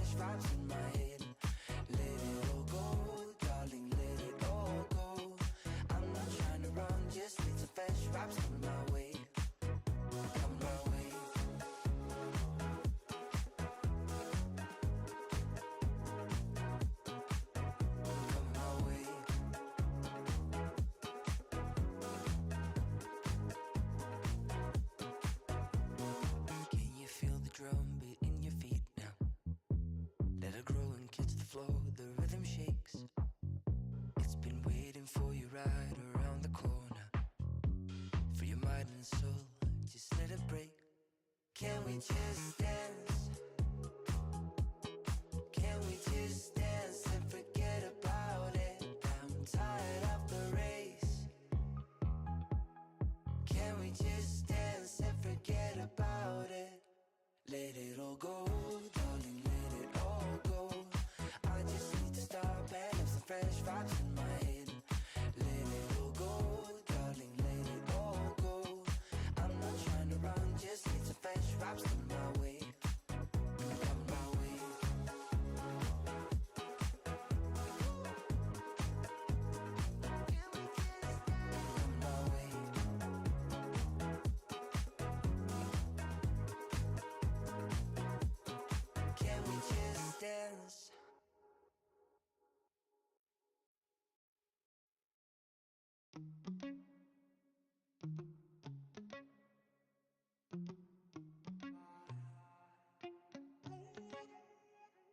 fresh vibes in my head. Let it all go, darling, let it all go. I'm not trying to run, just need some fresh vibes coming my way. Come my way. Come my way. Can you feel the drum beat in your feet now? Let it grow and catch the flow, the rhythm shakes. It's been waiting for you right around the corner. For your mind and soul, just let it break. Can we just dance? Can we just dance and forget about it? I'm tired of the race. Can we just dance and forget about it? Let it all go, darling, let it all go. I just need to stop and have some fresh vibes in my head. Let it all go, darling, let it all go. I'm not trying to run, just need some fresh vibes coming my way. Coming my way. Coming my way. Can we just dance?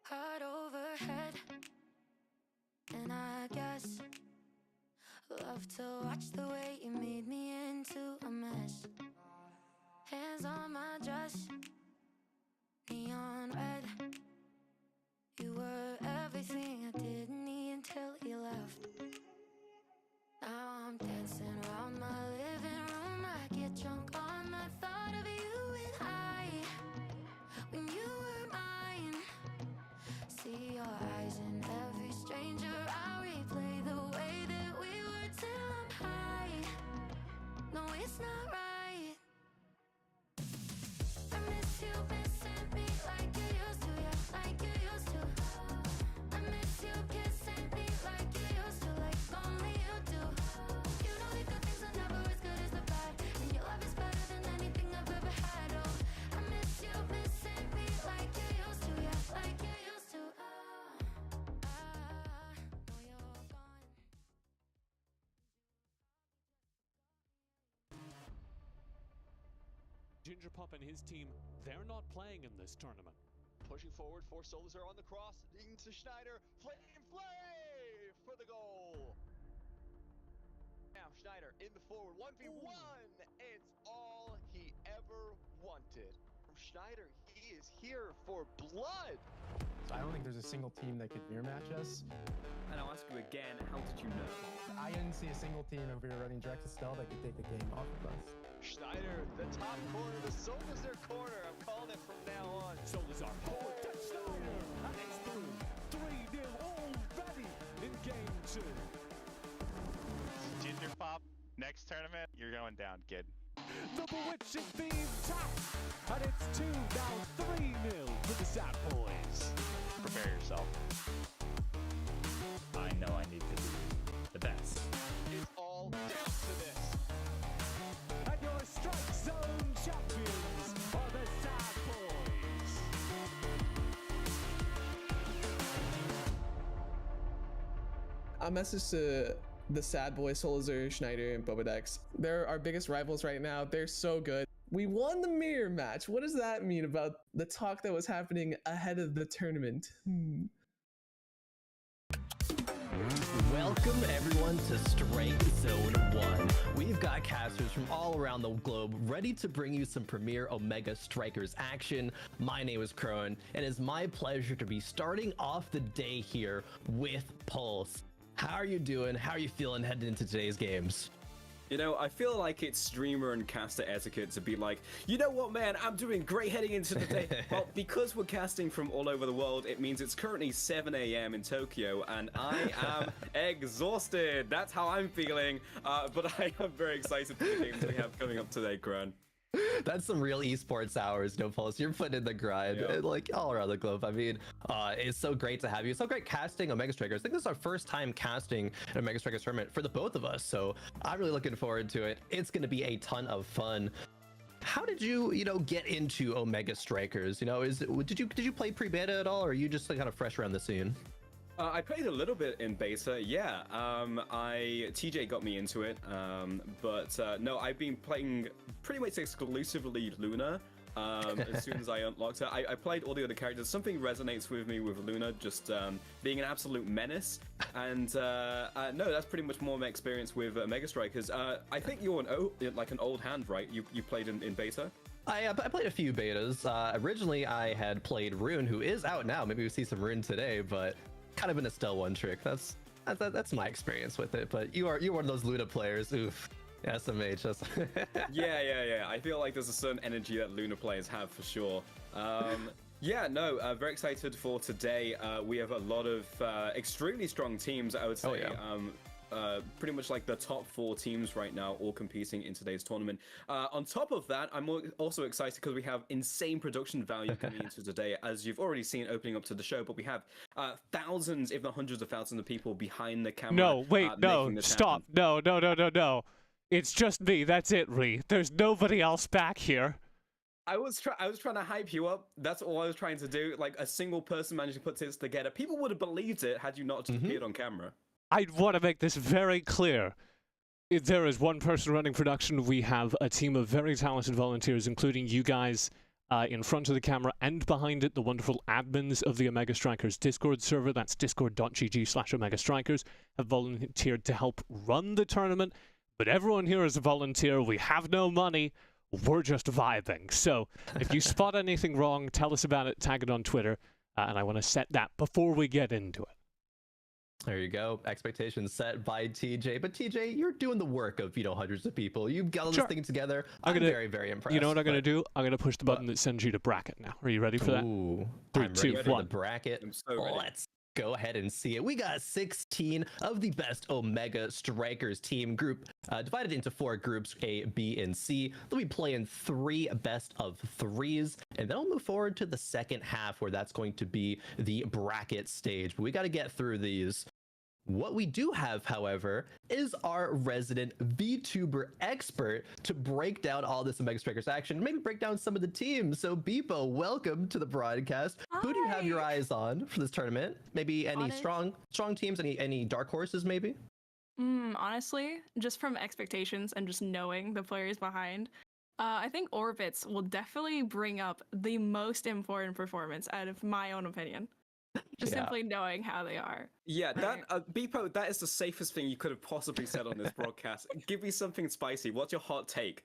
Heart overhead, and I guess love to watch the way you made me into a mess. Hands on my dress, neon red. You were everything I didn't need until you left. Now I'm dancing around my living room. I get drunk on the thought of you and I, when you were mine. See your eyes in every stranger. I replay the way that we were till I'm high. No, it's not right. I miss you missing me like you used to, yeah, like you used to. I miss you kissing me like you used to, like only you do. You know the good things are never as good as the bad, and your love is better than anything I've ever had. Oh, I miss you missing me like you used to, yeah, like you used to. Know you're gone. Ginger Pup and his team, they're not playing in this tournament. Pushing forward, 4 solos are on the cross, into Schneider, flame for the goal. Now Schneider in the forward, 1v1, it's all he ever wanted. From Schneider, he is here for blood. I don't think there's a single team that could mirror match us. And I'll ask you again, how did you know? I didn't see a single team over here running Drex Estelle that could take the game off of us. Schneider, the top corner, the Solazar corner. I'm calling it from now on. Solazar forward to Schneider, and it's through. 3-0 already in game 2. Ginger Pop, next tournament, you're going down, kid. The bewitching theme taps, and it's 2 down 3-0 to the Sad Boys. Prepare yourself. I know I need to be the best. It's all down to this. And your Strike Zone champions are the Sad Boys. A message to the Sad Boys, Solazar, Schneider, and Bobadex. They're our biggest rivals right now. They're so good. We won the mirror match. What does that mean about the talk that was happening ahead of the tournament? Welcome everyone to Strike Zone 1. We've got casters from all around the globe ready to bring you some premier Omega Strikers action. My name is Crone, and it's my pleasure to be starting off the day here with Pulse. How are you doing? How are you feeling heading into today's games? You know, I feel like it's streamer and caster etiquette to be like, you know what, man, I'm doing great heading into the day. Well, because we're casting from all over the world, it means it's currently 7 a.m. in Tokyo, and I am exhausted. That's how I'm feeling. But I am very excited for the games we have coming up today, Gran. That's some real esports hours, no Pulse. You're putting in the grind, Yeah. like all around the globe. I mean, it's so great to have you. It's so great casting Omega Strikers. I think this is our first time casting an Omega Strikers tournament for the both of us. So I'm really looking forward to it. It's going to be a ton of fun. How did you, get into Omega Strikers? Did you play pre-beta at all, or are you just like kind of fresh around the scene? I played a little bit in beta, yeah. TJ got me into it, but no, I've been playing pretty much exclusively Luna. As soon as I unlocked her, I played all the other characters. Something resonates with me with Luna, just being an absolute menace. And no, that's pretty much more my experience with Mega Strikers. I think you're an old hand, right? You played in beta. I played a few betas. Originally, I had played Rune, who is out now. Maybe we see some Rune today, but kind of an Estelle one trick. That's my experience with it. But you're one of those Luna players. Oof. SMH. Yeah. I feel like there's a certain energy that Luna players have for sure. Yeah, no, very excited for today. We have a lot of extremely strong teams, I would say. Oh, yeah. Pretty much like the top 4 teams right now, all competing in today's tournament. On top of that, I'm also excited because we have insane production value coming into today, as you've already seen opening up to the show. But we have thousands, if not hundreds of thousands of people behind the camera. No, wait, no, making this stop. happen. No. It's just me. That's it, Ree. There's nobody else back here. I was trying to hype you up. That's all I was trying to do. Like, a single person managed to put this together. People would have believed it had you not just appeared on camera. I want to make this very clear. If there is one person running production, we have a team of very talented volunteers, including you guys in front of the camera and behind it, the wonderful admins of the Omega Strikers Discord server. That's discord.gg/Omega Strikers, have volunteered to help run the tournament. But everyone here is a volunteer. We have no money. We're just vibing. So if you spot anything wrong, tell us about it, tag it on Twitter. And I want to set that before we get into it. There you go. Expectations set by TJ. But TJ, you're doing the work of, hundreds of people. You've got all this thing together. I'm very, very impressed. You know what I'm going to do? I'm going to push the button that sends you to bracket now. Are you ready for that? Ooh, 3, I'm 2, ready for 1. the bracket. I'm so ready. Let's go ahead and see it. We got 16 of the best Omega Strikers team group, divided into 4 groups, A, B, and C. They'll be playing 3 best of 3s, and then we'll move forward to the second half, where that's going to be the bracket stage. But we got to get through these. What we do have, however, is our resident VTuber expert to break down all this Omega Strikers action, maybe break down some of the teams. So Beepo, welcome to the broadcast. Hi. Who do you have your eyes on for this tournament? Maybe any strong teams, any dark horses maybe? Honestly, just from expectations and just knowing the players behind, I think Orbits will definitely bring up the most important performance out of my own opinion. Just simply knowing how they are. Yeah, that Beepo, that is the safest thing you could have possibly said on this broadcast. Give me something spicy. What's your hot take?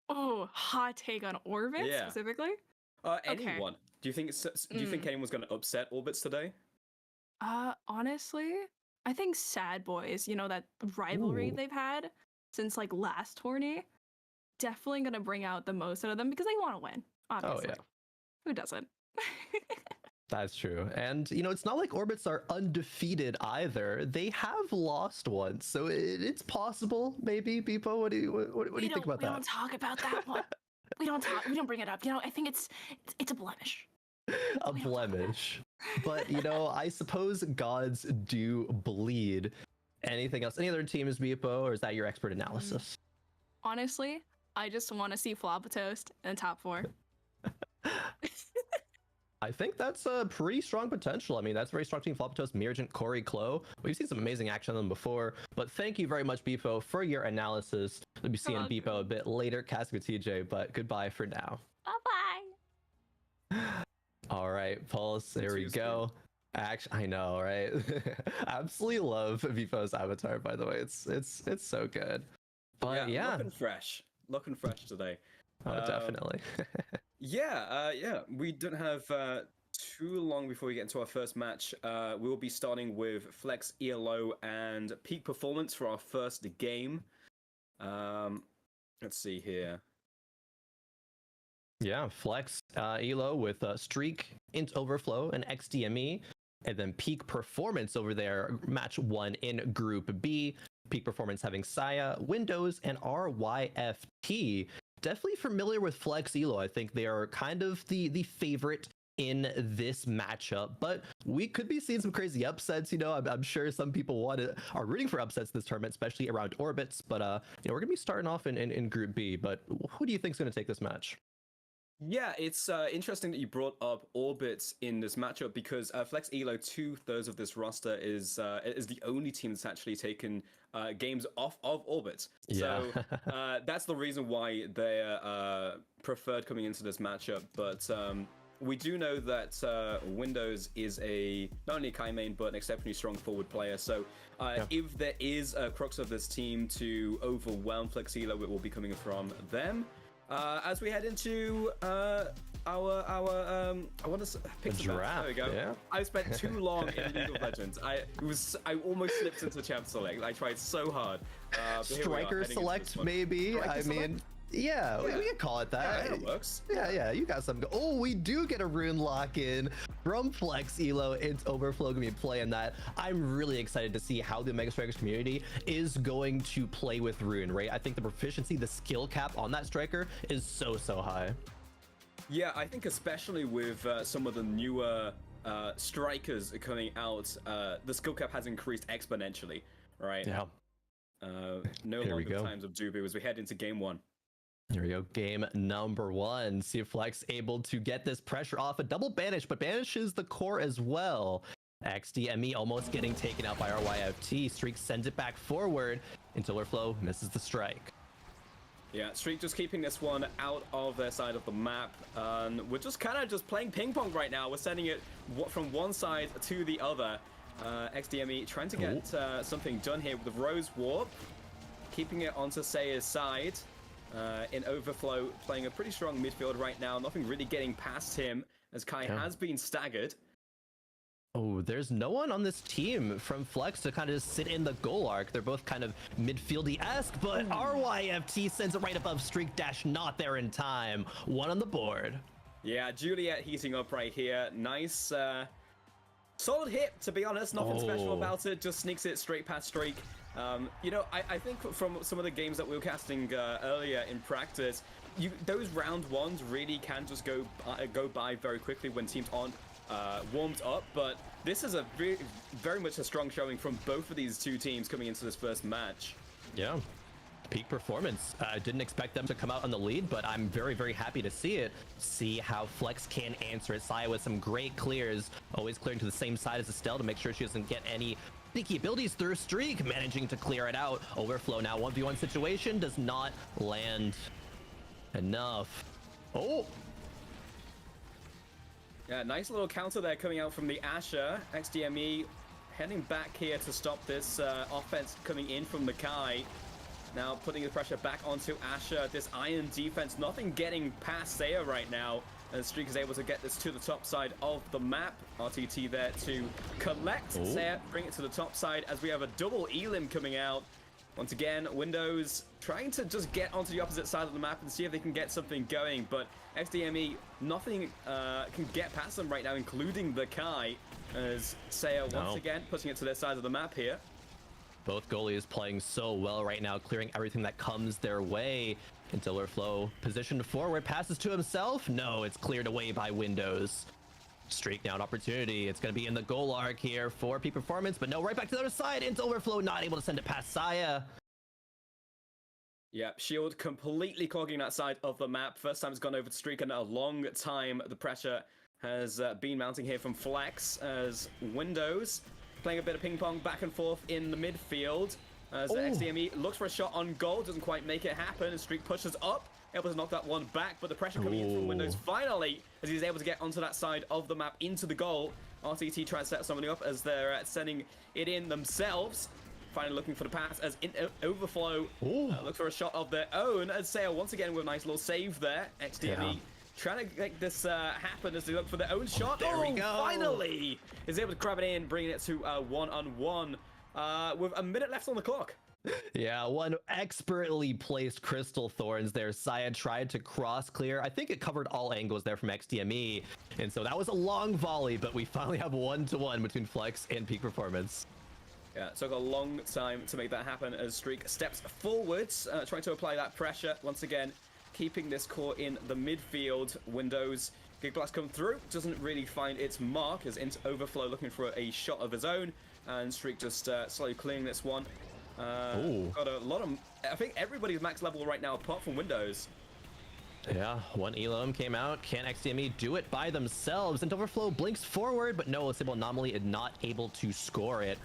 Oh, hot take on Orbits specifically? Anyone. Do you think anyone's going to upset Orbits today? Honestly, I think Sad Boys, that rivalry they've had since like last tourney, definitely gonna bring out the most out of them because they want to win. Obviously. Oh yeah. Who doesn't? That's true. And, it's not like Orbits are undefeated either. They have lost once. So it's possible, maybe. Beepo, what do you think about that? We don't talk about that one. We don't bring it up. I think it's a blemish. A blemish. But, I suppose gods do bleed. Anything else? Any other teams, Beepo, or is that your expert analysis? Honestly, I just want to see Floppa Toast in the top 4. I think that's a pretty strong potential. I mean, that's a very strong team. Floppa Toast, Mirgent, Corey, Klo. We've seen some amazing action on them before. But thank you very much, Beepo, for your analysis. We'll be seeing Beepo a bit later, casting with TJ, but goodbye for now. Bye-bye. All right, Pulse, there we go. Actually, I know, right? Absolutely love Beepo's avatar, by the way. It's so good. But yeah. Looking fresh today. Oh, definitely. Yeah, we don't have too long before we get into our first match. We will be starting with Flex, ELO, and Peak Performance for our first game. Let's see here. Yeah, Flex, ELO with Streak, Int Overflow, and XDME. And then Peak Performance over there, match 1 in Group B. Peak Performance having Saya, Windows, and RYFT. definitely familiar with Flex Elo. I think they are kind of the favorite in this matchup, but we could be seeing some crazy upsets. You know, I'm sure some people are rooting for upsets this tournament, especially around Orbits. But you know, we're gonna be starting off in Group B. But who do you think is gonna take this match? Yeah, it's interesting that you brought up Orbits in this matchup because Flex Elo, 2/3 of this roster is the only team that's actually taken games off of Orbits. Yeah. So that's the reason why they're preferred coming into this matchup. But we do know that Windows is not only a Kai main, but an exceptionally strong forward player. So if there is a crux of this team to overwhelm Flex Elo, it will be coming from them. As we head into our I want to pick some draft. There we go. Yeah. I spent too long in League of Legends. I almost slipped into champ select. I tried so hard. But here we are, Striker heading into select, this one. maybe. Striker I select? mean, yeah, we can call it that. Yeah, it works. Yeah, you got some. Oh, we do get a rune lock in from Flex Elo. It's Overflow gonna be playing that. I'm really excited to see how the Mega Strikers community is going to play with rune, right? I think the proficiency, the skill cap on that striker is so high. Yeah, I think especially with some of the newer strikers coming out, the skill cap has increased exponentially, right? Yeah. No Here we longer go. times of Dubu as we head into game one. Here we go, game number 1. See if Flex able to get this pressure off. A double banish, but banishes the core as well. XDME almost getting taken out by RYFT. Streak sends it back forward until Overflow misses the strike. Yeah, Streak just keeping this one out of their side of the map. We're just kind of just playing ping pong right now. We're sending it from one side to the other. XDME trying to get something done here with the Rose Warp. Keeping it onto Saya's side. In Overflow, playing a pretty strong midfield right now. Nothing really getting past him as Kai has been staggered. Oh, there's no one on this team from Flex to kind of just sit in the goal arc. They're both kind of midfieldy-esque, but RYFT sends it right above Streak Dash, not there in time. 1 on the board. Yeah, Juliet heating up right here. Nice, solid hit, to be honest. Nothing special about it. Just sneaks it straight past Streak. You know, I think from some of the games that we were casting earlier in practice, those round ones really can just go by very quickly when teams aren't warmed up. But this is a very much a strong showing from both of these two teams coming into this first match. Yeah. Peak performance. I didn't expect them to come out on the lead, but I'm very happy to see it. See how Flex can answer it. Saya with some great clears, always clearing to the same side as Estelle to make sure she doesn't get any sneaky abilities through Streak, managing to clear it out. Overflow now 1v1 situation does not land enough. Oh, yeah, nice little counter there coming out from the Asher. XDME heading back here to stop this offense coming in from the Kai. Now putting the pressure back onto Asher. This iron defense, nothing getting past Saya right now. And Streak is able to get this to the top side of the map. RTT there to collect Saya, bring it to the top side as we have a double Elim coming out. Once again, Windows trying to just get onto the opposite side of the map and see if they can get something going. But XDME, nothing can get past them right now, including the Kai. As Saya once again putting it to their side of the map here. both goalies playing so well right now, clearing everything that comes their way. Until Overflow positioned forward, passes to himself. No, it's cleared away by Windows. Streak down opportunity. It's going to be in the goal arc here for peak performance, but no, right back to the other side. Into Overflow, not able to send it past Saya. Yeah, Shield completely clogging that side of the map. First time it's gone over to Streak in a long time. The pressure has been mounting here from Flex as Windows playing a bit of ping pong back and forth in the midfield. As XDME looks for a shot on goal, doesn't quite make it happen. And Streak pushes up, able to knock that one back, but the pressure coming in from Windows finally, as he's able to get onto that side of the map into the goal. RTT tries to set somebody up as they're sending it in themselves. Finally looking for the pass as Overflow looks for a shot of their own. As Saya once again with a nice little save there. XDME trying to make this happen as they look for their own shot. There we go. Finally is able to grab it in, bringing it to one-on-one with a minute left on the clock. Yeah, one expertly placed Crystal Thorns there. Saya tried to cross clear. I think it covered all angles there from XDME. And so that was a long volley, but we finally have 1-to-1 between Flex and Peak Performance. Yeah, it took a long time to make that happen as Streak steps forwards, trying to apply that pressure. Once again, keeping this core in the midfield. Windows, Gig Blast come through, doesn't really find its mark as into Overflow looking for a shot of his own, and Streak just slowly clearing this one. Got a lot of, I think everybody's max level right now apart from Windows. Yeah, one Elam came out. Can XDME do it by themselves? And Overflow blinks forward, but no, Stable Anomaly is not able to score it.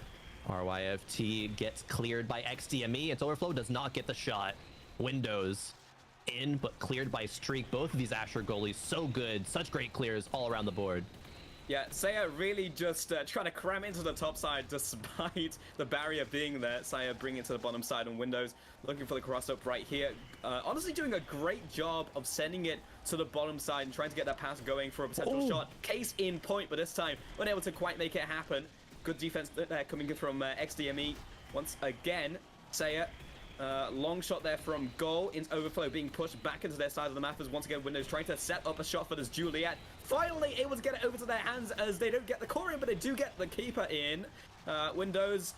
RYFT gets cleared by XDME, and Overflow does not get the shot. Windows in, but cleared by Streak. Both of these Asher goalies so good, such great clears all around the board. Yeah, Saya really just trying to cram into the top side despite the barrier being there. Saya bringing it to the bottom side on Windows, looking for the cross-up right here. Honestly doing a great job of sending it to the bottom side and trying to get that pass going for a potential shot. Case in point, but this time unable to quite make it happen. Good defense there coming in from XDME. Once again, Saya, long shot there from goal into Overflow, being pushed back into their side of the map as once again Windows trying to set up a shot for this Juliet. Finally able to get it over to their hands as they don't get the core in, but they do get the keeper in. Windows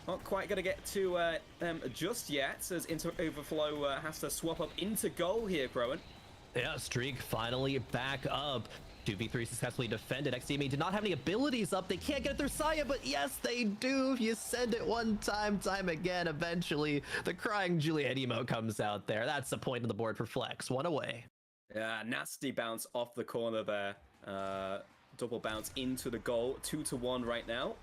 not quite going to get to them just yet, as into Overflow has to swap up into goal here, Crowan. Yeah, Streak finally back up. 2v3 successfully defended. XDME did not have any abilities up. They can't get it through Saya, but yes, they do. If you send it one time again, eventually the crying Juliet emote comes out there. That's the point of the board for Flex. One away. Yeah, nasty bounce off the corner there. Double bounce into the goal. 2-1 right now.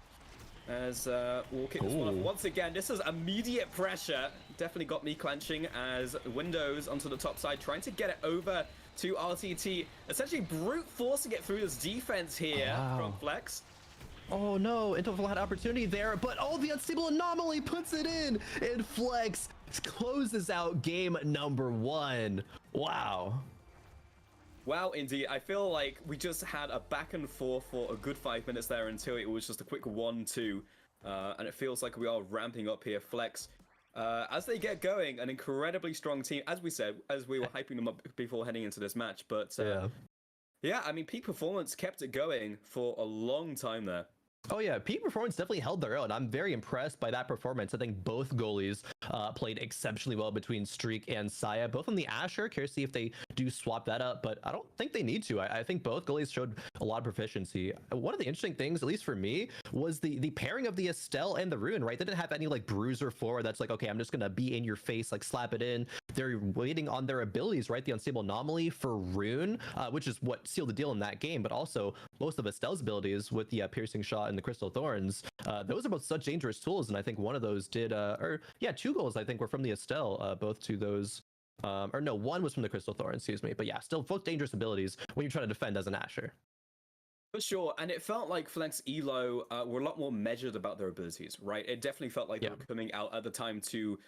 As we'll kick this one off once again. This is immediate pressure. Definitely got me clenching as Windows onto the top side, trying to get it over to RTT. Essentially brute forcing it through this defense here from Flex. Oh no, Interval had opportunity there, but the Unstable Anomaly puts it in, and Flex closes out game number 1. Wow. Wow, indeed. I feel like we just had a back and forth for a good 5 minutes there until it was just a quick 1-2. And it feels like we are ramping up here. Flex, as they get going, an incredibly strong team, as we said, as we were hyping them up before heading into this match. But yeah, I mean, peak performance kept it going for a long time there. Oh yeah, peak performance definitely held their own. I'm very impressed by that performance. I think both goalies played exceptionally well between Streak and Saya, both on the Asher. Curious to see if they do swap that up, but I don't think they need to. I think both goalies showed a lot of proficiency. One of the interesting things, at least for me, was the pairing of the Estelle and the Rune, right? They didn't have any like bruiser forward that's like, okay, I'm just gonna be in your face, like slap it in. They're waiting on their abilities, right? The Unstable Anomaly for Rune, which is what sealed the deal in that game, but also most of Estelle's abilities with the piercing shot and the Crystal Thorns. Those are both such dangerous tools, and I think one of those did, 2 goals I think were from the Estelle, both to those, or no, one was from the Crystal Thorns, excuse me, but yeah, still both dangerous abilities when you're trying to defend as an Asher. For sure, and it felt like Flex Elo were a lot more measured about their abilities, right? It definitely felt like they were coming out at the time to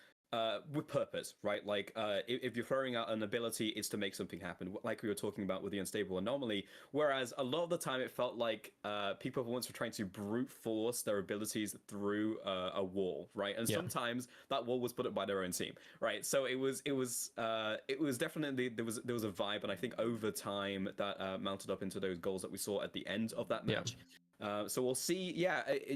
with purpose, right? Like if you're throwing out an ability, it's to make something happen, like we were talking about with the Unstable Anomaly. Whereas a lot of the time, it felt like people once were trying to brute force their abilities through a wall, right? And sometimes that wall was put up by their own team, right? So it was definitely there was a vibe, and I think over time that mounted up into those goals that we saw at the end of that match. So we'll see.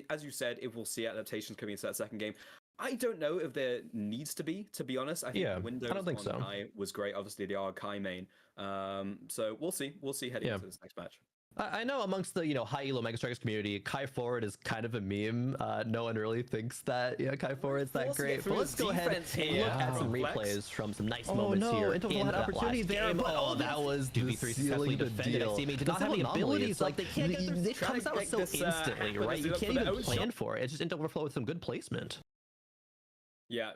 As you said, if we'll see adaptations coming into that second game. I don't know if there needs to be honest. I think Windows on high was great. Obviously, they are Kai main. So we'll see. We'll see heading into this next match. I know amongst the high elo Mega Strikers community, Kai Forward is kind of a meme. No one really thinks that Kai Forward's that great. But let's go ahead and look at some replays from some nice moments here. Interval had opportunity there, but that was 2v3 successfully defended. XDME did not have any abilities. Like they can't get it comes out so instantly, right? You can't even plan for it. It's just Interval with some good placement. Yeah,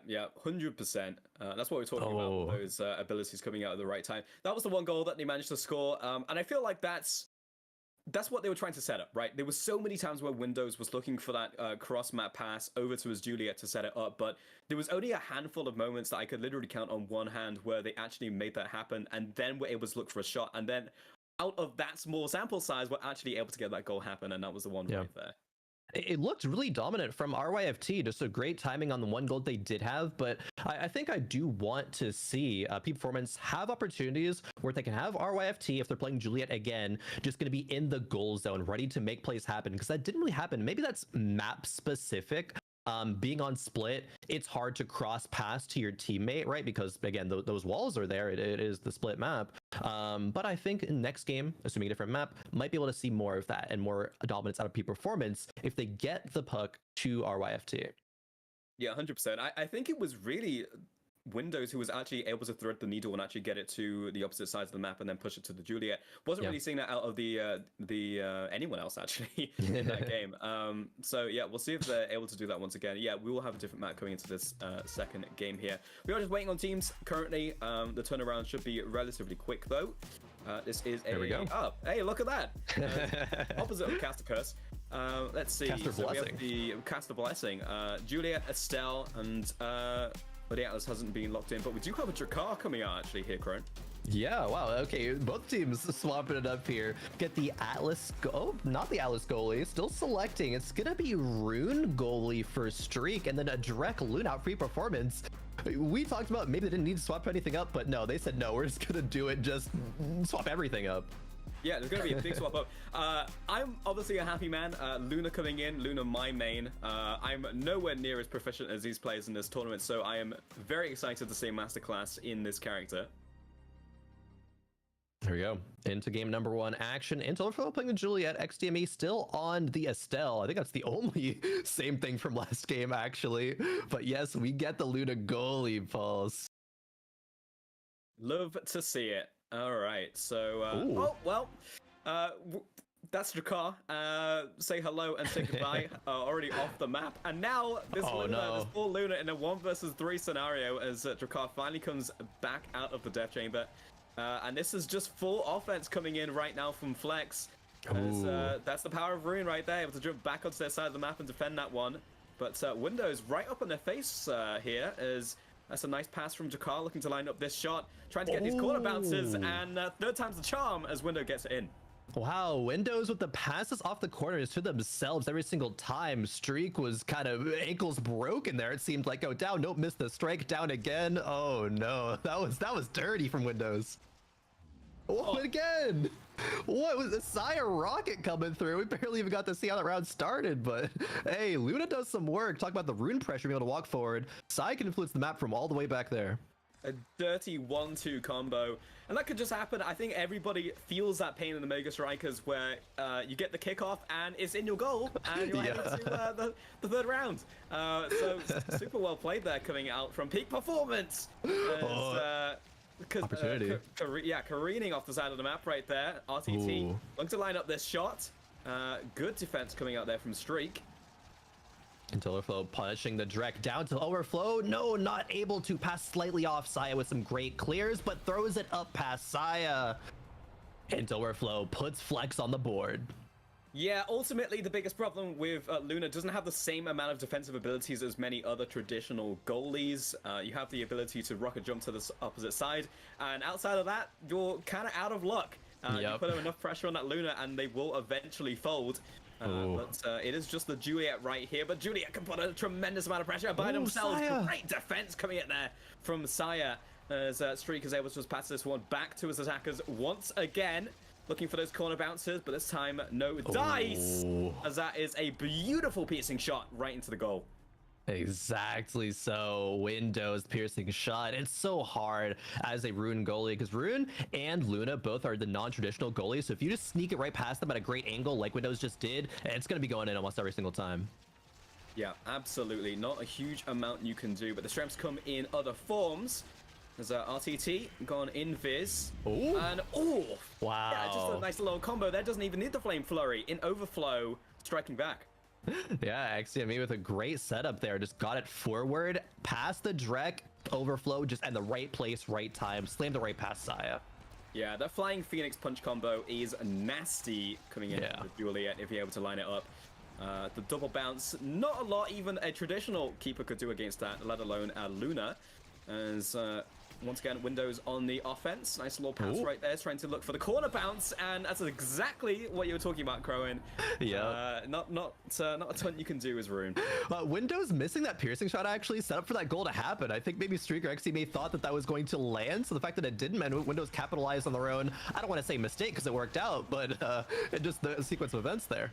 100%. That's what we're talking about, those abilities coming out at the right time. That was the one goal that they managed to score, and I feel like that's what they were trying to set up, right? There were so many times where Windows was looking for that cross-map pass over to his Juliet to set it up, but there was only a handful of moments that I could literally count on one hand where they actually made that happen, and then were able to look for a shot, and then out of that small sample size, were actually able to get that goal happen, and that was the one right there. It looked really dominant from RYFT, just a great timing on the one goal they did have, but I think I do want to see Peak Performance have opportunities where they can have RYFT, if they're playing Juliet again, just going to be in the goal zone, ready to make plays happen, because that didn't really happen. Maybe that's map specific, being on split, it's hard to cross pass to your teammate, right? Because again, those walls are there. It is the split map. But I think in next game, assuming a different map, might be able to see more of that and more dominance out of P performance if they get the puck to RYFT. Yeah, 100%. I think it was really Windows who was actually able to thread the needle and actually get it to the opposite sides of the map and then push it to the Juliet. Wasn't really seeing that out of the anyone else actually in that game. So yeah, we'll see if they're able to do that once again. Yeah, we will have a different map coming into this second game here. We are just waiting on teams currently. The turnaround should be relatively quick though. This is There we go. Oh, hey, look at that. Opposite of Caster Curse. Let's see. Caster so Blessing. we have the Caster Blessing. Juliet, Estelle, and but the Atlas hasn't been locked in, but we do have a Drakkar coming out actually here, Crone. Yeah, wow, okay, both teams swapping it up here. Get the Atlas, not the Atlas goalie, still selecting. It's gonna be Rune goalie for Streak, and then a Drek Loon out free performance. We talked about maybe they didn't need to swap anything up, but no, they said no, we're just gonna do it, just swap everything up. Yeah, there's going to be a big swap up. I'm obviously a happy man. Luna coming in, Luna my main. I'm nowhere near as proficient as these players in this tournament, so I am very excited to see Masterclass in this character. Here we go. Into game number 1 action. Interflow playing the Juliet. XDME still on the Estelle. I think that's the only same thing from last game, actually. But yes, we get the Luna goalie, Pulse. Love to see it. All right, so oh well, that's Drakkar. Say hello and say goodbye. Already off the map, and now this this poor Luna in a 1 versus 3 scenario as Drakkar finally comes back out of the death chamber, and this is just full offense coming in right now from Flex. As, that's the power of Rune right there, able to jump back onto their side of the map and defend that one. But Windows right up in their face here as. That's a nice pass from Drakkar, looking to line up this shot, trying to get these corner bounces, and third time's the charm as Window gets it in. Wow, Windows with the passes off the corners to themselves every single time. Streak was kind of ankles broken there. It seemed like, oh, down, nope, missed the strike, down again. Oh no, that was dirty from Windows. Oh, again. What was the Sire rocket coming through? We barely even got to see how that round started, but hey, Luna does some work. Talk about the rune pressure being able to walk forward. Sai can influence the map from all the way back there. A dirty 1-2 combo, and that could just happen. I think everybody feels that pain in the Mega Strikers where you get the kickoff and it's in your goal and you're heading to the third round. So super well played there coming out from Peak Performance. Opportunity. Careening off the side of the map right there. RTT looking to line up this shot. Good defense coming out there from Streak. Until Overflow punishing the Drek down to Overflow. No, not able to pass slightly off Saya with some great clears, but throws it up past Saya. Until Overflow puts Flex on the board. Yeah, ultimately the biggest problem with Luna doesn't have the same amount of defensive abilities as many other traditional goalies. You have the ability to rocket jump to the opposite side, and outside of that, you're kind of out of luck. You put enough pressure on that Luna and they will eventually fold. But it is just the Juliet right here, but Juliet can put a tremendous amount of pressure by themselves. Saya. Great defense coming in there from Saya as Streak is able to just pass this one back to his attackers once again. Looking for those corner bounces, but this time no dice, as that is a beautiful piercing shot right into the goal. Exactly so. Windows piercing shot. It's so hard as a Rune goalie because Rune and Luna both are the non-traditional goalies. So if you just sneak it right past them at a great angle like Windows just did, it's going to be going in almost every single time. Yeah, absolutely. Not a huge amount you can do, but the strengths come in other forms. There's RTT gone in Viz. And wow. Yeah, just a nice little combo there. Doesn't even need the Flame Flurry. In Overflow, striking back. Yeah, XDME with a great setup there. Just got it forward, past the Drek, Overflow, just at the right place, right time. Slammed the right past Saya. Yeah, that Flying Phoenix punch combo is nasty coming in with Juliet if you're able to line it up. The double bounce, not a lot even a traditional keeper could do against that, let alone Luna. As once again, Windows on the offense. Nice little pass right there, trying to look for the corner bounce, and that's exactly what you were talking about, Crowan. Yeah. Not a ton you can do as Rune. Windows missing that piercing shot actually set up for that goal to happen. I think maybe Streaker XDME thought that was going to land, so the fact that it didn't, and Windows capitalized on their own, I don't want to say mistake because it worked out, but just the sequence of events there.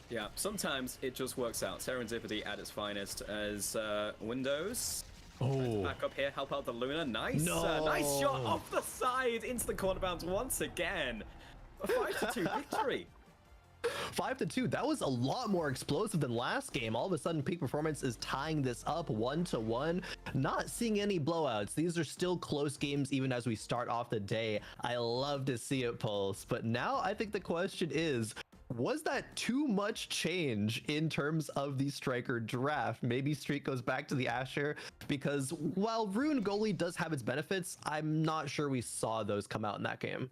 Yeah, sometimes it just works out. Serendipity at its finest as Windows. Oh, Back up here, help out the Luna. Nice, No. Nice shot off the side into the corner bounce once again. A 5-2 victory. 5-2. That was a lot more explosive than last game. All of a sudden, Peak Performance is tying this up 1-1. Not seeing any blowouts. These are still close games even as we start off the day. I love to see it, Pulse. But now I think the question is, was that too much change in terms of the striker draft? Maybe Streak goes back to the Asher, because while Rune goalie does have its benefits, I'm not sure we saw those come out in that game.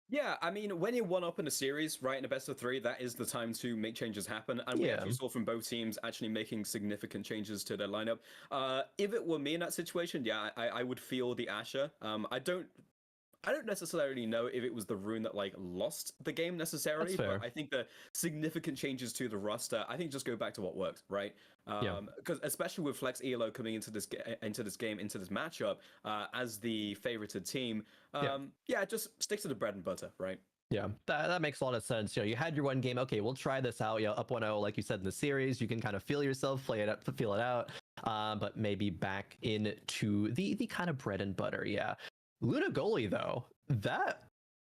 Yeah, I mean, when you're one up in a series, right, in a best of 3, that is the time to make changes happen. And we actually saw from both teams actually making significant changes to their lineup. If it were me in that situation, yeah, I would feel the Asher. I don't necessarily know if it was the Rune that like lost the game necessarily, but I think the significant changes to the roster, I think just go back to what worked, right? Because especially with Flex ELO coming into this matchup as the favorited team, just stick to the bread and butter, right? Yeah, that makes a lot of sense. You have your one game. Okay, we'll try this out. Up 1-0, like you said in the series, you can kind of feel yourself, play it up, feel it out. But maybe back into the kind of bread and butter. Yeah. Luna goalie, though, that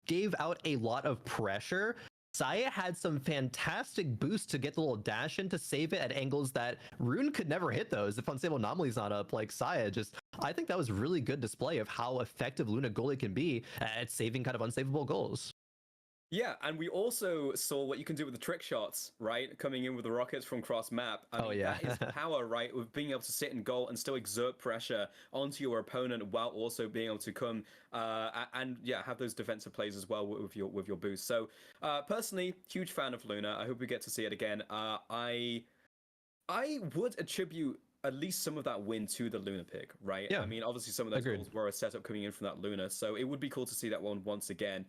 gave out a lot of pressure. Saya had some fantastic boosts to get the little dash in to save it at angles that Rune could never hit those. If Unstable Anomaly's not up, like Saya I think that was really good display of how effective Luna goalie can be at saving kind of unsavable goals. Yeah, and we also saw what you can do with the trick shots, right? Coming in with the rockets from cross map. I mean, that is power, right? With being able to sit in goal and still exert pressure onto your opponent while also being able to come and have those defensive plays as well with your boost. So personally, huge fan of Luna. I hope we get to see it again. I would attribute at least some of that win to the Luna pick, right? Yeah. I mean, obviously some of those goals were a setup coming in from that Luna, so it would be cool to see that one once again.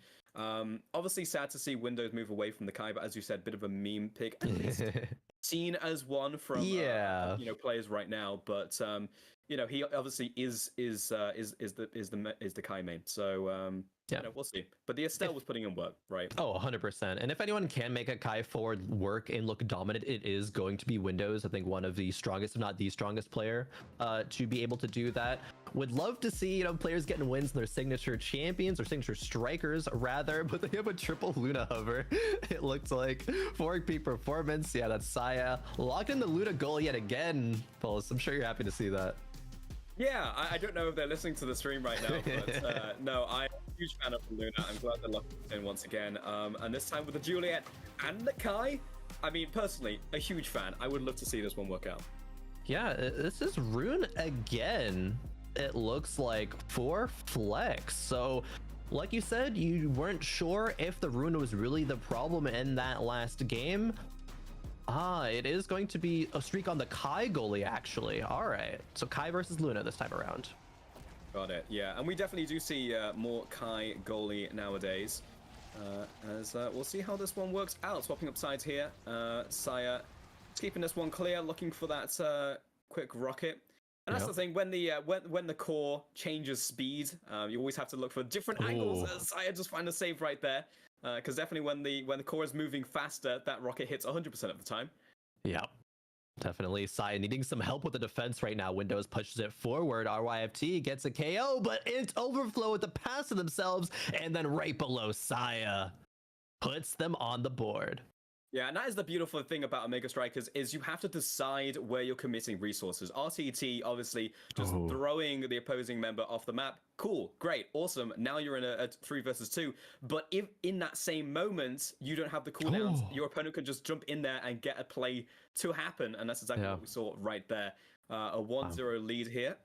Obviously sad to see Windows move away from the Kai, but as you said, bit of a meme pick, at least seen as one from players right now. But he obviously is the Kai main. So we'll see. But the Estelle was putting in work, right? Oh, 100%. And if anyone can make a Kai forward work and look dominant, it is going to be Windows. I think one of the strongest, if not the strongest player, to be able to do that. Would love to see players getting wins in their signature champions or signature strikers rather, but they have a triple Luna hover. It looks like for Peak Performance. Yeah, that's Saya locked in the Luna goal yet again. Pulse, I'm sure you're happy to see that. Yeah, I don't know if they're listening to the stream right now, but no, I'm a huge fan of Luna. I'm glad they're locking in once again. And this time with the Juliet and the Kai. I mean, personally, a huge fan. I would love to see this one work out. Yeah, this is Rune again. It looks like for Flex. So, like you said, you weren't sure if the Rune was really the problem in that last game. It is going to be a streak on the Kai goalie, actually. All right. So Kai versus Luna this time around. Got it. Yeah, and we definitely do see more Kai goalie nowadays. As we'll see how this one works out. Swapping up sides here. Saya is keeping this one clear, looking for that quick rocket. And that's the thing, when the core changes speed, you always have to look for different angles. Saya just find a save right there. Because definitely when the core is moving faster, that rocket hits 100% of the time. Yeah, definitely. Saya needing some help with the defense right now. Windows pushes it forward. RYFT gets a KO, but it's overflow with the pass to themselves. And then right below, Saya puts them on the board. Yeah, and that is the beautiful thing about Omega Strikers is you have to decide where you're committing resources. RTT, obviously, just throwing the opposing member off the map. Cool, great, awesome. Now you're in a 3 versus 2. But if in that same moment you don't have the cooldowns, your opponent can just jump in there and get a play to happen. And that's exactly what we saw right there. A 1-0 lead here.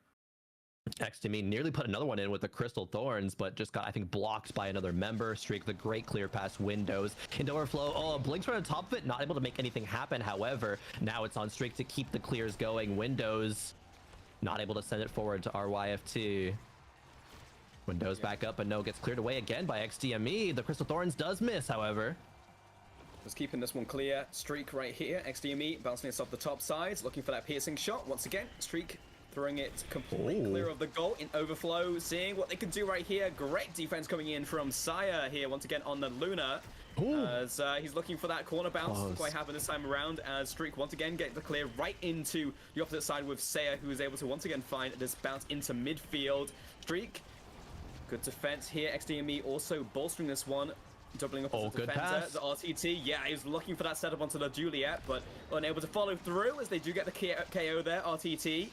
XTME nearly put another one in with the Crystal Thorns, but just got, I think, blocked by another member. Streak the great clear past Windows into overflow. Oh, Blinks right on top of it, not able to make anything happen. However, now it's on Streak to keep the clears going. Windows not able to send it forward to RYFT. Windows back up, but no, gets cleared away again by XDME. The Crystal Thorns does miss, however. Just keeping this one clear. Streak right here. XDME bouncing us off the top sides, looking for that piercing shot. Once again, Streak throwing it completely clear of the goal in overflow, seeing what they can do right here. Great defense coming in from Saya here once again on the Luna. As he's looking for that corner bounce. Doesn't quite happen this time around, as Streak once again get the clear right into the opposite side with Saya, who is able to once again find this bounce into midfield. Streak, good defense here. XDME also bolstering this one, doubling up as a defender. Pass. The RTT, yeah, he was looking for that setup onto the Juliet, but unable to follow through, as they do get the KO there. RTT,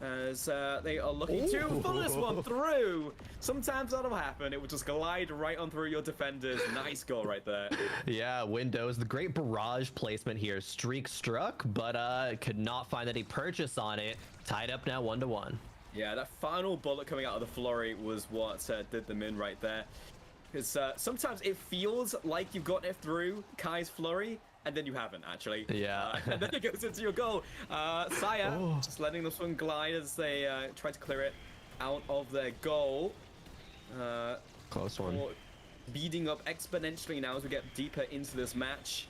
as they are looking to follow this one through. Sometimes that'll happen. It will just glide right on through your defenders. Nice goal right there. Yeah, Windows, the great barrage placement here. Streak struck, but could not find any purchase on it. Tied up now 1-1. Yeah, that final bullet coming out of the flurry was what did them in right there. Because sometimes it feels like you've gotten it through Kai's flurry, and then you haven't, actually. Yeah. And then it goes into your goal. Saya just letting this one glide as they try to clear it out of their goal. Close one. Speeding up exponentially now as we get deeper into this match.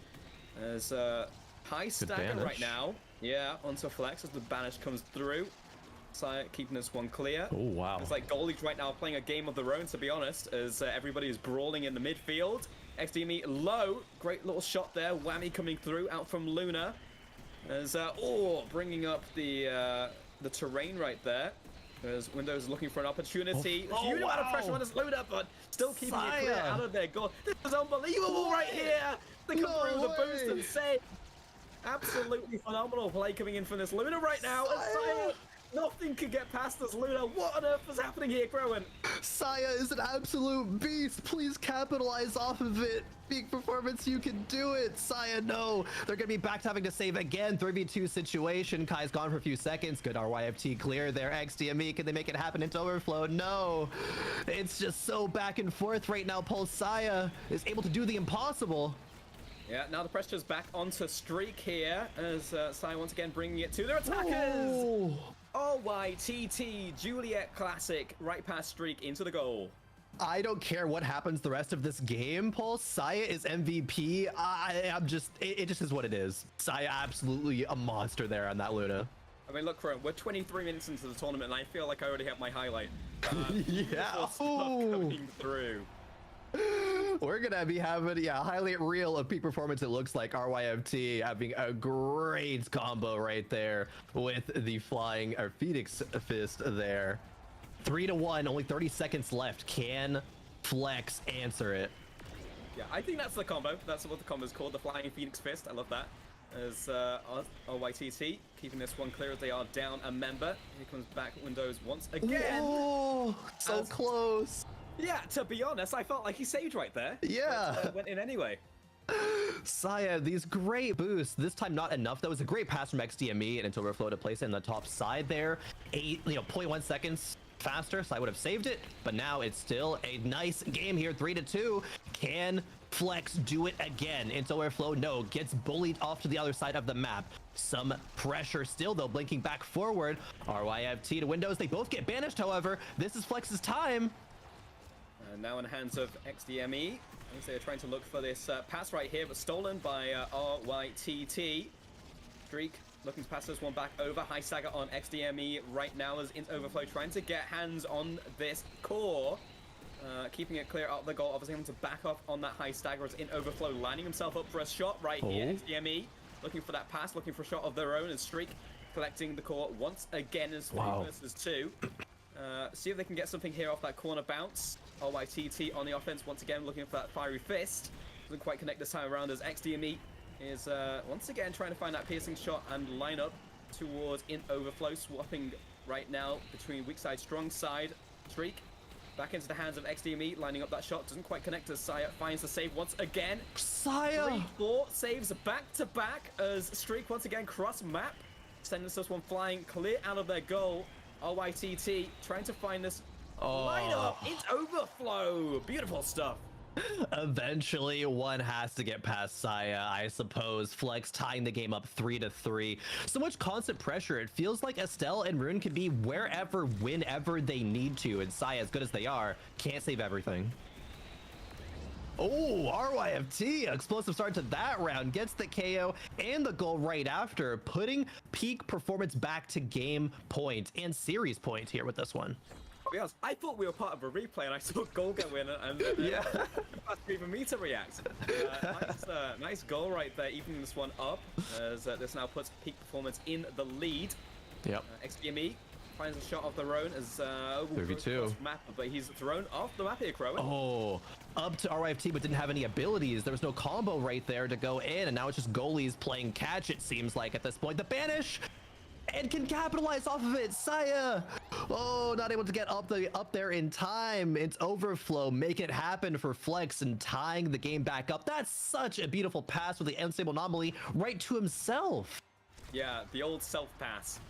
As high stagger right now. Yeah, onto Flex as the banish comes through. Saya keeping this one clear. Oh, wow. It's like goalies right now playing a game of their own, to be honest, as everybody is brawling in the midfield. XDME low, great little shot there. Whammy coming through out from Luna. As bringing up the terrain right there. As Windows looking for an opportunity. Huge amount of pressure on this Luna, but still keeping it clear out of their goal. This is unbelievable right here. They come through with a boost and save. Absolutely phenomenal play coming in from this Luna right now. And Saya, nothing could get past this Luna. What on earth is happening here, Crowan? Saya is an absolute beast. Please capitalize off of it. Peak performance, you can do it. Saya, no. They're going to be back to having to save again. 3v2 situation. Kai's gone for a few seconds. Good RYFT clear there. XDME, can they make it happen into overflow? No. It's just so back and forth right now. Pulse Saya is able to do the impossible. Yeah, now the pressure's back onto Streak here, as Saya once again bringing it to their attackers. OYTT Juliet Classic, right past Streak into the goal. I don't care what happens the rest of this game, Pulse. Saya is MVP. I'm just, it just is what it is. Saya absolutely a monster there on that Luna. I mean, look, Crow, we're 23 minutes into the tournament, and I feel like I already have my highlight. Yeah. Stuff coming through. We're gonna be having highlight reel of peak performance. It looks like RYFT having a great combo right there with the flying or Phoenix fist there. 3-1, only 30 seconds left. Can Flex answer it? Yeah, I think that's the combo. That's what the combo is called, the flying Phoenix fist. I love that. As OYTT keeping this one clear as they are down a member. Here comes back Windows once again. Oh, so close. Yeah, to be honest, I felt like he saved right there. Yeah. But, went in anyway. Saya, these great boosts. This time not enough. That was a great pass from XDME and into overflow to place it in the top side there. 0.1 seconds faster, so I would have saved it. But now it's still a nice game here, 3-2. Can Flex do it again? Into overflow, no. Gets bullied off to the other side of the map. Some pressure still, though, blinking back forward. RYFT to Windows. They both get banished, however. This is Flex's time. Now in the hands of XDME. As they're trying to look for this pass right here, but stolen by RYTT. Streak looking to pass this one back over. High stagger on XDME right now as in overflow, trying to get hands on this core. Keeping it clear out of the goal, obviously having to back off on that high stagger as in overflow, lining himself up for a shot right here. XDME looking for that pass, looking for a shot of their own, as Streak collecting the core once again as 3 versus 2. See if they can get something here off that corner bounce. OYTT on the offense once again, looking for that fiery fist. Doesn't quite connect this time around as XDME is once again trying to find that piercing shot and line up towards in overflow, swapping right now between weak side, strong side. Streak back into the hands of XDME, lining up that shot. Doesn't quite connect as Saya finds the save once again. Saya! 3-4 saves back to back as Streak once again cross map, sending this one flying clear out of their goal. OYTT trying to find this line up. It's overflow. Beautiful stuff. Eventually, one has to get past Saya, I suppose. Flex tying the game up 3-3. So much constant pressure. It feels like Estelle and Rune can be wherever, whenever they need to. And Saya, as good as they are, can't save everything. Oh, RYFT, explosive start to that round, gets the KO and the goal right after, putting peak performance back to game point and series point here with this one. be honest, I thought we were part of a replay, and I saw goal go in, and Yeah. that's even me to react. Nice goal right there, evening this one up, as this now puts Peak Performance in the lead. Yep. XDME finds a shot off their own as 3v2. map, but he's thrown off the map here, Crowan. Oh, up to RYFT, but didn't have any abilities. There was no combo right there to go in, and now it's just goalies playing catch, it seems like, at this point. The banish! And can capitalize off of it. Saya, oh, not able to get up there in time. It's overflow, make it happen for Flex, and tying the game back up. That's such a beautiful pass with the unstable anomaly right to himself. Yeah, the old self pass.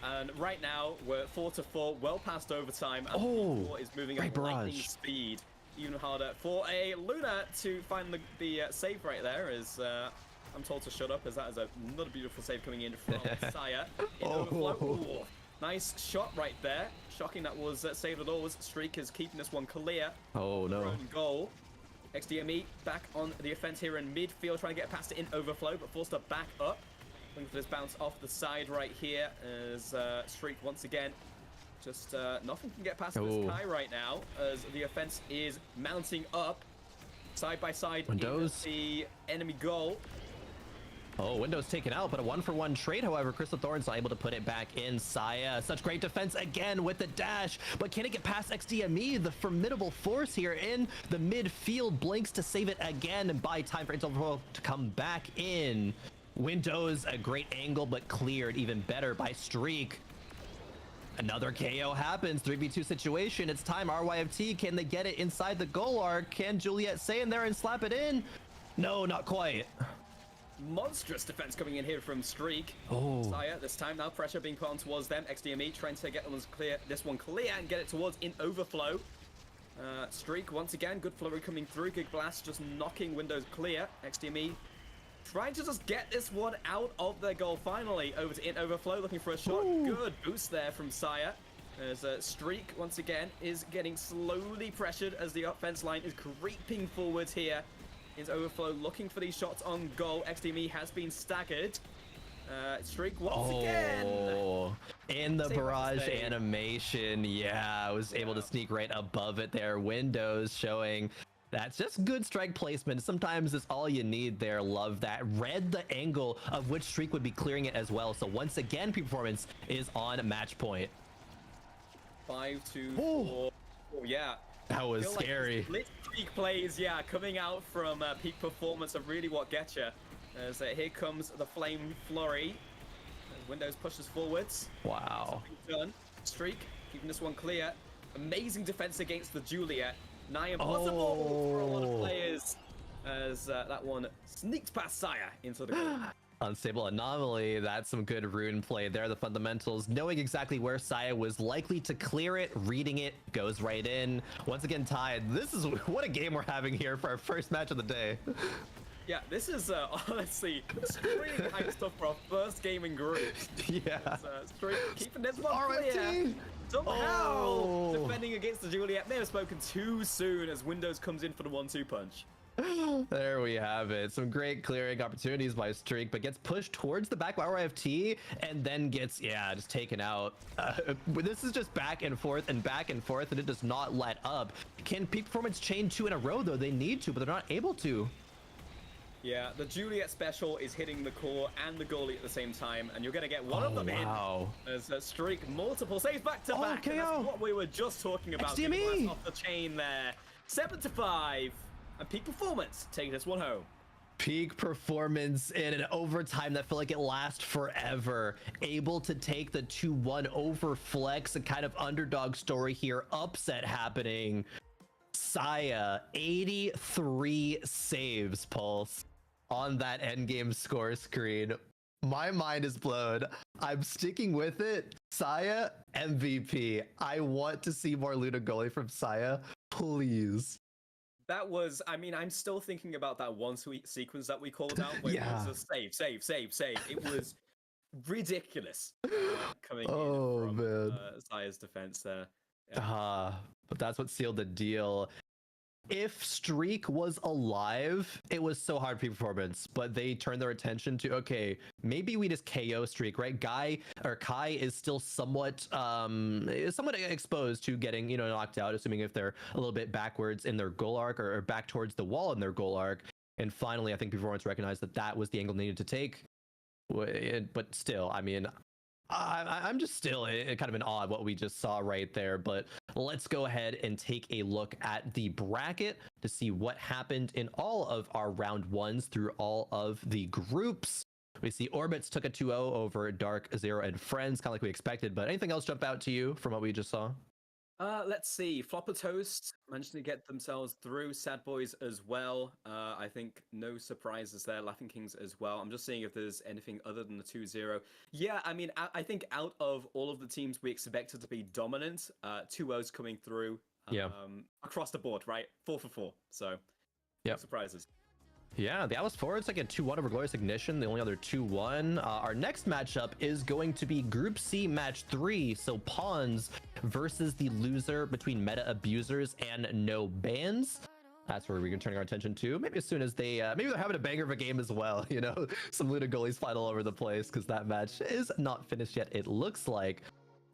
And right now we're 4-4, well past overtime, and Beepo is moving at lightning speed. Even harder for a Luna to find the save right there. As I'm told to shut up, as that is another beautiful save coming in from Saya. Ooh, nice shot right there. Shocking that was saved at all. Streak is keeping this one clear. Oh no. Goal. XDME back on the offense here in midfield, trying to get past it in overflow, but forced to back up. Looking for this bounce off the side right here as Streak once again. Just nothing can get past this Kai right now as the offense is mounting up side by side Windows. in the enemy goal. Oh, Windows taken out, but a 1-for-1 trade. However, Crystal Thorn's not able to put it back in. Saya, such great defense again with the dash, but can it get past XDME? The formidable force here in the midfield blinks to save it again and buy time for Interval to come back in. Windows, a great angle, but cleared even better by Streak. Another KO happens, 3v2 situation. It's time, RYFT, can they get it inside the goal arc? Can Juliet stay in there and slap it in? No, not quite. Monstrous defense coming in here from Streak. Saya, this time now pressure being put on towards them. XDME trying to get this one clear and get it towards in overflow. Streak once again, good flurry coming through. Gig Blast just knocking Windows clear. XDME trying to just get this one out of their goal finally. Over to in overflow, looking for a shot. Good boost there from Saya. As Streak once again is getting slowly pressured as the offense line is creeping forwards here. Is overflow looking for these shots on goal. XDME has been staggered. Streak once again. In the barrage animation, yeah, I was able to sneak right above it there. Windows showing that's just good strike placement. Sometimes it's all you need there. Love that. Read the angle of which Streak would be clearing it as well. So once again, Peak Performance is on match point. 5-4. Oh yeah. That was scary. Like Peak plays, yeah, coming out from Peak Performance are really what gets you. As here comes the Flame Flurry. As Windows pushes forwards. Wow. Done. Streak keeping this one clear. Amazing defense against the Juliet. Nigh impossible for a lot of players. As that one sneaks past Saya into the goal. Unstable Anomaly, that's some good rune play there. The fundamentals, knowing exactly where Saya was likely to clear it, reading it, goes right in. Once again tied. This is what a game we're having here for our first match of the day. Yeah, this is honestly screaming hype stuff for our first game in groups. Yeah. Keeping this one clear. Somehow defending against the Juliet. May have spoken too soon as Windows comes in for the 1-2 punch. There we have it. Some great clearing opportunities by Streak, but gets pushed towards the back by RFT and then gets, just taken out. This is just back and forth, and it does not let up. Can Peak Performance chain 2 in a row, though? They need to, but they're not able to. Yeah, the Juliet special is hitting the core and the goalie at the same time, and you're going to get one of them in. As Streak multiple saves back to back. And that's what we were just talking about. XDME off the chain there. 7-5. And Peak Performance taking this one home. Peak Performance in an overtime that felt like it lasts forever. Able to take the 2-1 over Flex, a kind of underdog story here. Upset happening. Saya, 83 saves, Pulse, on that endgame score screen. My mind is blown. I'm sticking with it. Saya, MVP. I want to see more Luna goalie from Saya. Please. That was, I mean, I'm still thinking about that one sequence that we called out where it was a save. It was ridiculous coming in from Saya's defense there. But that's what sealed the deal. if Streak was alive, it was so hard for performance, but they turned their attention to, okay, maybe we just KO Streak, right? Kai is still somewhat exposed to getting, you know, knocked out, assuming if they're a little bit backwards in their goal arc or back towards the wall in their goal arc. And finally, I think performance recognized that that was the angle needed to take. But still, I mean, I'm just still kind of in awe of what we just saw right there. But let's go ahead and take a look at the bracket to see what happened in all of our round ones through all of the groups. We see Orbits took a 2-0 over Dark, Zero, and Friends, kind of like we expected. But anything else jump out to you from what we just saw? Let's see. Floppa Toast managed to get themselves through. Sad Boys as well. I think no surprises there. Laughing Kings as well. I'm just seeing if there's anything other than the 2-0. Yeah, I mean, I think out of all of the teams we expected to be dominant, 2-0's coming through. Across the board, right? 4 for 4. So, no surprises. Yeah, the Atlas Forwards like a 2-1 over Glorious Ignition, the only other 2-1. Our next matchup is going to be Group C Match 3, so Pawns versus the loser between Meta Abusers and No Bans. That's where we're turning our attention to. Maybe as soon as they, maybe they're having a banger of a game as well, you know? Some Luna goalies fight all over the place because that match is not finished yet, it looks like.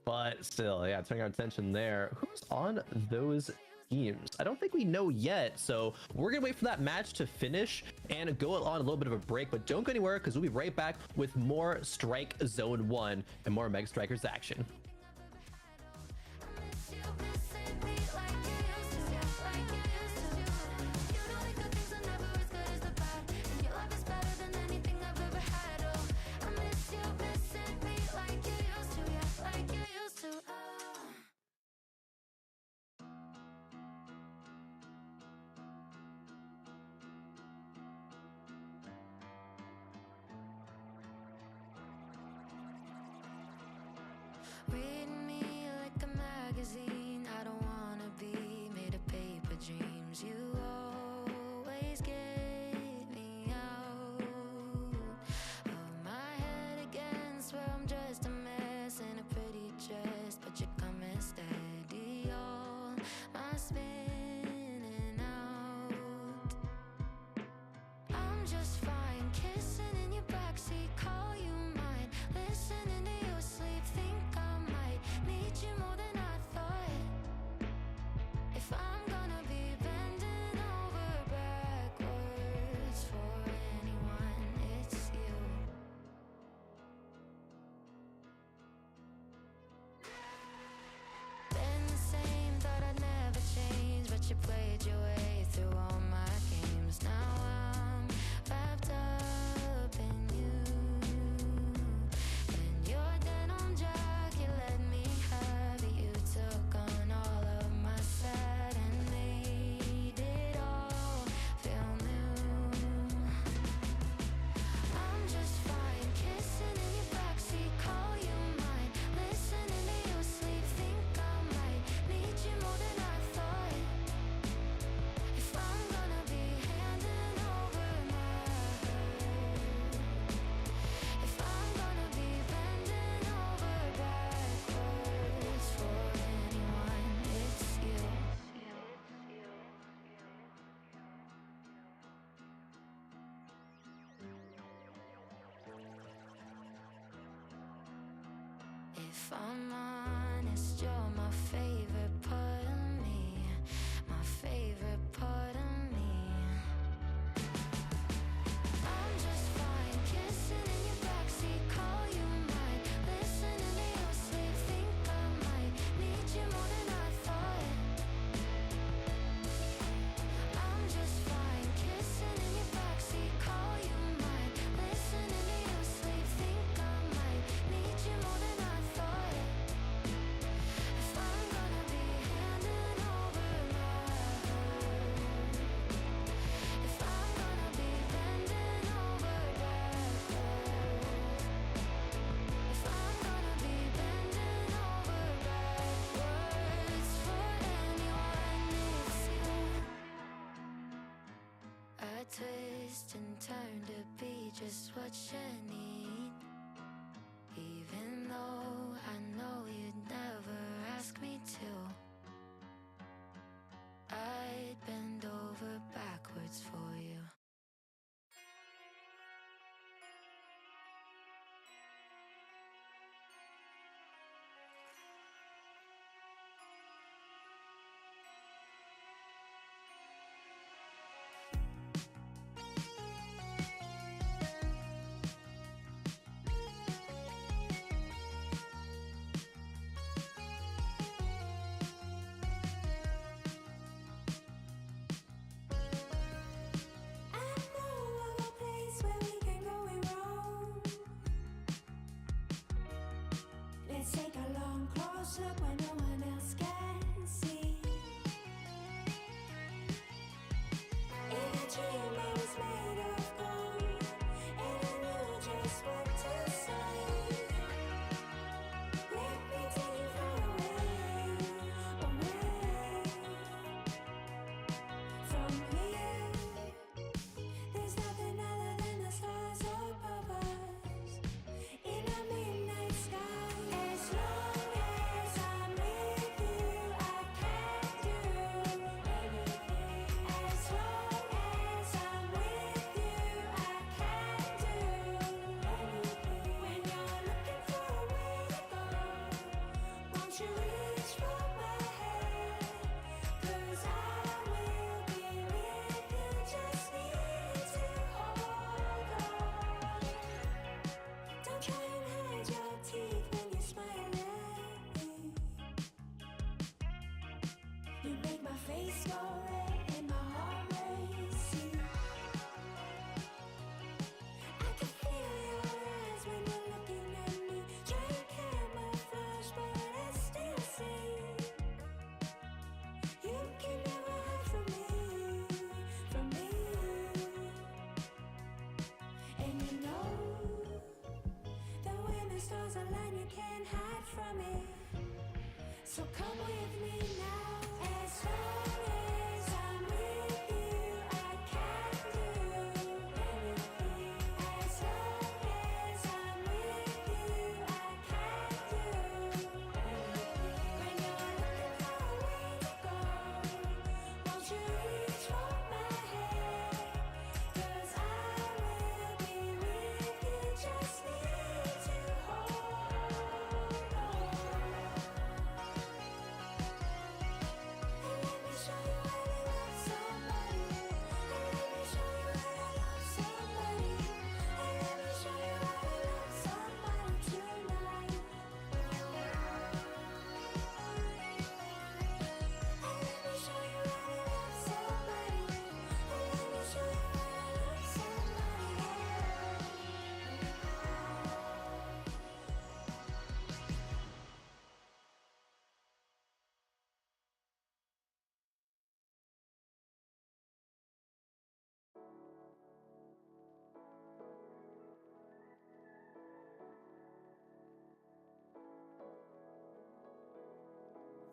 But still, yeah, turning our attention there. Who's on those teams? I don't think we know yet, so we're gonna wait for that match to finish and go on a little bit of a break, but don't go anywhere because we'll be right back with more Strike Zone 1 and more Mega Strikers action. Read me like a magazine. I don't wanna be made of paper dreams. You always get me out of my head again. Swear I'm just a mess in a pretty dress, but you're coming steady on my spinning out. I'm just fine kissing in your backseat, call you mine, listening to you sleep, think I might need you more than I thought. If I'm gonna be bending over backwards for anyone, it's you. Been the same, thought I'd never change, but you played your way through all my games. Now I'm wrapped up in you, and your denim jacket let me have it. You took on all of my sad and made it all feel new. I'm just fine kissing in your backseat, call you mine, listening to you sleep, think I might need you more than I thought. If I'm gonna be handing over my hurt, if I'm gonna be bending over backwards for anyone, it's you. If I'm honest, you're my favorite part of me, my favorite part of me. I'm just fine kissing in your backseat, call you mine, listening to you sleep, think I might need you more than I thought. I'm just fine kissing in your backseat, call you mine, listening to you sleep, think I might need you more than I thought. If I'm gonna be handing over my hurt, if I'm gonna be bending over backwards, if I'm gonna be bending over backwards for anyone, it's you. I twist and turn to be just what you need, even though I know you'd never ask me to. I'd bend over backwards for you. Let's take a long close look when no one else can see. In a dream I was made of gold, and I knew just what to say. Let me take you far away, away from here. There's nothing other than the stars above us in a midnight sky. As long as I'm with you, I can do anything. As long as I'm with you, I can do anything. When you're looking for a way to go, won't you reach for my hand? 'Cause I will be with you, just need to hold on. Don't try and hide your teeth when you smile at me. You make my face go red and my heart racing. I can feel your eyes when you're looking at me. Try and camouflage, but I still see. You can never hide from me, from me. And you know that when the stars align, you can't hide from it. So come with me now. As long as I'm with you, I can do anything. As long as I'm with you, I can do anything. When you're looking for a way to go, won't you reach for my hand? 'Cause I will be with you, just need to hold on. And let me show you how to love somebody. And let me show you how to love somebody. And let me show you how to love somebody tonight. And let me show you how to love somebody. And let me show you how to love somebody.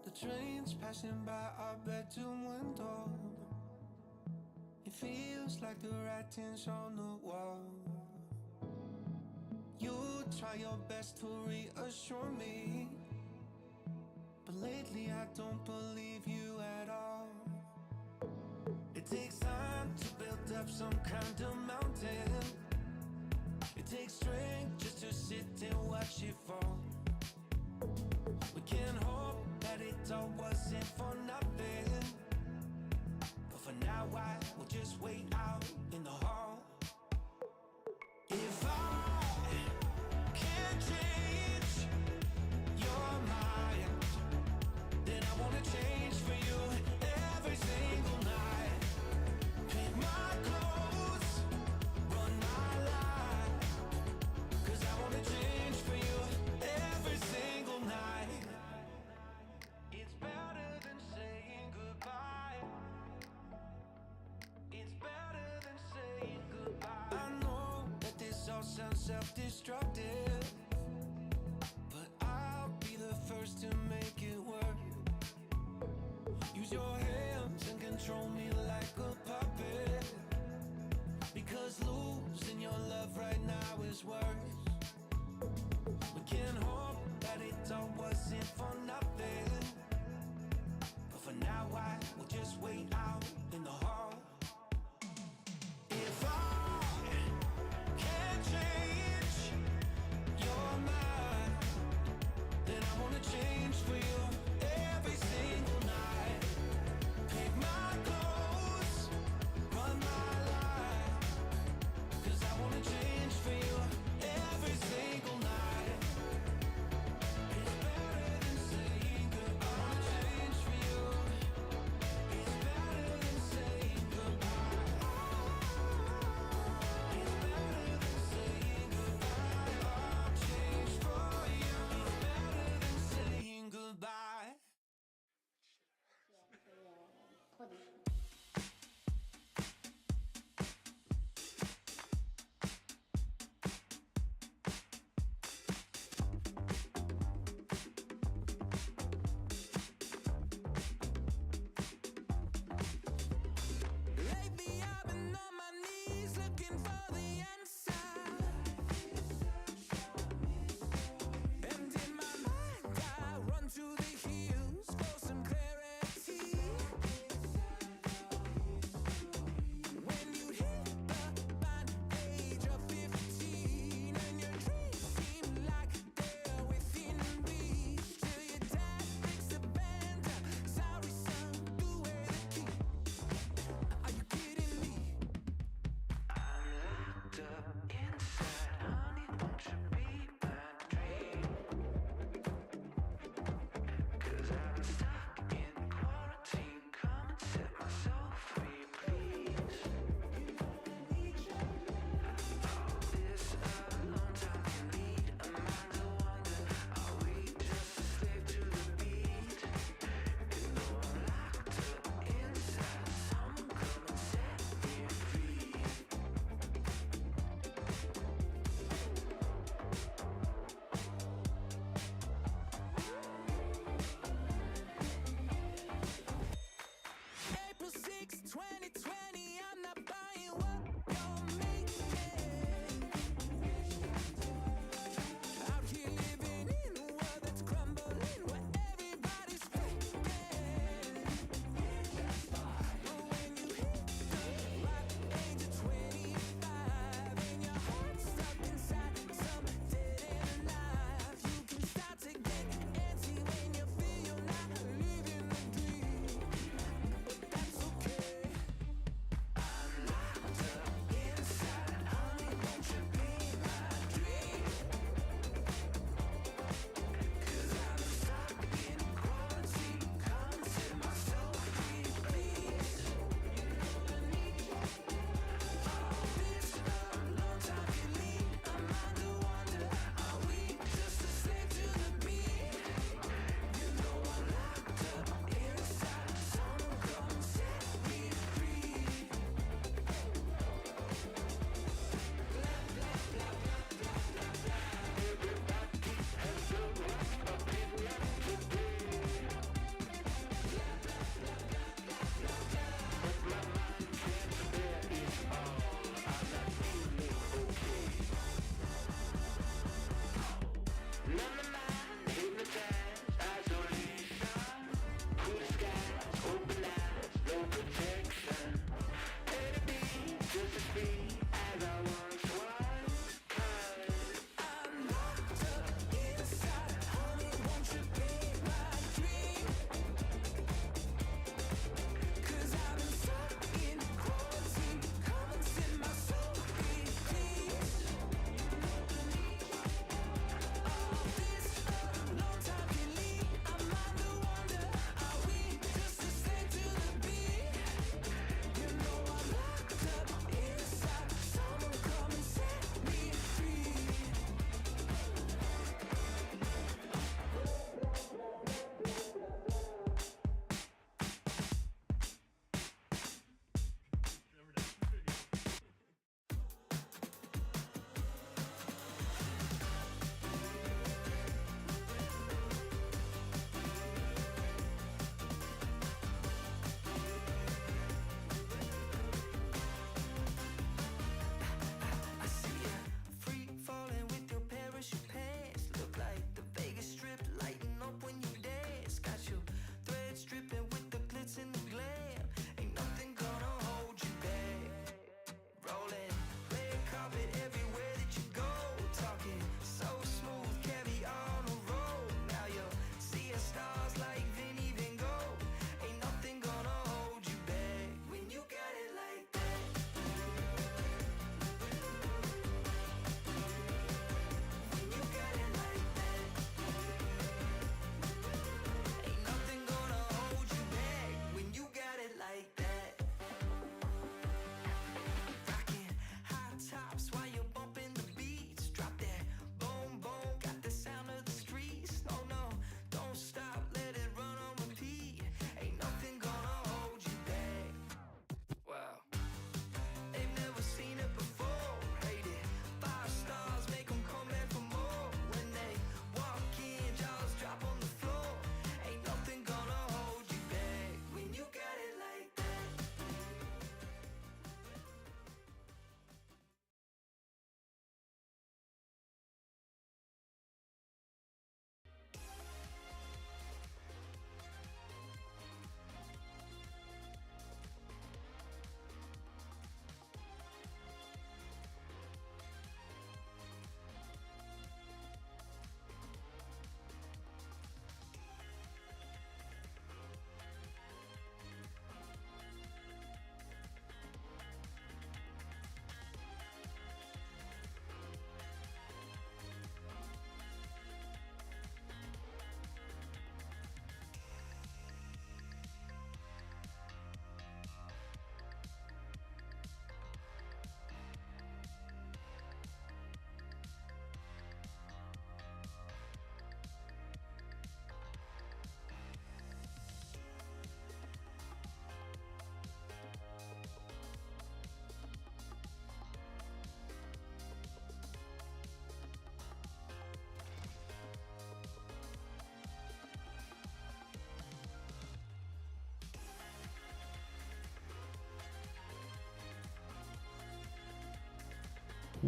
The train's passing by our bedroom window. It feels like the writing's on the wall. You try your best to reassure me, but lately I don't believe you at all. It takes time to build up some kind of mountain. It takes strength just to sit and watch it fall. We can hope that it all wasn't for nothing, but for now I will just wait out in the hall. If I can't change your mind, then I wanna change for you every single night. Pick my clothes, run my life, 'cause I wanna change for you every single night. It's better than saying goodbye. It's better than saying goodbye. I know that this all sounds self-destructive, but I'll be the first to make it work. Use your hands and control me like a puppet, because losing your love right now is worse. We can hope that it all wasn't for nothing, but for now I will just wait out in the hall. If I can't change your mind, then I wanna change for you every single night. Pick my clothes, run my life, 'cause I wanna change for you every single night. It's better than saying goodbye. I wanna change for you. It's better than saying goodbye. It's better than saying goodbye. I'll change for you. It's better than saying goodbye. Lately I've been on my knees looking for the answer. And in my mind I run to the hills for some clarity. When you hit the fine age of 15 and your dreams seem like they're within reach, till your dad picks the band up. Sorry son, do wear the key. Are you kidding me? I'm locked up inside, honey, won't you be my dream? 'Cause I've been stuck in quarantine, come and set myself free, please. All this alone time can lead a mind to wander. Are we just a slave to the beat? You know I'm locked up inside, someone come and set me free.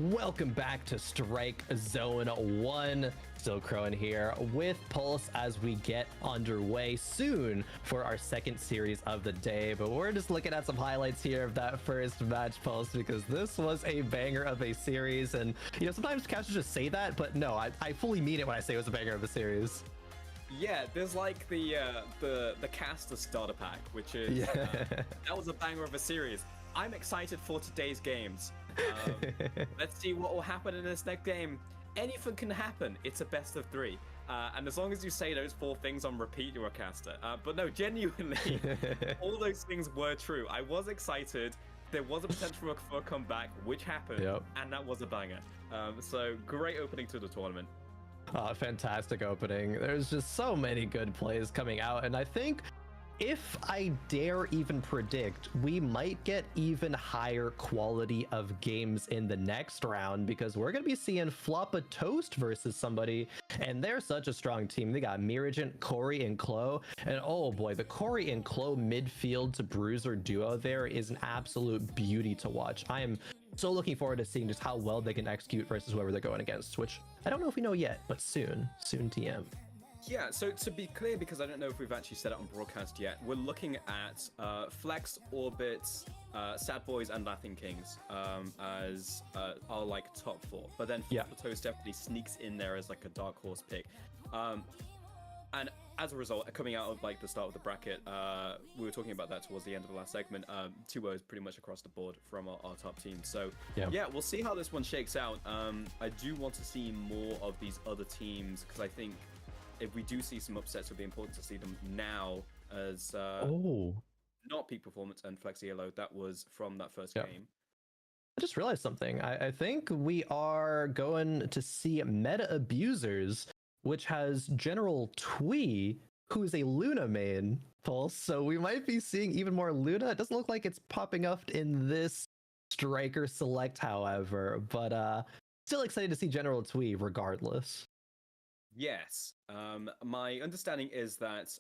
Welcome back to Strike Zone 1. Still Crowin here with Pulse as we get underway soon for our second series of the day. But we're just looking at some highlights here of that first match, Pulse, because this was a banger of a series. And, you know, sometimes casters just say that, but no, I fully mean it when I say it was a banger of a series. Yeah, there's like the caster starter pack, which is that was a banger of a series. I'm excited for today's games. Let's see what will happen in this next game. Anything can happen. It's a best of 3. And as long as you say those 4 things on repeat, you're a caster. But no, genuinely, all those things were true. I was excited. There was a potential for a comeback, which happened, and that was a banger. So great opening to the tournament. Fantastic opening. There's just so many good plays coming out, and I think if I dare even predict, we might get even higher quality of games in the next round, because we're going to be seeing Floppa Toast versus somebody, and they're such a strong team. They got Miragent, Corey, and Clo, and oh boy, the Corey and Clo midfield to bruiser duo there is an absolute beauty to watch. I am so looking forward to seeing just how well they can execute versus whoever they're going against, which I don't know if we know yet, but soon TM. Yeah, so to be clear, because I don't know if we've actually said it on broadcast yet, we're looking at Flex, Orbits, Sad Boys, and Laughing Kings as our like top 4. But then Floppa Toast definitely sneaks in there as like a dark horse pick. And as a result, coming out of like the start of the bracket, we were talking about that towards the end of the last segment. 2-0s pretty much across the board from our top team. So yeah, we'll see how this one shakes out. I do want to see more of these other teams, because I think if we do see some upsets, it'll be important to see them now as not peak performance and Flexi Yellow. That was from that first game. I just realized something. I think we are going to see Meta Abusers, which has General Twee, who is a Luna main, Pulse. So we might be seeing even more Luna. It doesn't look like it's popping up in this Striker Select, however, but still excited to see General Twee regardless. Yes. My understanding is that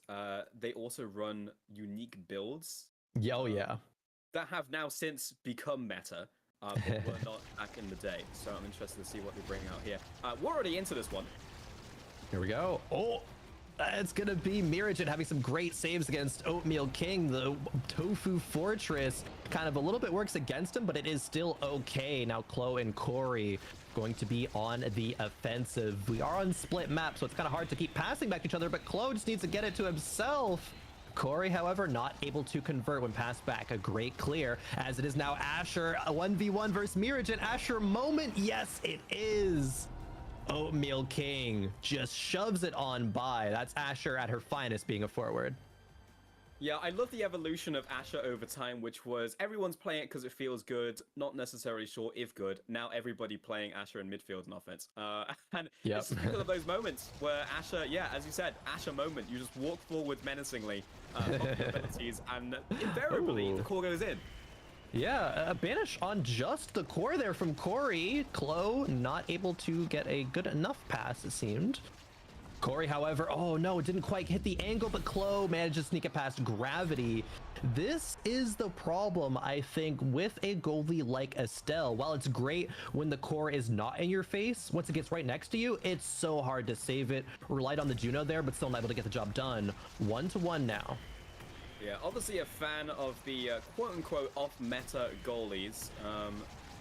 they also run unique builds. That have now since become meta, but were not back in the day. So I'm interested to see what they bring out here. We're already into this one. Here we go. Oh, it's going to be Miragent having some great saves against Oatmeal King. The Tofu Fortress kind of a little bit works against him, but it is still okay. Now Clo and Corey going to be on the offensive. We are on split map, so it's kind of hard to keep passing back to each other, but Clo just needs to get it to himself. Corey, however, not able to convert when passed back. A great clear, as it is now Asher, a 1v1 versus Miragent. Asher moment, yes, it is. Oatmeal King just shoves it on by. That's Asher at her finest, being a forward. Yeah, I love the evolution of Asher over time, which was everyone's playing it because it feels good, not necessarily sure if good. Now everybody playing Asher in midfield and offense. And it's because of those moments where Asher, as you said, Asher moment. You just walk forward menacingly, abilities, and invariably the core goes in. Yeah, a banish on just the core there from Corey. Clo not able to get a good enough pass, it seemed. Corey, however, oh no, it didn't quite hit the angle, but Clo managed to sneak it past gravity. This is the problem, I think, with a goalie like Estelle. While it's great when the core is not in your face, once it gets right next to you, it's so hard to save it. Relied on the Juno there, but still not able to get the job done. 1-1 now. Yeah, obviously a fan of the quote-unquote off-meta goalies,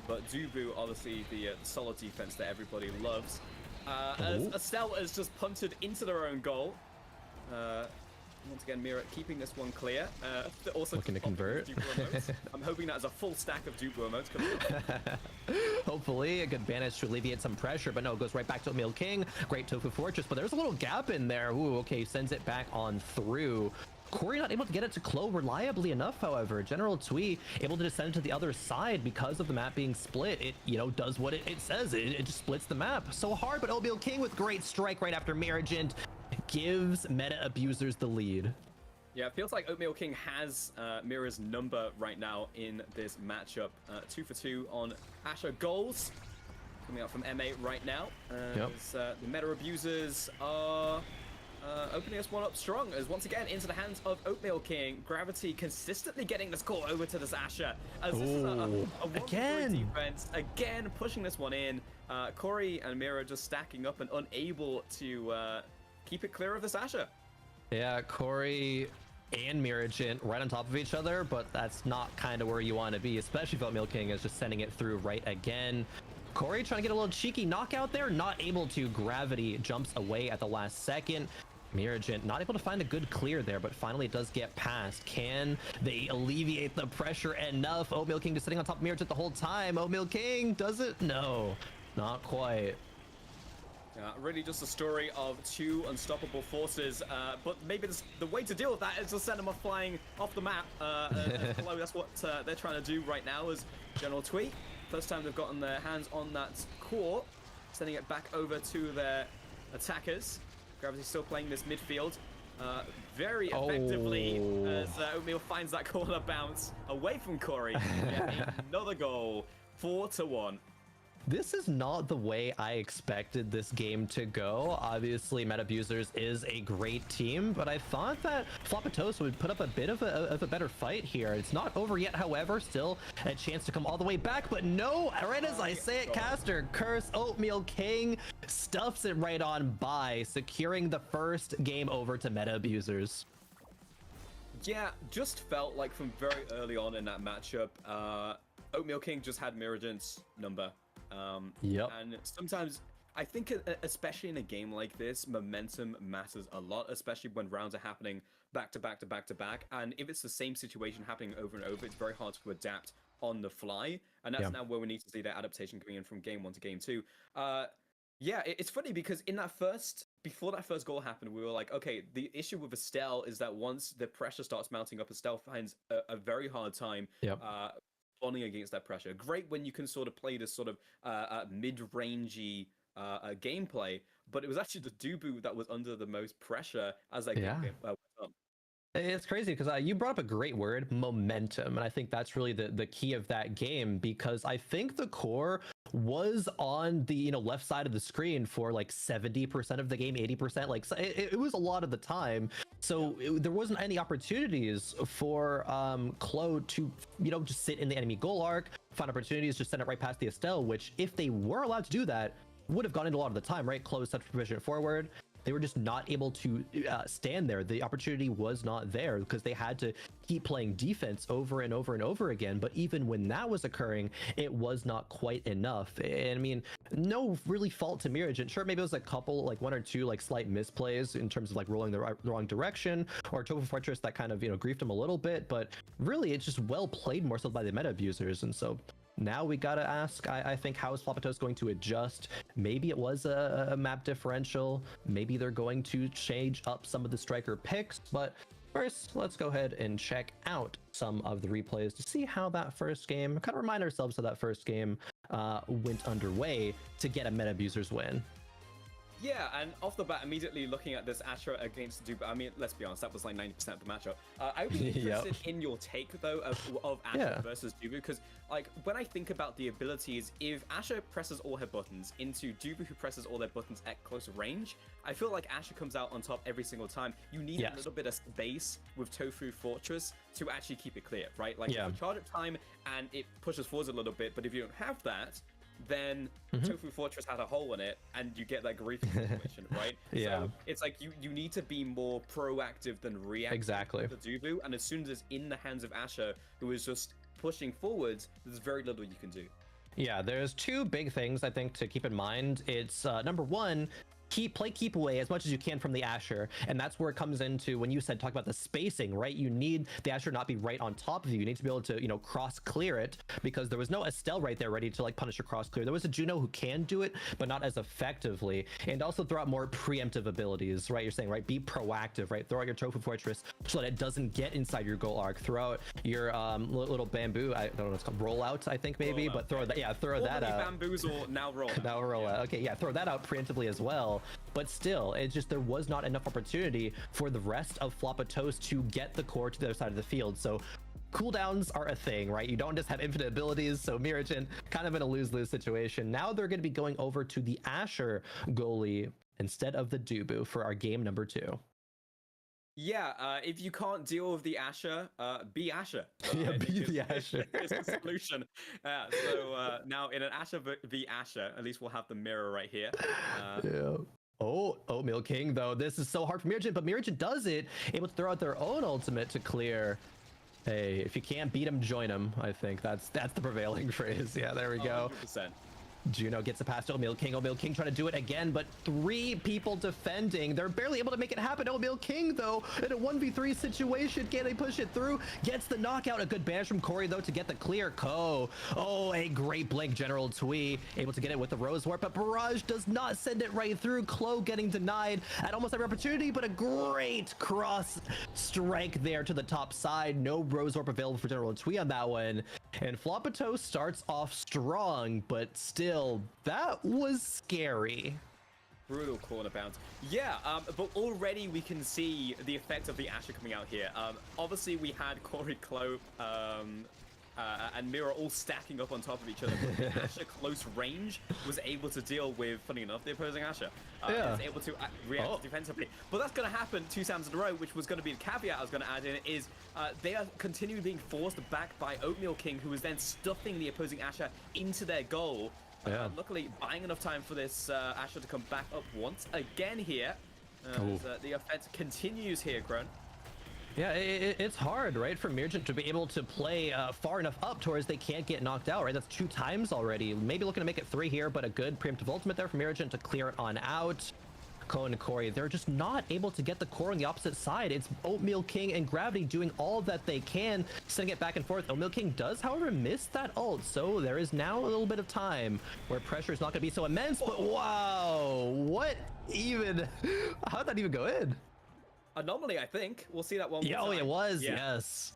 but Dubu, obviously the solid defense that everybody loves. As Estelle has just punted into their own goal. Once again, Mira keeping this one clear. Also looking to convert. I'm hoping that is a full stack of Dubu emotes coming up. Hopefully a good banish to alleviate some pressure, but no, it goes right back to Oatmeal King. Great Tofu Fortress, but there's a little gap in there. Ooh, okay, sends it back on through. Corey not able to get it to Clo reliably enough, however. General Twee able to descend to the other side because of the map being split. It, you know, does what it says. It just splits the map. So hard, but Oatmeal King with great strike right after Miragent gives Meta Abusers the lead. Yeah, it feels like Oatmeal King has Mira's number right now in this matchup. 2 for 2 on Asher goals. Coming out from MA right now. The Meta Abusers are opening this one up strong as once again into the hands of Oatmeal King. Gravity consistently getting this call over to this Asher. As this is a wonderful defense. Again, pushing this one in. Corey and Mira just stacking up and unable to keep it clear of this Asher. Yeah, Corey and Miragent right on top of each other, but that's not kind of where you want to be, especially if Oatmeal King is just sending it through right again. Corey trying to get a little cheeky knockout there, not able to. Gravity jumps away at the last second. Miragent not able to find a good clear there, but finally it does get past. Can they alleviate the pressure enough? Oatmeal King just sitting on top of Miragent the whole time. Oatmeal King, does it? No, not quite. Really just a story of two unstoppable forces, but maybe the way to deal with that is to send them off flying off the map. That's what they're trying to do right now as General Tweet. First time they've gotten their hands on that core, sending it back over to their attackers. Gravity still playing this midfield very effectively as Oatmeal finds that corner bounce away from Corey. Yeah, another goal, 4-1. This is not the way I expected this game to go. Obviously, Metabusers is a great team, but I thought that Floppa Toast would put up a bit of a better fight here. It's not over yet, however, still a chance to come all the way back, but no, right as I say it, Caster, Curse, Oatmeal King stuffs it right on by, securing the first game over to Metabusers. Yeah, just felt like from very early on in that matchup, Oatmeal King just had Miragent's number. And sometimes I think, especially in a game like this, momentum matters a lot, especially when rounds are happening back to back to back to back. And if it's the same situation happening over and over, it's very hard to adapt on the fly. And that's now where we need to see that adaptation coming in from game 1 to game 2. Yeah, it's funny because in that before that first goal happened, we were like, okay, the issue with Estelle is that once the pressure starts mounting up, Estelle finds a very hard time responding against that pressure. Great when you can sort of play this sort of mid-rangey gameplay, but it was actually the Dubu that was under the most pressure as that game went on. It's crazy because you brought up a great word, momentum, and I think that's really the key of that game, because I think the core was on the left side of the screen for like 70% of the game, 80%, like it was a lot of the time. So there wasn't any opportunities for Clo to just sit in the enemy goal arc, find opportunities, just send it right past the Estelle, which if they were allowed to do that would have gone into a lot of the time, right? Clo such provision forward. They were just not able to stand there. The opportunity was not there because they had to keep playing defense over and over and over again. But even when that was occurring, it was not quite enough. And I mean, no really fault to Miragent. Sure, maybe it was a couple, like 1 or 2 like slight misplays in terms of like rolling the wrong direction, or Tofu Fortress that kind of griefed him a little bit. But really, it's just well played more so by the meta abusers. And so now we gotta ask, I think, how is Floppa Toast going to adjust? Maybe it was a map differential. Maybe they're going to change up some of the striker picks. But first, let's go ahead and check out some of the replays to see how that first game, kind of remind ourselves how that first game went underway to get a meta abusers win. Yeah, and off the bat, immediately looking at this Asher against Dubu, I mean, let's be honest, that was like 90% of the matchup. I would be interested in your take, though, of Asher versus Dubu, because, like, when I think about the abilities, if Asher presses all her buttons into Dubu, who presses all their buttons at close range, I feel like Asher comes out on top every single time. You need a little bit of space with Tofu Fortress to actually keep it clear, right? Like, you charge up time, and it pushes forwards a little bit, but if you don't have that, then Tofu Fortress had a hole in it, and you get that grief situation, right? So it's like you need to be more proactive than reactive to the Dubu, and as soon as it's in the hands of Asher, who is just pushing forwards, there's very little you can do. Yeah, there's 2 big things I think to keep in mind. It's number 1, keep away as much as you can from the Asher, and that's where it comes into when you talk about the spacing, right? You need the Asher not be right on top of you. You need to be able to cross clear it, because there was no Estelle right there ready to like punish a cross clear. There was a Juno who can do it, but not as effectively. And also throw out more preemptive abilities, right? You're saying, right, be proactive, right? Throw out your Tofu Fortress so that it doesn't get inside your goal arc. Throw out your little bamboo, I don't know what it's called, rollout, I think maybe, but throw that, throw that out. Bamboos or now roll. Now roll out. Okay, throw that out preemptively as well. But still, it's just there was not enough opportunity for the rest of Floppa Toast to get the core to the other side of the field. So cooldowns are a thing, right? You don't just have infinite abilities, so Miragent kind of in a lose-lose situation. Now they're going to be going over to the Asher goalie, instead of the Dubu for our game number 2. Yeah, if you can't deal with the Asher, be Asher. Yeah, I think be is- the Asher. is the solution. So now in an Asher v Asher, at least we'll have the mirror right here. Yeah. Oh, Oatmeal King, though. This is so hard for Mirajin, but Mirajin does it, able to throw out their own ultimate to clear. Hey, if you can't beat him, join him. I think that's the prevailing phrase. Yeah, there we go. 100%. Juno gets it past Oatmeal King. Oatmeal King trying to do it again, but 3 people defending. They're barely able to make it happen. Oatmeal King, though, in a 1v3 situation, can they push it through? Gets the knockout. A good bash from Corey, though, to get the clear. Ko. Oh, a great blink. General Twee able to get it with the Rose Warp, but Barrage does not send it right through. Klo getting denied at almost every opportunity, but a great cross strike there to the top side. No Rose Warp available for General Twee on that one. And Floppa Toast starts off strong, but still, that was scary. Brutal corner bounce. Yeah, but already we can see the effect of the Asher coming out here. Obviously, we had Corey, Klo, and Mira all stacking up on top of each other. But the Asher close range was able to deal with, funny enough, the opposing Asher. Yeah. Was able to react defensively. But that's going to happen 2 times in a row, which was going to be the caveat I was going to add in, is they are continually being forced back by Oatmeal King, who is then stuffing the opposing Asher into their goal. Yeah. Luckily, buying enough time for this Asher to come back up once again here. The offense continues here, Kron. Yeah, it's hard, right, for Mirajin to be able to play far enough up towards they can't get knocked out, right? That's 2 times already. Maybe looking to make it 3 here, but a good preemptive ultimate there for Mirajin to clear it on out. Ko and Corey, they're just not able to get the core on the opposite side. It's Oatmeal King and Gravity doing all that they can, sending it back and forth. Oatmeal King does, however, miss that ult, so there is now a little bit of time where pressure is not going to be so immense, but wow, what even? How'd that even go in? Anomaly, I think. We'll see that one. Yeah, oh, it was, yes.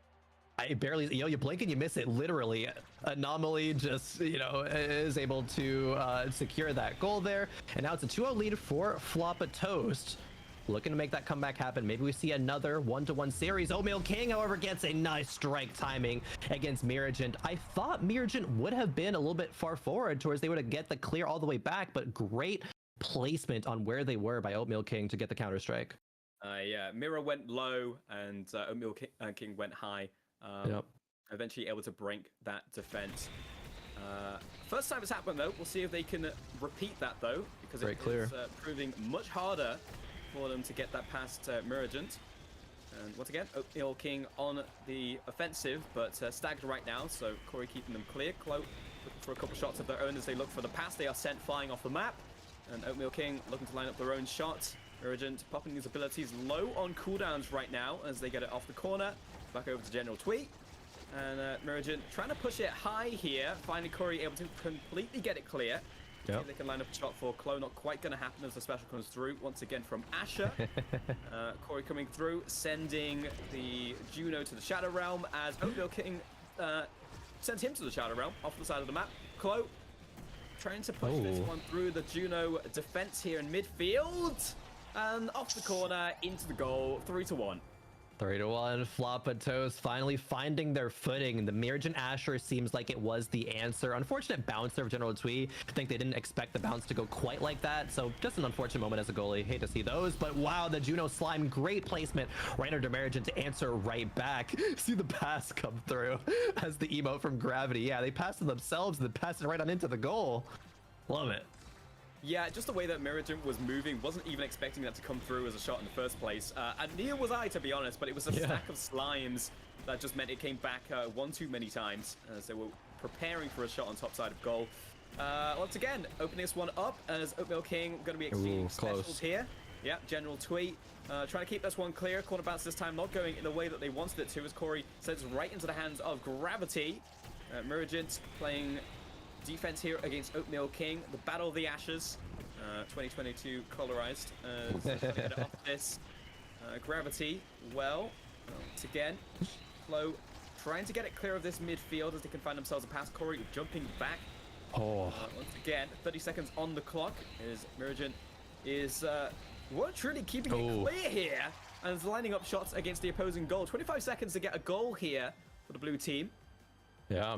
I barely, you blink and you miss it, literally. Anomaly just, is able to secure that goal there. And now it's a 2-0 lead for Floppa Toast. Looking to make that comeback happen. Maybe we see another 1-to-1 series. Oatmeal King, however, gets a nice strike timing against Mirajin. I thought Mirajin would have been a little bit far forward towards they would have get the clear all the way back, but great placement on where they were by Oatmeal King to get the counter strike. Yeah, Mira went low and Oatmeal King went high. Eventually able to break that defense. First time it's happened, though. We'll see if they can repeat that, though, because it's proving much harder for them to get that past Mirajin. And once again, Oatmeal King on the offensive, but staggered right now, so Corey keeping them clear. Klo looking for a couple shots of their own as they look for the pass. They are sent flying off the map, and Oatmeal King looking to line up their own shots. Mirajin popping his abilities low on cooldowns right now as they get it off the corner. Back over to General Twee. And Mirajin trying to push it high here. Finally, Corey able to completely get it clear. See if they can line up a shot for Klo. Not quite going to happen as the special comes through. Once again from Asher. Corey coming through, sending the Juno to the Shadow Realm as Oatmeal King sends him to the Shadow Realm off the side of the map. Klo trying to push this one through the Juno defense here in midfield. And off the corner, into the goal, 3-1. 3-1, Floppa Toast finally finding their footing. The Mirajin Asher seems like it was the answer. Unfortunate bounce there of General Twee. I think they didn't expect the bounce to go quite like that, so just an unfortunate moment as a goalie. Hate to see those, but wow, the Juno Slime, great placement right under Mirajin to answer right back. See the pass come through as the emote from Gravity. Yeah, they passed it themselves and then passed it right on into the goal. Love it. Yeah, just the way that Mirajin was moving, wasn't even expecting that to come through as a shot in the first place. And neither was I, to be honest, but it was a stack of slimes that just meant it came back one too many times as they were preparing for a shot on top side of goal. Once again, opening this one up as Oatmeal King going to be exceeding specials here. Yeah, General Twee trying to keep this one clear. Corner bounce this time not going in the way that they wanted it to as Corey sends right into the hands of Gravity. Mirajin playing defense here against Oatmeal King, the Battle of the Ashes, 2022 colorized. Off this Gravity, well, once again, Klo trying to get it clear of this midfield as they can find themselves a pass. Corey jumping back. Once again, 30 seconds on the clock as Mirajin is truly keeping it clear here and is lining up shots against the opposing goal. 25 seconds to get a goal here for the blue team. Yeah,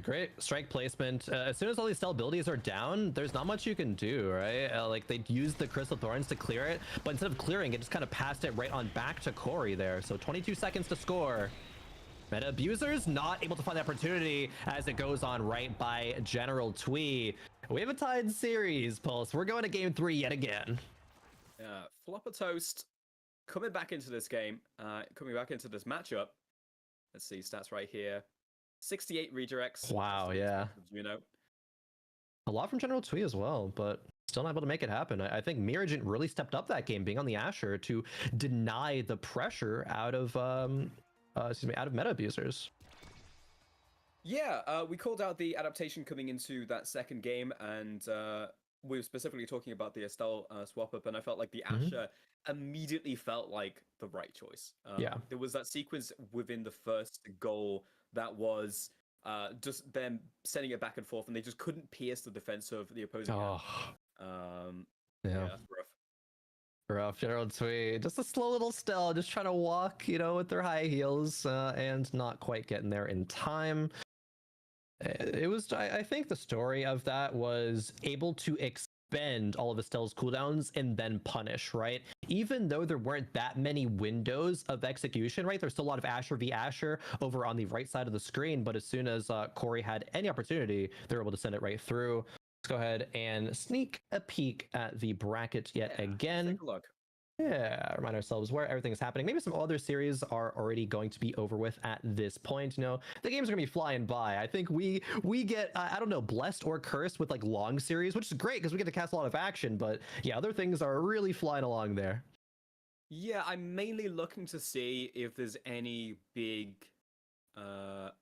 Great strike placement. As soon as all these stealth abilities are down, there's not much you can do, right? Like they used the Crystal Thorns to clear it, but instead of clearing it, just kind of passed it right on back to Corey there. So 22 seconds to score. Meta Abusers not able to find the opportunity as it goes on right by General Twee. We have a tied series, Pulse. We're going to game 3 yet again. Floppa Toast coming back into this game, coming back into this matchup. Let's see, stats right here. 68 redirects. Wow, yeah. You know, A lot from General Twee as well, but still not able to make it happen. I think Miragent really stepped up that game, being on the Asher to deny the pressure out of out of Meta Abusers. Yeah, we called out the adaptation coming into that second game, and we were specifically talking about the Estelle swap up, and I felt like the Asher immediately felt like the right choice. Yeah. There was that sequence within the first goal that was just them sending it back and forth, and they just couldn't pierce the defense of the opposing. Oh. Yeah, that's rough. Rough. General Twee, just a slow little Stell, just trying to walk, you know, with their high heels, and not quite getting there in time. It was, I think the story of that was able to expend all of Estelle's cooldowns and then punish, right? Even though there weren't that many windows of execution, right? There's still a lot of Asher v Asher over on the right side of the screen, but as soon as Corey had any opportunity, they were able to send it right through. Let's go ahead and sneak a peek at the bracket yet again. Take a look. Yeah, remind ourselves where everything is happening. Maybe some other series are already going to be over with at this point. You know, the games are gonna be flying by. I think we get I don't know, blessed or cursed with like long series, which is great because we get to cast a lot of action. But yeah, other things are really flying along there. Yeah, I'm mainly looking to see if there's any big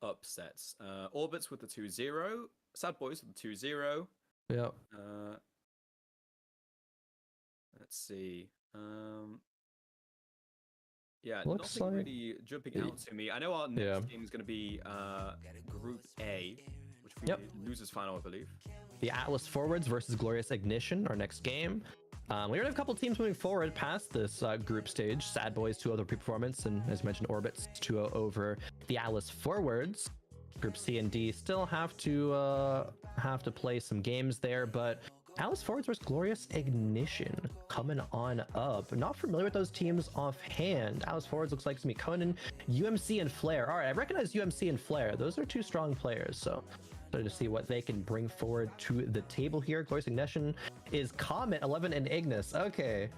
upsets. Orbits with the 2-0, Sad Boys with the 2-0. Yeah. Let's see. Yeah, Looks nothing like... really jumping out to me. I know our next game is going to be Group A, which we losers final, I believe. The Atlas Forwards versus Glorious Ignition, our next game. We already have a couple teams moving forward past this group stage. Sad Boys 2-0 pre-performance, and as mentioned, Orbits 2-0 over the Atlas Forwards. Group C and D still have to play some games there, but Atlas Forwards versus Glorious Ignition coming on up. Not familiar with those teams offhand. Atlas Forwards looks like it's gonna be Conan, UMC, and Flare. All right, I recognize UMC and Flare. Those are two strong players, so excited to see what they can bring forward to the table here. Glorious Ignition is Comet, 11, and Ignis. Okay.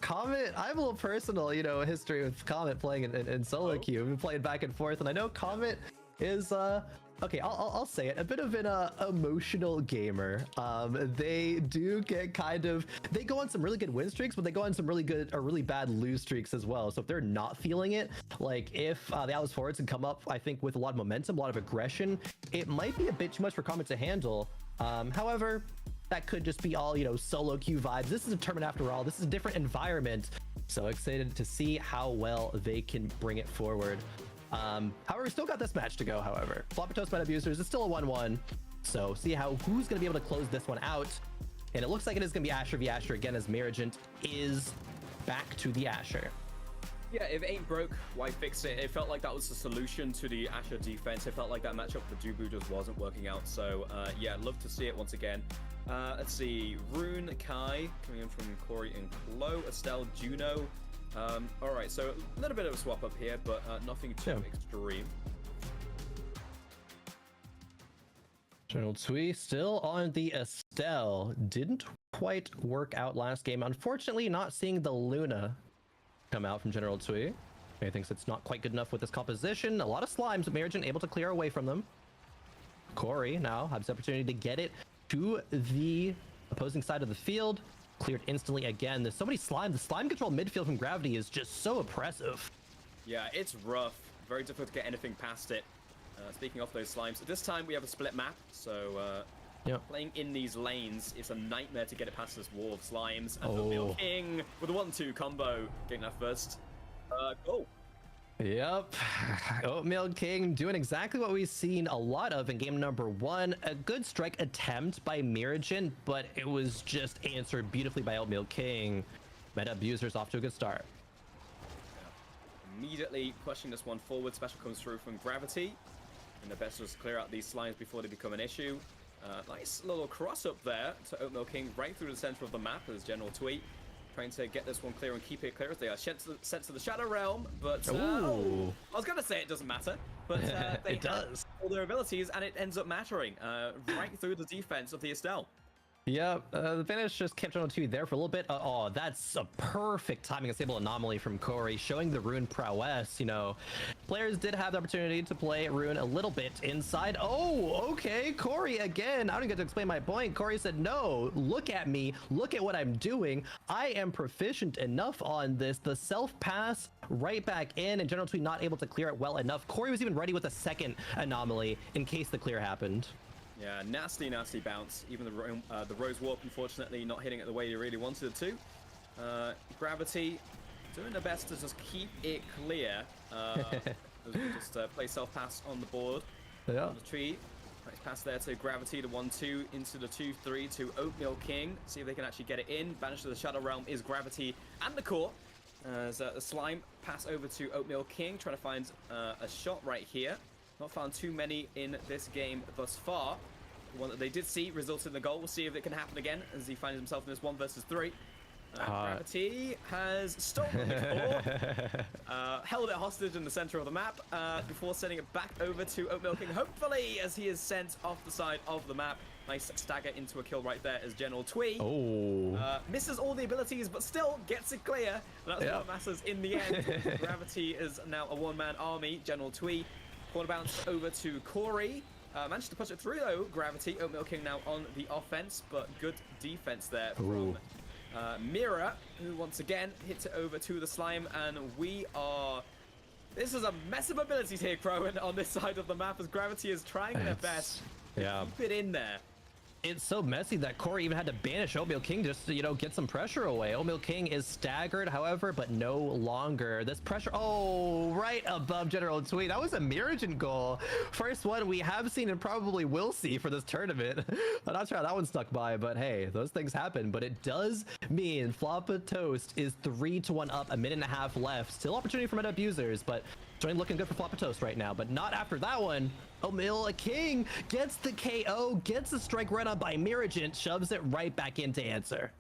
Comet, I have a little personal, you know, history with Comet playing in solo queue. We've been playing back and forth, and I know Comet is okay, I'll say it, a bit of an emotional gamer. They do get they go on some really good win streaks, but they go on some really good or really bad lose streaks as well. So if they're not feeling it, like if the Atlas Forwards can come up, I think, with a lot of momentum, a lot of aggression, it might be a bit too much for Comet to handle. However, that could just be all, you know, solo queue vibes. This is a tournament after all. This is a different environment. So excited to see how well they can bring it forward. However, we still got this match to go, however. Floppa Toast Meta Abusers is still a 1-1. So see who's going to be able to close this one out. And it looks like it is going to be Asher v Asher again, as Miragent is back to the Asher. Yeah, if it ain't broke, why fix it? It felt like that was the solution to the Asher defense. It felt like that matchup for Dubu just wasn't working out. So yeah, love to see it once again. Let's see, Rune, Kai, coming in from Corey and Chloe, Estelle, Juno. All right, so a little bit of a swap up here, but nothing too extreme. General Twee still on the Estelle. Didn't quite work out last game. Unfortunately, not seeing the Luna come out from General Twee. He thinks it's not quite good enough with this composition. A lot of slimes, but Miragent able to clear away from them. Corey now has the opportunity to get it to the opposing side of the field. Cleared instantly again. There's so many slime. The slime control midfield from Gravity is just so oppressive. Yeah, it's rough. Very difficult to get anything past it. Speaking of those slimes, this time we have a split map, so playing in these lanes, it's a nightmare to get it past this wall of slimes. And the King with a 1-2 combo, getting that first goal. Yep, Oatmeal King doing exactly what we've seen a lot of in game number 1. A good strike attempt by Miragent, but it was just answered beautifully by Oatmeal King. Meta Abusers off to a good start. Immediately pushing this one forward. Special comes through from Gravity. And the best was to clear out these slimes before they become an issue. Nice little cross up there to Oatmeal King right through the center of the map as General Tweet trying to get this one clear and keep it clear as they are sent to the Shadow Realm. But I was going to say it doesn't matter, but they it does. all their abilities and it ends up mattering right through the defense of the Estelle. Yeah, the finish just kept on to there for a little bit. Oh, that's a perfect timing and stable anomaly from Corey, showing the Rune prowess. You know, players did have the opportunity to play Rune a little bit inside. Oh, okay, Corey again. I don't get to explain my point. Corey said, no, look at me. Look at what I'm doing. I am proficient enough on this. The self-pass right back in, and General Tweet not able to clear it well enough. Corey was even ready with a second anomaly in case the clear happened. Yeah, nasty bounce. Even the Rose Warp, unfortunately, not hitting it the way you really wanted it to. Gravity doing their best to just keep it clear. Just play self-pass on the board. Yeah. On the tree. Nice pass there to Gravity, the 1-2 into the 2-3 to Oatmeal King. See if they can actually get it in. Banished to the Shadow Realm is Gravity and the core. As the slime pass over to Oatmeal King, trying to find a shot right here. Not found too many in this game thus far. The one that they did see resulted in the goal. We'll see if it can happen again as he finds himself in this 1 versus 3. Gravity has stolen the core, held it hostage in the center of the map before sending it back over to Oatmeal King, hopefully, as he is sent off the side of the map. Nice stagger into a kill right there as General Twee. Misses all the abilities, but still gets it clear. And that's what matters in the end. Gravity is now a one-man army. General Twee. Corner bounce over to Corey. Managed to push it through though. Gravity. Oatmeal King now on the offense, but good defense there from Mira, who once again hits it over to the slime, and we are... This is a mess of abilities here, Crowan, on this side of the map as Gravity is trying their best to keep it in there. It's so messy that Corey even had to banish Oatmeal King just to, you know, get some pressure away. Oatmeal King is staggered, however, but no longer. This pressure, right above General Tweet. That was a Miragen goal. First one we have seen and probably will see for this tournament. I'm not sure how that one stuck by, but hey, those things happen. But it does mean Floppa Toast is 3-1 up, a minute and a half left. Still opportunity for meta abusers, but certainly looking good for Floppa Toast right now, but not after that one. Oatmeal King gets the KO, gets the strike run up by Miragen, shoves it right back in to answer.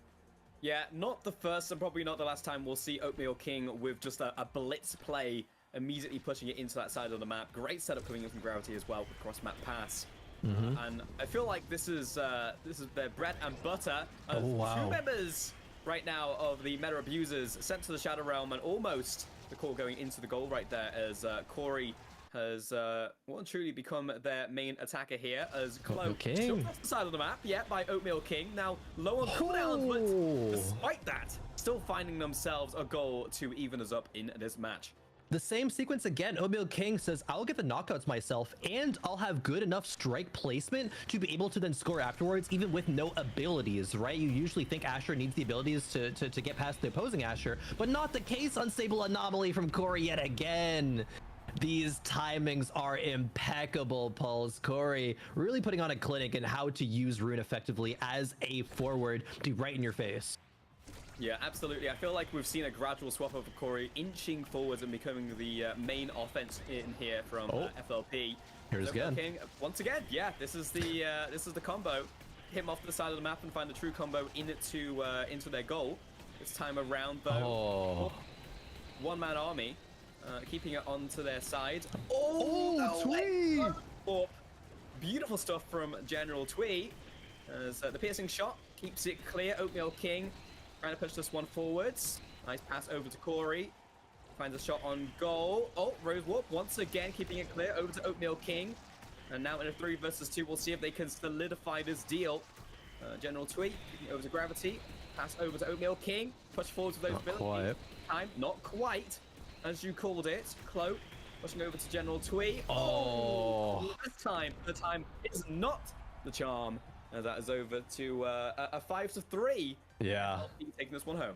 Yeah, not the first and probably not the last time we'll see Oatmeal King with just a blitz play, immediately pushing it into that side of the map. Great setup coming in from Gravity as well with cross-map pass. And I feel like this is their bread and butter. Two members right now of the meta abusers sent to the Shadow Realm, and almost the call going into the goal right there as Corey has well and truly become their main attacker here as Clo still off the side of the map, by Oatmeal King. Now low on cooldowns, but despite that, still finding themselves a goal to even us up in this match. The same sequence again. Oatmeal King says, I'll get the knockouts myself, and I'll have good enough strike placement to be able to then score afterwards, even with no abilities, right? You usually think Asher needs the abilities to get past the opposing Asher, but not the case. Unstable anomaly from Corey yet again. These timings are impeccable, Pulse. Corey really putting on a clinic in how to use Rune effectively as a forward to be right in your face. Yeah, absolutely. I feel like we've seen a gradual swap over Corey inching forwards and becoming the main offense in here from FLP. Here's again. King, once again, this is the combo. Hit him off the side of the map and find the true combo into their goal. This time around though, one-man army. Keeping it onto their side. Twee! Beautiful stuff from General Twee. As the piercing shot keeps it clear. Oatmeal King trying to push this one forwards. Nice pass over to Corey. Finds a shot on goal. Rose Warp once again keeping it clear over to Oatmeal King. And now in a 3 versus 2, we'll see if they can solidify this deal. General Twee over to Gravity. Pass over to Oatmeal King. Push forward with those abilities. Not quite. As you called it, Clo pushing over to General Twee. This time, the time is not the charm. That is over to a 5-3. Yeah. Taking this one home.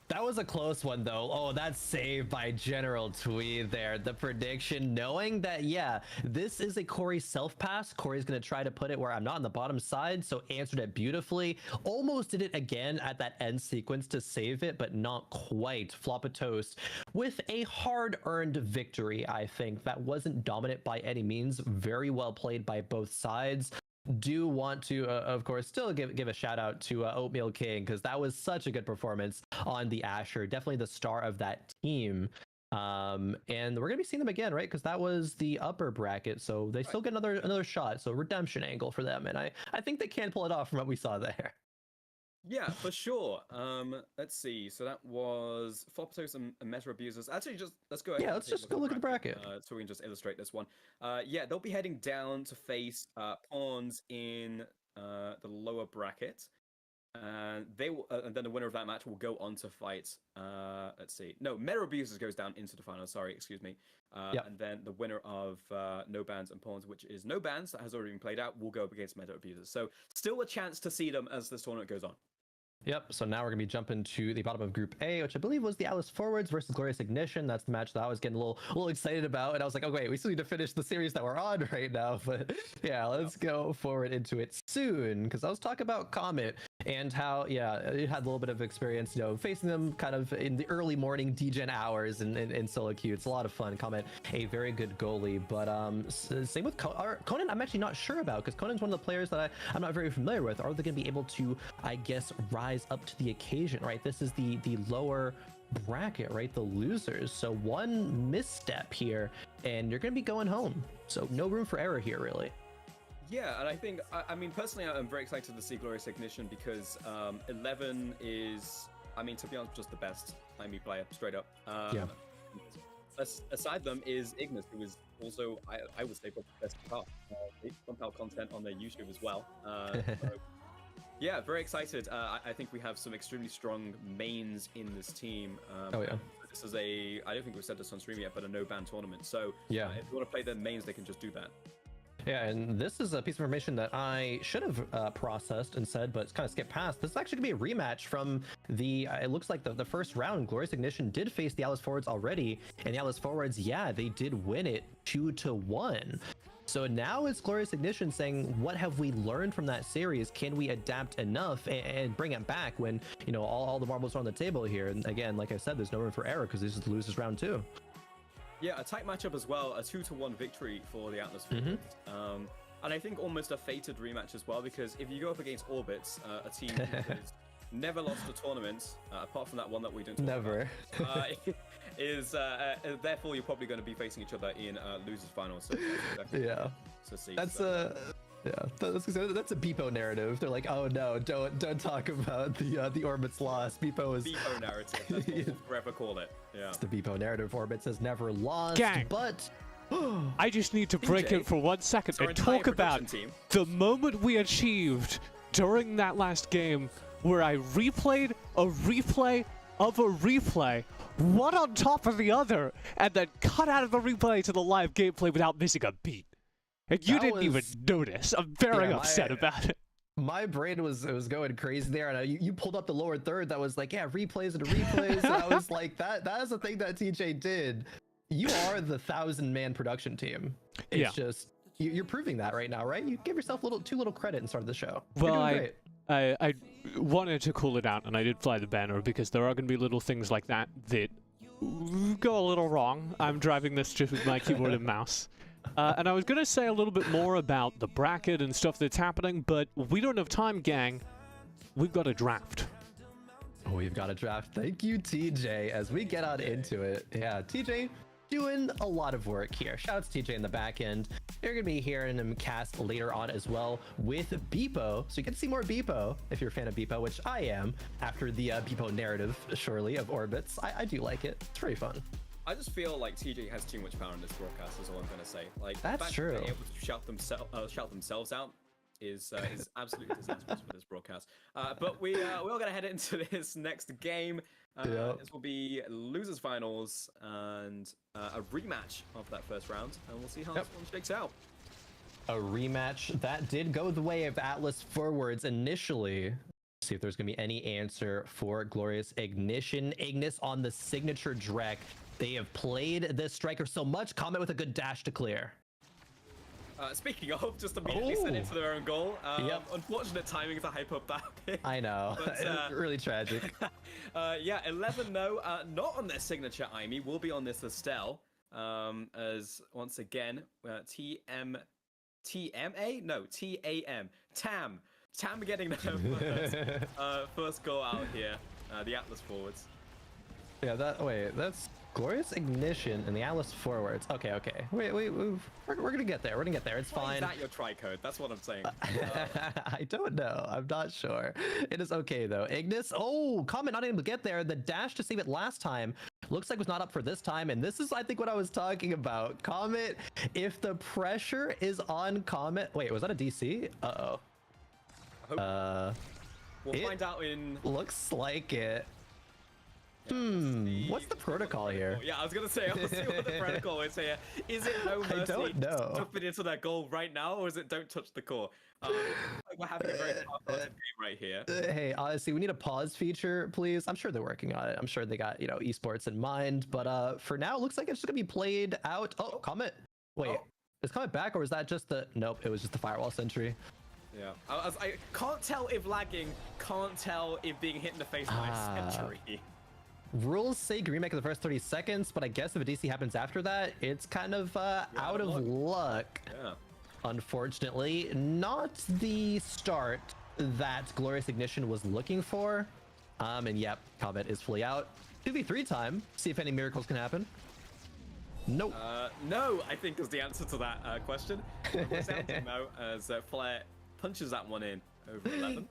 That was a close one, though. Oh, that's saved by General Tweed there. The prediction, knowing that, yeah, this is a Corey self-pass. Corey's going to try to put it where I'm not on the bottom side, so answered it beautifully. Almost did it again at that end sequence to save it, but not quite. Floppa Toast with a hard-earned victory, I think. That wasn't dominant by any means. Very well played by both sides. Do want to, of course, still give a shout out to Oatmeal King, because that was such a good performance on the Asher. Definitely the star of that team. And we're gonna be seeing them again, right? Because that was the upper bracket, so they still get another shot. So redemption angle for them, and I think they can pull it off from what we saw there. Yeah, for sure. Let's see. So that was Floppa and Meta Abusers. Actually, let's go ahead. Yeah, let's just go look at the bracket. So we can just illustrate this one. Yeah, they'll be heading down to face pawns in the lower bracket. And they will, and then the winner of that match will go on to fight. Let's see. No, Meta Abusers goes down into the final. Sorry, excuse me. And then the winner of No Bans and Pawns, which is No Bans, that has already been played out, will go up against Meta Abusers. So still a chance to see them as this tournament goes on. Yep, so now we're going to be jumping to the bottom of Group A, which I believe was the Atlas Forwards versus Glorious Ignition. That's the match that I was getting a little excited about, and I was like, oh wait, we still need to finish the series that we're on right now. But yeah, let's go forward into it soon, because I was talking about Comet and how, yeah, it had a little bit of experience, facing them kind of in the early morning degen hours in solo queue. It's a lot of fun. Comet, a very good goalie, but same with Conan. I'm actually not sure about, because Conan's one of the players that I'm not very familiar with. Are they going to be able to, I guess, rise up to the occasion, right? This is the lower bracket, right? The losers. So one misstep here and you're going to be going home. So no room for error here, really. Yeah, and I think, I mean, personally, I'm very excited to see Glorious Ignition, because 11 is, I mean, to be honest, just the best IME player, straight up. Yeah. Aside them is Ignis, who is also, I would say, probably the best part. They pump out content on their YouTube as well. So, yeah, very excited. I think we have some extremely strong mains in this team. Oh yeah. This is I don't think we've said this on stream yet, but a no-ban tournament. So yeah, if you want to play their mains, they can just do that. Yeah, and this is a piece of information that I should have processed and said, but it's kind of skipped past. This is actually going to be a rematch from the, it looks like the first round. Glorious Ignition did face the Atlas Forwards already, and the Atlas Forwards, yeah, they did win it 2-1. So now it's Glorious Ignition saying, what have we learned from that series? Can we adapt enough and bring it back when, all the marbles are on the table here? And again, like I said, there's no room for error because this is loses round 2. Yeah, a tight matchup as well. A 2-1 victory for the Atlas Forwards. And I think almost a fated rematch as well, because if you go up against Orbits, a team who has never lost a tournament, apart from that one that we don't talk Never. about, therefore you're probably going to be facing each other in losers finals. So yeah, to see. That's that's a Beepo narrative. They're like, oh no, don't talk about the Orbits loss. Beepo is Beepo narrative. That's what we'll forever call it. Yeah, it's the Beepo narrative. Orbits has never lost. Gang. But I just need to break it for 1 second and talk about the moment we achieved during that last game where I replayed a replay of a replay, one on top of the other, and then cut out of the replay to the live gameplay without missing a beat. And you didn't even notice. I'm very upset about it. My brain was going crazy there, and you pulled up the lower third that was like, yeah, replays and replays, and I was like, that is the thing that TJ did. You are the 1,000-man production team. It's just you're proving that right now, right? You give yourself too little credit and started the show. Well, I wanted to cool it out, and I did fly the banner because there are going to be little things like that go a little wrong. I'm driving this just with my keyboard and mouse. And I was going to say a little bit more about the bracket and stuff that's happening, but we don't have time, gang. We've got a draft. Oh, we've got a draft. Thank you, TJ, as we get on into it. Yeah, TJ doing a lot of work here. Shouts TJ in the back end. You're going to be hearing him cast later on as well with Beepo. So you get to see more Beepo if you're a fan of Beepo, which I am after the Beepo narrative, surely, of Orbits. I do like it. It's pretty fun. I just feel like TJ has too much power in this broadcast, is all I'm going to say. Like, that's true. Being able to shout themselves out is absolutely disastrous for this broadcast. But we're going to head into this next game. This will be losers finals and a rematch of that first round, and we'll see how this one shakes out. A rematch that did go the way of Atlas Forwards initially. See if there's gonna be any answer for Glorious Ignition. Ignis on the signature Drek. They have played this striker so much. Comment with a good dash to clear. Speaking of, just immediately sent into their own goal. Unfortunate timing to hype up that bit. I know. But, really tragic. Yeah, 11 no, not on their signature Imi, will be on this Estelle. As once again, TAM. Tam getting the first goal out here. The Atlas forwards. Yeah, that's Glorious Ignition and the Atlas forwards. Okay. We're gonna get there. We're gonna get there. It's fine. Is that your tri-code? That's what I'm saying. I don't know. I'm not sure. It is okay though. Ignis. Oh, Comet not able to get there. The dash to save it last time looks like was not up for this time, and this is I think what I was talking about. Comet. If the pressure is on Comet. Wait, was that a DC? We'll find out in. Looks like it. What's the protocol here? Yeah, I was gonna say, I'll see what the protocol is here. Is it no mercy? I don't know. Stuff it into that goal right now, or is it don't touch the core? We're having a very tough game right here. Hey, honestly, we need a pause feature, please. I'm sure they're working on it. I'm sure they got, esports in mind. But for now, it looks like it's just gonna be played out. Oh, Comet. Wait, is Comet back, or is that just the? Nope, it was just the firewall sentry. Yeah, I can't tell if lagging, can't tell if being hit in the face by a sentry. Rules say you can remake in the first 30 seconds, but I guess if a DC happens after that, it's kind of out of luck. Yeah. Unfortunately, not the start that Glorious Ignition was looking for. And yep, Comet is fully out. 2v3 time. See if any miracles can happen. Nope. No, I think is the answer to that question. No, as Flair punches that one in over 11.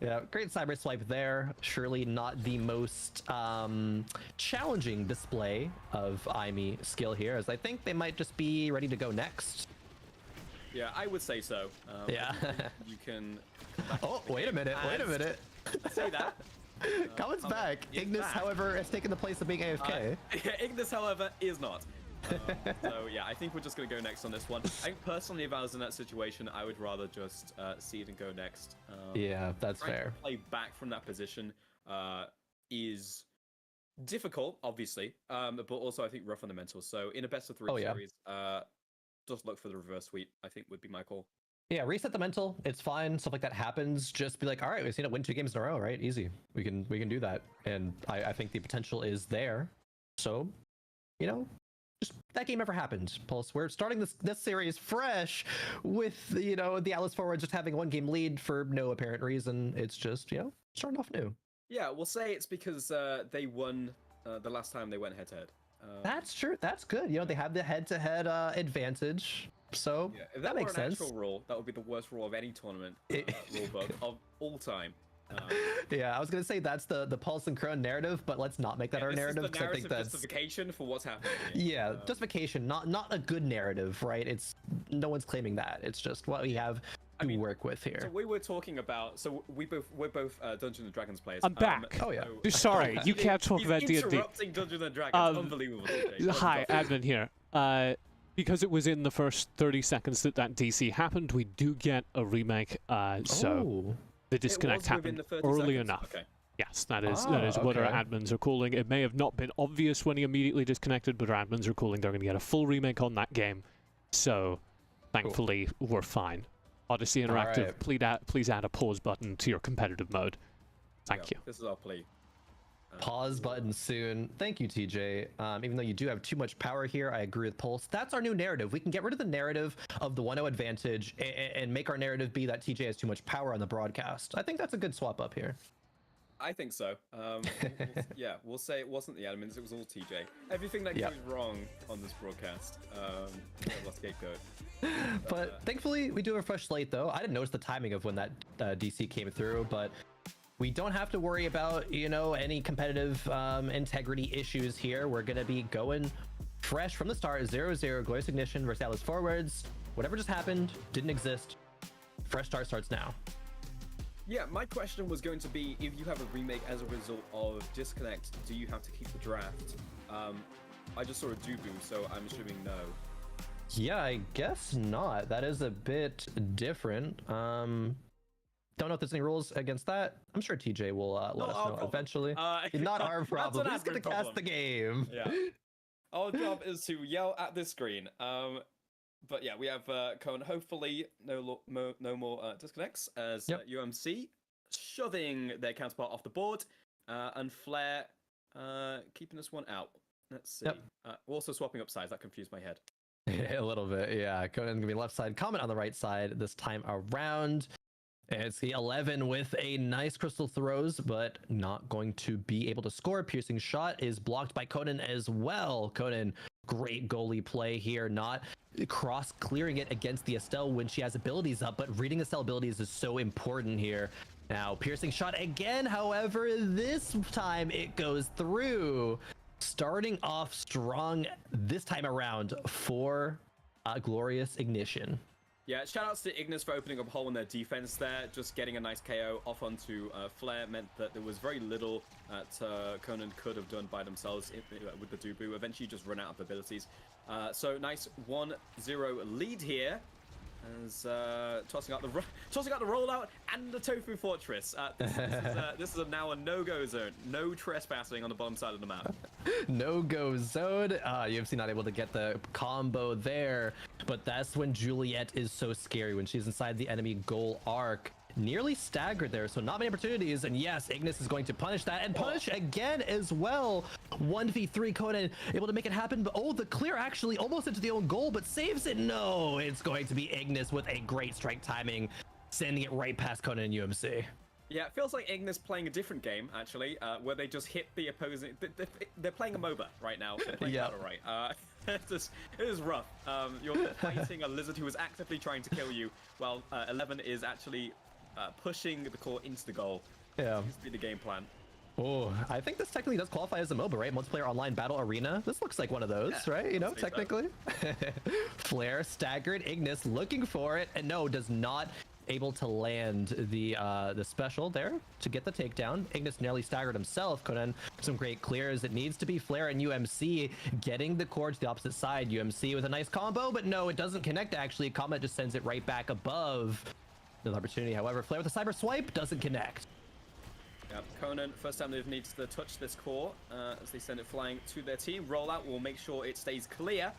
Yeah, great cyber swipe there. Surely not the most challenging display of Imi skill here, as I think they might just be ready to go next. Yeah, I would say so. Yeah. You can. Oh, wait a minute. Say that. Comet's back. Ignis, however, has taken the place of being AFK. Ignis, however, is not. So yeah, I think we're just gonna go next on this one. I think personally, if I was in that situation, I would rather just see it and go next. Yeah, that's fair. To play back from that position is difficult, obviously, but also I think rough fundamentals. So in a best of 3 series, just look for the reverse sweep. I think would be my call. Yeah, reset the mental. It's fine. Stuff like that happens. Just be like, all right, we've seen it win 2 games in a row, right? Easy. We can do that, and I think the potential is there. So, just that game ever happened. Pulse, we're starting this series fresh with the Atlas forwards just having 1 game lead for no apparent reason. It's just starting off new. Yeah, we'll say it's because they won the last time they went head to head. That's true. That's good. They have the head to head advantage. So yeah, if that makes sense. Actual rule, that would be the worst rule of any tournament rulebook of all time. Yeah, I was gonna say that's the Pulse and Crone narrative, but let's not make that our narrative. This is the narrative I think that's justification for what's happening. Yeah, justification, not a good narrative, right? It's no one's claiming that. It's just what we have to work with here. So we were talking about. So we're both Dungeons and Dragons players. I'm back. Oh yeah. Sorry, you can't talk about D&D. Interrupting Dungeons and Dragons. Unbelievable. Hi, admin here. Because it was in the first 30 seconds that DC happened, we do get a remake. So the disconnect happened early enough. Okay. Yes, that is what our admins are calling. It may have not been obvious when he immediately disconnected, but our admins are calling they're going to get a full remake on that game. So, thankfully, we're fine. Odyssey Interactive, please add a pause button to your competitive mode. Thank you. This is our plea. Pause button soon. Thank you, TJ. Even though you do have too much power here, I agree with Pulse. That's our new narrative. We can get rid of the narrative of the 1-0 advantage and make our narrative be that TJ has too much power on the broadcast. I think that's a good swap up here. I think so. We'll say it wasn't the admins, it was all TJ. Everything that goes wrong on this broadcast, let's scapegoat. But thankfully, we do have a fresh slate, though. I didn't notice the timing of when that DC came through, but we don't have to worry about, any competitive integrity issues here. We're going to be going fresh from the start. 0-0, Glorious Ignition versus Atlas Forwards. Whatever just happened didn't exist. Fresh start starts now. Yeah, my question was going to be, if you have a remake as a result of disconnect, do you have to keep the draft? I just saw a do-boo, so I'm assuming no. Yeah, I guess not. That is a bit different. Don't know if there's any rules against that. I'm sure TJ will let us know problem. eventually. Not our problem. He's going to cast the game. Yeah. Our job is to yell at this screen. But yeah, we have Cohen. Hopefully, no more disconnects as UMC shoving their counterpart off the board, and Flair keeping this one out. Let's see. Also swapping up sides. That confused my head. A little bit, yeah. Conan gonna be left side, Comment on the right side this time around. It's the 11 with a nice crystal throws, but not going to be able to score. Piercing shot is blocked by Conan as well. Conan, great goalie play here, not cross clearing it against the Estelle when she has abilities up, but reading Estelle abilities is so important here. Now, piercing shot again, however, this time it goes through. Starting off strong this time around for Glorious Ignition. Yeah, shoutouts to Ignis for opening up a hole in their defense there. Just getting a nice KO off onto Flair meant that there was very little that Conan could have done by themselves with the Dubu. Eventually just run out of abilities. So nice 1-0 lead here. As tossing out the rollout and the Tofu Fortress. This is now a no-go zone. No trespassing on the bottom side of the map. No-go zone. UFC not able to get the combo there, but that's when Juliet is so scary, when she's inside the enemy goal arc. Nearly staggered there, so not many opportunities, and yes, Ignis is going to punish that and punish again as well. 1v3, Conan able to make it happen, but the clear actually almost into the own goal, but saves it. No, it's going to be Ignis with a great strike timing, sending it right past Conan and UMC. Yeah, it feels like Ignis playing a different game, actually, where they just hit the opposing... They're playing a MOBA right now. They're playing Battle right. It is rough. You're fighting a lizard who is actively trying to kill you, while 11 is actually... pushing the core into the goal. Yeah. This be the game plan. Oh, I think this technically does qualify as a MOBA, right? Multiplayer Online Battle Arena. This looks like one of those, right? You know, technically. So. Flair staggered. Ignis looking for it, and no, does not able to land the special there to get the takedown. Ignis nearly staggered himself. Conan some great clears. It needs to be Flair and UMC getting the core to the opposite side. UMC with a nice combo, but no, it doesn't connect actually. Comet just sends it right back above. No opportunity, however. Flair with a cyber swipe doesn't connect. Yep, Conan, first time they've needed to touch this core as they send it flying to their team. Rollout will make sure it stays clear.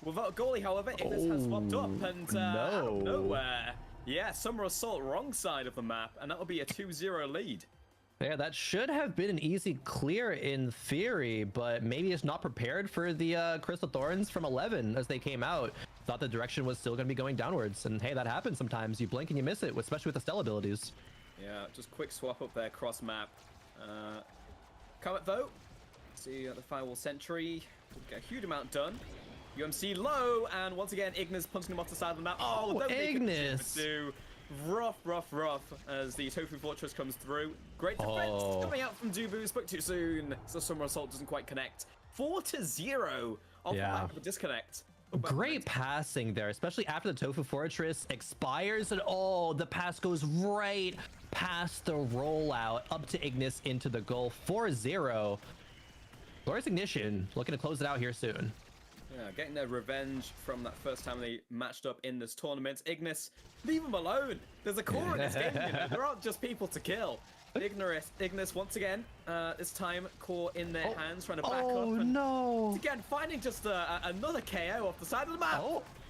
Without a goalie, however, Ignis has swapped up and out of nowhere. Yeah, Summer Assault wrong side of the map, and that'll be a 2-0 lead. Yeah, that should have been an easy clear in theory, but maybe it's not prepared for the Crystal Thorns from 11 as they came out. Thought the direction was still going to be going downwards, and hey, that happens sometimes. You blink and you miss it, especially with the Stella abilities. Yeah, just quick swap up there, cross map. Comet though, see the Firewall Sentry, get a huge amount done. UMC low, and once again, Ignis punching him off the side of the map. Oh, don't Ignis! Rough as the Tofu Fortress comes through. Great defense coming out from Dubu, spoke too soon. So Summer Assault doesn't quite connect. 4-0 off the back of a disconnect. Great passing there, especially after the Tofu Fortress expires, and the pass goes right past the rollout up to Ignis into the goal. 4-0. Glorious Ignition looking to close it out here soon. Yeah, getting their revenge from that first time they matched up in this tournament. Ignis, leave them alone. There's a core in this game, you know. There aren't just people to kill. Ignis once again, this time core in their hands, trying to back up. And no! Again, finding just another KO off the side of the map.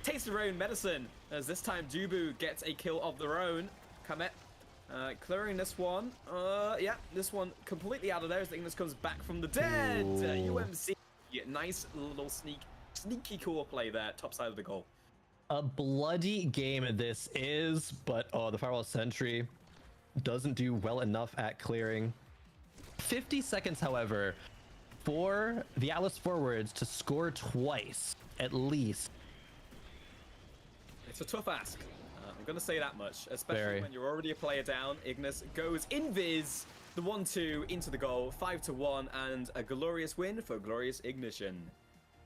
Taste of their own medicine, as this time Dubu gets a kill of their own. Kamet clearing this one. Yeah, this one completely out of there as Ignis comes back from the dead. UMC, nice little sneaky core play there, top side of the goal. A bloody game this is, but the Firewall Sentry doesn't do well enough at clearing. 50 seconds, however, for the Atlas forwards to score twice, at least. It's a tough ask. I'm going to say that much, especially when you're already a player down. Ignis goes invis, the 1-2 into the goal, 5-1, and a glorious win for Glorious Ignition.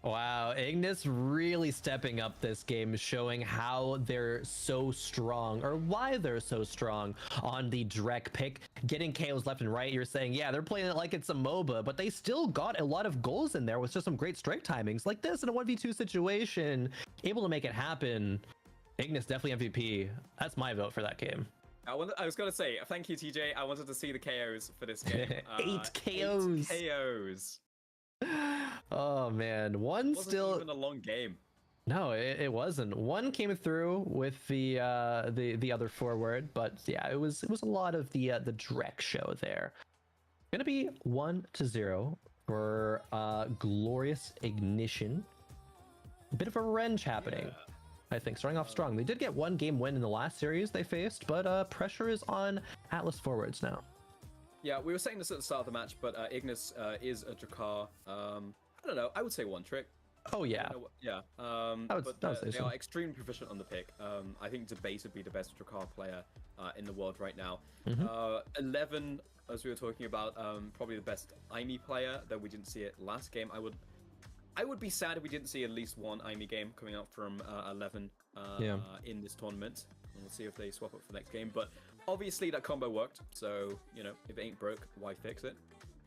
Wow, Ignis really stepping up this game, showing how they're so strong, or why they're so strong on the Drek pick, getting KOs left and right. You're saying, yeah, they're playing it like it's a MOBA, but they still got a lot of goals in there with just some great strike timings like this in a 1v2 situation, able to make it happen. Ignis definitely MVP. That's my vote for that game. I was gonna say thank you, TJ. I wanted to see the KOs for this game. 8 KOs. 8 KOs. Oh man, one It wasn't still. even a long game. No, it wasn't. One came through with the other forward, but yeah, it was a lot of the Drek show there. Gonna be 1-0 for Glorious Ignition. A bit of a revenge happening. Yeah. I think starting off strong. They did get one game win in the last series they faced, but pressure is on Atlas forwards now. Yeah, we were saying this at the start of the match, but Ignis is a Drakar. I don't know. I would say one trick. Oh yeah. Yeah. I would say they so. are extremely proficient on the pick. I think Debate would be the best Drakar player in the world right now. 11, as we were talking about, probably the best Aimi player, though we didn't see it last game. I would be sad if we didn't see at least one Aimi game coming out from 11 in this tournament. And we'll see if they swap up for the next game. But obviously that combo worked, so, you know, if it ain't broke, why fix it?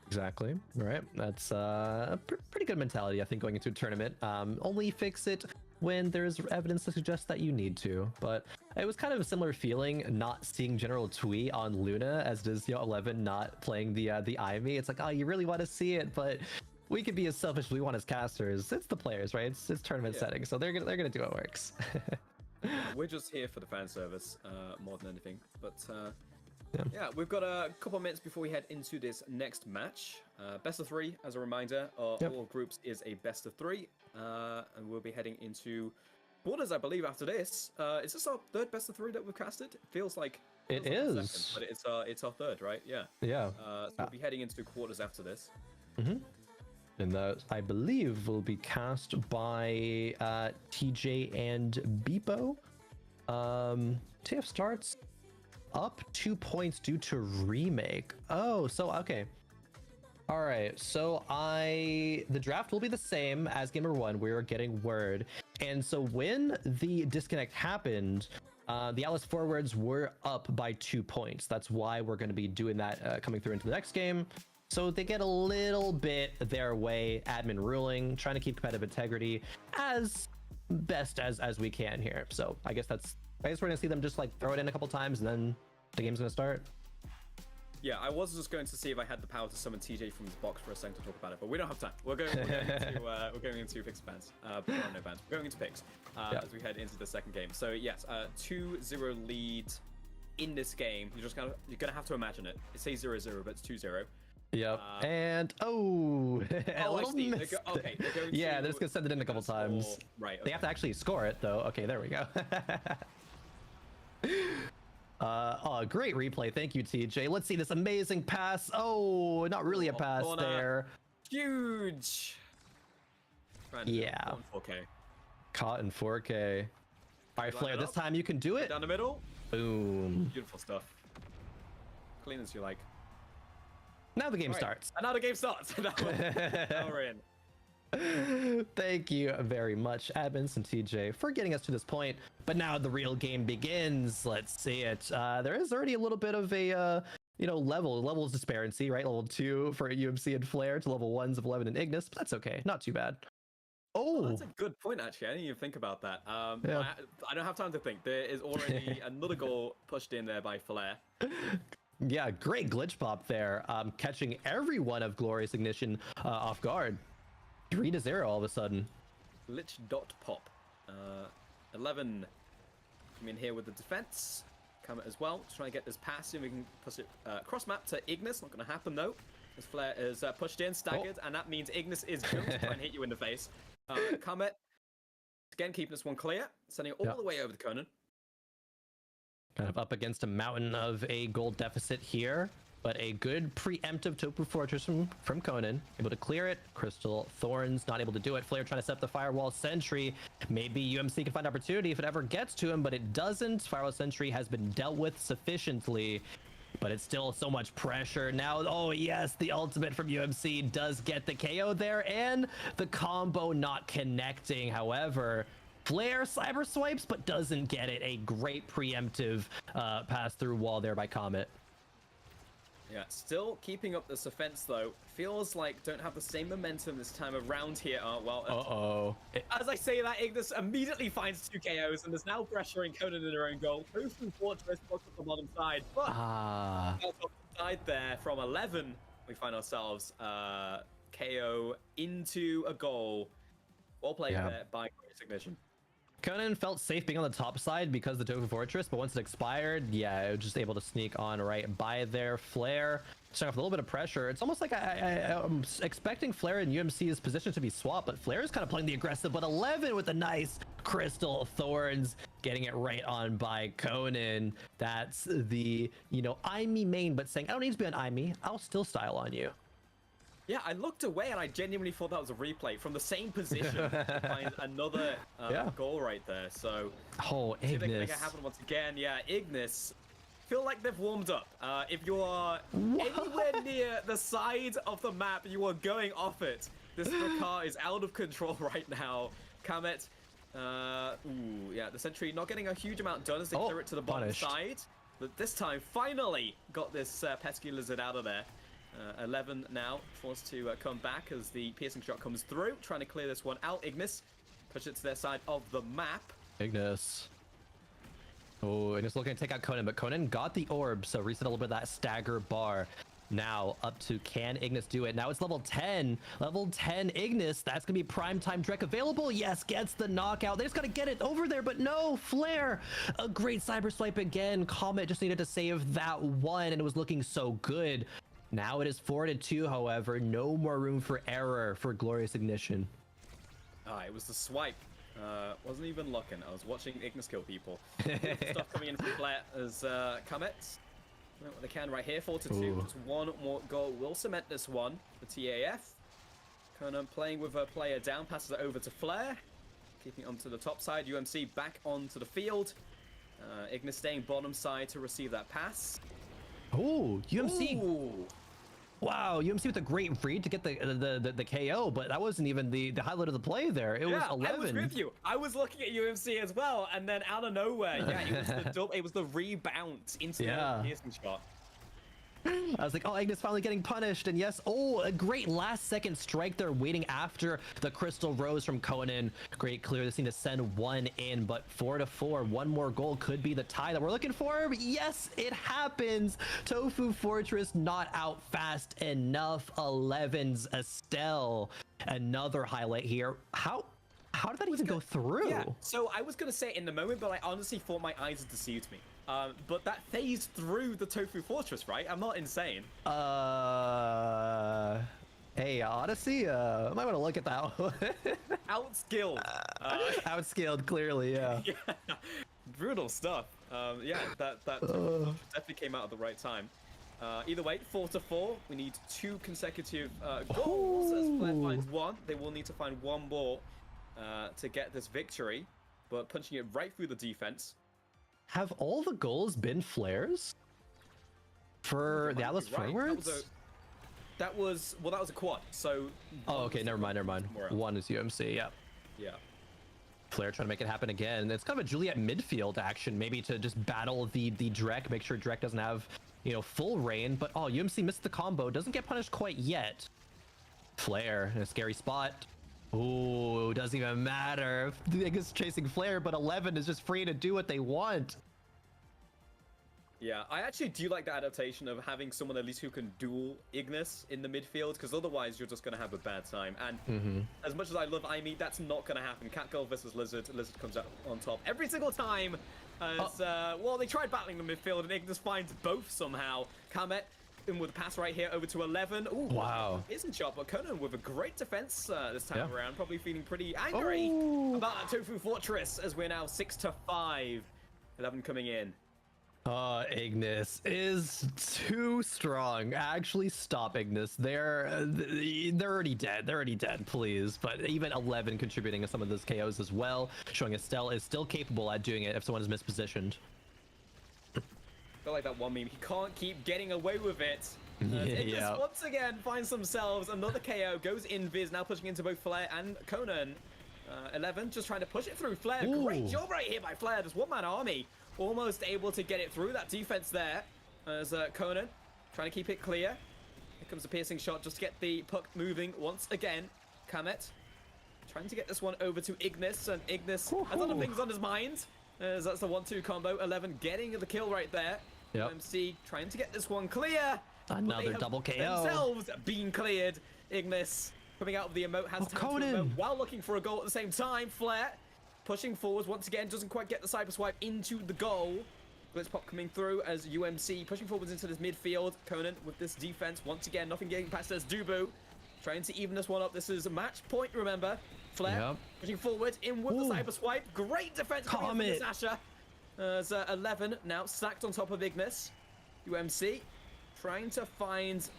Exactly. Right. That's a pretty good mentality, I think, going into a tournament. Only fix it when there's evidence to suggest that you need to. But it was kind of a similar feeling not seeing General Tui on Luna as does 11 not playing the Ivy. It's like, oh, you really want to see it, but we could be as selfish as we want as casters. It's the players, right? It's tournament setting, so they're gonna do what works. We're just here for the fan service more than anything. But yeah, we've got a couple minutes before we head into this next match. Best of 3, as a reminder. All groups is a best of 3, and we'll be heading into quarters, I believe, after this. Is this our third best of 3 that we've casted? It feels like it like is, second, but it's our third, right? Yeah. Yeah. So we'll be heading into quarters after this. And that, I believe, will be cast by TJ and Beepo. TF starts up 2 points due to remake. Oh, so okay. All right, so the draft will be the same as game number 1. We were getting word, and so when the disconnect happened, the Atlas forwards were up by 2 points. That's why we're going to be doing that coming through into the next game. So they get a little bit their way, admin ruling, trying to keep competitive integrity as best as we can here. So I guess we're gonna see them just like throw it in a couple times and then the game's gonna start. Yeah, I was just going to see if I had the power to summon TJ from his box for a second to talk about it, but we don't have time. We're going into picks bans. No bans. We're going into picks as we head into the second game. So yes, 2-0 lead in this game. You're gonna have to imagine it. It says 0-0, but it's 2-0. Yep. And a little missed. Okay. Yeah, they're just gonna send it in a couple times. Right. Okay. They have to actually score it though. Okay, there we go. Oh, great replay. Thank you, TJ. Let's see this amazing pass. Oh, not really a pass there. Huge. Yeah. On 4K. Caught in 4K. All right, Flare, this time you can do it. Down the middle. Boom. Beautiful stuff. Clean as you like. Now the game starts. And now the game starts. Now we're in. Thank you very much, Admins and TJ, for getting us to this point. But now the real game begins. Let's see it. There is already a little bit of a levels disparity, right? Level 2 for UMC and Flare to level 1s of 11 and Ignis, but that's okay. Not too bad. Oh, that's a good point, actually. I didn't even think about that. Yeah. I don't have time to think. There is already another goal pushed in there by Flare. Yeah, great glitch pop there, catching every one of Glorious Ignition off guard. 3-0 all of a sudden. Glitch dot pop. 11 come in here with the defense. Come as well, trying to get this pass in. We can push it cross map to Ignis. Not going to happen though. As Flare is pushed in, staggered, and that means Ignis is going to try and hit you in the face. Comet again keeping this one clear, sending it all the way over to Conan. Kind of up against a mountain of a gold deficit here, but a good preemptive Topu Fortress from Conan. Able to clear it. Crystal Thorns not able to do it. Flare trying to set up the Firewall Sentry. Maybe UMC can find opportunity if it ever gets to him, but it doesn't. Firewall Sentry has been dealt with sufficiently, but it's still so much pressure. Now, oh yes, the ultimate from UMC does get the KO there, and the combo not connecting. However, Flare cyber swipes, but doesn't get it. A great preemptive pass through wall there by Comet. Yeah, still keeping up this offense though. Feels like don't have the same momentum this time around here. Well, as I say that, Ignis immediately finds 2 KOs and is now pressuring Conan in her own goal. Tofu Fortress blocks up the bottom side, but top side there from 11, we find ourselves KO into a goal. Well played there by Ignition. Conan felt safe being on the top side because the Tofu Fortress, but once it expired, yeah, it was just able to sneak on right by there. Flare starting off with a little bit of pressure. It's almost like I'm expecting Flare and UMC's position to be swapped, but Flare is kind of playing the aggressive, but 11 with a nice Crystal Thorns getting it right on by Conan. That's the, you know, IME main, but saying, I don't need to be on IME. I'll still style on you. Yeah, I looked away and I genuinely thought that was a replay from the same position to find another goal right there. So, see if they can make it happen once again. Yeah, Ignis feel like they've warmed up. If you are anywhere near the side of the map, you are going off it. This car is out of control right now. Kamet, yeah, the sentry not getting a huge amount done as they clear it to the bottom side. But this time, finally got this pesky lizard out of there. 11 now, forced to come back as the piercing shot comes through, trying to clear this one out. Ignis push it to their side of the map. Ignis. Oh, Ignis looking to take out Conan, but Conan got the orb, so reset a little bit of that stagger bar. Now up to, can Ignis do it? Now it's level 10. Level 10 Ignis. That's going to be primetime Drek available. Yes, gets the knockout. They just got to get it over there, but no, Flare. A great cyber swipe again. Comet just needed to save that one, and it was looking so good. Now it is 4-2, however. No more room for error for Glorious Ignition. It was the swipe. Wasn't even looking. I was watching Ignis kill people. Stuff coming in from Flare as Comet. What they can right here. 4-2. Just one more goal will cement this one. The TAF. Conan playing with a player down. Passes it over to Flare. Keeping onto the top side. UMC back onto the field. Ignis staying bottom side to receive that pass. Oh, UMC. Ooh. Wow, UMC with a great read to get the KO, but that wasn't even the highlight of the play there. It was 11. I was with you. I was looking at UMC as well, and then out of nowhere, it was the rebound into the piercing shot. I was like, oh, Ignis finally getting punished, and yes, a great last second strike there waiting after the Crystal Rose from Conan. Great clear, this need to send one in, but 4-4, one more goal could be the tie that we're looking for. But yes, it happens. Tofu Fortress not out fast enough. 11's Estelle, another highlight here. How did that even go through? Yeah, so I was gonna say it in the moment, but I honestly thought my eyes had deceived me. But that phased through the Tofu Fortress, right? I'm not insane. Hey, Odyssey, I might want to look at that one. Outskilled. Outskilled, clearly, yeah. Brutal stuff. Yeah, that definitely came out at the right time. Either way, 4-4. We need 2 consecutive goals as Flare finds one. They will need to find one more to get this victory, but punching it right through the defense. Have all the goals been Flares? For the Atlas forwards? That was a quad, so... Oh, okay, never mind. One is UMC, yeah. Yeah. Flare trying to make it happen again. It's kind of a Juliet midfield action, maybe to just battle the Drek, make sure Drek doesn't have, you know, full reign, but UMC missed the combo, doesn't get punished quite yet. Flare in a scary spot. Ooh, doesn't even matter. Ignis chasing Flare, but 11 is just free to do what they want. Yeah, I actually do like the adaptation of having someone at least who can duel Ignis in the midfield, because otherwise you're just going to have a bad time. And as much as I love IME, that's not going to happen. Catgirl versus Lizard. Lizard comes out on top every single time. As, well, they tried battling the midfield, and Ignis finds both somehow. Kamet in with a pass right here over to 11. Ooh, wow. Isn't shot, but Conan with a great defense this time around. Probably feeling pretty angry about that Tofu Fortress as we're now 6-5. 11 coming in. Ignis is too strong. Actually, stop Ignis. They're already dead. They're already dead, please. But even 11 contributing to some of those KOs as well, showing Estelle is still capable at doing it if someone is mispositioned. I feel like that one meme. He can't keep getting away with it. Ignis once again finds themselves another KO. Goes in Viz, now pushing into both Flare and Conan. 11 just trying to push it through. Flare, great job right here by Flare. Just one-man army. Almost able to get it through that defense there as Conan trying to keep it clear. Here comes a piercing shot just to get the puck moving once again. Kamet trying to get this one over to Ignis, and Ignis has other things on his mind. As that's the 1-2 combo. 11 getting the kill right there. Yep. MC trying to get this one clear. Another double KO. Themselves being cleared. Ignis coming out of the emote, has time to emote while looking for a goal at the same time. Flair pushing forwards once again, doesn't quite get the cyber swipe into the goal. Blitz pop coming through as UMC pushing forwards into this midfield. Conan with this defense once again, nothing getting past us. Dubu trying to even this one up. This is a match point, remember. Flair pushing forward in with the cyber swipe. Great defense coming in from Sasha. As 11 now stacked on top of Ignis. UMC trying to find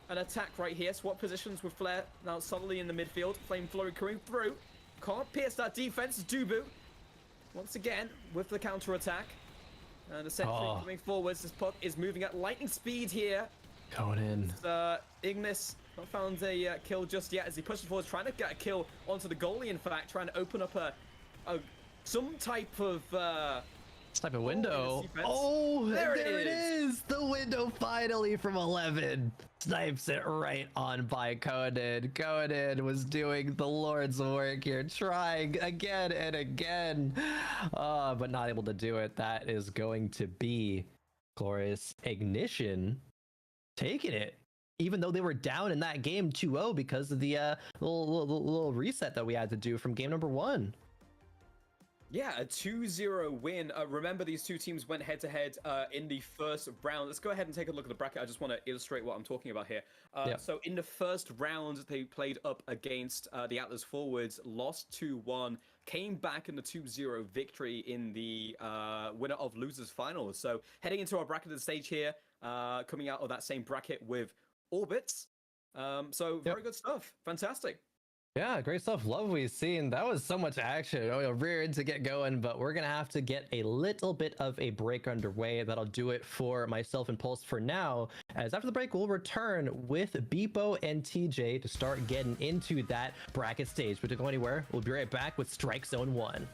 an attack right here. Swap positions with Flair now solidly in the midfield. Flame Flurry coming through. Can't pierce that defense. Dubu once again with the counter attack. And the sentry coming forwards. This puck is moving at lightning speed here. Conan. Ignis not found a kill just yet as he pushes forward, trying to get a kill onto the goalie. In fact, trying to open up some type of window. Oh, there it is. The window finally from 11. Snipes it right on by Conan. Conan was doing the Lord's work here, trying again and again, but not able to do it. That is going to be glorious. Ignition taking it, even though they were down in that game 2-0 because of the little reset that we had to do from game number 1. Yeah, a 2-0 win. Remember, these two teams went head-to-head in the first round. Let's go ahead and take a look at the bracket. I just want to illustrate what I'm talking about here. So in the first round, they played up against the Atlas forwards, lost 2-1, came back in the 2-0 victory in the winner of losers finals. So heading into our bracketed stage here, coming out of that same bracket with Orbits. So very good stuff. Fantastic. Yeah, great stuff. Love what we've seen. That was so much action. Weird to get going, but we're going to have to get a little bit of a break underway. That'll do it for myself and Pulse for now. As after the break, we'll return with Beepo and TJ to start getting into that bracket stage. But don't go anywhere. We'll be right back with Strike Zone 1.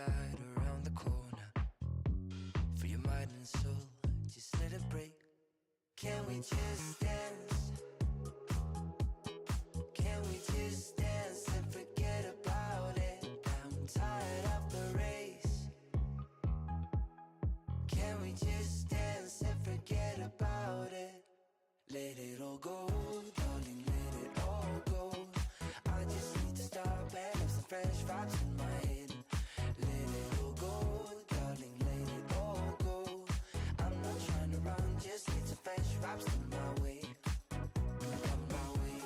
right around the corner. For your mind and soul, just let it break. Can we just dance? Can we just dance and forget about it? I'm tired of the race. Can we just dance and forget about it? Let it all go, darling, let it all go. I just need to stop and have some fresh vibes in my head. Let it all go, darling, let it all go. I'm not trying to run, just need some fresh vibes in my way. On my way.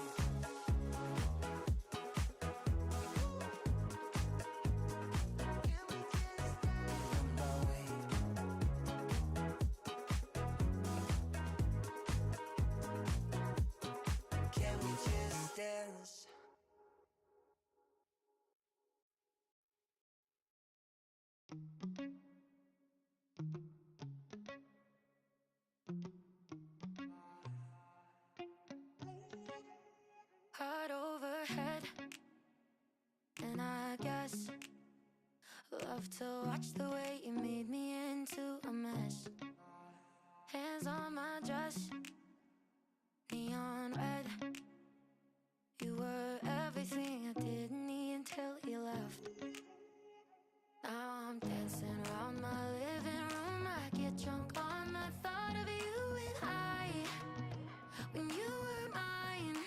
On my way. Can we just dance? Heart overhead, and I guess love to watch the way you made me into a mess. Hands on my dress, neon red. You were everything I didn't need until you left. Now I'm dancing around my living room. I get drunk on the thought of you and I, when you were mine.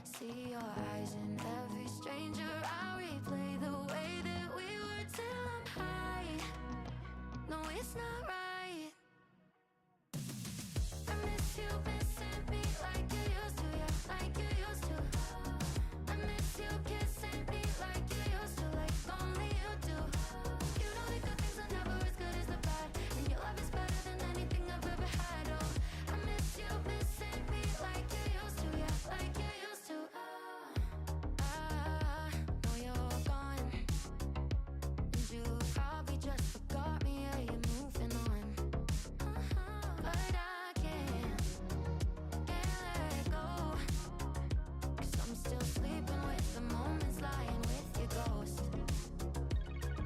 See your eyes in every stranger. I replay the way that we were till I'm high. No, it's not right. I miss you missing me like you used to, yeah, like you used to. I miss you kissing me like you used to, like only you do. You know the good things are never as good as the bad, and your love is better than anything I've ever had. Oh, I miss you missing me like you used to, yeah, like you used to. I know you're gone, and you probably just forgot me. Yeah, you're moving on. But I can't let go, 'cause I'm still sleeping with the moments, lying with your ghost.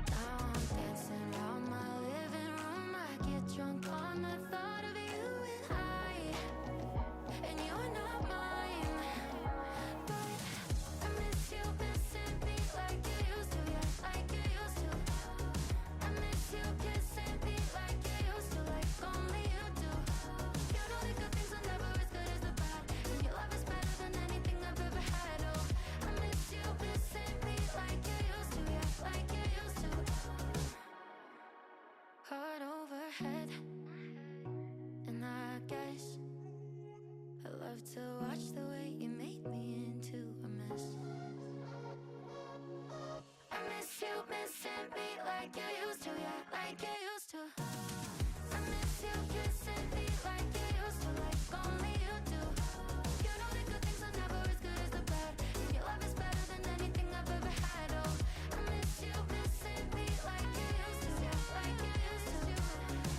Now I'm dancing around my living room. I get drunk on the thought of you and you're not mine. But I miss you missing me like you used to, yeah, like you used to. I miss you kissing me like you used to, like only you do. You know the good things are never as good as the bad, and your love is better than anything I've ever had. Oh, I miss you missing me like you used to, yeah, like you used to. Heart overhead, and I guess I love to watch the way you made me into a mess. I miss you missing me like you used to, yeah, like you used to. I miss you kissing me like you used to, like only you do. You know the good things are never as good as the bad, and your love is better than anything I've ever had. Oh, I miss you missing me like you used to, yeah, like you used to.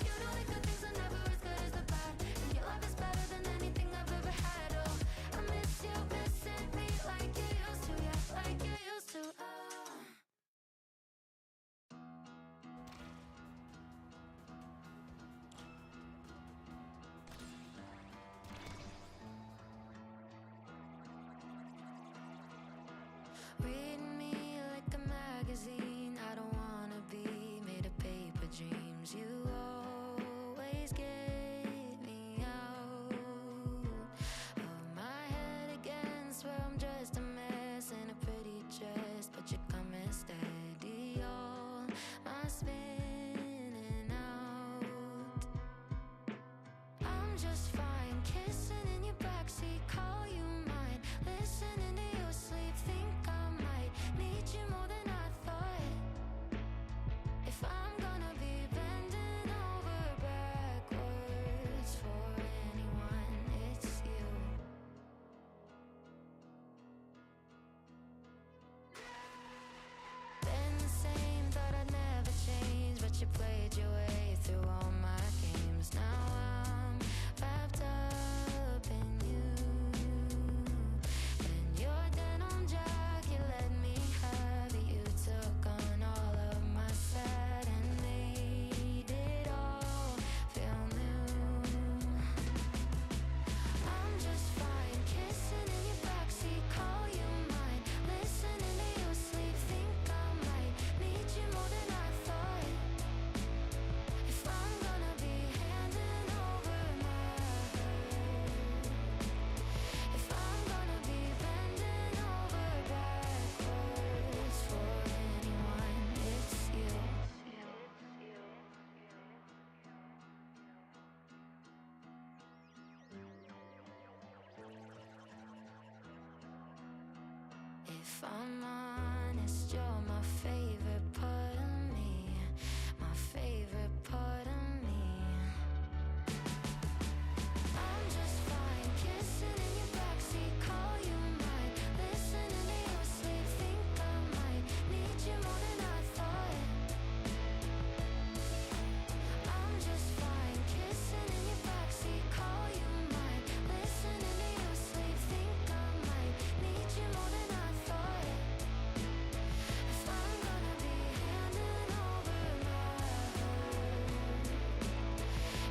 You know the good things are never as good as the bad, and your love is better than anything I've ever had. Oh, I miss you missing me like you used to, yeah, like you used to. Read me like a magazine. I don't wanna be made of paper dreams. You always get me out of my head against where I'm just a mess in a pretty dress, but you're coming steady. All my spinning out. I'm just fine kissing in your backseat, call you mine, listening to your sleep. Think I might need you more than I thought. If I'm gonna be bending If I'm honest, you're my favorite part of me, my favorite part of me. I'm just fine, kissing in your backseat, call you mine, listening to you sleep, think I might need you more than I thought. I'm just fine, kissing in your backseat, call you mine, listening to you sleep, think I might need you more than I thought. If I'm gonna be handing over my heart,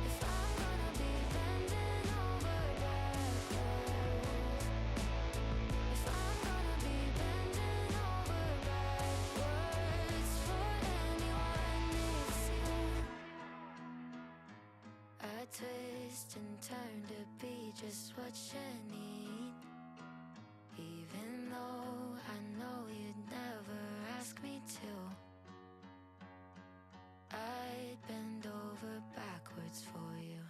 if I'm gonna be bending over backwards, if I'm gonna be bending over backwards for anyone needs you, I twist and turn to be just what you need. Even though I know you'd never ask me to, I'd bend over backwards for you.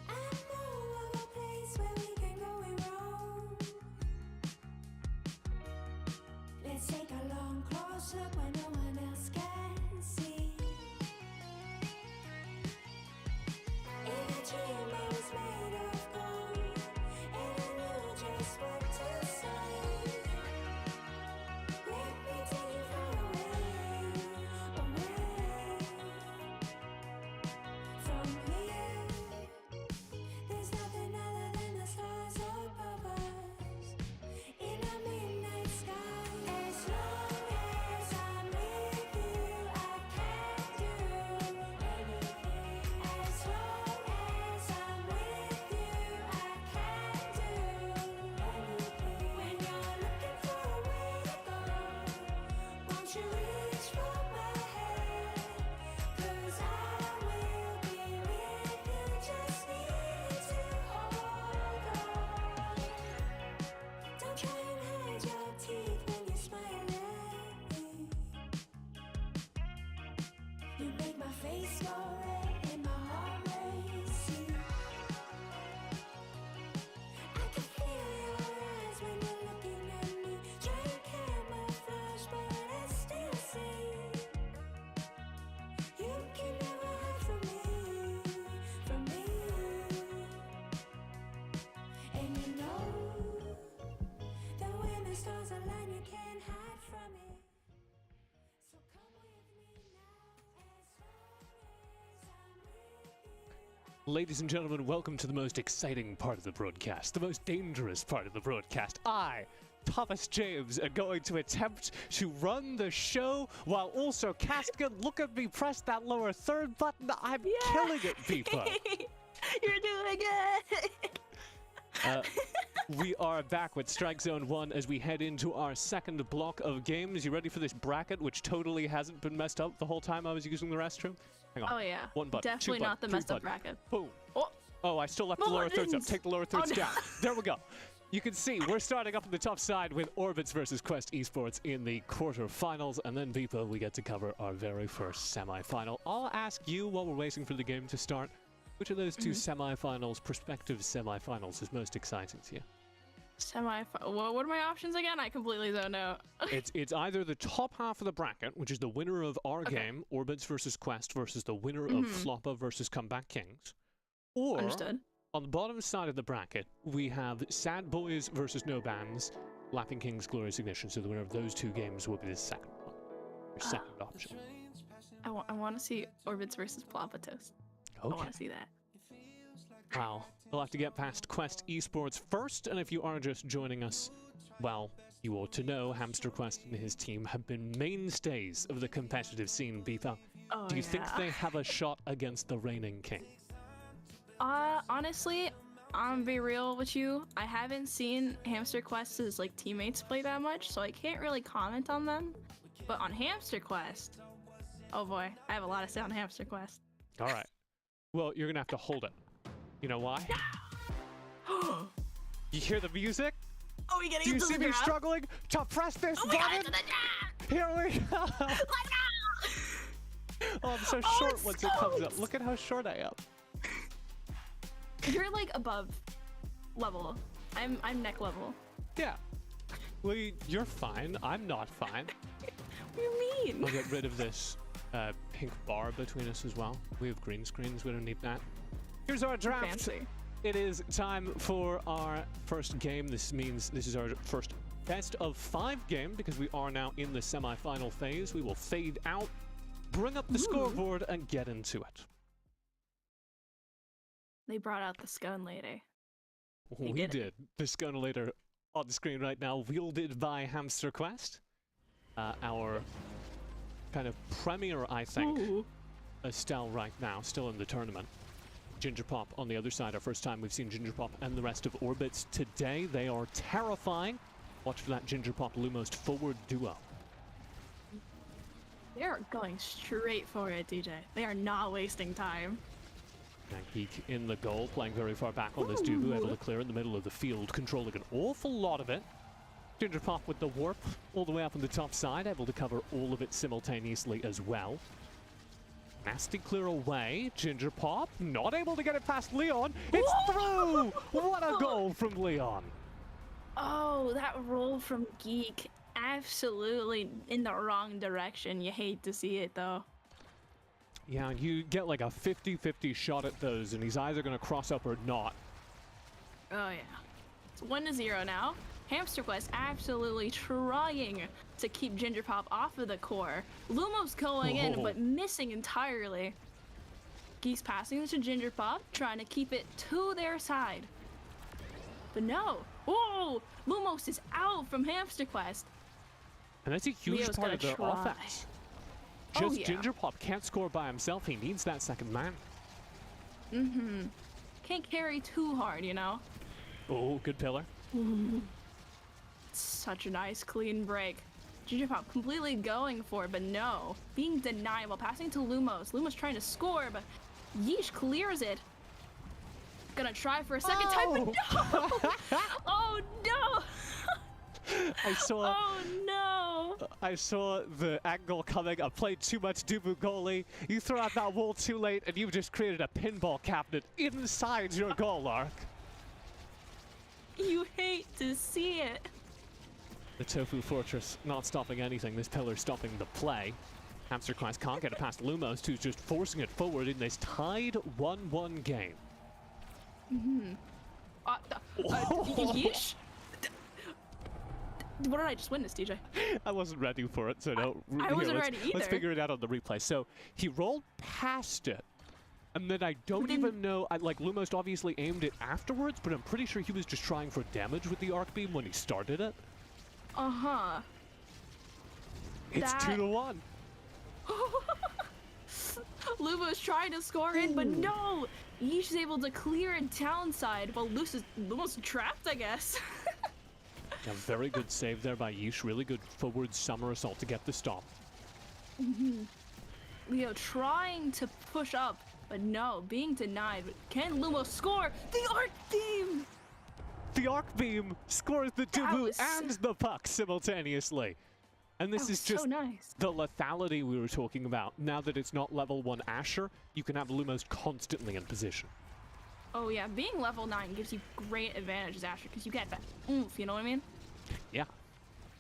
I know of a place where we can go and roam. Let's take a long close look where no one else can see. In a dream I was made of gold, and I knew just what to say. Let me take you far away, away from here. There's nothing other than the stars above us in a midnight sky. As long as I'm with you, I can do anything. As long as I'm with you, I can do anything. When you're looking for a way to go, won't you reach for my hand? 'Cause I will be with you, just need to hold on. Don't try and hide your teeth when you smile at me. You make my face go red and my heart racing. I can feel your eyes when you're looking at me. Try to camouflage, but I still see. You can never hide from me, from me. And you know that when the stars align, you can't hide from it. So come with me now, as long as I'm with you. Ladies and gentlemen, welcome to the most exciting part of the broadcast, the most dangerous part of the broadcast. I, Thomas James, are going to attempt to run the show while also casting it. Look at me press that lower third button. I'm killing it, Beepo. You're doing it! We are back with Strike Zone 1 as we head into our second block of games. You ready for this bracket, which totally hasn't been messed up the whole time I was using the restroom? Hang on. Oh yeah. One button. Definitely two not the button, messed three up button. bracket. Boom. Oh, Oh, I still left the lower thirds up. buttons. Take the lower thirds no. down. There we go. You can see we're starting up on the top side with Orbits versus Quest Esports in the quarterfinals, and then Beepo, we get to cover our very first semifinal. I'll ask you while we're waiting for the game to start, which of those two semifinals, prospective semifinals, is most exciting to you? Well, what are my options again? I completely don't know. It's either the top half of the bracket, which is the winner of our game, Orbits versus Quest, versus the winner of Floppa versus Comeback Kings, or Understood. on the bottom side of the bracket, we have Sad Boys versus No Bands, Lapping Kings, Glorious Ignition. So the winner of those two games will be the second one, your second option. I want to see Orbits versus Floppa Toast. I Okay. want to see that. Wow. We'll have to get past Quest Esports first, and if you are just joining us, well, you ought to know Hamster Quest and his team have been mainstays of the competitive scene, Beepo. Oh, Do you think yeah. they have a shot against the reigning king? Honestly, I'm gonna be real with you. I haven't seen Hamster Quest's like teammates play that much, so I can't really comment on them. But on Hamster Quest, oh boy, I have a lot to say on Hamster Quest. All right. Well, you're gonna have to hold it. You know why? You hear the music? Oh, we getting Do you into see the me draft? struggling to press this Oh, we got button? into the draft! Here we go. Let's go! Oh, I'm so Oh, short it's once it comes up. scoped! Look at how short I am. You're like above level. I'm neck level. Yeah. Well, you're fine. I'm not fine. What do you mean? I'll get rid of this pink bar between us as well. We have green screens. We don't need that. Here's our draft. Fancy. It is time for our first game. This means this is our first best of 5 game because we are now in the semi-final phase. We will fade out, bring up the scoreboard, and get into it. They brought out the scone lady. We did. The Sconolator on the screen right now, wielded by Hamster Quest. Our kind of premier, I think, Estelle right now, still in the tournament. Ginger Pop on the other side, our first time we've seen Ginger Pop and the rest of Orbits today. They are terrifying. Watch for that Ginger Pop Lumos forward duo. They are going straight for it, DJ. They are not wasting time. And Geek in the goal, playing very far back on this Dubu, able to clear in the middle of the field, controlling an awful lot of it. Ginger Pop with the warp all the way up on the top side, able to cover all of it simultaneously as well. Nasty clear away, Ginger Pop, not able to get it past Leon. It's through! What a goal from Leon! Oh, that roll from Geek. Absolutely in the wrong direction. You hate to see it, though. Yeah, you get like a 50-50 shot at those, and he's either going to cross up or not. Oh, yeah. It's 1-0 now. Hamster Quest absolutely trying to keep Ginger Pop off of the core. Lumos going in, but missing entirely. Geek's passing it to Ginger Pop, trying to keep it to their side. But no. Whoa! Lumos is out from Hamster Quest. And that's a huge Leo's part of gonna their try. offense. Oh, Just yeah. Ginger Pop can't score by himself. He needs that second man. Can't carry too hard, you know? Oh, good pillar. Such a nice clean break. Ginger Pop completely going for it, but no. Being denied while passing to Lumos. Lumos trying to score, but Yeesh clears it. Gonna try for a second time, but no! Oh no! I saw. Oh no! I saw the angle coming. I played too much Dubu goalie. You throw out that wall too late, and you've just created a pinball cabinet inside your goal arc. You hate to see it. The Tofu Fortress not stopping anything. This pillar stopping the play. Hamster Quest can't get it past Lumos, who's just forcing it forward in this tied 1-1 game. Yeesh? What did I just witness, DJ? I wasn't ready for it, so no. I wasn't ready Let's either. figure it out on the replay. So he rolled past it, and then I don't even know. Like Lumos obviously aimed it afterwards, but I'm pretty sure he was just trying for damage with the arc beam when he started it. It's That- 2-1. Lumos trying to score in, but no! Yeesh is able to clear it downside while Lumos trapped, I guess. A very good save there by Yeesh. Really good forward summer assault to get the stop. Leo trying to push up, but no, being denied. Can Lumos score? The arc beam! The arc beam scores the Dubu was and the puck simultaneously. And this That is was just so nice. the lethality we were talking about. Now that it's not level 1 Asher, you can have Lumos constantly in position. Oh yeah, being level 9 gives you great advantages, Asher, because you get that oomph, you know what I mean? Yeah,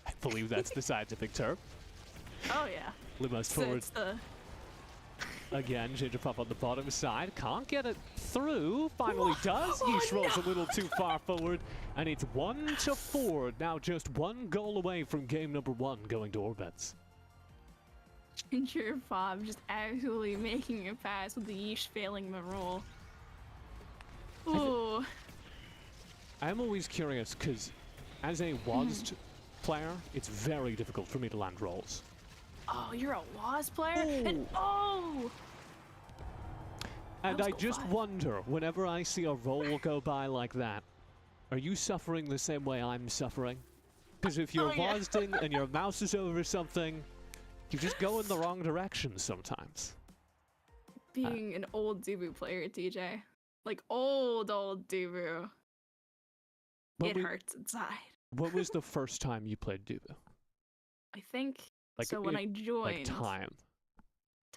I believe that's the scientific term. Oh yeah. Lumos So forward it's the... again. Ginger Pop on the bottom side. Can't get it through. Finally does. Yeesh rolls a little too far forward. And it's 1-4. Now just one goal away from game number 1 going to Orbits. Ginger Pop just absolutely making it pass with the Yeesh failing the roll. Ooh. I'm always curious because as a WASD player, it's very difficult for me to land rolls. Oh, you're a WAS player? And oh! And Let's I go just 5. wonder, whenever I see a roll go by like that, are you suffering the same way I'm suffering? Because if you're WASDing and your mouse is over something, you just go in the wrong direction sometimes. Being an old Dubu player, TJ. Like old Dubu. It hurts inside. What was the first time you played Dubu? I think Like, so when I joined. Like time.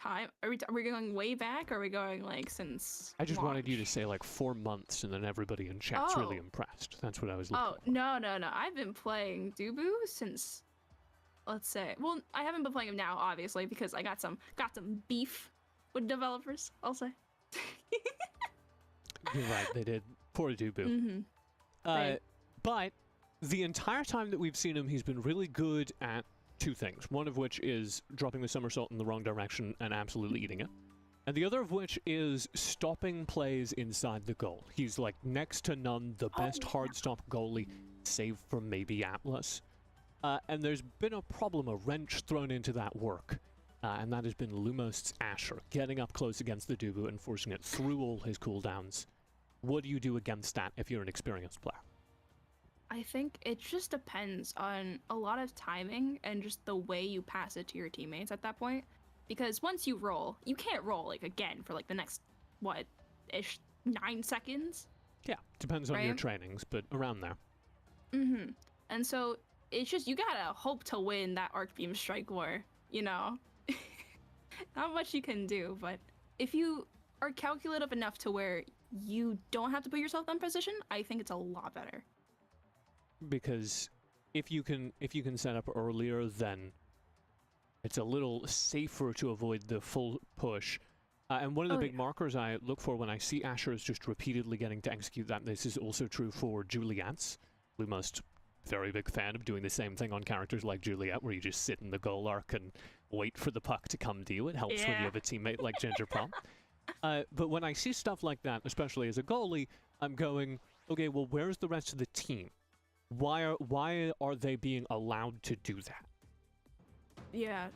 Are we going way back or are we going like since I just wanted you to launch? say like 4 months and then everybody in chat's really Oh. impressed. That's what I was looking Oh, no. I've been playing Dubu since, let's say, well, I haven't been playing him now, obviously, because I got some beef with developers, I'll say. You're right, they did. Poor Dubu. Mm-hmm. But the entire time that we've seen him, he's been really good at 2 things. One of which is dropping the somersault in the wrong direction and absolutely eating it. And the other of which is stopping plays inside the goal. He's like next to none the best hard stop goalie, save for maybe Atlas. And there's been a problem, a wrench thrown into that work. And that has been Lumos's Asher, getting up close against the Dubu and forcing it through all his cooldowns. What do you do against that if you're an experienced player? I think it just depends on a lot of timing and just the way you pass it to your teammates at that point. Because once you roll, you can't roll like again for like the next, 9 seconds? Yeah, depends on your Right? trainings, but around there. Mm-hmm. And so it's just, you gotta hope to win that arc beam strike war, you know? Not much you can do, but if you are calculative enough to where you don't have to put yourself in position, I think it's a lot better. Because if you can set up earlier, then it's a little safer to avoid the full push. And one of the big markers I look for when I see Asher is just repeatedly getting to execute that. This is also true for Juliet's. Lumos, very big fan of doing the same thing on characters like Juliet, where you just sit in the goal arc and wait for the puck to come to you. It helps when you have a teammate like Ginger Pop. But when I see stuff like that, especially as a goalie, I'm going, okay, well, where's the rest of the team? Why are they being allowed to do that? Yeah,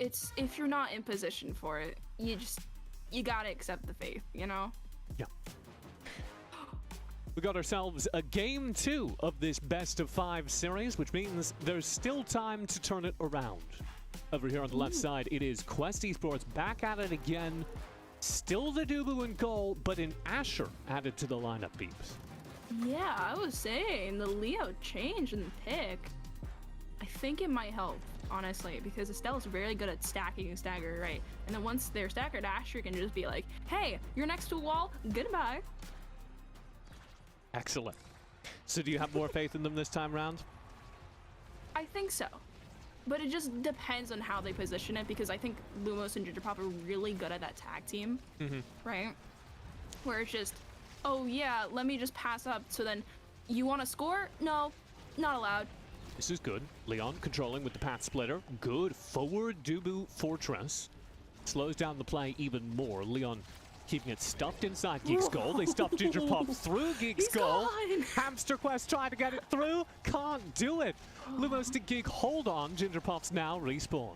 it's, if you're not in position for it, you gotta accept the faith, you know? Yeah. We got ourselves a game 2 of this best of 5 series, which means there's still time to turn it around. Over here on the left side, it is Quest Esports back at it again. Still the Dubu in goal, but an Asher added to the lineup, Beeps. Yeah, I was saying, the Leo change in the pick, I think it might help, honestly, because Estelle's very good at stacking and stagger, right? And then once they're staggered, Asher can just be like, hey, you're next to a wall, goodbye. Excellent. So do you have more faith in them this time around? I think so. But it just depends on how they position it, because I think Lumos and Ginger Pop are really good at that tag team, right? Where it's just, oh yeah, let me just pass up, so then you want to score? No, not allowed. This is good. Leon controlling with the path splitter. Good forward Dubu Fortress. Slows down the play even more. Leon keeping it stuffed inside Geek's goal. They stuffed Ginger Pop through Geek's goal. Gone. Hamster Quest trying to get it through. Can't do it. Lumos to Geek, hold on. Ginger Pop's now respawn.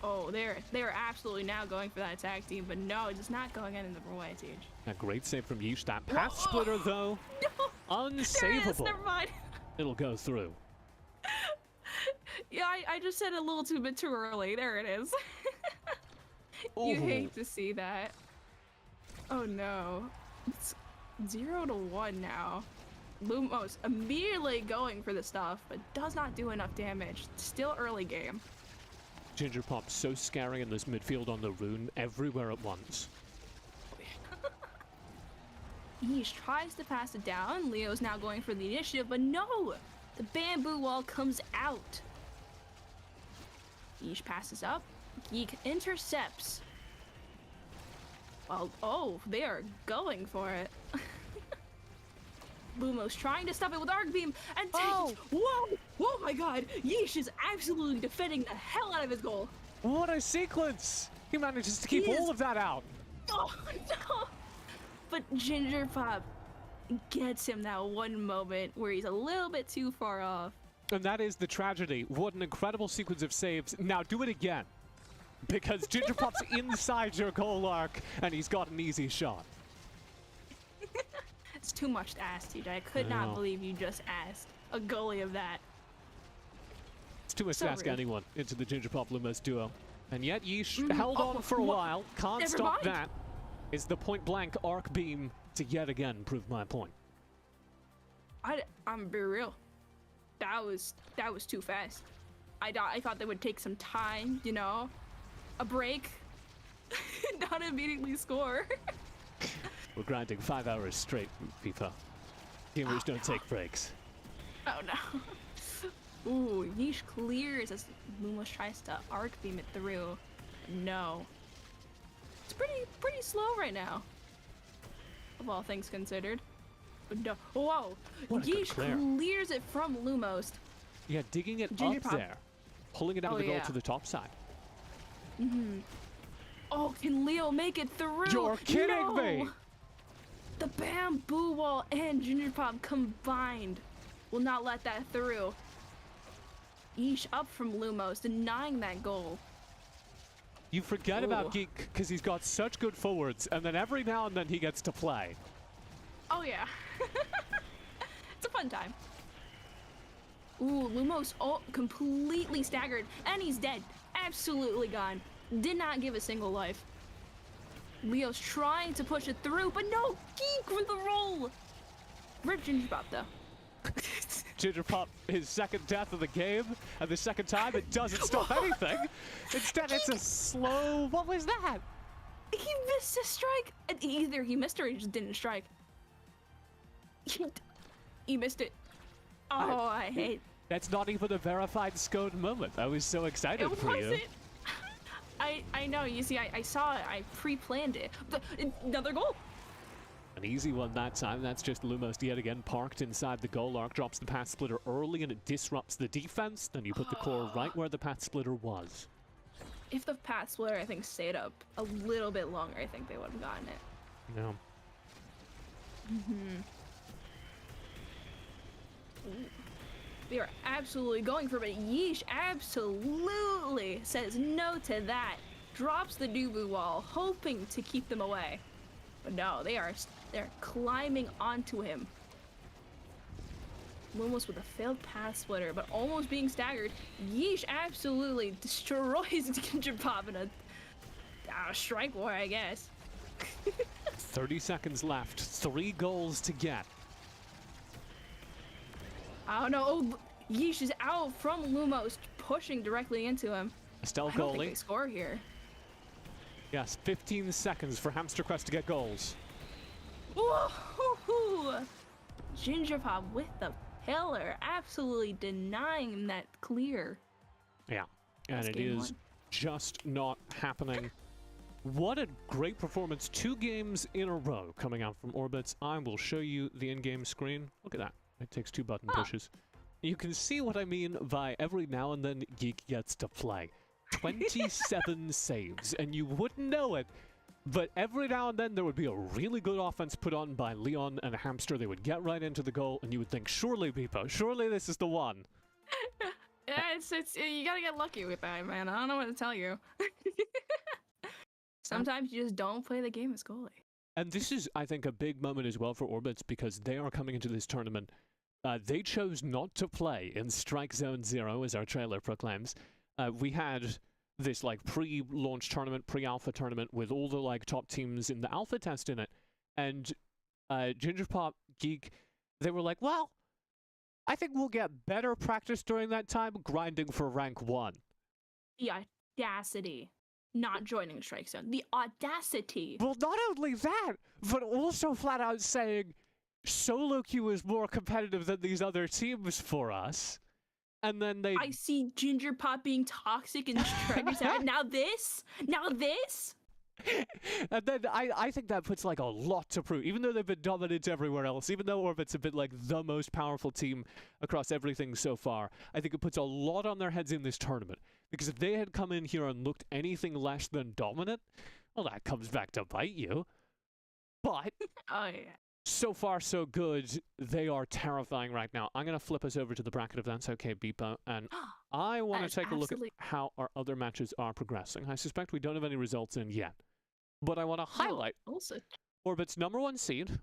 Oh, they're absolutely now going for that tag team, but no, it's just not going in the way, Teach. A great save from Yeesh. That path splitter, though, No, there it is, unsavable. never mind. It'll go through. Yeah, I just said it a little bit too early. There it is. You hate to see that. Oh no. It's 0-1 now. Lumos immediately going for the stuff, but does not do enough damage. Still early game. Ginger Pop so scary in this midfield on the rune everywhere at once. He tries to pass it down. Leo's now going for the initiative, but no! The bamboo wall comes out. Yeesh passes up. Geek intercepts. Well, oh, they are going for it. Lumos trying to stop it with Arc Beam, and whoa! Oh my god! Yeesh is absolutely defending the hell out of his goal. What a sequence! He manages to keep all of that out. Oh no! But Ginger Pop gets him that one moment where he's a little bit too far off. And that is the tragedy. What an incredible sequence of saves. Now do it again. because Ginger Pop's inside your goal arc, and he's got an easy shot. It's too much to ask, TJ. I could I know. not believe you just asked a goalie of that. It's too much So to ask rude. anyone into the Ginger Pop Lumos duo. And yet Yeesh Mm, held oh, on for a wha- while. Can't Never stop mind. that. Is the point blank arc beam to yet again prove my point. I'm gonna be real. That was too fast. I thought they would take some time, you know, a break, not immediately score. We're grinding 5 hours straight, Beepo. Gamers don't take breaks. Oh no. Ooh, Yeesh clears as Lumos tries to arc beam it through. No. It's pretty slow right now. Of all things considered. But no. Whoa! What a good Yeesh clear. clears it from Lumos. Yeah, digging it Ginger up Pop. there. Pulling it out Oh, of the goal yeah. to the top side. Oh, can Leo make it through? You're kidding No! me! The bamboo wall and Ginger Pop combined will not let that through. Yeesh up from Lumos, denying that goal. You forget about Ooh. Geek because he's got such good forwards, and then every now and then he gets to play. Oh yeah. It's a fun time. Ooh, Lumos completely staggered, and he's dead. Absolutely gone. Did not give a single life. Leo's trying to push it through, but no! Geek with the roll! Rip Ginger Pop though. Ginger Pop, his second death of the game, and the second time it doesn't stop anything. Instead, it's a slow. What was that? He missed a strike! And either he missed or he just didn't strike. He missed it. Oh, I hate. That's not even a verified scode moment. I was so excited It for you. wasn't. I know. You see, I saw it. I pre-planned it. Another goal. An easy one that time. That's just Lumos yet again parked inside the goal arc, drops the path splitter early, and it disrupts the defense. Then you put the core right where the path splitter was. If the path splitter, I think, stayed up a little bit longer, I think they would have gotten it. No. They are absolutely going for it. Yeesh absolutely says no to that. Drops the Dubu wall, hoping to keep them away. But no, they're climbing onto him. Lumos with a failed path splitter, but almost being staggered. Yeesh absolutely destroys Ginger Pop in a strike war, I guess. 30 seconds left. 3 goals to get. I don't know. Oh, Yeesh is out from Lumos, pushing directly into him. Estelle I don't think they goalie. score here. Yes, 15 seconds for Hamster Quest to get goals. Woo-hoo-hoo! Ginger Pop with the pillar, absolutely denying that clear. Yeah, and That's it game is one. just not happening. What a great performance. 2 games in a row coming out from Orbits. I will show you the in-game screen. Look at that. It takes 2 button pushes. You can see what I mean by every now and then Geek gets to play. 27 saves, and you wouldn't know it, but every now and then there would be a really good offense put on by Leon and Hamster. They would get right into the goal, and you would think, surely, Beepo, surely this is the one. Yeah, it's you gotta get lucky with that, man. I don't know what to tell you. Sometimes you just don't play the game as goalie. And this is, I think, a big moment as well for Orbits because they are coming into this tournament. They chose not to play in Strike Zone 0, as our trailer proclaims. We had this like pre-launch tournament, pre-alpha tournament with all the like top teams in the alpha test in it. And Ginger Pop, Geek, they were like, well, I think we'll get better practice during that time grinding for rank 1. The audacity. Not joining Strike Zone. The audacity. Well, not only that, but also flat out saying solo queue is more competitive than these other teams for us. And then they... I see Ginger Pop being toxic and Strike Zone. Now this? Now this? And then I think that puts like a lot to prove. Even though they've been dominant everywhere else, even though Orbits have been like the most powerful team across everything so far, I think it puts a lot on their heads in this tournament. Because if they had come in here and looked anything less than dominant, well, that comes back to bite you. But Oh yeah. So far, so good. They are terrifying right now. I'm going to flip us over to the bracket if that's okay, Beepo. And I want That to is take a look at absolutely- how our other matches are progressing. I suspect we don't have any results in yet. But I want to highlight Also, Orbit's #1 seed.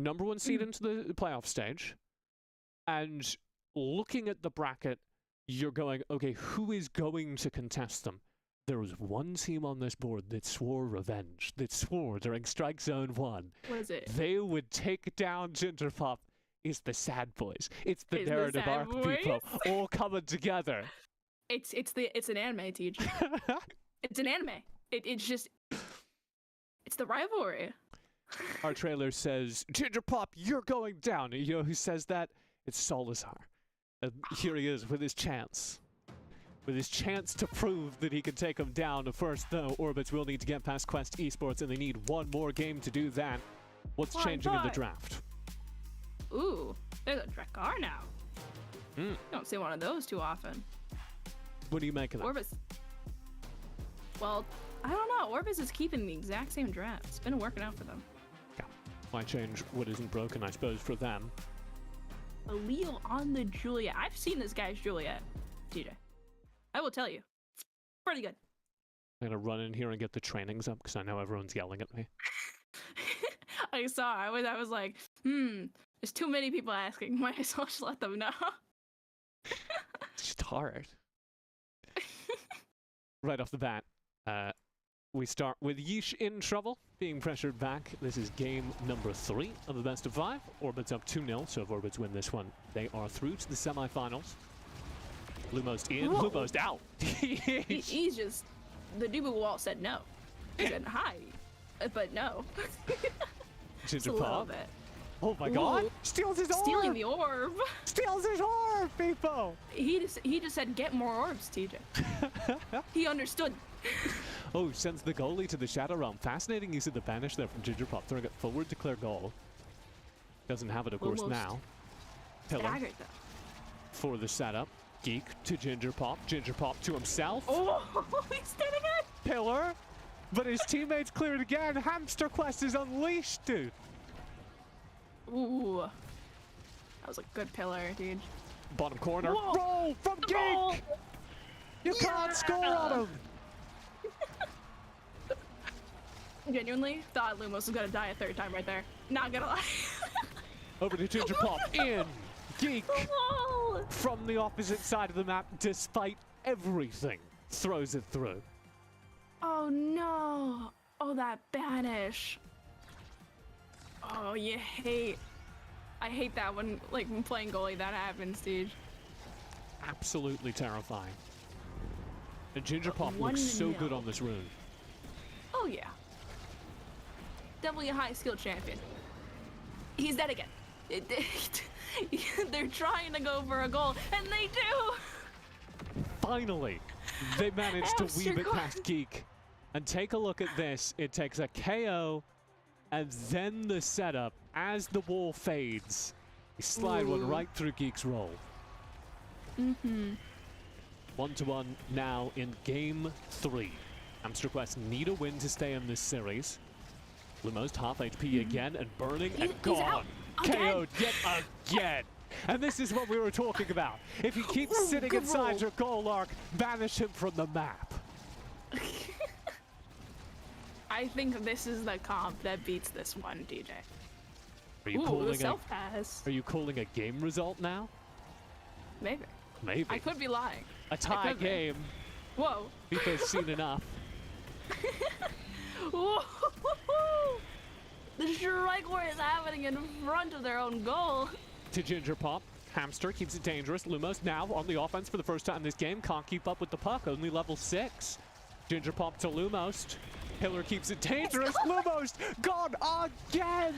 #1 seed into the playoff stage. And looking at the bracket, you're going, okay, who is going to contest them? There was one team on this board that swore revenge, that swore during Strike Zone 1 what is it? they would take down Ginger Pop. It's the Sad Boys. It's the It's the narrative Sad arc people Boys. all coming together. It's an anime, teacher. It's an anime. It's just it's the rivalry. Our trailer says, Ginger Pop, you're going down. And you know who says that? It's Solazar. And here he is with his chance. With his chance to prove that he can take him down. First, though, Orbits will need to get past Quest Esports, and they need one more game to do that. What's changing in the draft? Ooh, there's a Drakkar now. Mm. Don't see one of those too often. What do you make of that? Orbis. Well, I don't know. Orbis is keeping the exact same draft. It's been working out for them. Yeah. Why change what isn't broken, I suppose, for them? Allele on the Juliet. I've seen this guy's Juliet, TJ. I will tell you. Pretty good. I'm going to run in here and get the trainings up because I know everyone's yelling at me. I was like, there's too many people asking. Might as well just let them know. It's just hard. Right off the bat, we start with Yeesh in trouble, being pressured back. This is game number 3 of the best of 5. Orbit's up 2-0, so if Orbits win this one, they are through to the semifinals. Lumos in, Whoa. Lumos out. He's just, the Dubu wall said no. He said hi, but no. Just a Ginger little Pop. bit. Oh my god! Ooh. Steals his orb! Stealing the orb. Steals his orb, Beepo! He just said get more orbs, TJ. He understood. Oh, sends the goalie to the Shadow Realm. Fascinating use of the banish there from Ginger Pop, throwing it forward to clear goal. Doesn't have it, of course, Almost now. Pillar Staggered though. for the setup. Geek to Ginger Pop. Ginger Pop to himself. Oh, he's doing it. Pillar, but his teammates cleared again. Hamster Quest is unleashed, dude. Ooh, that was a good pillar, dude. Bottom corner. Whoa. Roll from Geek. Roll. You can't score on him. Genuinely thought Lumos was gonna die a third time right there. Not gonna lie. Over to Ginger Pop. In. Geek Whoa. from the opposite side of the map, despite everything, throws it through. Oh no. Oh, that banish. Oh, I hate that when, like, when playing goalie, that happens, dude. Absolutely terrifying. And Ginger Pop looks so 1-0. good on this rune. Oh, yeah. Definitely a high skill champion. He's dead again. They're trying to go for a goal, and they do! Finally, they managed to weave it Hamster past Geek. And take a look at this. It takes a KO, and then the setup. As the wall fades, they slide one Ooh. right through Geek's roll. 1-1 now in game 3. Hamster Quest need a win to stay in this series. Lumos half HP again and burning and He's out. gone. KO'd yet again. And this is what we were talking about. If he keeps Ooh, sitting good inside roll. your goal arc, banish him from the map. I think this is the comp that beats this one, DJ. Are you Ooh, the calling a, self-pass. are you calling a game result now? Maybe. Maybe. I could be lying. A tie could be. game. Whoa. Beepo's seen enough. Whoa. The strike war is happening in front of their own goal. To Ginger Pop. Hamster keeps it dangerous. Lumos now on the offense for the first time this game. Can't keep up with the puck. Only level 6. Ginger Pop to Lumos. Pillar keeps it dangerous. Lumos gone again.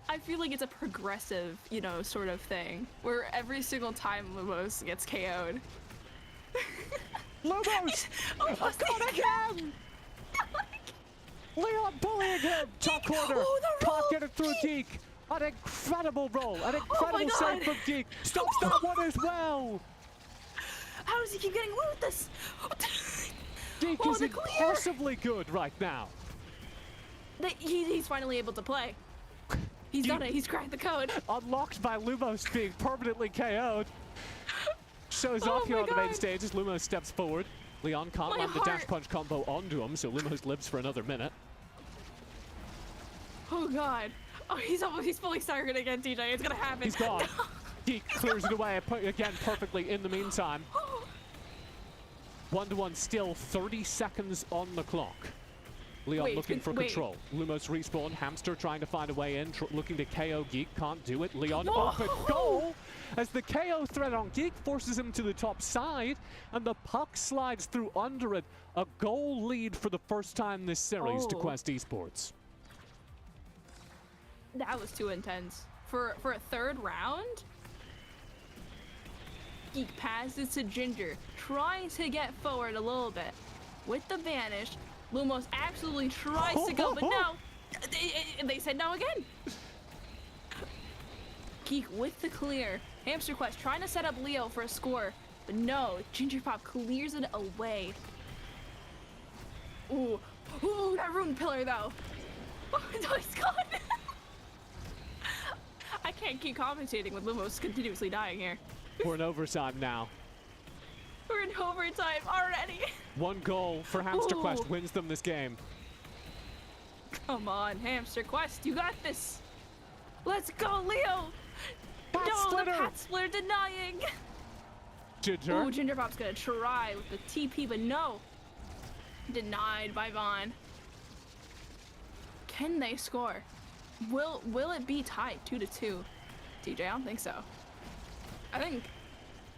I feel like it's a progressive, you know, sort of thing, where every single time Lumos gets KO'd. Lumos gone again. Leon bullying him. Top corner. Oh, the Can't roll. get it through Geek. An incredible roll. An incredible God. save from Geek. Stops that one as well. How does he keep getting away with this? Geek Oh, is the clear. impossibly good right now. He's finally able to play. He's done it. He's cracked the code. Unlocked by Lumos being permanently KO'd. Shows off here on the main stage as Lumos steps forward. Leon can't land the dash punch combo onto him, so Lumos lives for another minute. Oh god. Oh, he's fully staggered again, TJ. It's gonna happen. He's gone. He clears it away again perfectly in the meantime. 1-1 still, 30 seconds on the clock. Leon looking for control. Lumos respawn. Hamster trying to find a way in, looking to KO Geek. Can't do it. Leon open goal as the KO threat on Geek forces him to the top side, and the puck slides through under it. A goal lead for the first time this series to Quest Esports. That was too intense. For a third round? Geek passes to Ginger, trying to get forward a little bit. With the vanish, Lumos absolutely tries to go, but no! They said no again! Geek with the clear. Hamster Quest trying to set up Leo for a score, but no, Ginger Pop clears it away. Ooh, that ruined pillar though. Oh, no, he's gone! I can't keep commentating with Lumos continuously dying here. We're in overtime now. We're in overtime already. One goal for Hamster Quest wins them this game. Come on, Hamster Quest, you got this. Let's go, Leo. Pat no, splitter. the Pat Splitter denying. Ginger. Oh, Ginger Pop's gonna try with the TP, but no. Denied by Vaughn. Can they score? Will it be tied 2-2? TJ, I don't think so. I think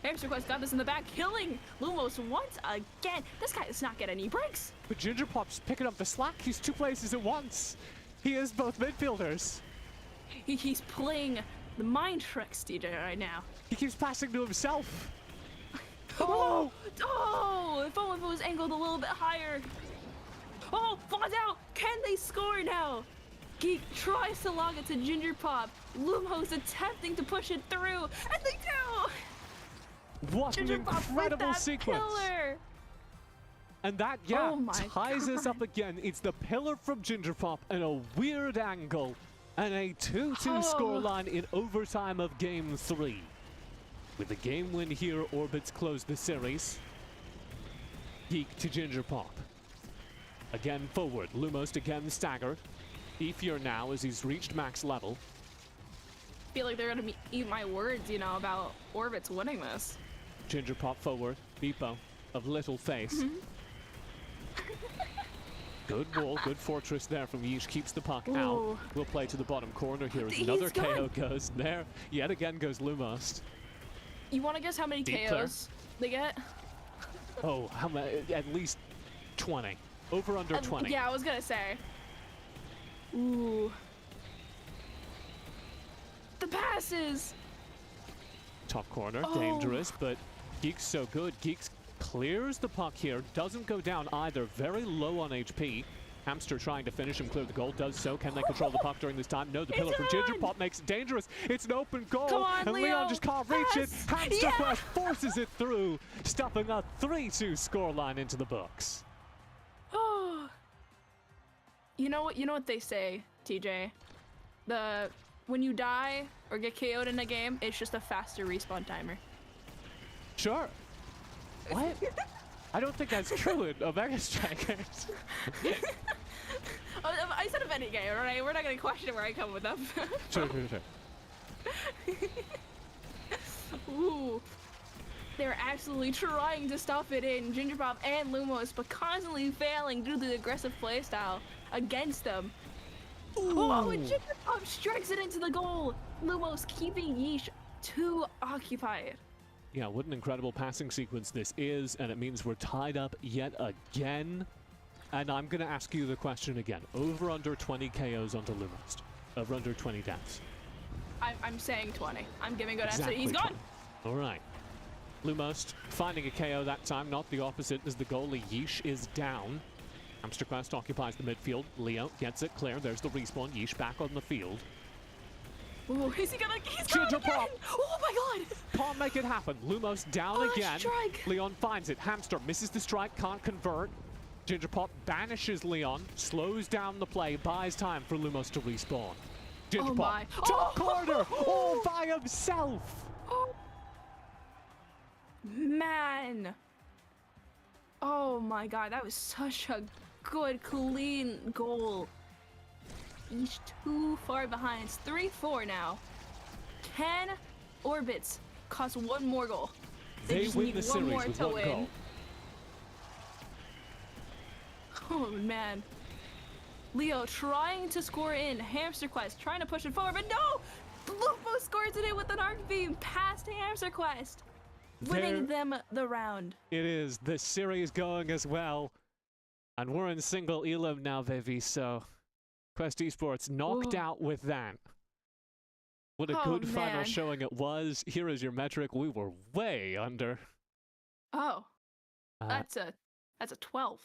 Hamster Quest got this in the back, killing Lumos once again. This guy does not get any breaks. But Ginger Pop's picking up the slack. He's two places at once. He is both midfielders. He's playing the mind tricks, TJ, right now. He keeps passing to himself. Oh, if only it was angled a little bit higher. Oh, Vaughn's out. Can they score now? Geek tries to log it to Ginger Pop. Lumos attempting to push it through, and they do! What Ginger an Pop with incredible that sequence. Pillar. And that, ties us up again. It's the pillar from Ginger Pop and a weird angle and a 2-2 scoreline in overtime of Game 3. With the game win here, Orbits close the series. Geek to Ginger Pop. Again forward, Lumos again staggered. Beefier now as he's reached max level. I feel like they're gonna eat my words, you know, about Orbits winning this. Ginger Pop forward, Beepo of little face. Good wall, good fortress there from Yeesh, keeps the puck out. We'll play to the bottom corner here as another KO goes there. Yet again goes Lumos. You wanna guess how many KOs they get? Oh, how many? At least 20. Over under 20. Yeah, I was gonna say. Ooh. The passes! Top corner, dangerous, but Geek's so good. Geeks clears the puck here, doesn't go down either, very low on HP. Hamster trying to finish him clear the goal, does so. Can they control the puck during this time? No, the pillar from Ginger Pop makes it dangerous. It's an open goal, on, and Leon just can't reach it. Hamster Yeah. Quest forces it through, stuffing a 3-2 scoreline into the books. Oh. You know what they say, TJ? When you die or get KO'd in a game, it's just a faster respawn timer. Sure. What? I don't think that's true in Omega Strikers. I said of any game, alright? We're not gonna question where I come with them. Sure. Ooh. They're absolutely trying to stuff it in, Ginger Pop and Lumos, but constantly failing due to the aggressive playstyle against them. Oh, and Ginger Pop strikes it into the goal. Lumos keeping Yeesh too occupied. Yeah, what an incredible passing sequence this is, and it means we're tied up yet again. And I'm going to ask you the question again. Over under 20 KOs onto Lumos. Over under 20 deaths. I'm saying 20. I'm giving good Exactly answer. He's gone. 20. All right. Lumos finding a KO that time, not the opposite, as the goalie Yeesh is down. Hamster Quest occupies the midfield. Leo gets it clear. There's the respawn. Yeesh back on the field. Ooh, he's gonna Ginger again. Pop. Oh my god! Can't make it happen. Lumos down again. Strike. Leon finds it. Hamster misses the strike, can't convert. Ginger Pop banishes Leon, slows down the play, buys time for Lumos to respawn. Ginger Oh Pop, my. top Oh! corner, all by himself. Man. Oh my god, that was such a good, clean goal. He's too far behind. It's 3-4 now. Can Orbits cost one more goal? They just win need the one series more with to one win. goal. Oh man. Leo trying to score in. Hamster Quest trying to push it forward, but no! Lupo scores it with an arc beam past Hamster Quest. Winning them the round. It is the series going as well. And we're in single elim now, Vivi, so Quest Esports knocked Ooh. out with that. What a Oh, good final man. showing it was. Here is your metric. We were way under. Oh, Uh, that's a 12.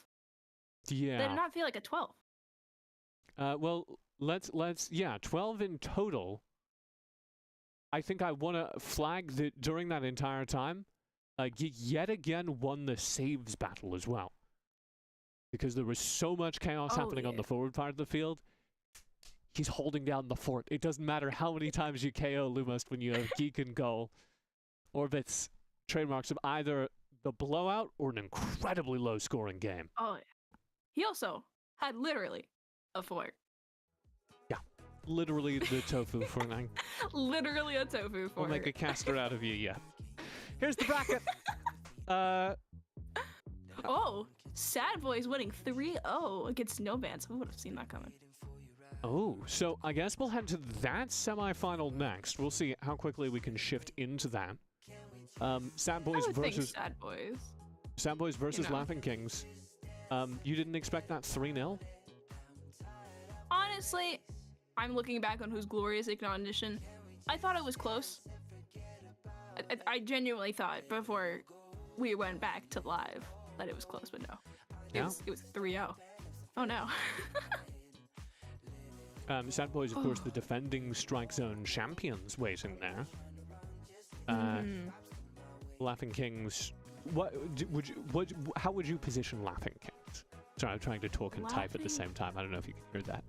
That yeah. did not feel like a 12. Well, let's 12 in total. I think I want to flag that during that entire time, Geek yet again won the saves battle as well. Because there was so much chaos happening on the forward part of the field. He's holding down the fort. It doesn't matter how many times you KO Lumos when you have Geek in goal. Orbit's trademarks of either the blowout or an incredibly low scoring game. Oh, yeah. He also had literally a fort. Yeah, literally the tofu fortnite. Literally a tofu fort. We'll make a caster out of you, yeah. Here's the bracket. Oh, Sad Boys winning 3-0 against No Bands. Who would have seen that coming? Oh, so I guess we'll head to that semifinal next. We'll see how quickly we can shift into that. Sad Boys I would think versus Sad Boys. Sad Boys versus know. Laughing Kings. You didn't expect that 3-0? Honestly, I'm looking back on Whose Glorious Ignition. I thought it was close. I genuinely thought before we went back to live that it was close, but no. It was 3-0. Oh no. Sad Boys, of course, the defending Strike Zone champions waiting there. Laughing Kings. How would you position Laughing Kings? Sorry, I'm trying to talk and type at the same time. I don't know if you can hear that.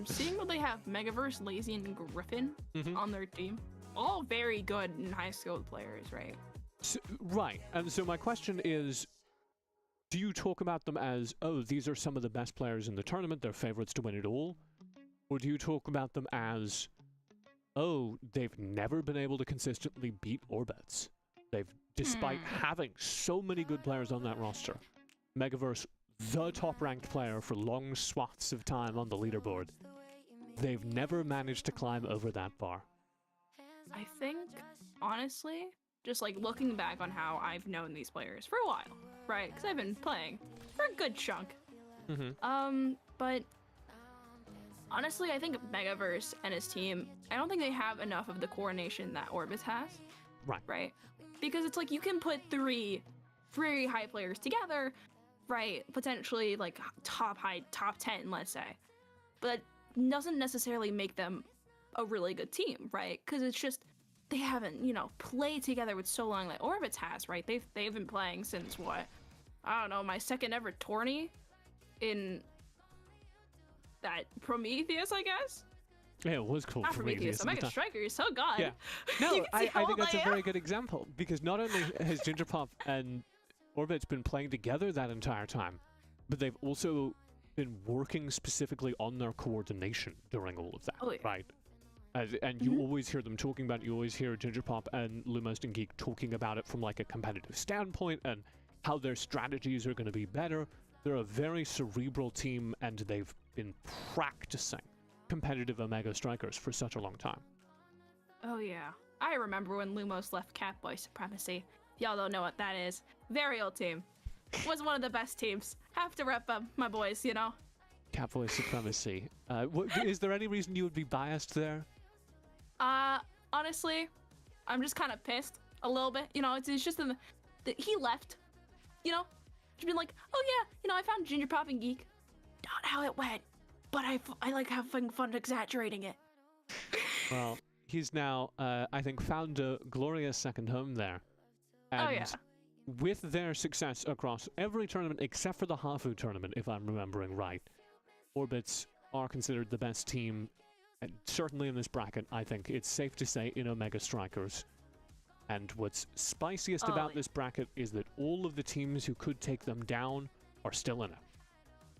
Seeing that they have Megaverse, Lazy, and Griffin on their team, all very good and high-skilled players, right? So, right, and so my question is, do you talk about them as, oh, these are some of the best players in the tournament, they're favorites to win it all? Or do you talk about them as, oh, they've never been able to consistently beat Orbits? Despite having so many good players on that roster, Megaverse, the top-ranked player for long swaths of time on the leaderboard, they've never managed to climb over that bar. I think, honestly, just like looking back on how I've known these players for a while, right? Because I've been playing for a good chunk. But honestly, I think Megaverse and his team, I don't think they have enough of the coordination that Orbis has. Right? Because it's like you can put three very high players together, right? Potentially like top 10, let's say. But it doesn't necessarily make them a really good team, right? Because it's just they haven't, played together with so long like Orbits has, right? They've been playing since what? I don't know, my second ever tourney in that Prometheus, I guess. Yeah, it was cool. Not Prometheus, Omega Striker, you're so god. Yeah. No, I think that's a very good example, because not only has Gingerpop and Orbits been playing together that entire time, but they've also been working specifically on their coordination during all of that, right? And you always hear them talking about it, you always hear Gingerpop and Lumos and Geek talking about it from like a competitive standpoint and how their strategies are going to be better. They're a very cerebral team, and they've been practicing competitive Omega Strikers for such a long time. Oh yeah. I remember when Lumos left Catboy Supremacy. Y'all don't know what that is. Very old team. Was one of the best teams. Have to rep up my boys, Catboy Supremacy. Is there any reason you would be biased there? Honestly, I'm just kind of pissed a little bit. It's just that he left. Just been like, oh yeah, I found Gingerpop and Geek. Not how it went, but I like having fun exaggerating it. Well, he's now, I think, found a glorious second home there. And with their success across every tournament except for the Hafu tournament, if I'm remembering right, Orbits are considered the best team, and certainly in this bracket, I think it's safe to say, in Omega Strikers. And what's spiciest about this bracket is that all of the teams who could take them down are still in it.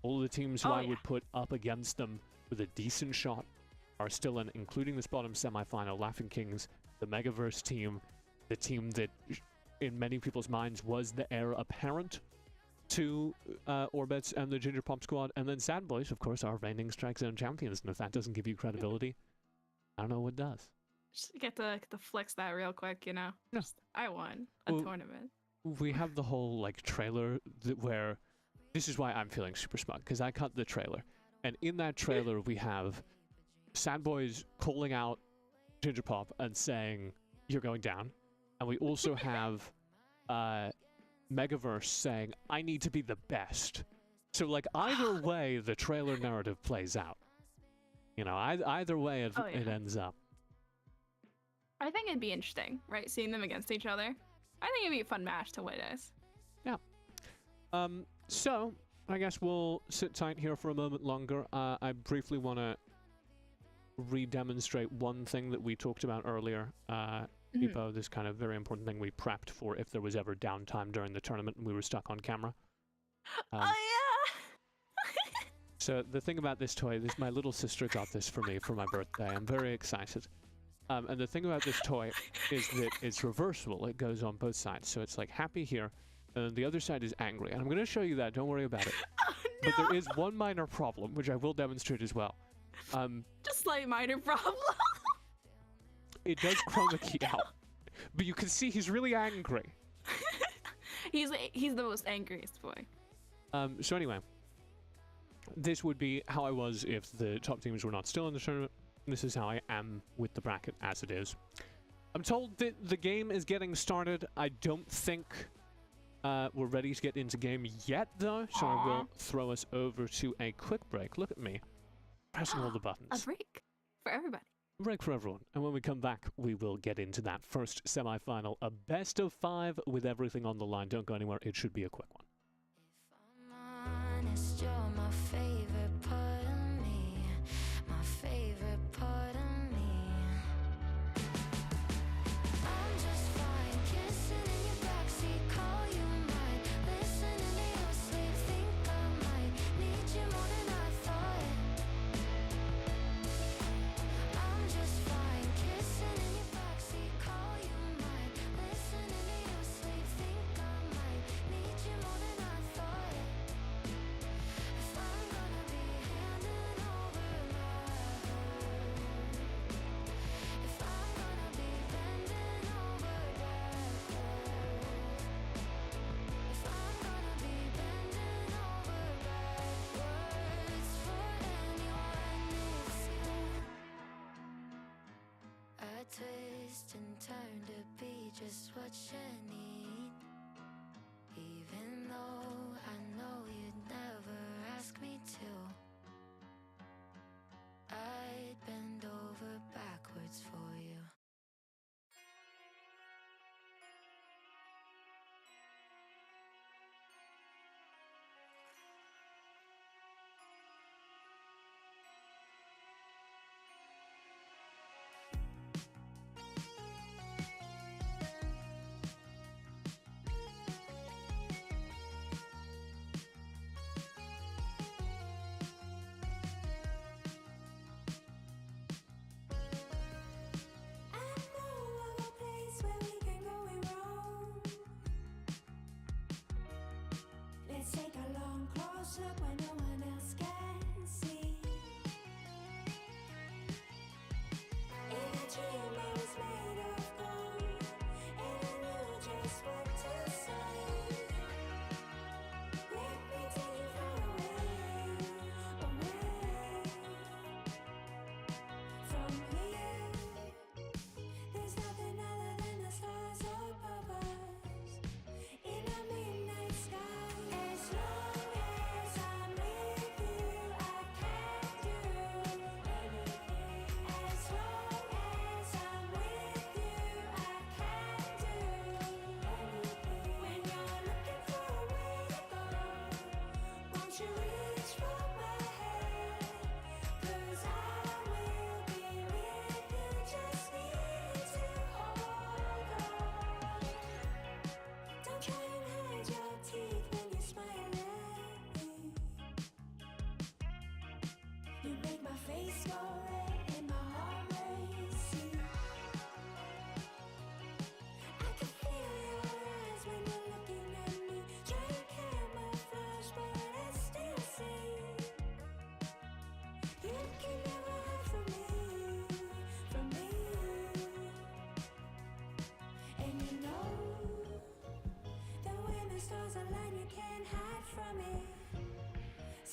All of the teams who I would put up against them with a decent shot are still in, including this bottom semifinal, Laughing Kings, the Megaverse team, the team that, in many people's minds, was the heir apparent to Orbits and the Ginger Pop Squad, and then Sad Boys, of course, are reigning Strike Zone champions, and if that doesn't give you credibility, I don't know what does. Just get to flex that real quick, you know? Yeah. I won a tournament. We have the whole, like, trailer where... This is why I'm feeling super smug, because I cut the trailer, and in that trailer we have Sad Boys calling out Ginger Pop and saying, "You're going down," and we also have Megaverse saying, "I need to be the best." So, like, either way the trailer narrative plays out. You know, either way it ends up. I think it'd be interesting, right? Seeing them against each other. I think it'd be a fun match to witness. Yeah. So, I guess we'll sit tight here for a moment longer. I briefly want to re-demonstrate one thing that we talked about earlier. Beepo, this kind of very important thing we prepped for if there was ever downtime during the tournament and we were stuck on camera. Oh, yeah! So, the thing about this toy, my little sister got this for me for my birthday. I'm very excited. And the thing about this toy is that it's reversible. It goes on both sides. So, it's like happy here. And the other side is angry. And I'm going to show you that. Don't worry about it. Oh, no. But there is one minor problem, which I will demonstrate as well. Just like minor problem. It does chroma key out. But you can see he's really angry. He's the most angriest boy. So anyway, this would be how I was if the top teams were not still in the tournament. This is how I am with the bracket as it is. I'm told that the game is getting started. I don't think... we're ready to get into game yet, though, so I will throw us over to a quick break. Look at me, pressing all the buttons. A break for everybody. Break for everyone. And when we come back, we will get into that first semi-final, a best of 5 with everything on the line. Don't go anywhere. It should be a quick one. If I'm honest, you're my favorite part of me, my favorite part of me. I'm just fine, kissing in your backseat, call you mine, listening to your sleep, think I might need you more than I thought. I'm just fine, kissing in your backseat, call you mine, listening to your sleep, think I might need you more than I thought. If I'm gonna be handing over my heart, if I'm gonna be bending over backwards, if I'm gonna be bending over backwards for anyone it's you. I twist and turn to be just what you need, even though I know you'd never ask me to. I'd bend over backwards for you.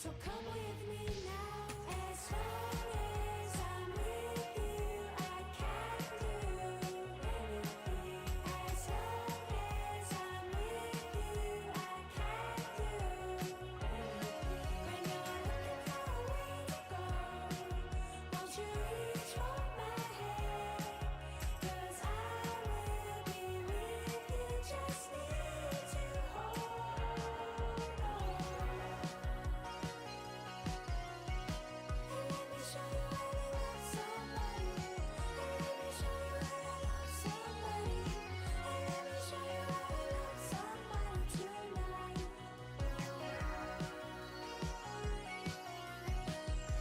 So come with me now. As long as I'm with you, I can do anything. As long as I'm with you, I can do anything. When you're looking for a way to go, won't you reach for my hand? 'Cause I will be with you, just need to hold on. And let me show you how to love somebody. And let me show you how to love somebody. And let me show you how to love somebody tonight.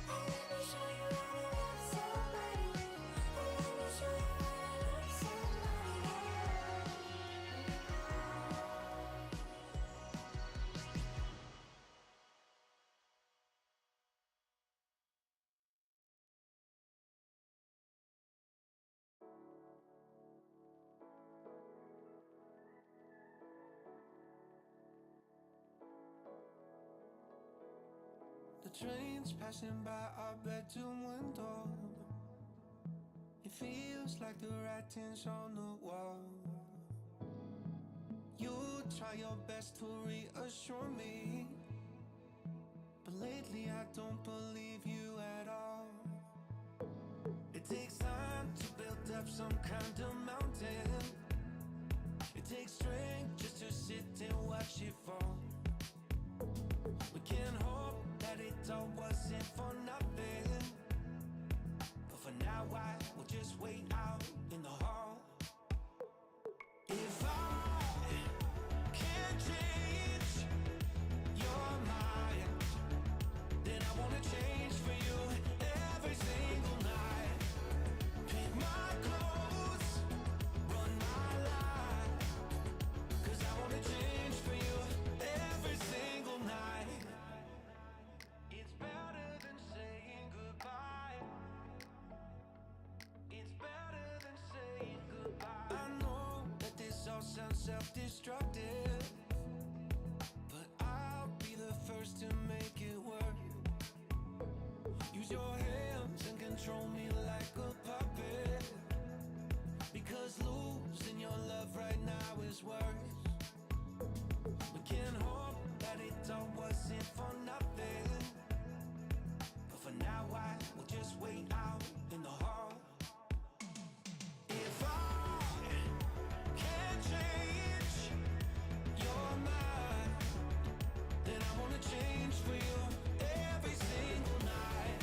And let me show you how to love somebody. And let me show you how to love The train's passing by our bedroom window. It feels like the writing's on the wall. You try your best to reassure me, but lately I don't believe you at all. It takes time to build up some kind of mountain. It takes strength just to sit and watch it fall. We can hope that it all wasn't for nothing, but for now I will just wait out in the hall. If I can't change your mind, then I wanna change for you every single night. Pick my clothes, run my life, 'cause I wanna change for you every single night. It's better than saying goodbye. It's better than saying goodbye. I know that this all sounds self-destructive, but I'll be the first to make it work. Use your hands and control me like a puppet, because losing your love right now is worse. We can hope that it all wasn't for nothing, but for now I will just wait out in the hall. If I can't change your mind, then I wanna change for you every single night.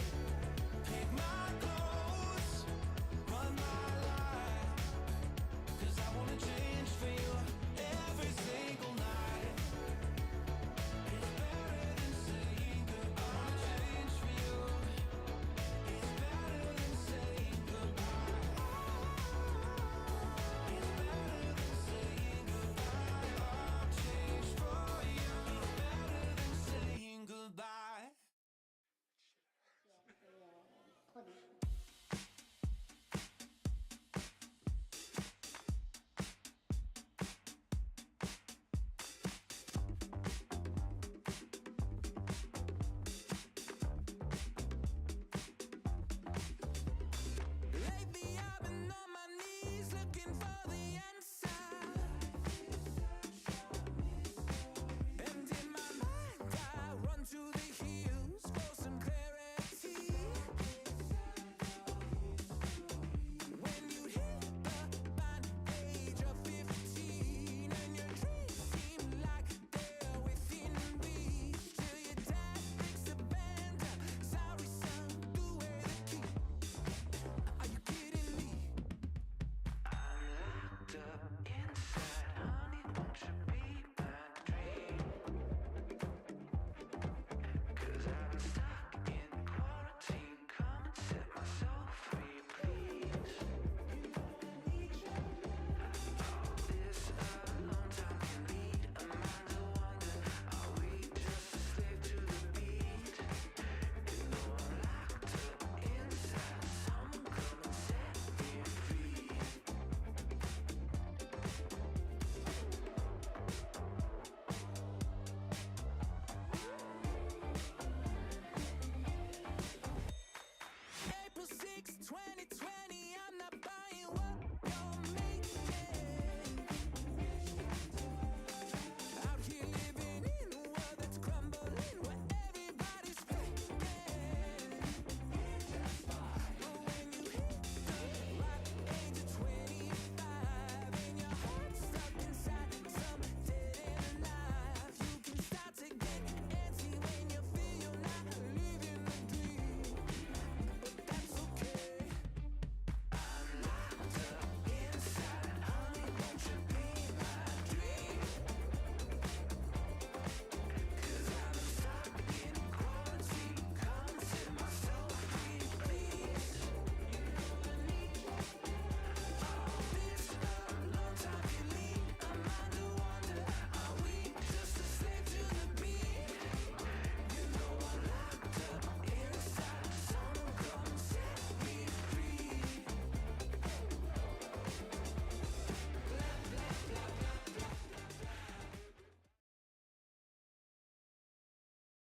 Pick my clothes, run my life, 'cause I wanna change for you every single night. It's better than saying goodbye. I wanna change for you.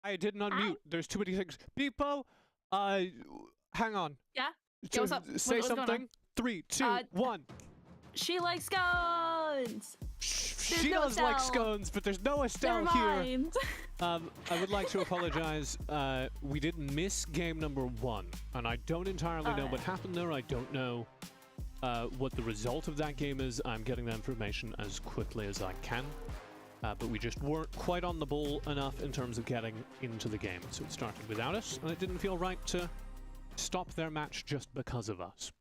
I didn't unmute. There's too many things. Beepo, hang on. Yeah? So, what's up? say What's going on? something. 3, 2, 1. She likes scones! She no does like Estelle. scones, but there's no Estelle Never here. mind. I would like to apologize. We did miss game number 1, and I don't entirely know what happened there. I don't know what the result of that game is. I'm getting that information as quickly as I can. But we just weren't quite on the ball enough in terms of getting into the game. So it started without us, and it didn't feel right to stop their match just because of us.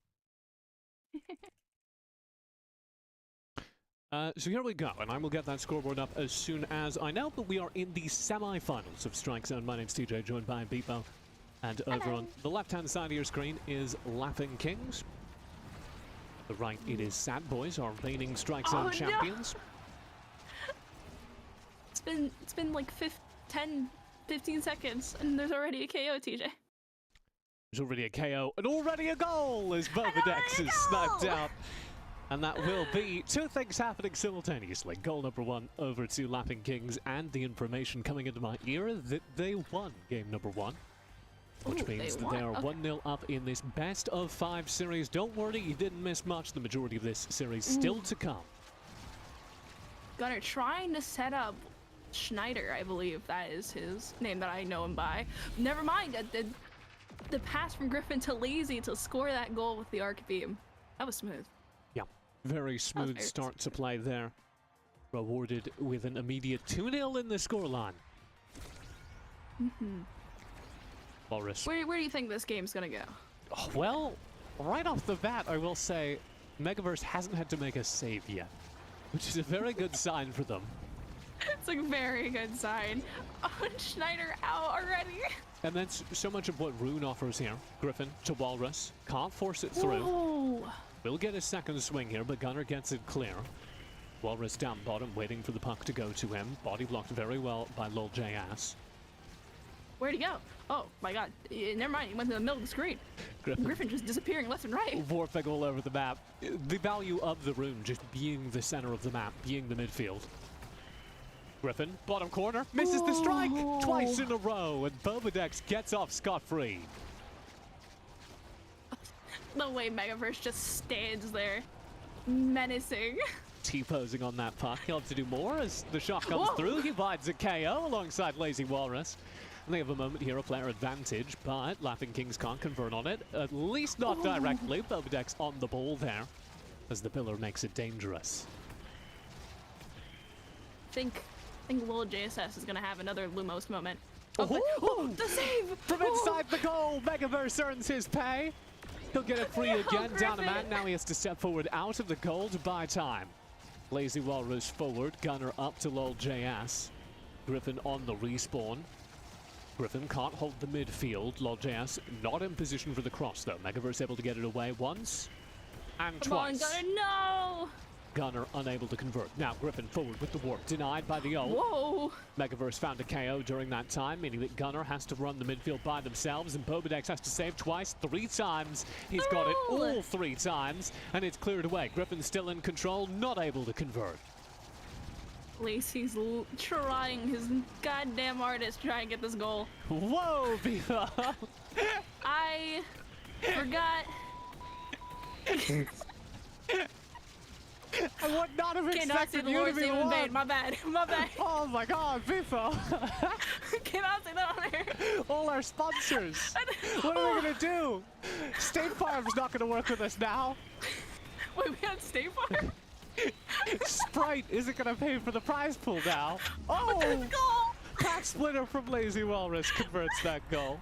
So here we go, and I will get that scoreboard up as soon as I know, but we are in the semi-finals of Strike Zone. My name's TJ, joined by Beepo, and over on the left-hand side of your screen is Laughing Kings. On the right, it is Sad Boys, our reigning Strike Zone champions. No. It's been like 10, 15 seconds, and there's already a KO, TJ. There's already a KO, and already a goal as Bobadex is sniped out. And that will be two things happening simultaneously. Goal number 1 over to Laughing Kings, and the information coming into my ear that they won game number 1. Which means that they are 1-0 up in this best of 5 series. Don't worry, you didn't miss much. The majority of this series still to come. Gunnar trying to set up Schneider, I believe that is his name that I know him by. Never mind, the pass from Griffin to Lazy to score that goal with the arc beam. That was smooth. Yeah, very smooth start to play there. Rewarded with an immediate 2-0 in the scoreline. Walrus. Where do you think this game's gonna go? Oh, well, right off the bat, I will say Megaverse hasn't had to make a save yet, which is a very good sign for them. It's a very good sign. Oh, Schneider out already. And that's so much of what Rune offers here. Griffin to Walrus. Can't force it through. Whoa. Will get a second swing here, but Gunnar gets it clear. Walrus down bottom, waiting for the puck to go to him. Body blocked very well by Lol J-Ass. Where'd he go? Oh my god. Never mind, he went to the middle of the screen. Griffin just disappearing left and right. Warfig all over the map. The value of the Rune just being the center of the map, being the midfield. Griffin, bottom corner, misses the strike twice in a row, and Bobadex gets off scot-free. The way Megaverse just stands there, menacing. T-posing on that puck. He'll have to do more as the shot comes through. He finds a KO alongside Lazy Walrus. And they have a moment here, a player advantage, but Laughing Kings can't convert on it. At least not directly. Bobadex on the ball there, as the pillar makes it dangerous. I think Lil JSS is gonna have another Lumos moment. Oh, the save! From inside the goal, Megaverse earns his pay. He'll get it free again, down a man. Now he has to step forward out of the goal to buy time. Lazy Walrus forward, Gunner up to Lol JS. Griffin on the respawn. Griffin can't hold the midfield. Lol JS not in position for the cross though. Megaverse able to get it away once and twice. Come on, Gunner, no! Gunner unable to convert. Now Griffin forward with the warp, denied by the ult. Whoa! Megaverse found a KO during that time, meaning that Gunner has to run the midfield by themselves, and Bobadex has to save twice, 3 times. He's got it all 3 times, and it's cleared away. Griffin's still in control, not able to convert. Lacey's trying his goddamn hardest to try and get this goal. Whoa, Beepo! I forgot. I would not have Cannot see expected the you to Lord's be the name in vain. one. My bad. My bad. Oh my god, Beepo! Cannot say that on air. All our sponsors! What are we gonna do? State Farm's not gonna work with us now. Wait, we had State Farm? Sprite isn't gonna pay for the prize pool now. Oh! Goal! Pack splitter from Lazy Walrus converts that goal.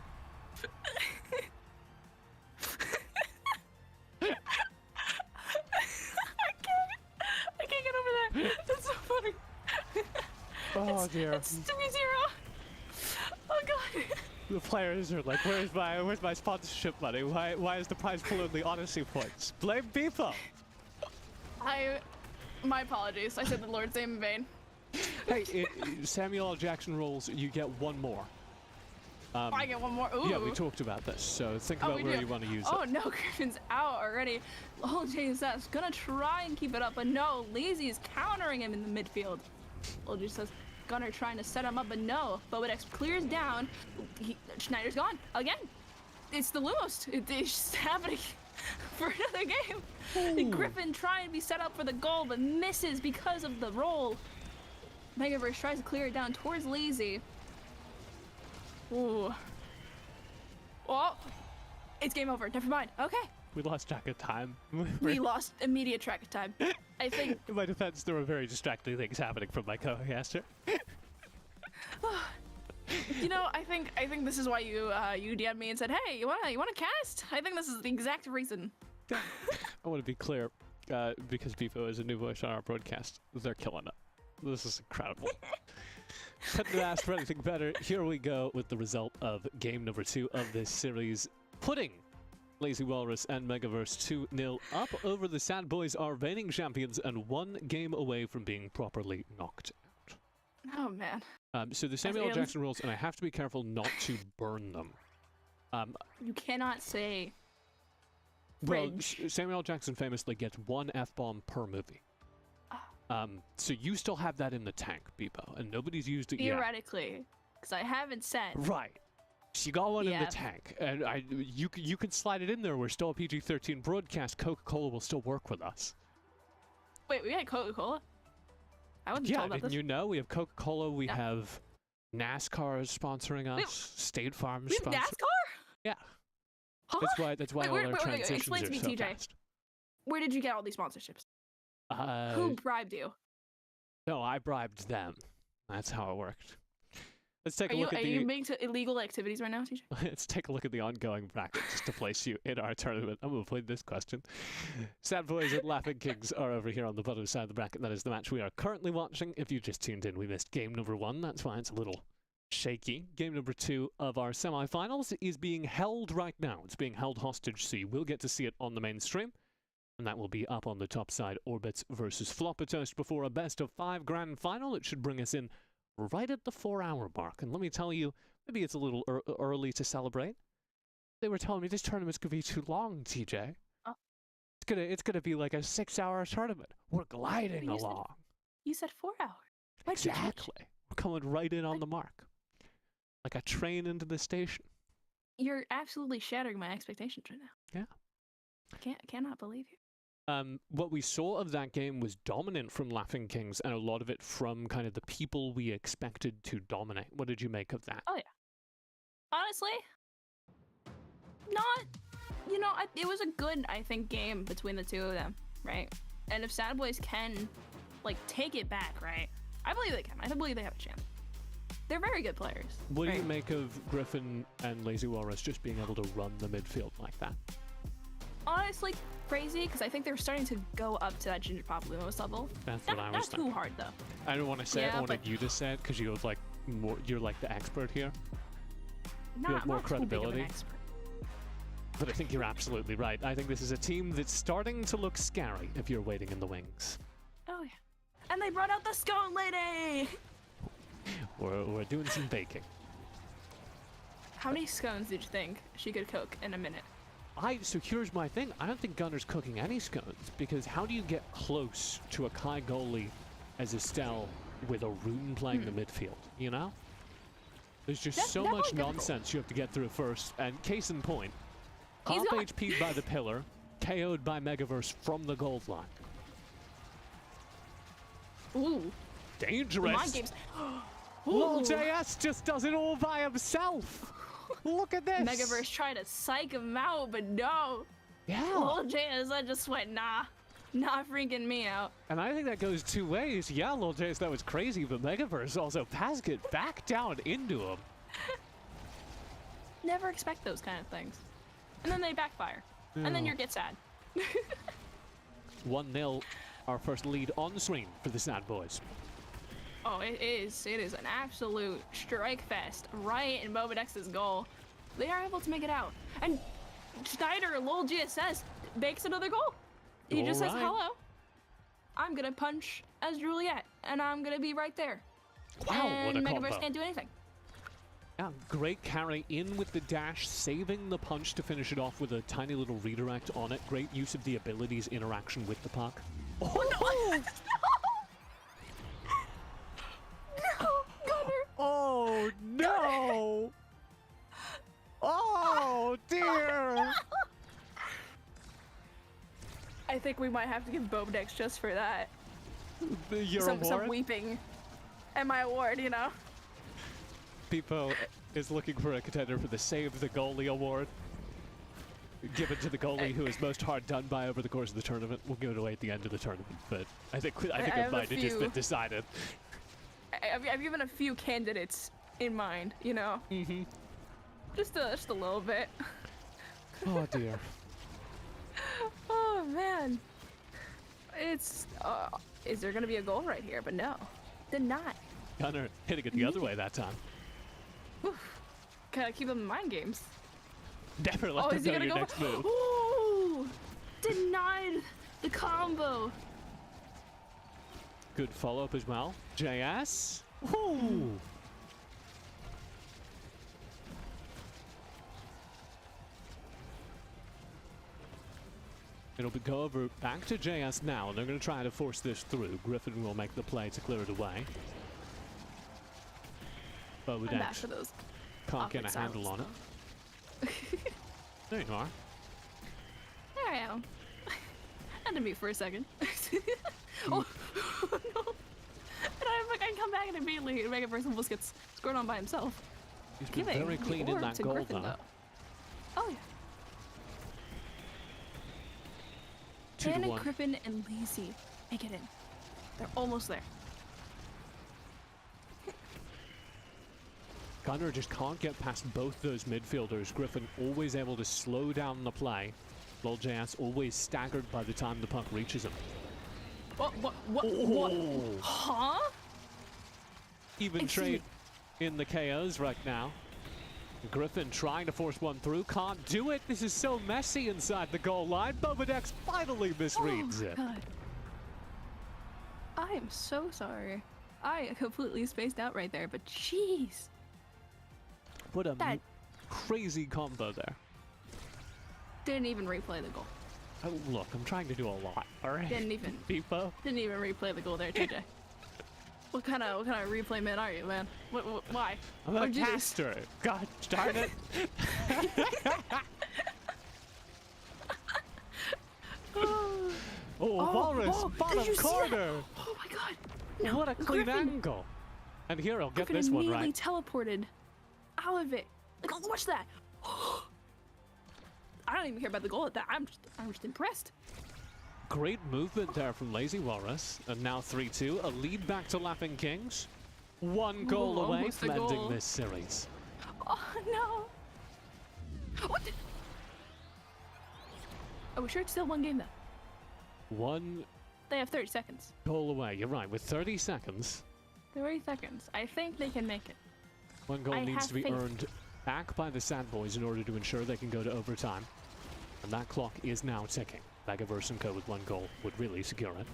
I can't get over that. That's so funny. Oh dear. It's 2-0. Oh god. The players are like, where's my sponsorship money? Why is the prize pool only Odyssey points? Blame Beepo. My apologies. I said the Lord's name in vain. Hey, Samuel L. Jackson rules, you get 1 more. I get 1 more. Ooh. Yeah, we talked about this, so think about where you want to use it. Oh no, Griffin's out already. Oh, JSS gonna try and keep it up, but no, Lazy is countering him in the midfield. Well, just says, Gunner trying to set him up, but no. Bobadex clears down. Schneider's gone again. It's the Lumos. It's just happening for another game. Griffin trying to be set up for the goal, but misses because of the roll. Megaverse tries to clear it down towards Lazy. Ooh. Oh, it's game over. Never mind. Okay. We lost track of time. We lost immediate track of time. I think. In my defense, there were very distracting things happening from my co-caster. You know, I think this is why you DM'd me and said, "Hey, you wanna cast?" I think this is the exact reason. I want to be clear, because Beepo is a new voice on our broadcast. They're killing it. This is incredible. Couldn't have asked for anything better. Here we go with the result of game number 2 of this series, putting Lazy Walrus and Megaverse 2-0 up over the Sad Boys, our reigning champions, and 1 game away from being properly knocked out. Oh man. So the Samuel L. Jackson rules, and I have to be careful not to burn them. You cannot say. Well, Fringe. Samuel L. Jackson famously gets 1 F-bomb per movie. So you still have that in the tank, Beepo, and nobody's used it yet. Theoretically, because I haven't said. Right. So you got one in the tank, and you can slide it in there. We're still a PG-13 broadcast. Coca-Cola will still work with us. Wait, we got Coca-Cola? I wasn't told about didn't this. you know? We have Coca-Cola. We have NASCAR sponsoring us. State Farm We have sponsoring. NASCAR? Yeah. Huh? That's why Wait, all our transitions explain to are me, so TJ. fast. Where did you get all these sponsorships? Who bribed you? No, I bribed them. That's how it worked. Let's take a look at Are the. you being to illegal activities right now, TJ? Let's take a look at the ongoing bracket just to place you in our tournament. I'm going to play this question. Sad Boys and Laughing Kings are over here on the bottom side of the bracket. That is the match we are currently watching. If you just tuned in, we missed game number 1. That's why it's a little shaky. Game number 2 of our semifinals is being held right now. It's being held hostage, so you will get to see it on the main stream. And that will be up on the top side, Orbits versus Floppa Toast, before a best-of-5 grand final. It should bring us in right at the 4-hour mark. And let me tell you, maybe it's a little early to celebrate. They were telling me this tournament's going to be too long, TJ. Oh. It's gonna be like a 6-hour tournament. We're gliding along. You said 4 hours. Exactly. We're coming right in on the mark. Like a train into the station. You're absolutely shattering my expectations right now. Yeah. Cannot believe you. What we saw of that game was dominant from Laughing Kings, and a lot of it from kind of the people we expected to dominate. What did you make of that? Oh, yeah. Honestly, it was a good, I think, game between the two of them, right? And if Sad Boys can, like, take it back, right? I believe they can. I believe they have a chance. They're very good players. What do you make of Griffin and Lazy Walrus just being able to run the midfield like that? Honestly, crazy, because I think they're starting to go up to that Ginger Pop Lumos level. That's what I was Not thinking. too hard, though. I don't want to say it. I wanted but you to say it because you have like more. You're like the expert here. You have Not more too big of an credibility. expert. But I think you're absolutely right. I think this is a team that's starting to look scary if you're waiting in the wings. Oh, yeah. And they brought out the scone lady! We're doing some baking. How many scones did you think she could cook in a minute? So here's my thing. I don't think Gunner's cooking any scones, because how do you get close to a Kai goalie as Estelle with a Rune playing the midfield, you know? There's just so much nonsense you have to get through first, and case in point, half HP'd by the pillar, KO'd by Megaverse from the gold line. Ooh. Dangerous. Mind games. Lil JS just does it all by himself. Look at this. Megaverse tried to psych him out, but no. Yeah. Lil JS, I just went, nah. Not freaking me out. And I think that goes 2 ways. Yeah, Lil JS, that was crazy, but Megaverse also passed it back down into him. Never expect those kind of things. And then they backfire. And then you get sad. 1-0, our first lead on the screen for the Sad Boys. Oh, it is an absolute strike fest right in Bobadex's goal. They are able to make it out. And Schneider, Lil GSS, makes another goal. He just says, hello, I'm gonna punch as Juliet, and I'm gonna be right there. Wow, and what a Megaverse combo. can't do anything. Yeah, great carry in with the dash, saving the punch to finish it off with a tiny little redirect on it. Great use of the abilities interaction with the puck. Oh, no! No! I think we might have to give Bobadex just for that. Your some award? weeping. And my award, you know? Beepo is looking for a contender for the Save the Goalie award. Given to the goalie who is most hard done by over the course of the tournament. We'll give it away at the end of the tournament, but I think it might have just been decided. I've given a few candidates in mind, you know? Mm-hmm. Just a little bit. Oh dear. Oh man. It's is there gonna be a goal right here? But no. Denied. Gunner hitting it the other way that time. Gotta keep them in mind games. Never let them know your next move. Ooh! Denied the combo. Good follow-up as well. JS. Ooh. It'll go over back to JS now, and they're going to try to force this through. Griffin will make the play to clear it away. But we can't get a handle on it. There you are. There I am. Had to mute for a second. Oh no! And I can come back and immediately Mega Person just gets scored on by himself. He's been very clean in that goal, Griffin, though. Oh yeah. Panic, Griffin, and Lazy make it in. They're almost there. Gunner just can't get past both those midfielders. Griffin always able to slow down the play. Lol JS always staggered by the time the puck reaches him. What? Huh? Even trade in the KOs right now. Griffin trying to force one through, can't do it. This is so messy inside the goal line. Bobadex finally misreads it. God. I am so sorry. I completely spaced out right there, but jeez. What a crazy combo there. Didn't even replay the goal. Oh, look, I'm trying to do a lot. All right. Didn't even. Beepo. Didn't even replay the goal there, TJ. What kind of replay man are you, man? Why? I'm a caster. God darn it. Walrus, bottom corner. Oh my god. No, what a clean Griffin. angle. And here, I'll get Griffin this one right. immediately teleported out of it. Like, oh, watch that. I don't even care about the goal at that. I'm just impressed. Great movement there from Lazy Walrus. And now 3-2, a lead back to Laughing Kings. One goal away from ending this series. Oh no. What the? Are we sure it's still one game though? One. They have 30 seconds. Goal away, you're right. With 30 seconds. 30 seconds. I think they can make it. One goal needs to be earned back by the Sad Boys in order to ensure they can go to overtime. And that clock is now ticking. Megaverse & Co. with one goal would really secure it.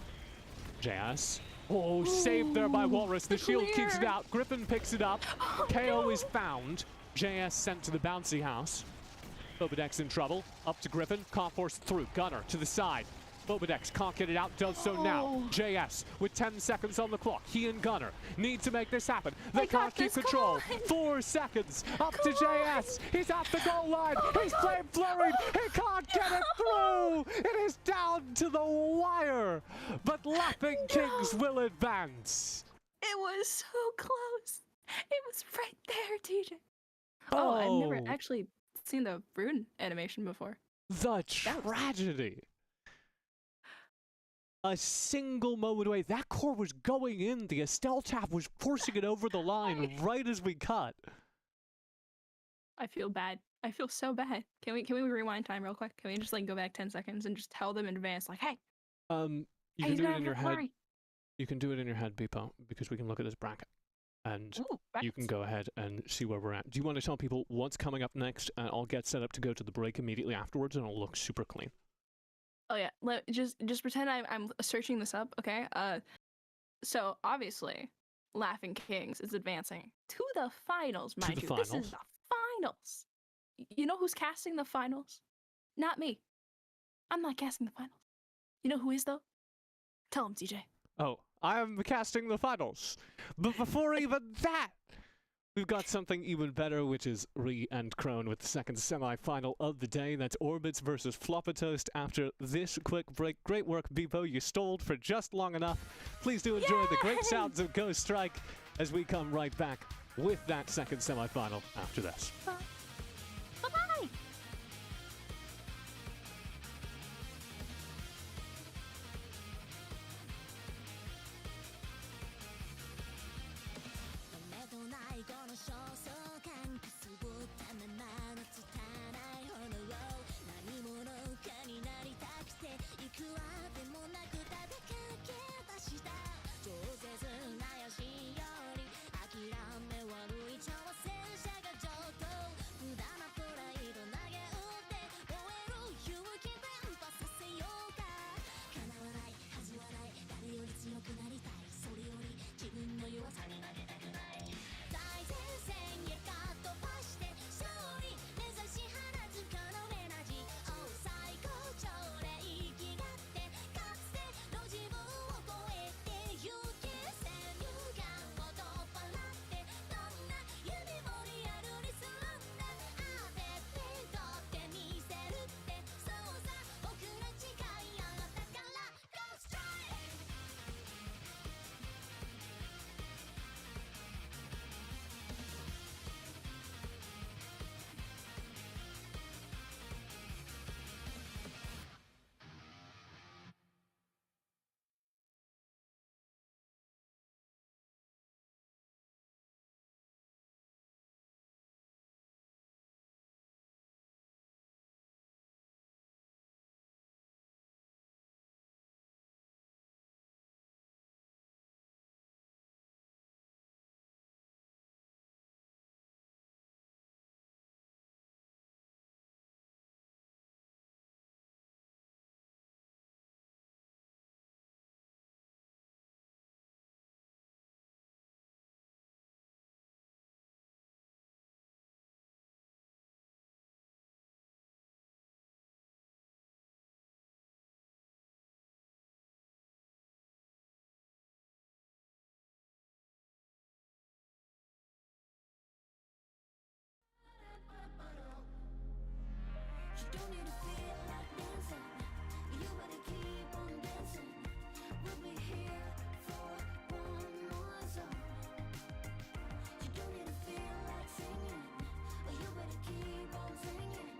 JS. Oh, saved there by Walrus. The shield keeps it out. Griffin picks it up. KO is found. JS sent to the bouncy house. Bobadex in trouble. Up to Griffin. Can't force through. Gunner to the side. Bobadex can't get it out, does so now. JS with 10 seconds on the clock. He and Gunner need to make this happen. They can't keep control. 4 seconds. Up to JS. He's at the goal line. He's flame flurried. He can't get it through. It is down to the wire. But Laughing Kings will advance. It was so close. It was right there, TJ. Oh, I've never actually seen the rune animation before. The tragedy. A single moment away. That core was going in. The Estelle tap was forcing it over the line right as we cut. I feel bad. I feel so bad. Can we rewind time real quick? Can we just like go back 10 seconds and just tell them in advance like, hey. You can do it in your head. You can do it in your head, Beepo, because we can look at this bracket. And you can go ahead and see where we're at. Do you want to tell people what's coming up next? And I'll get set up to go to the break immediately afterwards, and it'll look super clean. Oh yeah, just pretend I'm searching this up, okay? So obviously, Laughing Kings is advancing to the finals, mind you. This is the finals. You know who's casting the finals? Not me. I'm not casting the finals. You know who is though? Tell him, TJ. Oh, I am casting the finals. But before even that, We've got something even better, which is Ree and Crone with the second semi-final of the day. That's Orbits versus Floppa Toast. After this quick break, great work, Beepo. You stalled for just long enough. Please do enjoy the great sounds of Ghost Strike as we come right back with that second semi-final after this. Bye-bye! You don't need to feel like dancing. You better keep on dancing. We'll be here for one more song. You don't need to feel like singing. You better keep on singing.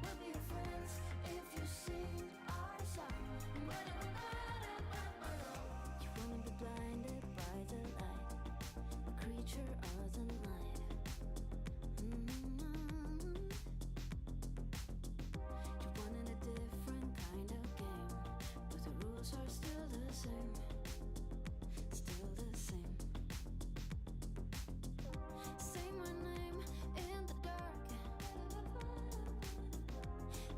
We'll be your friends if you sing our song. You wanna be blinded by the light, a creature of the night. Are still the same, still the same. Say my name in the dark.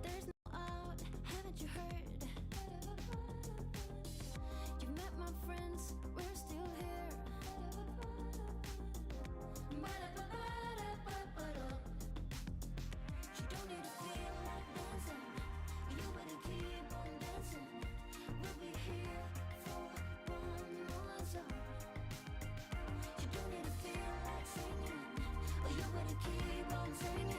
There's no out, haven't you heard? You've met my friends, we're still here. You don't need to feel like dancing. You better keep on dancing. We'll be here for one more song. You don't need to feel like singing, but you better keep on singing.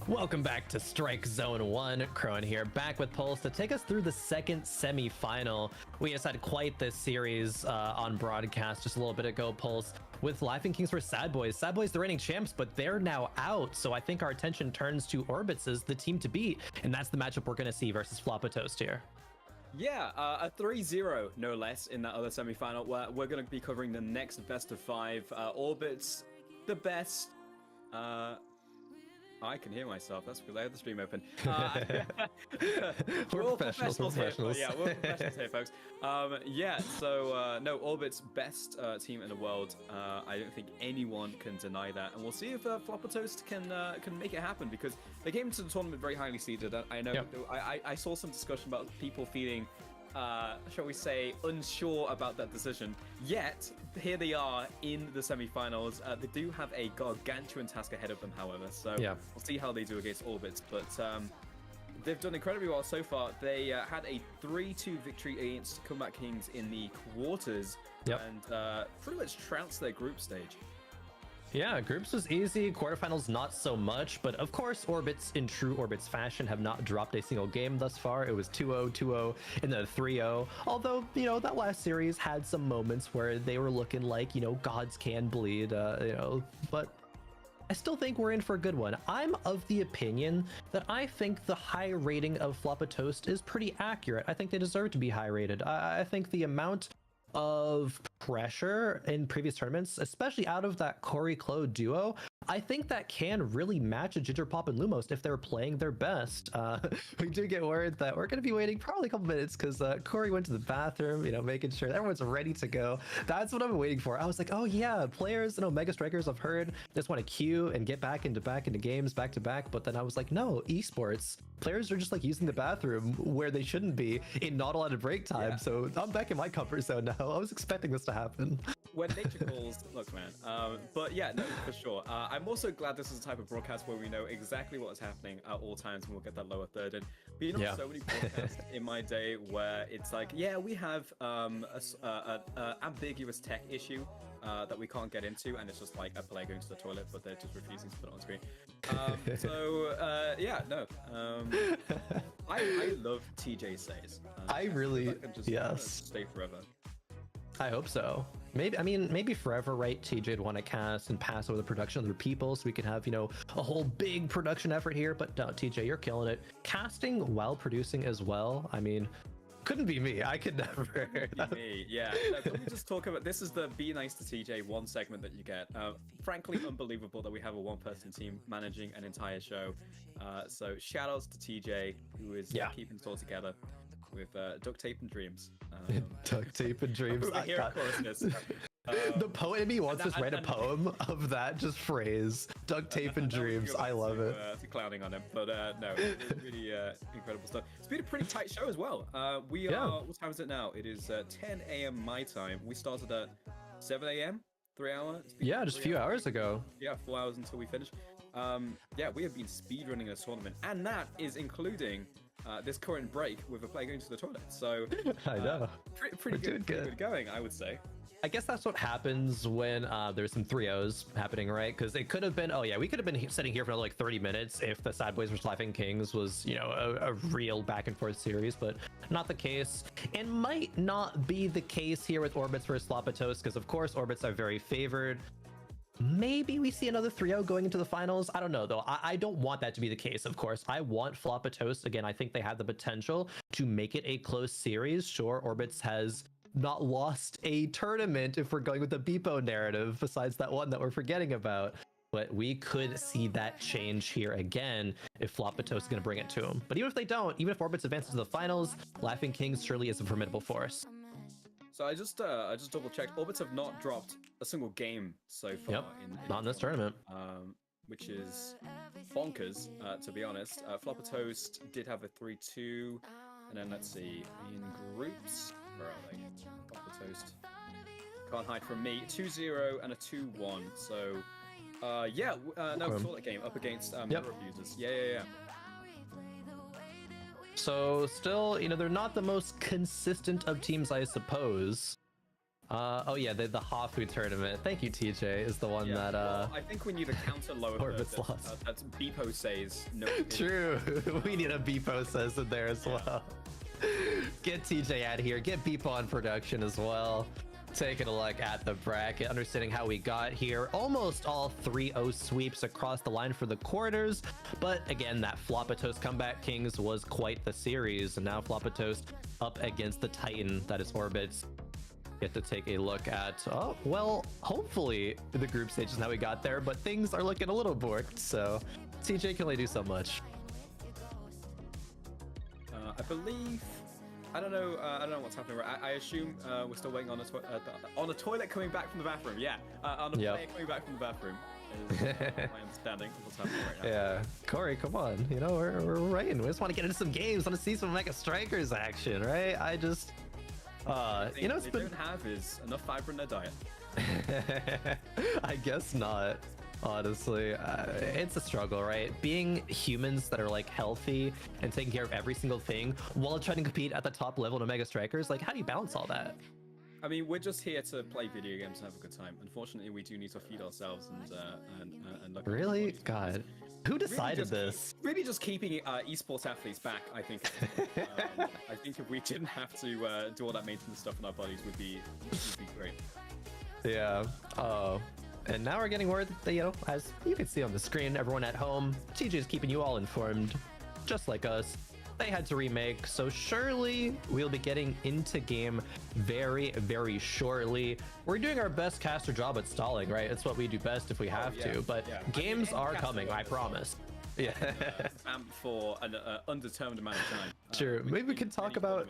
Welcome back to Strike Zone 1. Crone here, back with Pulse to take us through the second semi-final. We just had quite this series on broadcast just a little bit ago, Pulse, with Laughing Kings vs Sad Boys. Sad Boys, the reigning champs, but they're now out, so I think our attention turns to Orbits as the team to beat, and that's the matchup we're going to see versus Floppa Toast here. Yeah, a 3-0, no less, in that other semi-final. We're going to be covering the next best of 5. Orbits, the best. I can hear myself. That's because I have the stream open. We're all professionals. Here. Yeah, we're professionals here, folks. No, Orbit's best team in the world. I don't think anyone can deny that, and we'll see if Floppa Toast can make it happen, because they came into the tournament very highly seeded. I know. Yep. I saw some discussion about people feeling, shall we say, unsure about that decision. Yet here they are in the semi-finals. They do have a gargantuan task ahead of them, however. So we'll see how they do against Orbits. But they've done incredibly well so far. They had a 3-2 victory against Comeback Kings in the quarters, and pretty much trounced their group stage. Yeah, groups was easy, quarterfinals not so much, but of course Orbits in true Orbits fashion have not dropped a single game thus far. It was 2-0, 2-0, and then 3-0. Although, you know, that last series had some moments where they were looking like, you know, gods can bleed, you know, but I still think we're in for a good one. I'm of the opinion that I think the high rating of Floppa Toast is pretty accurate. I think they deserve to be high rated. I think the amount of pressure in previous tournaments, especially out of that Corey Clo duo, I think that can really match a Ginger Pop and Lumos if they're playing their best. We do get word that we're going to be waiting probably a couple minutes because Corey went to the bathroom, you know, making sure everyone's ready to go. That's what I've been waiting for. I was like, oh yeah, players and Omega Strikers I've heard just want to queue and get back into games back to back. But then I was like, no, esports players are just like using the bathroom where they shouldn't be in not a lot of break time. Yeah. So I'm back in my comfort zone now. I was expecting this to happen. When nature calls, look, man. But yeah, no, for sure. I'm also glad this is a type of broadcast where we know exactly what is happening at all times, and we'll get that lower third in. But you know, so many broadcasts in my day where it's like, yeah, we have a ambiguous tech issue that we can't get into, and it's just like a player going to the toilet, but they're just refusing to put it on screen. Yeah, no. I love TJ says. I really, yes. Stay forever. I hope so. Maybe forever, right? TJ'd want to cast and pass over the production of other people so we can have, you know, a whole big production effort here. But no, TJ, you're killing it. Casting while producing as well. I mean, couldn't be me. I could never. Me, yeah. No, can we just talk about this? Is the Be Nice to TJ one segment that you get? Frankly, unbelievable that we have a one-person team managing an entire show. So shout outs to TJ, who is keeping it all together with duct tape and dreams. Duct tape and dreams. The poet in me wants to write a poem of that just phrase. Duct tape and dreams. I love it. Clowning on him, but no, really incredible stuff. It's been a pretty tight show as well. We are. What time is it now? It is 10 a.m. my time. We started at 7 a.m. 3 hours. Yeah, just a few hours ago. Yeah, 4 hours until we finish. Yeah, we have been speedrunning a tournament, and that is including this current break with a player going to the toilet. So I know. Pretty good going, I would say. I guess that's what happens when there's some 3-0s happening, right? Because it could have been, oh yeah, we could have been sitting here for like 30 minutes if the Sad Boys vs Laughing Kings was, you know, a real back and forth series, but not the case. And might not be the case here with Orbits vs Floppa Toast, because of course Orbits are very favored. Maybe we see another 3-0 going into the finals. I don't know, though. I don't want that to be the case, of course. I want Floppa Toast. Again, I think they have the potential to make it a close series. Sure, Orbits has not lost a tournament if we're going with the Beepo narrative, besides that one that we're forgetting about. But we could see that change here again if Floppa Toast is going to bring it to them. But even if they don't, even if Orbits advances to the finals, Laughing Kings surely is a formidable force. So I just double checked. Orbits have not dropped a single game so far. Yep, not in this tournament. Which is bonkers, to be honest. Floppa Toast did have a 3-2, and then let's see, in groups, where are they? Floppa Toast can't hide from me. 2-0 and a 2-1. So, yeah, no, we saw that game up against Mirror Abusers. Yeah. So still, you know, they're not the most consistent of teams, I suppose. Oh yeah, the Hafu tournament. Thank you, TJ, is the one that well, I think we need a counter lower Orbits lost. That's Beepo says no. True. We need a Beepo says in there as well. Get TJ out of here. Get Beepo on production as well. Taking a look at the bracket, understanding how we got here. Almost all 3-0 sweeps across the line for the quarters. But again, that Floppa Toast Comeback Kings was quite the series. And now Floppa Toast up against the Titan that is Orbits. Get to take a look at, oh, well, hopefully the group stage is how we got there, but things are looking a little borked. So TJ can only do so much. I believe, I don't know what's happening. I assume we're still waiting on a toilet coming back from the bathroom. Yeah, on a player coming back from the bathroom. Is my understanding of what's happening right now. Yeah, Corey, come on. You know, we're waiting. We just want to get into some games. Want to see some Mega Strikers action, right? I just, you know, they don't have is enough fiber in their diet. I guess not. Honestly, it's a struggle, right? Being humans that are like healthy and taking care of every single thing while trying to compete at the top level in Omega Strikers, like how do you balance all that? I mean, we're just here to play video games and have a good time. Unfortunately, we do need to feed ourselves and look. Really? God. Who decided this? Really just keeping esports athletes back, I think. I think if we didn't have to do all that maintenance stuff on our bodies would be great. Yeah. Oh. And now we're getting word that, you know, as you can see on the screen, everyone at home, TJ is keeping you all informed, just like us. They had to remake, so surely we'll be getting into game very, very shortly. We're doing our best caster job at stalling, right? It's what we do best if we have to, but games are coming, I promise. Yeah. For an undetermined amount of time. Sure, maybe we can talk about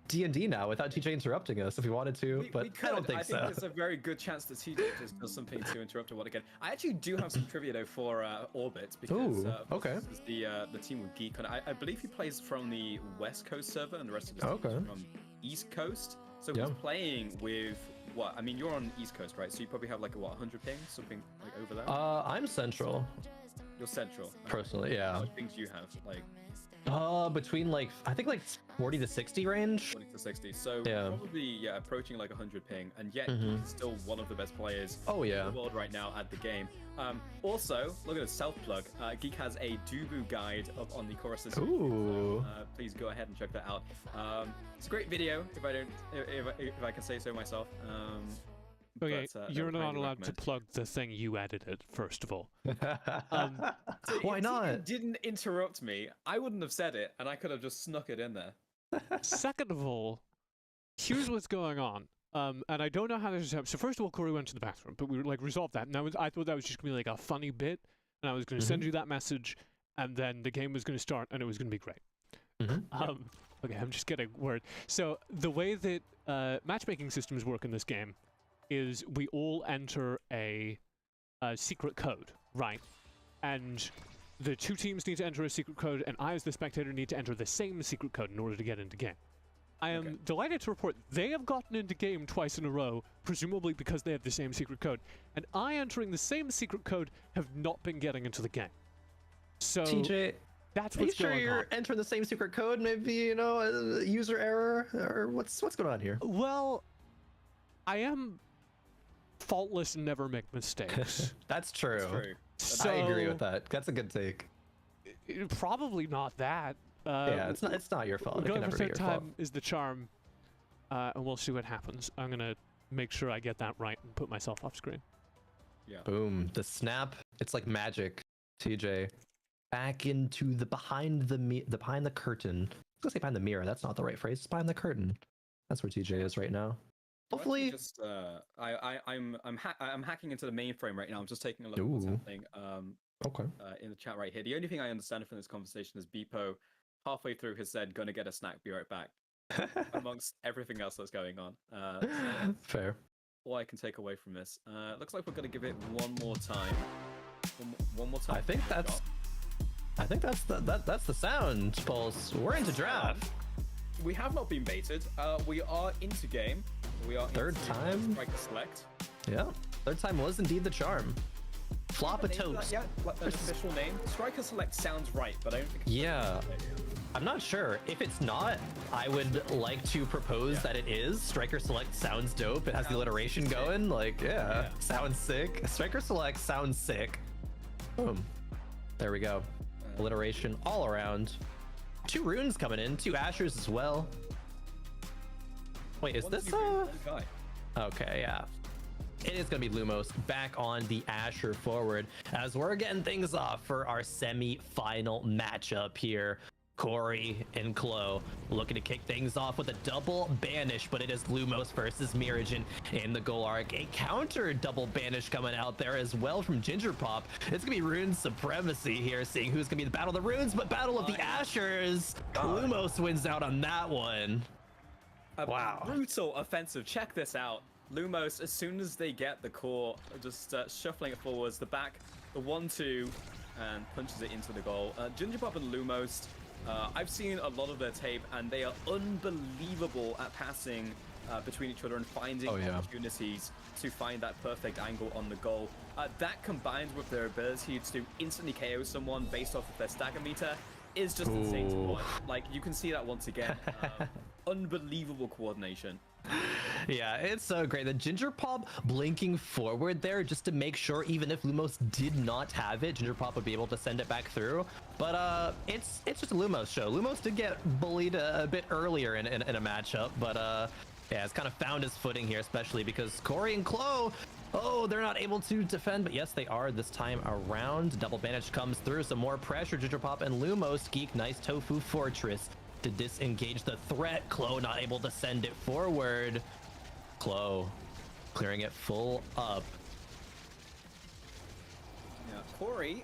D&D now without TJ interrupting us if we wanted to, but I don't think so. I think there's a very good chance that TJ just does something to interrupt or what again. I actually do have some trivia though for Orbit because this is the team with Geek, and I believe he plays from the West Coast server and the rest of the team is from East Coast. So he's playing with what? I mean, you're on East Coast, right? So you probably have like a 100 ping, something like over there. I'm Central. You're Central. Personally, yeah. How much pings do you have? Like. Between like I think like 40 to 60 range. 40 to 60. So probably approaching like 100 ping, and yet he's still one of the best players in the world right now at the game. Also, look at the self plug. Geek has a Dubu guide up on the chorus system. Ooh. So, please go ahead and check that out. It's a great video if I can say so myself. Okay, you're not allowed to plug the thing you edited, first of all. Why not? If you didn't interrupt me, I wouldn't have said it, and I could have just snuck it in there. Second of all, here's what's going on. And I don't know how this is happening. So first of all, Corey went to the bathroom, but we were like resolved that. And I thought that was just gonna be like a funny bit, and I was gonna send you that message, and then the game was gonna start, and it was gonna be great. Okay, I'm just getting word. So the way that matchmaking systems work in this game is we all enter a secret code, right? And the two teams need to enter a secret code, and I, as the spectator, need to enter the same secret code in order to get into game. I am delighted to report they have gotten into game twice in a row, presumably because they have the same secret code, and I, entering the same secret code, have not been getting into the game. So TJ, that's are you what's sure going you're on. entering the same secret code? Maybe, you know, a user error, or what's going on here? Well, I am faultless and never make mistakes. That's true. That's true. So, I agree with that. That's a good take. Probably not that. Yeah, it's not your fault. It can Going never for be your third fault. time is the charm, and we'll see what happens. I'm gonna make sure I get that right and put myself off screen. Yeah. Boom. The snap. It's like magic, TJ. Back into the behind the curtain. I was gonna say behind the mirror. That's not the right phrase. It's behind the curtain. That's where TJ is right now. Hopefully, just I'm hacking into the mainframe right now. I'm just taking a look at what's happening. In the chat right here. The only thing I understand from this conversation is Beepo, halfway through, has said, "Gonna get a snack. Be right back." Amongst everything else that's going on. So fair. All I can take away from this. Looks like we're gonna give it one more time. One more time. I think that's the sound, Pulse. We're into draft. We have not been baited. We are into game. We are third time. Striker select. Yeah, third time was indeed the charm. Floppa toast. Yeah, like the official name. Striker select sounds right, but I don't think. Yeah, I'm not sure. If it's not, I would like to propose that it is. Striker select sounds dope. It has the alliteration going. Like, yeah, sounds sick. Striker select sounds sick. Boom. There we go. Alliteration all around. 2 runes coming in, 2 Ashers as well. Wait, is this okay, yeah. It is gonna be Lumos back on the Asher forward as we're getting things off for our semi-final matchup here. Corey and Chloe looking to kick things off with a double banish, but it is Lumos versus Miragen in the goal arc. A counter double banish coming out there as well from Ginger Pop. It's gonna be rune supremacy here, seeing who's gonna be the battle of the runes, but battle of the Ashers. Lumos wins out on that one. Wow. Brutal offensive. Check this out. Lumos, as soon as they get the core, just shuffling it forwards, the back, the 1-2, and punches it into the goal. Ginger Pop and Lumos, I've seen a lot of their tape, and they are unbelievable at passing between each other and finding opportunities to find that perfect angle on the goal. That combined with their ability to instantly KO someone based off of their stagger meter is just insane to watch. Like, you can see that once again. Unbelievable coordination. Yeah, it's so great. The Ginger Pop blinking forward there just to make sure even if Lumos did not have it, Ginger Pop would be able to send it back through. But it's just a Lumos show. Lumos did get bullied a bit earlier in a matchup, but yeah, it's kind of found his footing here, especially because Corey and Chloe, oh, they're not able to defend, but yes, they are this time around. Double bandage comes through, some more pressure. Ginger Pop and Lumos, Geek, nice Tofu Fortress to disengage the threat. Chloe not able to send it forward. Chloe clearing it full up. Yeah, Corey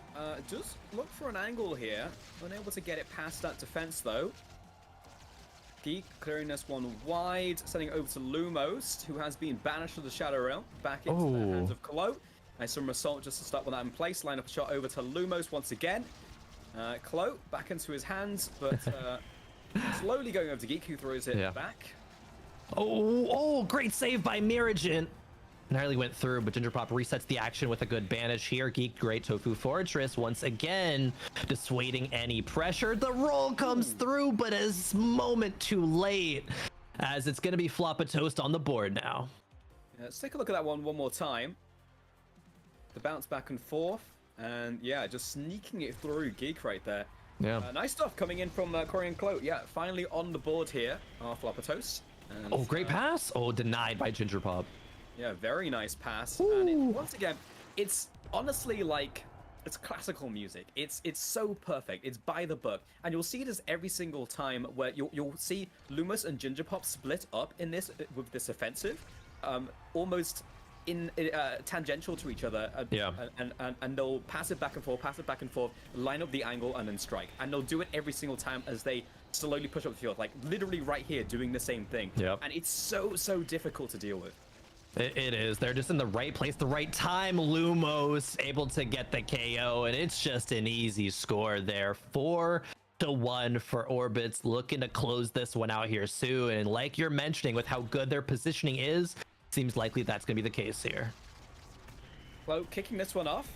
just look for an angle here. Unable to get it past that defense though. Geek clearing this one wide, sending it over to Lumos, who has been banished to the Shadow Realm, back into the hands of Chloe. Nice some assault just to start with that in place. Line up a shot over to Lumos once again. Chloe back into his hands, but slowly going over to Geek, who throws it back. Oh, great save by Miragent. Narrowly went through, but Ginger Pop resets the action with a good bandage here. Geek, great Tofu Fortress once again, dissuading any pressure. The roll comes through, but it's moment too late, as it's going to be Floppa Toast on the board now. Yeah, let's take a look at that one more time. The bounce back and forth, and yeah, just sneaking it through Geek right there. Yeah. Nice stuff coming in from Corey and Chloe. Yeah, finally on the board here are Floppa Toast. And, oh, great pass. Oh, denied by Ginger Pop. Yeah, very nice pass. And once again, it's honestly like, it's classical music. It's so perfect. It's by the book. And you'll see this every single time where you'll see Lumos and Ginger Pop split up in this with this offensive, almost in tangential to each other. And they'll pass it back and forth, line up the angle, and then strike. And they'll do it every single time as they slowly push up the field, like literally right here doing the same thing. And it's so difficult to deal with. It is. They're just in the right place, the right time. Lumos able to get the KO, and it's just an easy score there. 4-1 for Orbits, looking to close this one out here soon. And like you're mentioning, with how good their positioning is, seems likely that's going to be the case here. Well, kicking this one off,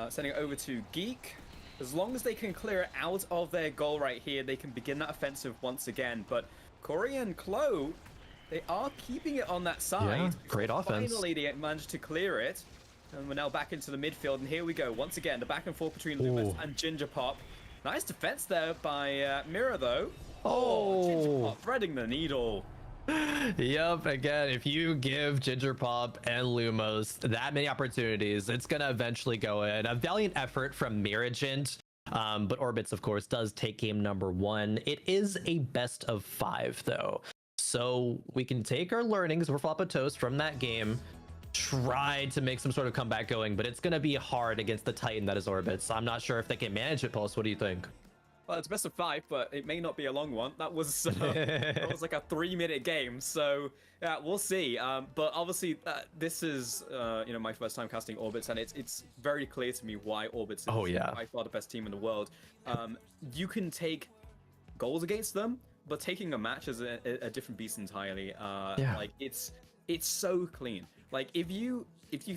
sending it over to Geek. As long as they can clear it out of their goal right here, they can begin that offensive once again. But Corey and Chloe, they are keeping it on that side. Yeah, great offense. Finally, they managed to clear it. And we're now back into the midfield. And here we go. Once again, the back and forth between Lumos and Ginger Pop. Nice defense there by Mira, though. Ginger Pop threading the needle. Yep, again, if you give Ginger Pop and Lumos that many opportunities, it's going to eventually go in. A valiant effort from Miragent. But Orbits, of course, does take game number 1. It is a best of 5, though. So we can take our learnings for Floppa Toast from that game, try to make some sort of comeback going, but it's going to be hard against the Titan that is Orbits. I'm not sure if they can manage it, Pulse. What do you think? Well, it's best of 5, but it may not be a long one. That was that was like a 3-minute game, so yeah, we'll see. But obviously, this is my first time casting Orbits, and it's very clear to me why Orbits is by far the best team in the world. You can take goals against them, but taking a match is a different beast entirely. Like it's so clean. Like if you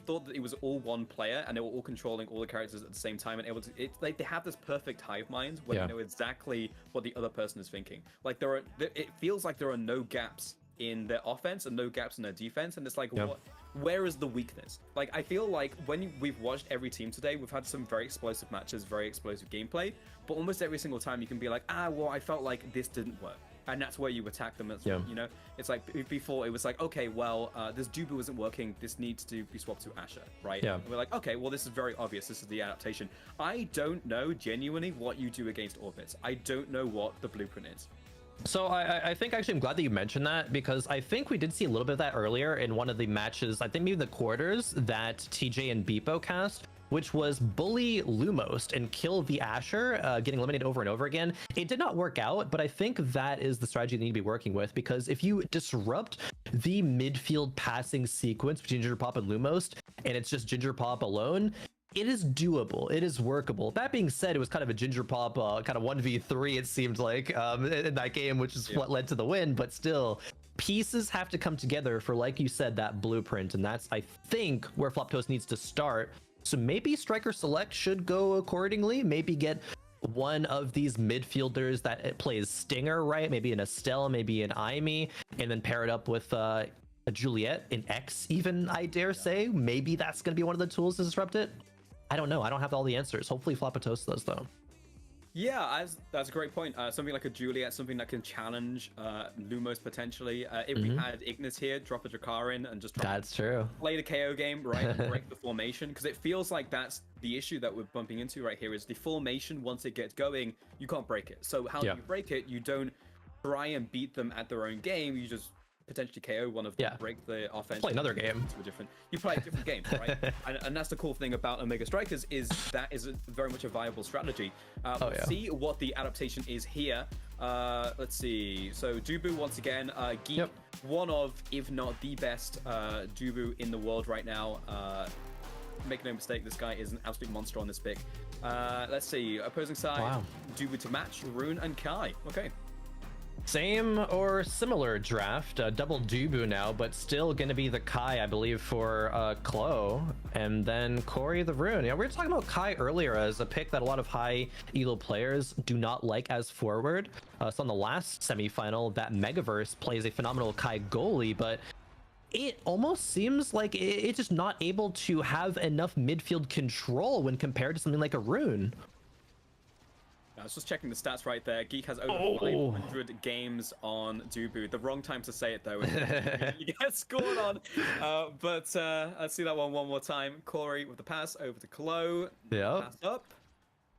thought that it was all one player and they were all controlling all the characters at the same time and able to, it's like they have this perfect hive mind where they know exactly what the other person is thinking. Like it feels like there are no gaps in their offense and no gaps in their defense, and it's like where is the weakness? Like I feel like when we've watched every team today, we've had some very explosive matches, very explosive gameplay, but almost every single time you can be like, well, I felt like this didn't work. And that's where you attack them. It's like before it was like, okay, well, this Dubu isn't working. This needs to be swapped to Asher, right? And we're like, okay, well, this is very obvious. This is the adaptation. I don't know genuinely what you do against Orbits. I don't know what the blueprint is. So I think actually I'm glad that you mentioned that, because I think we did see a little bit of that earlier in one of the matches, I think maybe the quarters that TJ and Beepo cast, which was bully Lumos and kill the Asher, getting eliminated over and over again. It did not work out, but I think that is the strategy they need to be working with, because if you disrupt the midfield passing sequence between Ginger Pop and Lumos, and it's just Ginger Pop alone, it is doable. It is workable. That being said, it was kind of a Ginger Pop kind of 1v3, it seemed like, in that game, which is what led to the win, but still, pieces have to come together for, like you said, that blueprint, and that's, I think, where Floppa Toast needs to start. So maybe Striker Select should go accordingly, maybe get one of these midfielders that it plays Stinger, right? Maybe an Estelle, maybe an Aimee, and then pair it up with a Juliet, an X even, I dare say. Maybe that's going to be one of the tools to disrupt it. I don't know. I don't have all the answers. Hopefully Floppa Toast does, though. Yeah, that's a great point. Something like a Juliet, something that can challenge Lumos potentially. If we had Ignis here, drop a Dracarin and just That's true. play the KO game, right, and break the formation, because it feels like that's the issue that we're bumping into right here is the formation. Once it gets going, you can't break it. So how do you break it? You don't try and beat them at their own game. You just potentially KO one of them, break the offense. Play another game. You play a different game, right? And that's the cool thing about Omega Strikers is that is very much a viable strategy. Let's see what the adaptation is here. Let's see. So Dubu once again, Geek, one of, if not the best Dubu in the world right now. Make no mistake, this guy is an absolute monster on this pick. Let's see. Opposing side, Dubu to match, Rune and Kai. Okay. Same or similar draft, double Dubu now, but still going to be the Kai, I believe, for Clo, and then Corey the Rune. Yeah, we were talking about Kai earlier as a pick that a lot of high elo players do not like as forward. So on the last semifinal, that Megaverse plays a phenomenal Kai goalie, but it almost seems like it's just not able to have enough midfield control when compared to something like a Rune. I was just checking the stats right there. Geek has over 500 games on Dubu. The wrong time to say it, though. You get scored on. But let's see that one more time. Corey with the pass over to Clo. Pass up.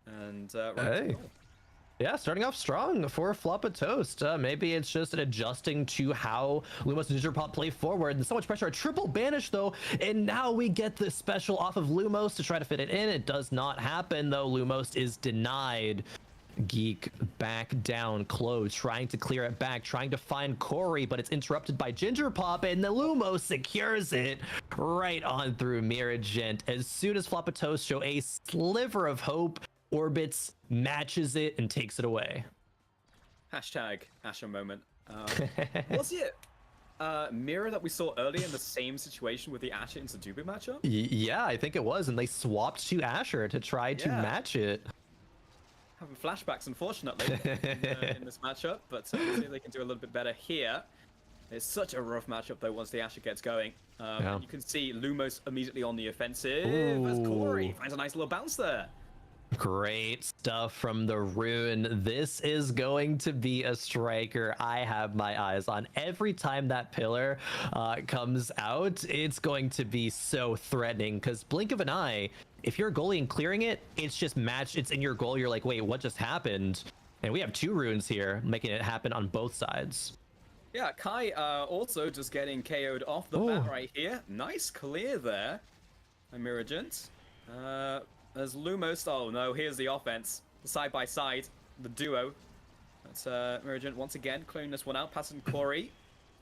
And right. Yeah, starting off strong for Floppa Toast. Maybe it's just adjusting to how Lumos and Ninjapop play forward. And so much pressure. A triple banish, though. And now we get the special off of Lumos to try to fit it in. It does not happen, though. Lumos is denied. Geek back down, Clo trying to clear it back, trying to find Corey, but it's interrupted by Gingerpop, and the Lumos secures it right on through Miragent. As soon as Floppa Toast show a sliver of hope, Orbits matches it and takes it away. Hashtag Asher moment. Was it Mirror that we saw earlier in the same situation with the Asher into Dubu matchup? Yeah, I think it was, and they swapped to Asher to try to match it. Having flashbacks, unfortunately, in this matchup, but see if they can do a little bit better here. It's such a rough matchup, though, once the Asher gets going. And you can see Lumos immediately on the offensive as Corey finds a nice little bounce there. Great stuff from the Rune. This is going to be a striker I have my eyes on. Every time that pillar comes out, it's going to be so threatening, because blink of an eye, if you're a goalie and clearing it, it's just matched. It's in your goal. You're like, wait, what just happened? And we have two Runes here, making it happen on both sides. Yeah, Kai also just getting KO'd off the bat right here. Nice clear there by Miragent. There's Lumos. Oh no, here's the offense. Side by side, the duo. That's Miragent once again clearing this one out, passing Corey.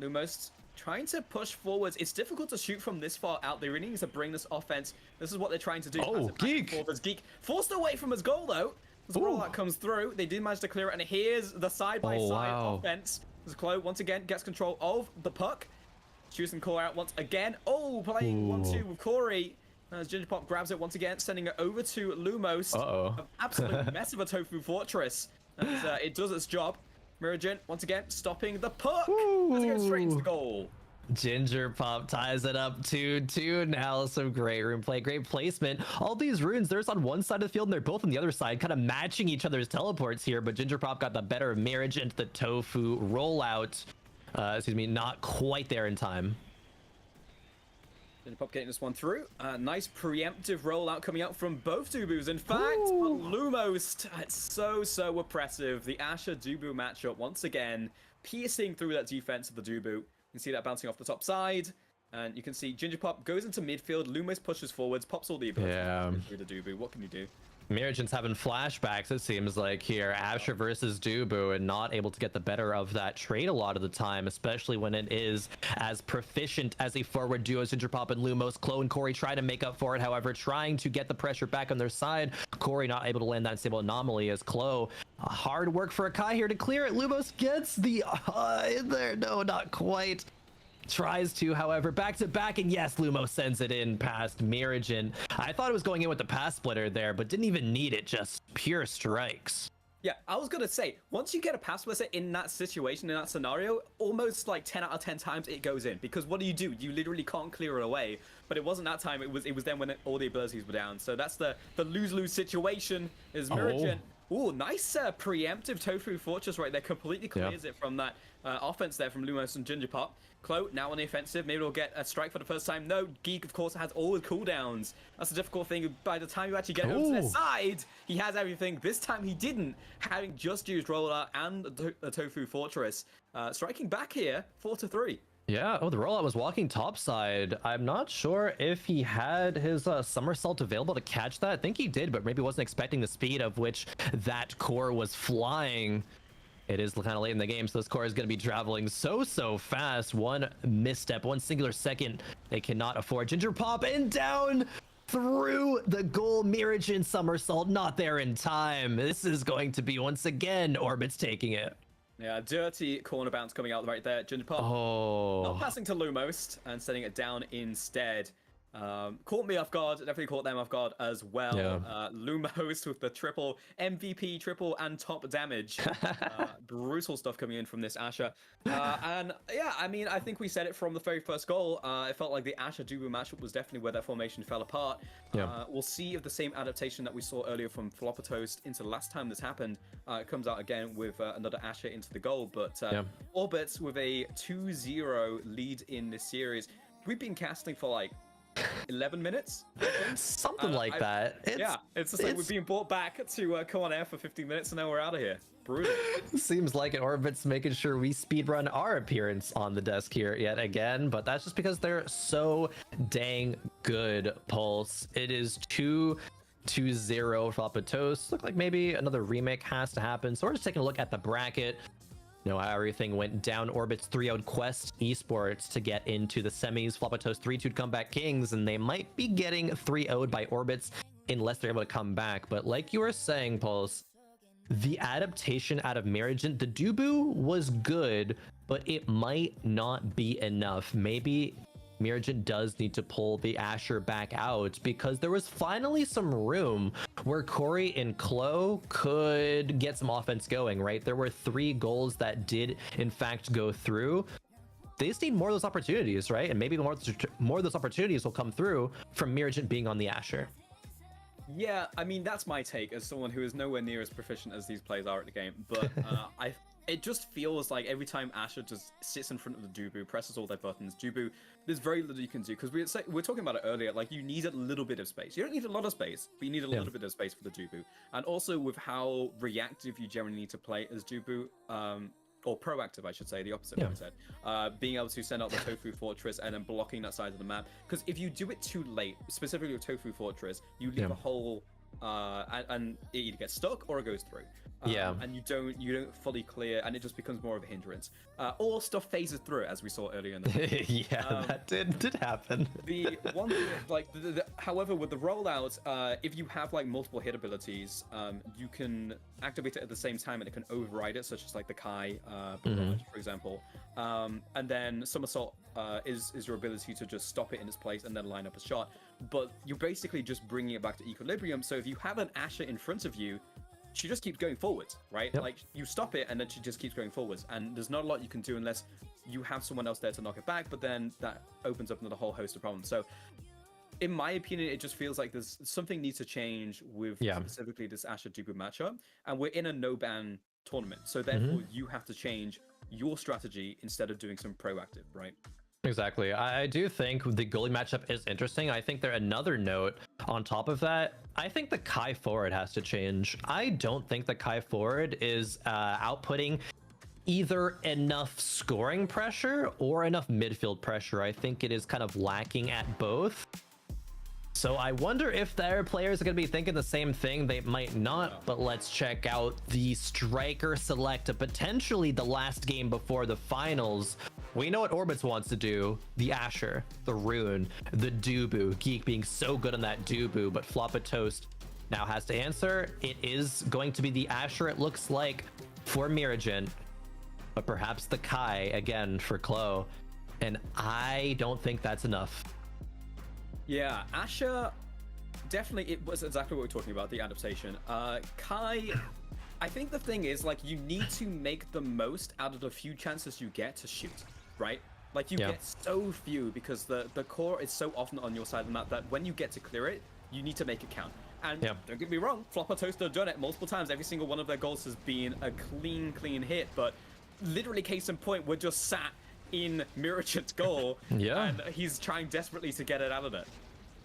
Lumos trying to push forwards. It's difficult to shoot from this far out. They really need to bring this offense. This is what they're trying to do. Oh, Geek! Geek forced away from his goal, though. As well that comes through. They did manage to clear it, and here's the side-by-side offense. As Chloe once again gets control of the puck. Choosing Corey out once again. Oh, playing 1-2 with Corey. As Gingerpop grabs it once again, sending it over to Lumos. An absolute mess of a Tofu Fortress. As, it does its job. Miragent once again stopping the puck. As it goes straight into the goal. Gingerpop ties it up 2-2. Now some great rune play, great placement. All these runes, there's on one side of the field and they're both on the other side, kind of matching each other's teleports here, but Gingerpop got the better of Miragent. The Tofu rollout, excuse me, not quite there in time. Gingerpop getting this one through. Nice preemptive rollout coming out from both Dubus. In fact, Lumos, it's so oppressive. The Asher Dubu matchup once again, piercing through that defense of the Dubu. You can see that bouncing off the top side. And you can see Gingerpop goes into midfield. Lumos pushes forwards, pops all the abilities through the Dubu. What can you do? Miragent's having flashbacks, it seems like, here. Asher versus Dubu, and not able to get the better of that trade a lot of the time, especially when it is as proficient as a forward duo as Gingerpop and Lumos. Chloe and Corey try to make up for it, however, trying to get the pressure back on their side. Corey not able to land that stable anomaly as Chloe. Hard work for Akai here to clear it. Lumos gets the in there. No, not quite. tries to, however, back to back, and yes, Lumo sends it in past Mirajin. I thought it was going in with the pass splitter there, but didn't even need it, just pure strikes. Yeah, I was gonna say, once you get a pass splitter in that situation, in that scenario, almost like 10 out of 10 times it goes in. Because what do? You literally can't clear it away. But it wasn't that time, it was then when all the abilities were down. So that's the lose-lose situation, is Mirajin. Ooh, nice preemptive Tofu Fortress right there. Completely clears it from that offense there from Lumos and Ginger Pop. Clo now on the offensive. Maybe we'll get a strike for the first time. No, Geek, of course, has all the cooldowns. That's the difficult thing. By the time you actually get over to their side, he has everything. This time he didn't, having just used Rollout and the Tofu Fortress. Striking back here, 4-3. Yeah, the rollout was walking topside. I'm not sure if he had his somersault available to catch that. I think he did, but maybe wasn't expecting the speed of which that core was flying. It is kind of late in the game, so this core is going to be traveling so fast. One misstep, one singular second, they cannot afford. Ginger Pop and down through the goal. Mirajin somersault, not there in time. This is going to be, once again, Orbit's taking it. Yeah, dirty corner bounce coming out right there. Ginger Pop not passing to Lumos and setting it down instead. Caught me off guard, definitely caught them off guard as well. Lumos with the triple MVP, triple and top damage. Brutal stuff coming in from this Asher. And yeah, I mean, I think we said it from the very first goal. It felt like the Asher Dubu matchup was definitely where that formation fell apart. We'll see if the same adaptation that we saw earlier from Floppa Toast into the last time this happened comes out again with another Asher into the goal. But Orbits with a 2-0 lead in this series. We've been casting for like 11 minutes, something like that. It's just like we're being brought back to come on air for 15 minutes and now we're out of here. Brutal. Seems like it. Orbit's making sure we speedrun our appearance on the desk here yet again, but that's just because they're so dang good. Pulse, it is 2-0 Floppa Toast. Look like maybe another remake has to happen, so we're just taking a look at the bracket. Know how everything went down. Orbit's 3-0'd Quest Esports to get into the semis. Floppa Toast 3-2'd Comeback Kings, and they might be getting 3-0'd by Orbits unless they're able to come back. But like you were saying, Pulse, the adaptation out of Mirajin, the Dubu was good, but it might not be enough. Maybe Mirajin does need to pull the Asher back out, because there was finally some room where Corey and Clo could get some offense going, right? There were 3 goals that did in fact go through. They just need more of those opportunities, right? And maybe more of those opportunities will come through from Mirajin being on the Asher. Yeah, I mean, that's my take as someone who is nowhere near as proficient as these players are at the game. But it just feels like every time Asher just sits in front of the Dubu, presses all their buttons, Dubu, there's very little you can do. Because we're talking about it earlier, like you need a little bit of space. You don't need a lot of space, but you need a little bit of space for the Dubu. And also with how reactive you generally need to play as Dubu, or proactive, I should say, the opposite of what I said. Being able to send out the Tofu Fortress and then blocking that side of the map. Because if you do it too late, specifically with Tofu Fortress, you leave a hole and it either gets stuck or it goes through. And you don't fully clear, and it just becomes more of a hindrance. Or stuff phases through it, as we saw earlier in the that did happen. The one thing, like, however, with the rollout, if you have like multiple hit abilities, you can activate it at the same time, and it can override it, such as like the Kai barrage, for example. And then somersault is your ability to just stop it in its place and then line up a shot. But you're basically just bringing it back to equilibrium. So if you have an Asher in front of you, she just keeps going forwards, right? Like you stop it and then she just keeps going forwards, and there's not a lot you can do unless you have someone else there to knock it back, but then that opens up another whole host of problems. So in my opinion, it just feels like there's something needs to change with specifically this Asher Dubu matchup, and we're in a no ban tournament, so therefore you have to change your strategy instead of doing some proactive, right? Exactly. I do think the goalie matchup is interesting. I think another note on top of that, I think the Kai forward has to change. I don't think the Kai forward is outputting either enough scoring pressure or enough midfield pressure. I think it is kind of lacking at both. So I wonder if their players are going to be thinking the same thing. They might not, but let's check out the striker select, potentially the last game before the finals. We know what Orbits wants to do. The Asher, the Rune, the Dubu. Geek being so good on that Dubu, but Floppa Toast now has to answer. It is going to be the Asher, it looks like, for Mirajin, but perhaps the Kai again for Clo. and I don't think that's enough. Yeah, Asher, definitely, it was exactly what we were talking about, the adaptation. Kai, I think the thing is, like, you need to make the most out of the few chances you get to shoot, right? Like, you get so few because the core is so often on your side of the map that when you get to clear it, you need to make it count. And don't get me wrong, Floppa Toast have done it multiple times. Every single one of their goals has been a clean hit, but literally case in point, we're just sat in Mirachet's goal, and he's trying desperately to get it out of it.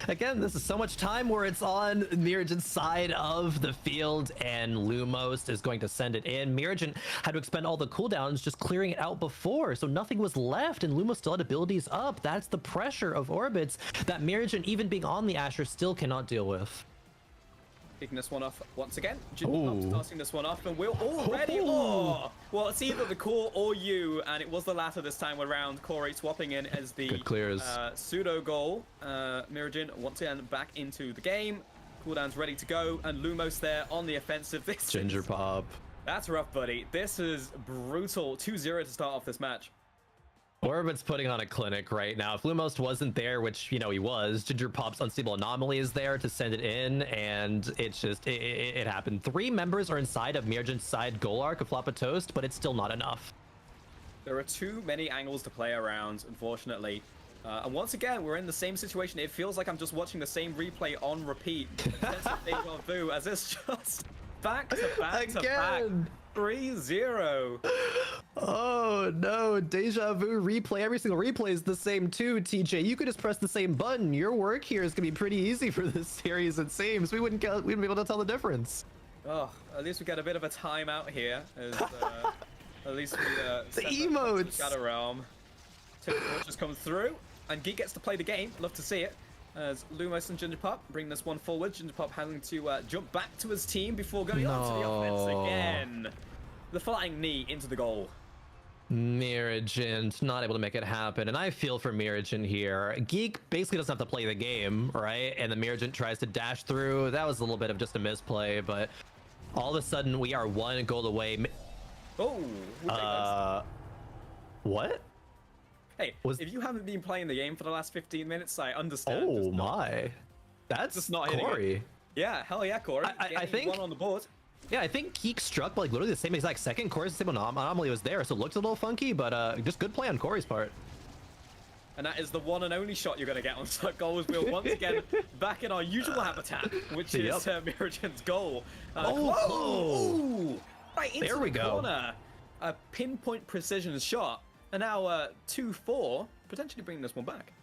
Again, this is so much time where it's on Mirajin's side of the field, and Lumos is going to send it in. Mirajin had to expend all the cooldowns just clearing it out before, so nothing was left, and Lumos still had abilities up. That's the pressure of Orbits that Mirajin, even being on the Asher, still cannot deal with. Kicking this one off once again. Ginger starting this one off, and we're already. Oh, well, it's either the core or you, and it was the latter this time around. Corey swapping in as the good clears. Pseudo goal. Mirajin once again back into the game. Cooldown's ready to go, and Lumos there on the offensive. This Ginger Pop. That's rough, buddy. This is brutal. 2-0 to start off this match. Orbit's putting on a clinic right now. If Lumos wasn't there, which, you know, he was, Ginger Pop's Unstable Anomaly is there to send it in, and it's just, it happened. 3 members are inside of Mirajin's side goal arc of Floppa Toast, but it's still not enough. There are too many angles to play around, unfortunately. And once again, we're in the same situation. It feels like I'm just watching the same replay on repeat. Sense of deja vu, as it's just back to back to back. 3-0. Oh no, deja vu replay. Every single replay is the same too, TJ. You could just press the same button. Your work here is gonna be pretty easy for this series, it seems. We wouldn't be able to tell the difference. Oh, at least we get a bit of a timeout here. As, at least we the emotes. Shadow Realm. Typical just comes through, and Geek gets to play the game. Love to see it. As Lumos and Ginger Pop bring this one forward. Ginger Pop having to jump back to his team before going on to the offense again. The flying knee into the goal. Mirajin not able to make it happen, and I feel for Mirajin here. Geek basically doesn't have to play the game, right? And the Mirajin tries to dash through. That was a little bit of just a misplay, but all of a sudden we are 1 goal away. What? Hey, if you haven't been playing the game for the last 15 minutes, I understand. Oh my, that's just not Corey. Yeah, hell yeah, Corey. I think one on the board. Yeah, I think Geek struck like literally the same exact second. Corey's same anomaly was there, so it looked a little funky, but just good play on Corey's part. And that is the one and only shot you're going to get on Suck Goal, as we're once again back in our usual habitat, which is Mirajin's goal. Close. Right into the corner. A pinpoint precision shot. And now 2-4, potentially bringing this one back.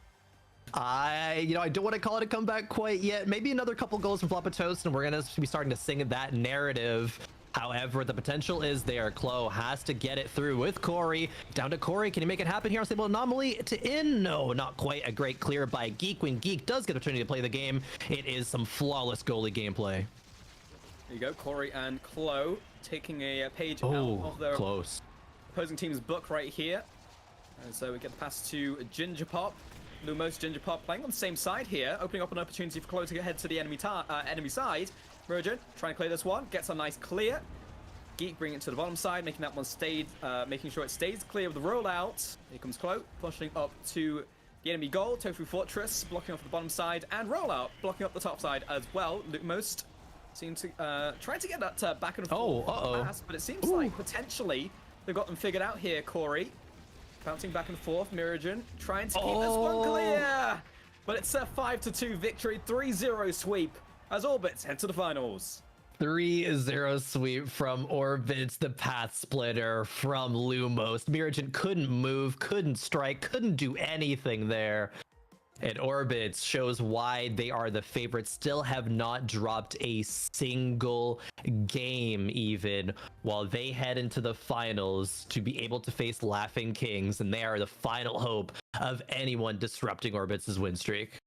I don't want to call it a comeback quite yet. Maybe another couple goals from Floppa Toast, and we're going to be starting to sing that narrative. However, the potential is there. Chloe has to get it through with Corey. Down to Corey. Can he make it happen here on Stable Anomaly? To in? No, not quite. A great clear by Geek. When Geek does get an opportunity to play the game, it is some flawless goalie gameplay. There you go. Corey and Chloe taking a page out of their opposing team's book right here. And so we get the pass to Ginger Pop. Lumos, Ginger Pop playing on the same side here, opening up an opportunity for Chloe to head to the enemy side. Mirajin trying to clear this one, gets a nice clear. Geek bringing it to the bottom side, making that one stay, making sure it stays clear of the rollout. Here comes Chloe, pushing up to the enemy goal. Tofu Fortress blocking off the bottom side, and rollout blocking up the top side as well. Lumos seem to try to get that back and forth pass, but it seems like potentially they've got them figured out here. Corey bouncing back and forth. Mirajin trying to keep this one clear, but it's a 5-2 victory, 3-0 sweep as Orbits head to the finals. 3-0 sweep from Orbits, the path splitter from Lumos. Mirajin couldn't move, couldn't strike, couldn't do anything there. And Orbits shows why they are the favorites, still have not dropped a single game even, while they head into the finals to be able to face Laughing Kings, and they are the final hope of anyone disrupting Orbits' win streak.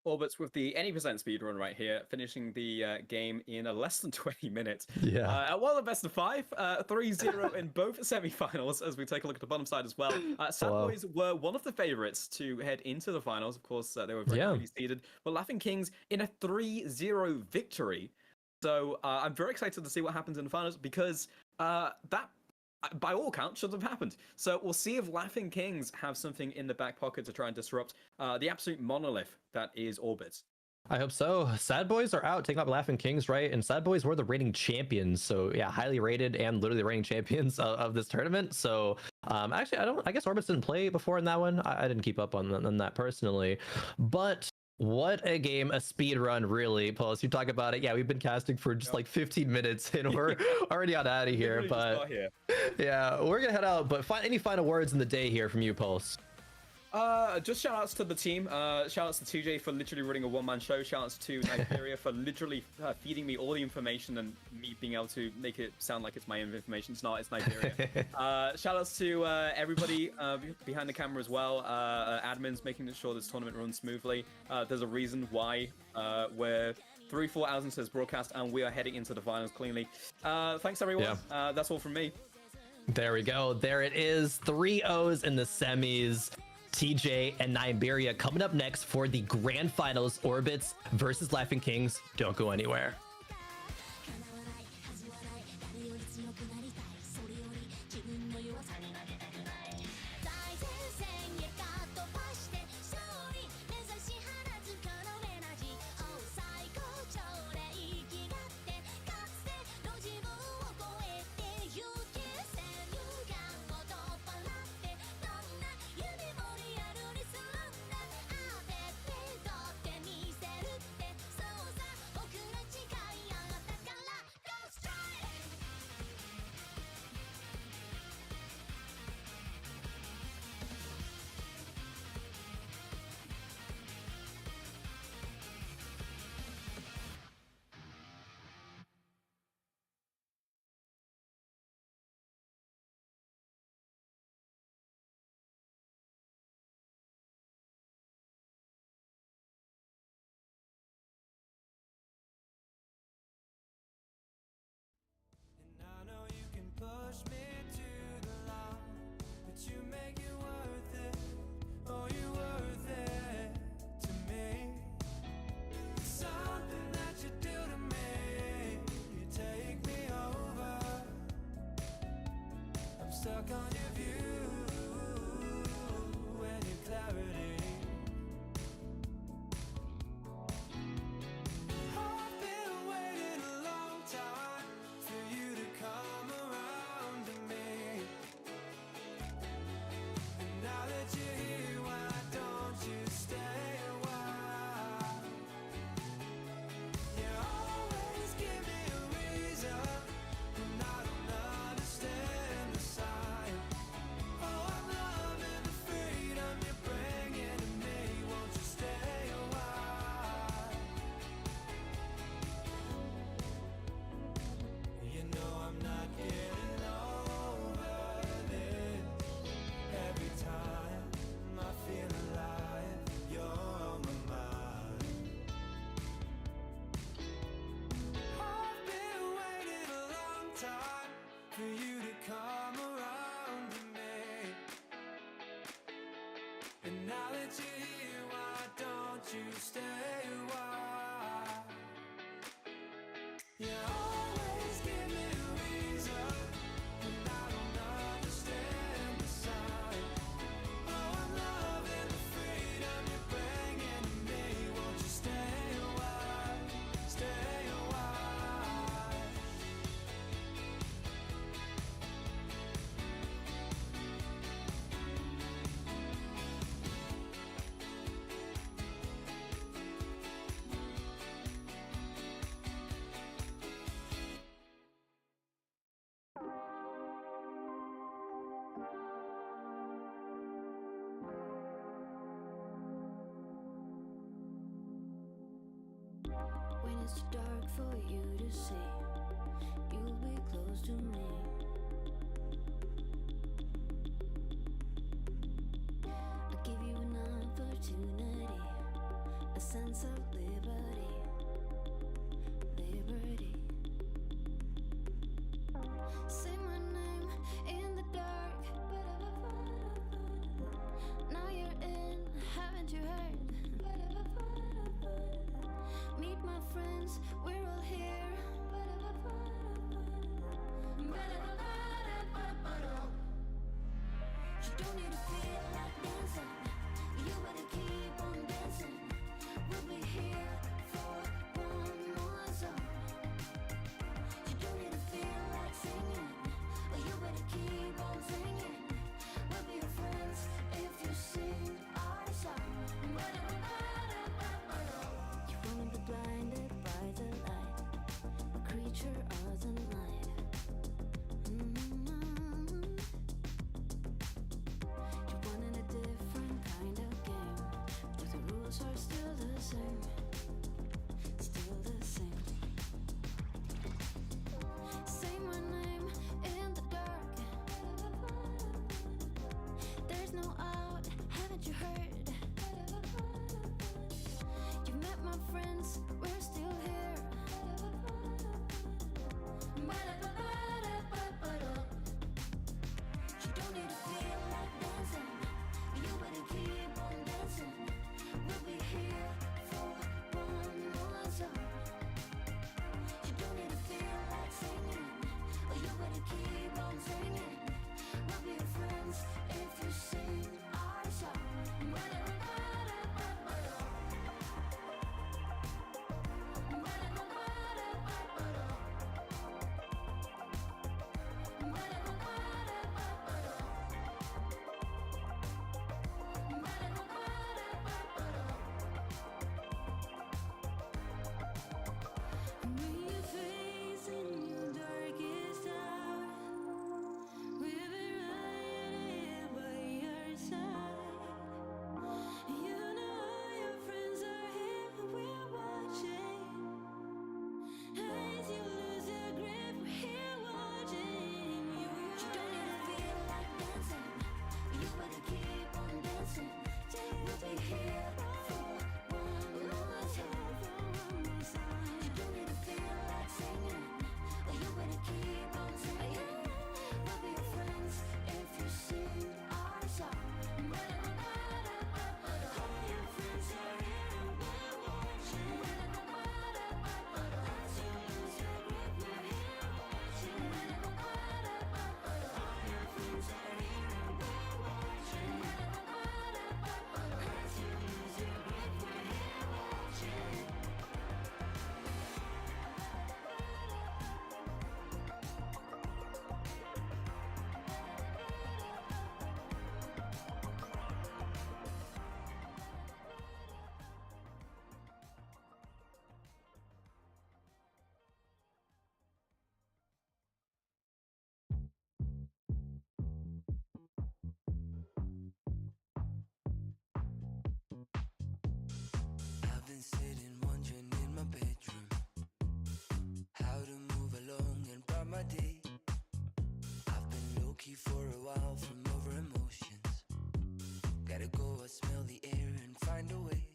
Orbits with the any % speedrun right here, finishing the game in less than 20 minutes. Yeah. Well, the best of 5, 3-0 in both semifinals, as we take a look at the bottom side as well. Sad Boys were one of the favorites to head into the finals. Of course, they were very highly seeded. But Laughing Kings in a 3-0 victory. So I'm very excited to see what happens in the finals, because that by all accounts, should have happened. So we'll see if Laughing Kings have something in the back pocket to try and disrupt the absolute monolith that is Orbit. I hope so. Sad Boys are out, taking out Laughing Kings, right? And Sad Boys were the reigning champions. So yeah, highly rated and literally the reigning champions of this tournament. So actually, I guess Orbits didn't play before in that one. I didn't keep up on that personally. But what a game, a speed run, really. Paulus, you talk about it. Yeah, we've been casting for just like 15 minutes and we're already out of here. But yeah, we're going to head out. But any final words in the day here from you, Pulse? Just shout outs to the team. Shout outs to TJ for literally running a one-man show. Shout outs to Nibiria for literally feeding me all the information and me being able to make it sound like it's my own information. It's not, it's Nibiria. Shout outs to everybody behind the camera as well. Admins making sure this tournament runs smoothly. There's a reason why we're 3-4 hours into this broadcast and we are heading into the finals cleanly. Thanks everyone. Yeah. That's all from me. There we go. There it is. 3 O's in the semis. TJ and Nibiria coming up next for the grand finals. Orbits versus Laughing Kings. Don't go anywhere. Push me to the line, but you make it worth it. Oh, you worth it to me. Something that you do to me, you take me over. I'm stuck on your view and your clarity. I've been waiting a long time for you to come around to me. And now that you're here, why don't you stay a while? You always give me a reason when I don't understand the sign. Oh, I'm loving the freedom you're bringing to me. Won't you stay a while? You know I'm not getting over this. Every time I feel alive, you're on my mind. I've been waiting a long time for you to come around to me. And now that you're here, why don't you stay a while? You always give me a reason when I don't understand the sign. Oh, I'm loving the freedom you're bringing to me. Won't you stay a while? Stay a while. When it's too dark for you to see, you'll be close to me. I give you an opportunity, a sense of liberty, liberty. Say my name in the dark. Now you're in, haven't you heard? Meet my friends, we're all here. You don't need to feel like dancing. You better keep on dancing. We'll be here for one more song. You don't need to feel like singing. You better keep on singing. We'll be your friends if you sing our song. You wanna be blinded by the light, a creature of the night. You wanted a different kind of game, but the rules are still the same. Still the same. Say my name in the dark. There's no out, haven't you heard? You met my friends, we're still here. You don't need to feel like dancing. You better keep on dancing. We'll be here for one more song. You don't need to feel like singing. You better keep on singing. We'll be your friends if you sing our song. When you're facing your darkest hour, we'll be right here by your side. You know your friends are here, we're watching. As you lose your grip, we're here watching you. You don't need to feel like dancing. You better keep on dancing. We'll be here for one more time. You don't need to feel like singing. You better keep on singing. We'll be your friends if you sing our song. All your friends are here and we're watching. As you lose your grip, we're here watching. All your friends are here and we're watching. As you lose your grip, we're here watching. I've been sitting wondering in my bedroom how to move along and about my day. I've been low-key for a while from over emotions. Gotta go and smell the air and find a way.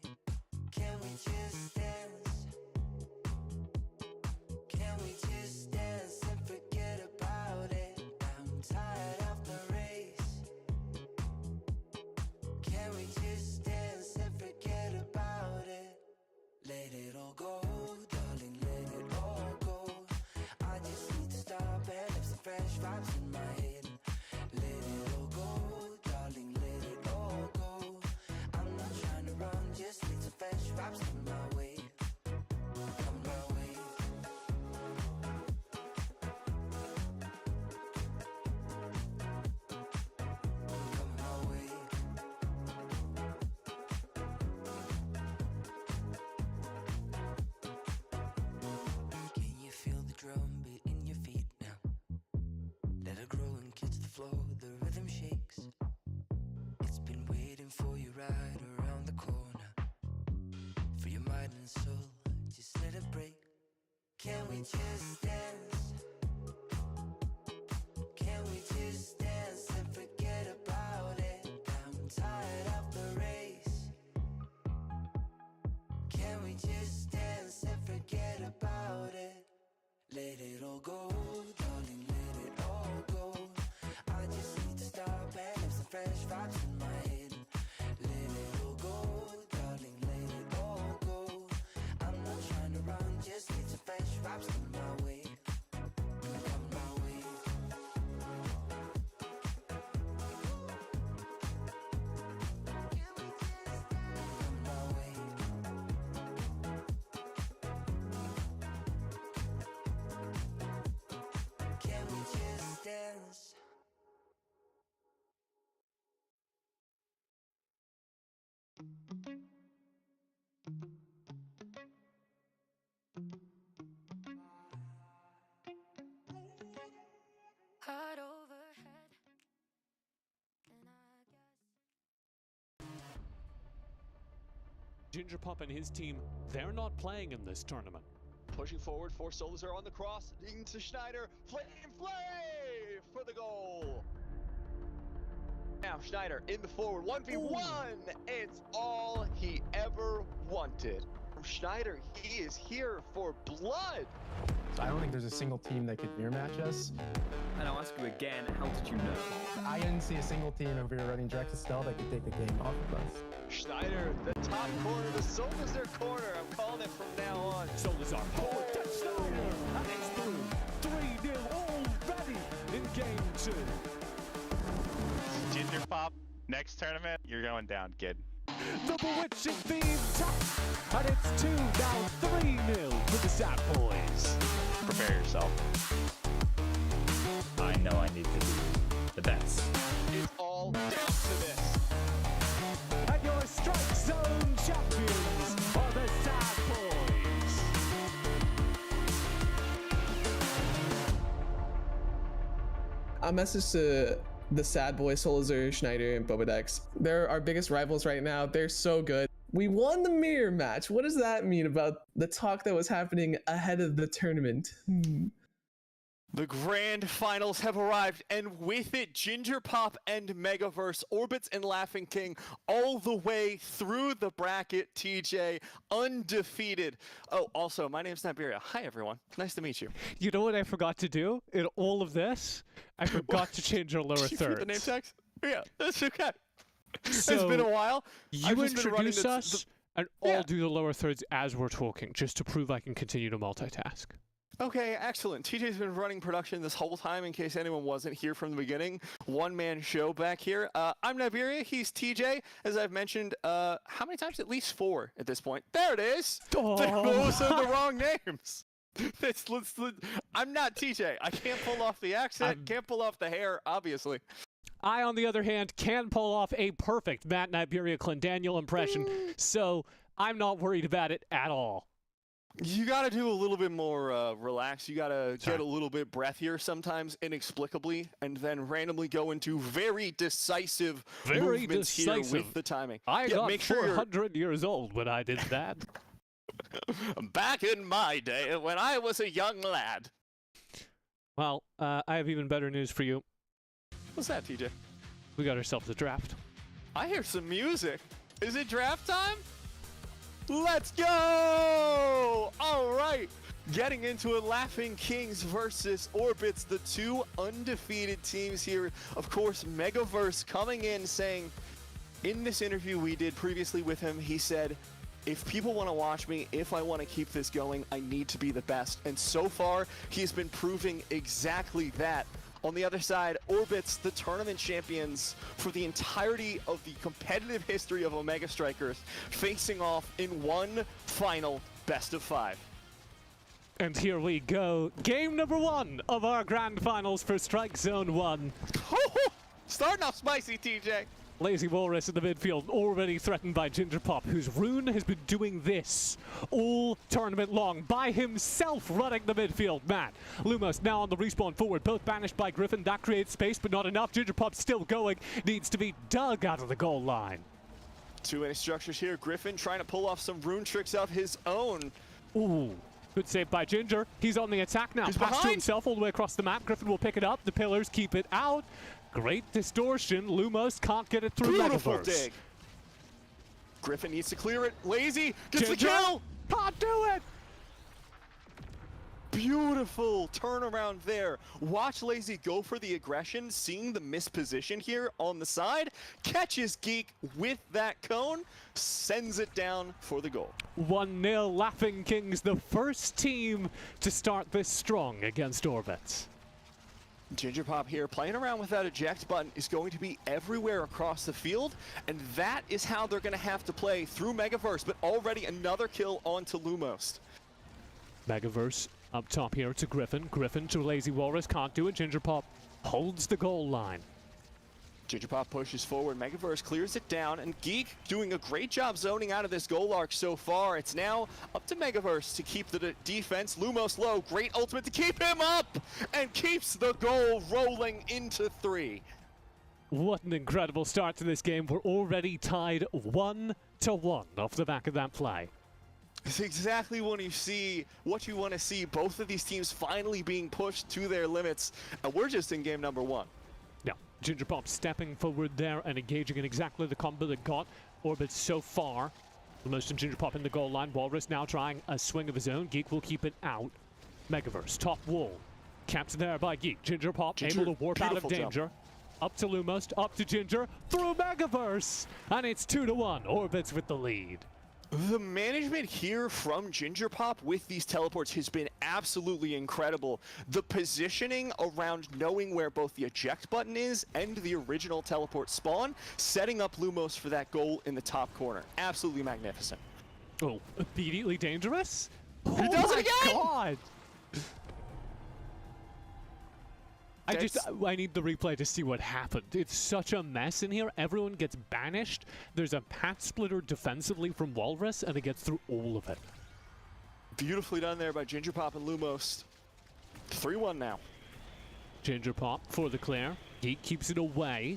Can we just dance? Can we just dance and forget about it? I'm tired of the race. Can we just dance and forget about it? Let it all go, darling, let it all go. I just need to stop and have some fresh vibes in my head. Let it all go, darling, let it all go. I'm not trying to run, just need some fresh vibes in my way. Come my way. Come my way. Can you feel the drum beat in your feet now? Let it grow and catch the flow, the rhythm shakes. It's been waiting for you right around the corner. For your mind and soul, just let it break. Can we just dance? Can we just dance and forget about it? I'm tired of the race. Can we just dance and forget about it? Let it all go, darling, let it all go. I just need to stop and have some fresh vibes in my head. Let it all go, darling, let it all go. I'm not trying to run, just need some fresh vibes in my way. Ginger Pop and his team, they're not playing in this tournament. Pushing forward, 4 solos are on the cross, into Schneider, Flame for the goal. Now Schneider in the forward, 1v1, it's all he ever wanted. From Schneider, he is here for blood. I don't think there's a single team that could mirror match us. And I'll ask you again, how did you know? I didn't see a single team over here running Drex Estelle that could take the game off of us. Schneider, the top corner, the solos their corner. I'm calling it from now on. Solos are forward to Schneider, and it's through. 3-0 already in game 2. Ginger Pop, next tournament, you're going down, kid. The bewitching theme top, and it's 2 now 3-0 for the Sad Boys. Prepare yourself. I know I need to be the best. It's all down to this. And your Strike Zone champions are the Sad Boys. A message to the Sad Boy, Solazur, Schneider, and Bobadex. They're our biggest rivals right now. They're so good. We won the mirror match. What does that mean about the talk that was happening ahead of the tournament? The grand finals have arrived, and with it, Ginger Pop and Megaverse, Orbits and Laughing King, all the way through the bracket, TJ, undefeated. Oh, also, my name's Nibiria. Hi, everyone. Nice to meet you. You know what I forgot to do in all of this? I forgot to change our lower Did you thirds. read the name tags? Yeah, that's okay. So it's been a while. I've You just been running introduce us, and Yeah. I'll do the lower thirds as we're talking, just to prove I can continue to multitask. Okay, excellent. TJ's been running production this whole time, in case anyone wasn't here from the beginning. One-man show back here. I'm Nibiria, he's TJ. As I've mentioned, how many times? At least 4 at this point. There it is! Oh. Those are the wrong names! I'm not TJ. I can't pull off the accent, can't pull off the hair, obviously. I, on the other hand, can pull off a perfect Matt Nibiria Clendaniel impression, so I'm not worried about it at all. You gotta do a little bit more relaxed. You gotta get a little bit breathier sometimes, inexplicably, and then randomly go into very decisive movements here with the timing. I got make sure 400 years old when I did that. Back in my day, when I was a young lad. Well, I have even better news for you. What's that, TJ? We got ourselves a draft. I hear some music. Is it draft time? Let's go! All right. Getting into it, Laughing Kings versus Orbits, the 2 undefeated teams here. Of course, Megaverse coming in saying, in this interview we did previously with him, he said, if people want to watch me, if I want to keep this going, I need to be the best. And so far, he's been proving exactly that. On the other side, Orbits, the tournament champions for the entirety of the competitive history of Omega Strikers, facing off in one final best of 5. And here we go. Game number 1 of our grand finals for Strike Zone 1. Starting off spicy, TJ. Lazy Walrus in the midfield, already threatened by Ginger Pop, whose Rune has been doing this all tournament long, by himself running the midfield. Matt, Lumos now on the respawn forward, both banished by Griffin. That creates space, but not enough. Ginger Pop still going, needs to be dug out of the goal line. 2 inning structures here. Griffin trying to pull off some rune tricks of his own. Ooh. Good save by Ginger. He's on the attack now. He's Pass behind. to himself all the way across the map. Griffin will pick it up. The pillars keep it out. Great distortion. Lumos can't get it through Beautiful Megaverse. dig. Griffin needs to clear it. Lazy gets Ginger the kill. can't do it. Beautiful turnaround there. Watch Lazy go for the aggression, seeing the misposition here on the side. Catches Geek with that cone, sends it down for the goal. 1-0 Laughing Kings, the first team to start this strong against Orbits. Ginger Pop here playing around with that eject button is going to be everywhere across the field, and that is how they're going to have to play through Megaverse, but already another kill onto Lumos. Megaverse up top here to Griffin. Griffin to Lazy Walrus, can't do it. Ginger Pop holds the goal line. Ginger Pop pushes forward, Megaverse clears it down, and Geek doing a great job zoning out of this goal arc so far. It's now up to Megaverse to keep the defense. Lumos low, great ultimate to keep him up, and keeps the goal rolling into 3. What an incredible start to this game. We're already tied 1-1 off the back of that play. It's exactly what you want to see. Both of these teams finally being pushed to their limits, and we're just in game number 1. Yeah, Ginger Pop stepping forward there and engaging in exactly the combo that got Orbit so far. The most in Ginger Pop in the goal line. Walrus now trying a swing of his own. Geek will keep it out. Megaverse, top wall. Kept there by Geek. Ginger Pop able to warp out of danger. Jump. Up to Lumos, up to Ginger, through Megaverse! And it's 2-1, Orbits with the lead. The management here from Ginger Pop with these teleports has been absolutely incredible. The positioning around knowing where both the eject button is and the original teleport spawn, setting up Lumos for that goal in the top corner. Absolutely magnificent. Oh, immediately dangerous? He does it again! God! I need the replay to see what happened. It's such a mess in here. Everyone gets banished. There's a path splitter defensively from Walrus, and it gets through all of it. Beautifully done there by Ginger Pop and Lumos. 3-1 now. Ginger Pop for the clear. Geek keeps it away.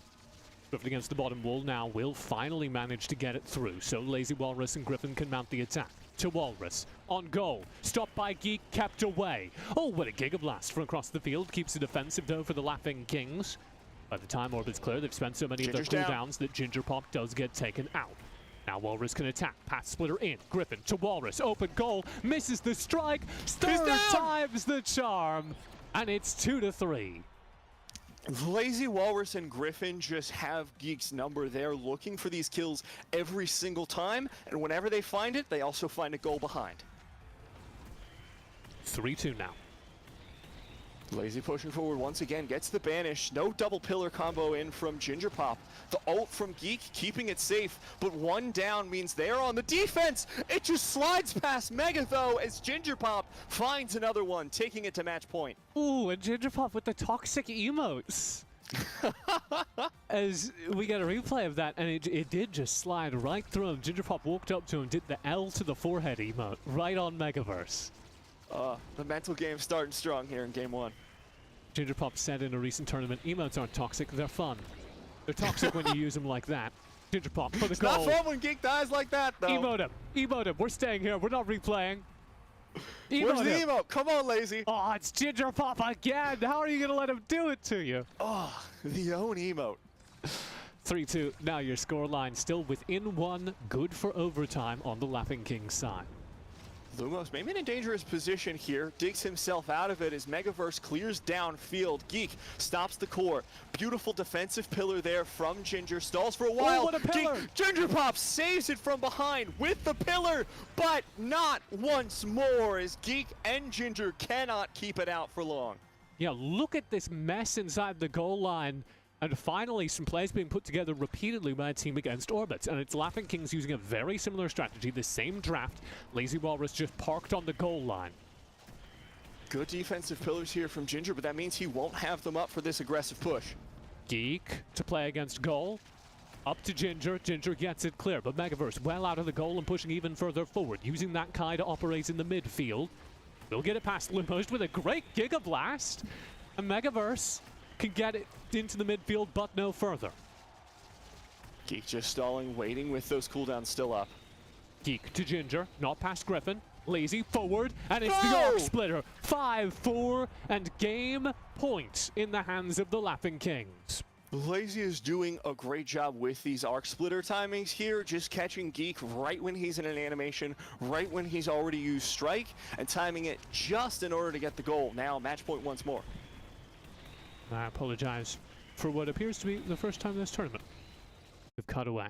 Griffin against the bottom wall now will finally manage to get it through, so Lazy Walrus and Griffin can mount the attack. To Walrus, on goal, stopped by Geek, kept away. Oh, what a Giga Blast from across the field, keeps it defensive though for the Laughing Kings. By the time Orbit's clear, they've spent so many of their cooldowns that Ginger Pop does get taken out. Now Walrus can attack, path splitter in, Griffin to Walrus, open goal, misses the strike, third time's the charm, and it's 2-3. Lazy Walrus and Griffin just have Geek's number. They're looking for these kills every single time, and whenever they find it, they also find a goal behind. 3-2 now. Lazy pushing forward once again, gets the banish. No double pillar combo in from Ginger Pop. The ult from Geek keeping it safe, but one down means they're on the defense. It just slides past Mega though as Ginger Pop finds another one, taking it to match point. Ooh, and Ginger Pop with the toxic emotes. As we get a replay of that, and it did just slide right through him. Ginger Pop walked up to him, did the L to the forehead emote, right on Megaverse. The mental game's starting strong here in game 1. Ginger Pop said in a recent tournament, emotes aren't toxic, they're fun. They're toxic when you use them like that. Ginger Pop for the goal. Not fun when Geek dies like that, though. Emote him. We're staying here. We're not replaying. Where's the emote? Come on, Lazy. Oh, it's Ginger Pop again. How are you going to let him do it to you? Oh, the own emote. 3-2. Now your scoreline still within 1. Good for overtime on the Laughing Kings side. Lumos maybe in a dangerous position here, digs himself out of it as Megaverse clears downfield. Geek stops the core. Beautiful defensive pillar there from Ginger. Stalls for a while. Oh, what a pillar! Geek, Ginger Pop saves it from behind with the pillar, but not once more as Geek and Ginger cannot keep it out for long. Yeah, look at this mess inside the goal line. And finally, some plays being put together repeatedly by a team against Orbits. And it's Laughing Kings using a very similar strategy, the same draft. Lazy Walrus just parked on the goal line. Good defensive pillars here from Ginger, but that means he won't have them up for this aggressive push. Geek to play against goal. Up to Ginger. Ginger gets it clear, but Megaverse well out of the goal and pushing even further forward, using that Kai to operate in the midfield. We'll get it past Lumos with a great Giga Blast. And Megaverse can get it into the midfield, but no further. Geek just stalling, waiting with those cooldowns still up. Geek to Ginger, not past Griffin. Lazy forward, and it's the Arc Splitter. 5-4, and game point in the hands of the Laughing Kings. Lazy is doing a great job with these Arc Splitter timings here, just catching Geek right when he's in an animation, right when he's already used Strike, and timing it just in order to get the goal. Now, match point once more. I apologize for what appears to be the first time in this tournament. We've cut away.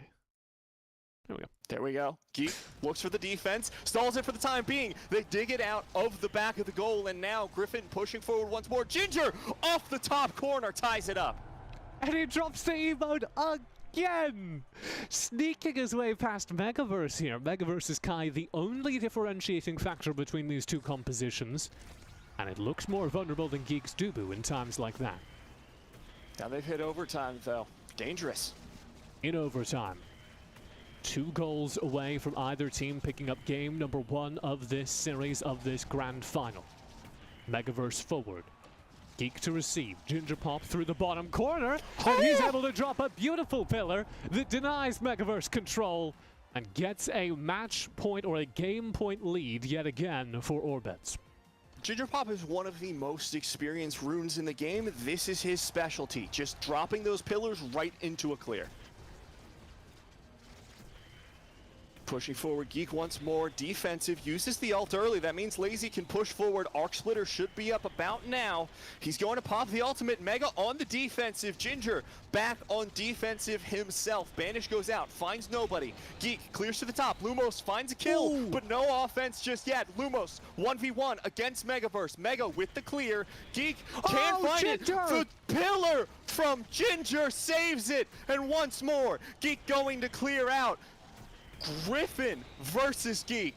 There we go. There we go. Geek looks for the defense, stalls it for the time being. They dig it out of the back of the goal, and now Griffin pushing forward once more. Ginger off the top corner ties it up. And he drops the emote again! Sneaking his way past Megaverse here. Megaverse's Kai, the only differentiating factor between these two compositions. And it looks more vulnerable than Geek's Dubu in times like that. Now they've hit overtime, though. Dangerous. In overtime. 2 goals away from either team picking up game number 1 of this series, of this grand final. Megaverse forward. Geek to receive. Ginger Pop through the bottom corner, and he's able to drop a beautiful pillar that denies Megaverse control and gets a match point or a game point lead yet again for Orbits. Ginger Pop is one of the most experienced runes in the game. This is his specialty, just dropping those pillars right into a clear. Pushing forward, Geek once more, defensive, uses the ult early. That means Lazy can push forward. Arc Splitter should be up about now. He's going to pop the ultimate. Mega on the defensive. Ginger back on defensive himself. Banish goes out, finds nobody. Geek clears to the top. Lumos finds a kill, but no offense just yet. Lumos 1v1 against Megaverse. Mega with the clear. Geek can't find it. The pillar from Ginger saves it. And once more, Geek going to clear out. Griffin versus Geek.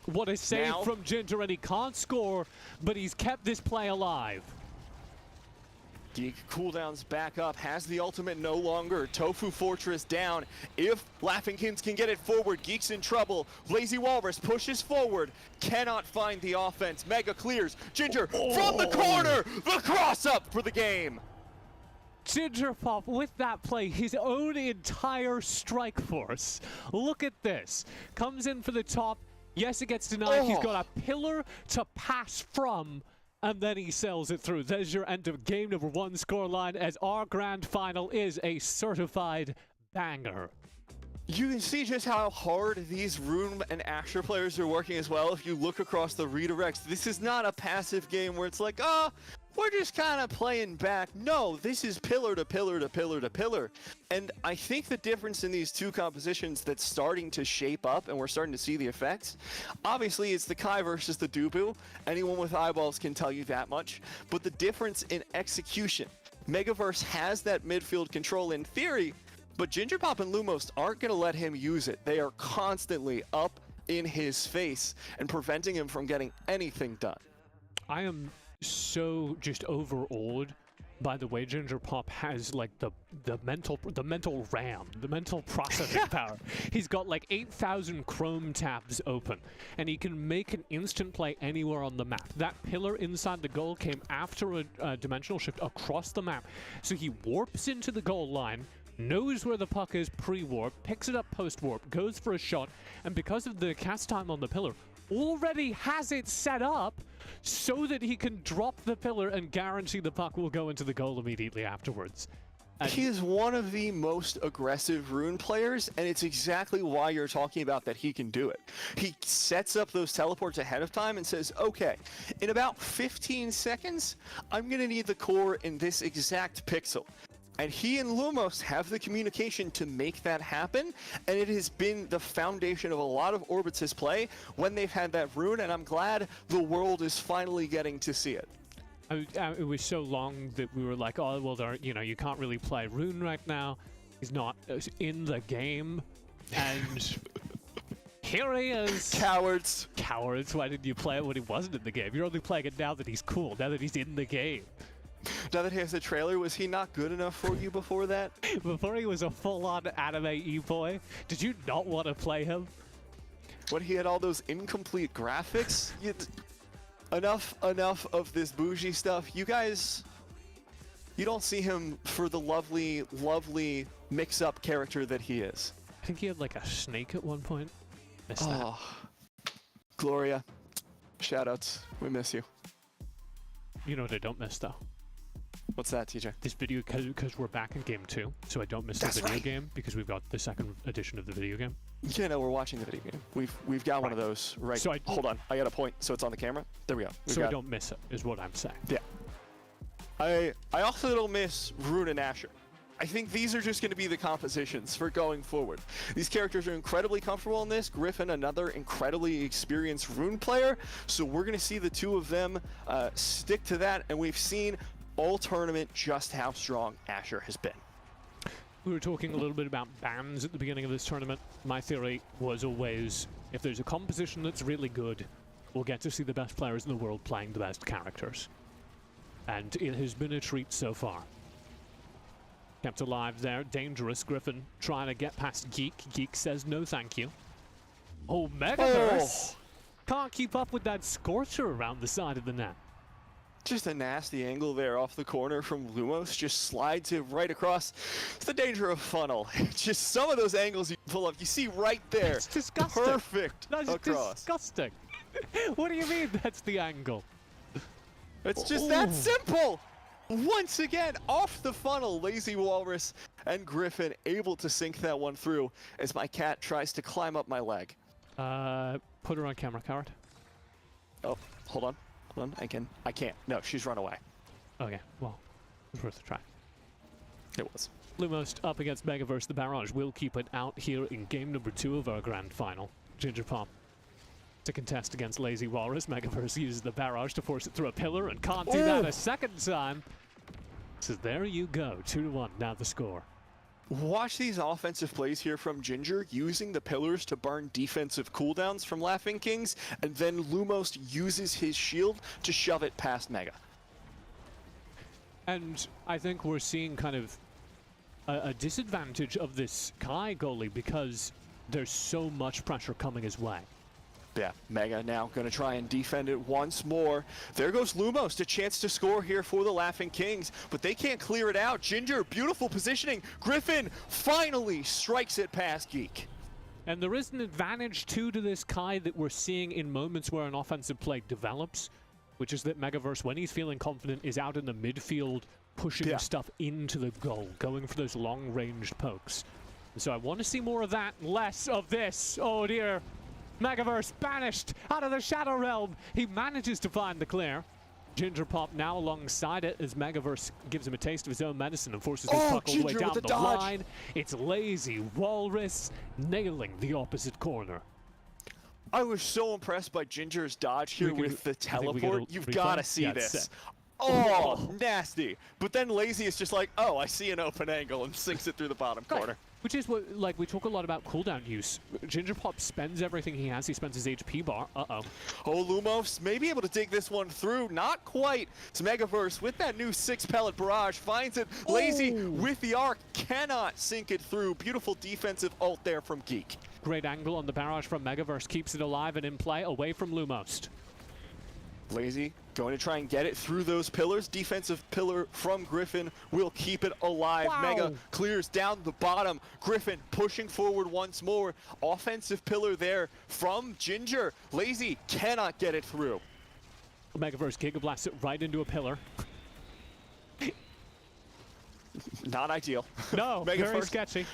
What a save from Ginger, and he can't score, but he's kept this play alive. Geek cooldowns back up, has the ultimate no longer. Tofu Fortress down. If Laughingkins can get it forward, Geek's in trouble. Lazy Walrus pushes forward, cannot find the offense. Mega clears. Ginger from the corner, the cross up for the game. Ginger Pop with that play, his own entire strike force. Look at this. Comes in for the top. Yes, it gets denied. He's got a pillar to pass from, and then he sells it through. There's your end of game number 1 scoreline, as our grand final is a certified banger. You can see just how hard these Rune and Asher players are working as well. If you look across the redirects, this is not a passive game where it's like, oh, we're just kind of playing back. No, this is pillar to pillar to pillar to pillar. And I think the difference in these two compositions that's starting to shape up, and we're starting to see the effects, obviously it's the Kai versus the Dubu. Anyone with eyeballs can tell you that much. But the difference in execution, Megaverse has that midfield control in theory, but Ginger Pop and Lumos aren't going to let him use it. They are constantly up in his face and preventing him from getting anything done. I am so just overawed by the way Ginger Pop has like the mental RAM, the mental processing power. He's got like 8,000 Chrome tabs open, and he can make an instant play anywhere on the map. That pillar inside the goal came after a dimensional shift across the map, so he warps into the goal line, knows where the puck is pre-warp, picks it up post-warp, goes for a shot, and because of the cast time on the pillar, already has it set up so that he can drop the pillar and guarantee the puck will go into the goal immediately afterwards. And he is one of the most aggressive Rune players, and it's exactly why you're talking about that he can do it. He sets up those teleports ahead of time and says, okay, in about 15 seconds, I'm going to need the core in this exact pixel. And he and Lumos have the communication to make that happen, and it has been the foundation of a lot of Orbits' play when they've had that Rune, and I'm glad the world is finally getting to see it. It was so long that we were like, oh, well, you know, you can't really play Rune right now. He's not in the game, and here he is. Cowards. Cowards, why didn't you play it when he wasn't in the game? You're only playing it now that he's cool, now that he's in the game. Now that he has a trailer, was he not good enough for you before that? Before he was a full-on anime e-boy, did you not want to play him? When he had all those incomplete graphics? Enough of this bougie stuff. You guys, you don't see him for the lovely, lovely mix-up character that he is. I think he had like a snake at one point. Missed that. Gloria, shoutouts. We miss you. You know what I don't miss though? What's that, TJ? This video, because we're back in game 2, so I don't miss the video game because we've got the second edition of the video game. Yeah, no, we're watching the video game. We've got one of those right. So hold on, I got a point. So it's on the camera. There we go. So I don't miss it, is what I'm saying. Yeah. I also don't miss Rune and Asher. I think these are just going to be the compositions for going forward. These characters are incredibly comfortable in this. Griffin, another incredibly experienced Rune player. So we're going to see the two of them stick to that, and we've seen all tournament just how strong Asher has been. We were talking a little bit about bans at the beginning of this tournament. My theory was always, if there's a composition that's really good, we'll get to see the best players in the world playing the best characters. And it has been a treat so far. Kept alive there. Dangerous Griffin trying to get past Geek. Geek says no thank you. Oh, Megaverse! Can't keep up with that Scorcher around the side of the net. Just a nasty angle there off the corner from Lumos. Just slides it right across. It's the danger of funnel. Just some of those angles you pull up, you see right there. It's disgusting. Perfect That's across. disgusting. What do you mean that's the angle? It's just that simple. Once again, off the funnel, Lazy Walrus and Griffin able to sink that one through as my cat tries to climb up my leg. Put her on camera, Coward. Oh, hold on. Hold on, I can't. No, she's run away. Okay, well, it was worth a try. It was. Lumos up against Megaverse. The barrage will keep it out here in game number 2 of our grand final. Ginger Pop to contest against Lazy Walrus. Megaverse uses the barrage to force it through a pillar and can't do that a second time. So there you go, 2-1 now the score. Watch these offensive plays here from Ginger, using the pillars to burn defensive cooldowns from Laughing Kings, and then Lumos uses his shield to shove it past Mega. And I think we're seeing kind of a disadvantage of this Kai goalie because there's so much pressure coming his way. Yeah, Mega now going to try and defend it once more. There goes Lumos, a chance to score here for the Laughing Kings, but they can't clear it out. Ginger, beautiful positioning. Griffin finally strikes it past Geek. And there is an advantage too to this Kai that we're seeing in moments where an offensive play develops, which is that Megaverse, when he's feeling confident, is out in the midfield pushing stuff into the goal, going for those long-ranged pokes. And so I want to see more of that, less of this. Oh dear. Megaverse banished out of the Shadow Realm. He manages to find the clear. Ginger Pop now alongside it as Megaverse gives him a taste of his own medicine and forces his puck all the way down the line. It's Lazy Walrus nailing the opposite corner. I was so impressed by Ginger's dodge here with the teleport. You've got to see this. Oh, nasty. But then Lazy is just like, oh, I see an open angle and sinks it through the bottom corner. Which is what, like, we talk a lot about cooldown use. Ginger Pop spends everything he has. He spends his HP bar. Uh-oh. Oh, Lumos may be able to dig this one through. Not quite. It's Megaverse with that new 6-pellet barrage. Finds it. Lazy with the arc. Cannot sink it through. Beautiful defensive ult there from Geek. Great angle on the barrage from Megaverse. Keeps it alive and in play away from Lumos. Lazy going to try and get it through those pillars. Defensive pillar from Griffin will keep it alive. Wow. Mega clears down the bottom. Griffin pushing forward once more. Offensive pillar there from Ginger. Lazy cannot get it through. Megaverse Giga blasts it right into a pillar. Not ideal. No, very sketchy.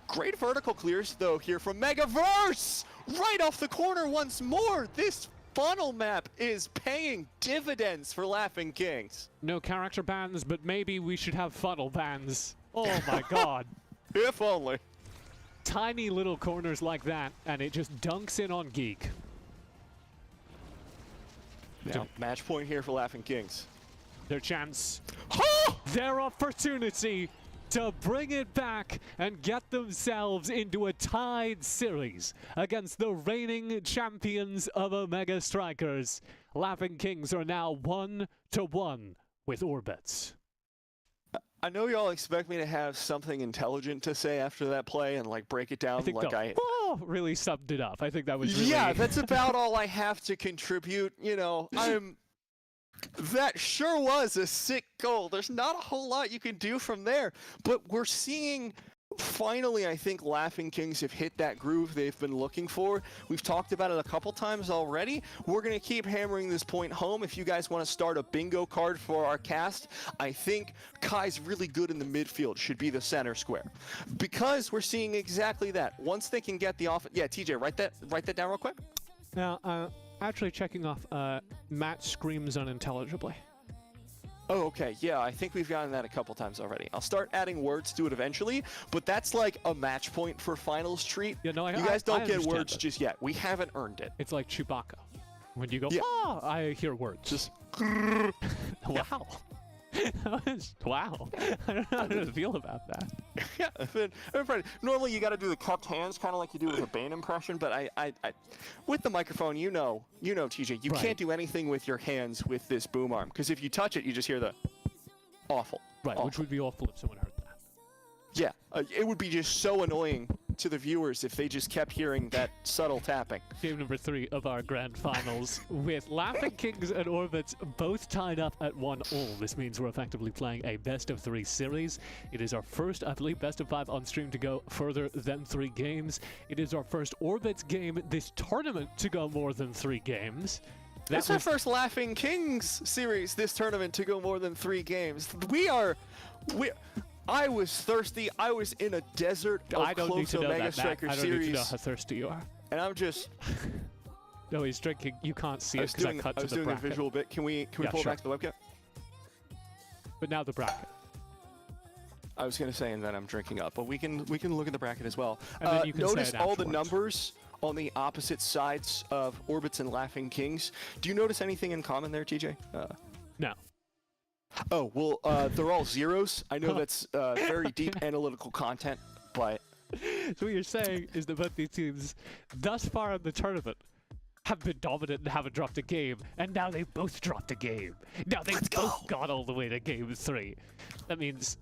Great vertical clears though here from Megaverse. Right off the corner once more. This funnel map is paying dividends for Laughing Kings. No character bans, but maybe we should have funnel bans. Oh my god. If only. Tiny little corners like that, and it just dunks in on Geek. Now, match point here for Laughing Kings. Their chance. Their opportunity to bring it back and get themselves into a tied series against the reigning champions of Omega Strikers. Laughing Kings are now 1-1 with Orbits. I know y'all expect me to have something intelligent to say after that play and like break it down really summed it up. I think that was really... Yeah, that's about all I have to contribute. You know, that sure was a sick goal. There's not a whole lot you can do from there, but we're seeing finally, I think Laughing Kings have hit that groove they've been looking for. We've talked about it a couple times already. We're going to keep hammering this point home. If you guys want to start a bingo card for our cast, I think Kai's really good in the midfield, should be the center square, because we're seeing exactly that. Once they can get the off, yeah, TJ, write that down real quick. Now, actually checking off, Matt screams unintelligibly. Oh, okay. Yeah, I think we've gotten that a couple times already. I'll start adding words to it eventually, but that's like a match point for finals treat. Yeah, no, you guys don't get words it. just yet. We haven't earned it. It's like Chewbacca. When you go, I hear words. Just wow. Wow. I don't know how to feel about that. Yeah, normally you got to do the cupped hands, kind of like you do with a Bane impression, but I with the microphone, you know, TJ, you can't do anything with your hands with this boom arm, because if you touch it, you just hear the awful. Right, awful. Which would be awful if someone heard that. Yeah, it would be just so annoying to the viewers if they just kept hearing that subtle tapping. Game number 3 of our grand finals with Laughing Kings and Orbits both tied up at 1-1. This means we're effectively playing a best-of-3 series. It is our first, I believe, best-of-5 on stream to go further than 3 games. It is our first Orbits game this tournament to go more than 3 games. That's our first Laughing Kings series this tournament to go more than 3 games. I was thirsty. I was in a desert of I don't need to know Mega that, Striker Matt. I don't series. need to know how thirsty you are. And I'm just... No, he's drinking. You can't see I it was because I doing, cut I to was the doing bracket. a visual bit. Can we Yeah, pull sure. back to the webcam? But now the bracket. I was going to say, and then I'm drinking up, but we can look at the bracket as well. And then you can say notice it all the afterwards. numbers on the opposite sides of Orbits and Laughing Kings. Do you notice anything in common there, TJ? No. Oh, well, they're all zeros. I know that's very deep analytical content, but... So what you're saying is that both these teams, thus far in the tournament, have been dominant and haven't dropped a game, and now they've both dropped a game. Now they've both got all the way to game 3. That means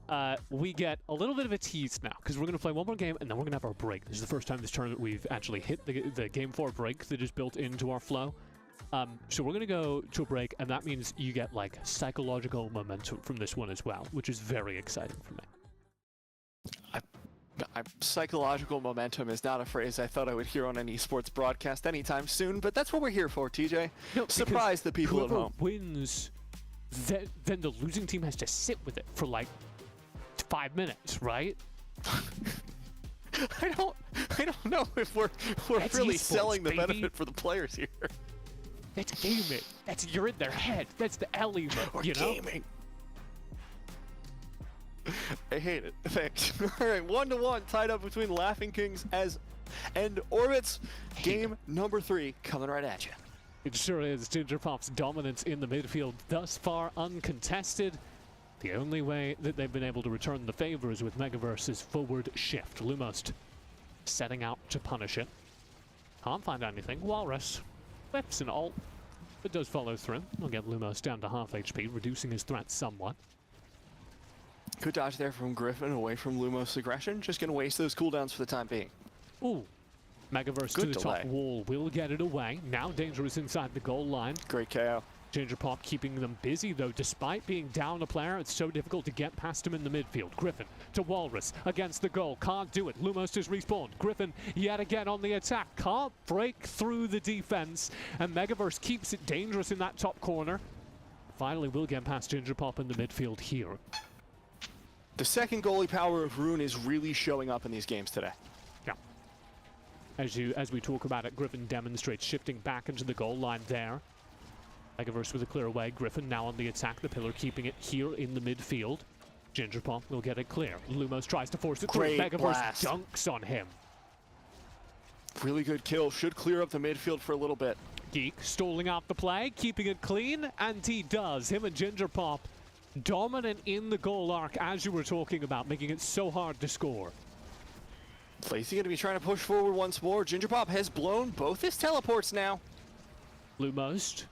we get a little bit of a tease now, because we're going to play one more game, and then we're going to have our break. This is the first time this tournament we've actually hit the Game 4 break that is built into our flow. So we're going to go to a break, and that means you get, like, psychological momentum from this one as well, which is very exciting for me. Psychological momentum is not a phrase I thought I would hear on an esports broadcast anytime soon, but that's what we're here for, TJ. No, Surprise the people at whoever home. wins, then the losing team has to sit with it for like 5 minutes, right? I don't know if we're That's really esports, selling the baby. benefit for the players here. That's gaming. You're in their head. That's the element, you know? Gaming. I hate it. Thanks. All right, 1-1 tied up between Laughing Kings and Orbits. Game number 3 coming right at you. It sure is. Ginger Pop's dominance in the midfield thus far uncontested. The only way that they've been able to return the favor is with Megaverse's forward shift. Lumos setting out to punish it. Can't find anything. Walrus whips an ult, but does follow through. We'll get Lumos down to half HP, reducing his threat somewhat. Good dodge there from Griffin away from Lumos' aggression. Just going to waste those cooldowns for the time being. Ooh. Megaverse Good to the delay. top wall will get it away. Now dangerous inside the goal line. Great KO. Ginger Pop keeping them busy though. Despite being down a player, it's so difficult to get past him in the midfield. Griffin to Walrus against the goal. Can't do it. Lumos has respawned. Griffin yet again on the attack. Can't break through the defense. And Megaverse keeps it dangerous in that top corner. Finally will get past Ginger Pop in the midfield here. The second goalie power of Rune is really showing up in these games today. Yeah. As we talk about it, Griffin demonstrates shifting back into the goal line there. Megaverse with a clear away. Griffin now on the attack. The pillar keeping it here in the midfield. Ginger Pop will get it clear. Lumos tries to force it Great through. Megaverse blast. dunks on him. Really good kill. Should clear up the midfield for a little bit. Geek stalling out the play, keeping it clean, and he does. Him and Ginger Pop dominant in the goal arc, as you were talking about, making it so hard to score. Lacy going to be trying to push forward once more. Ginger Pop has blown both his teleports now. Lumos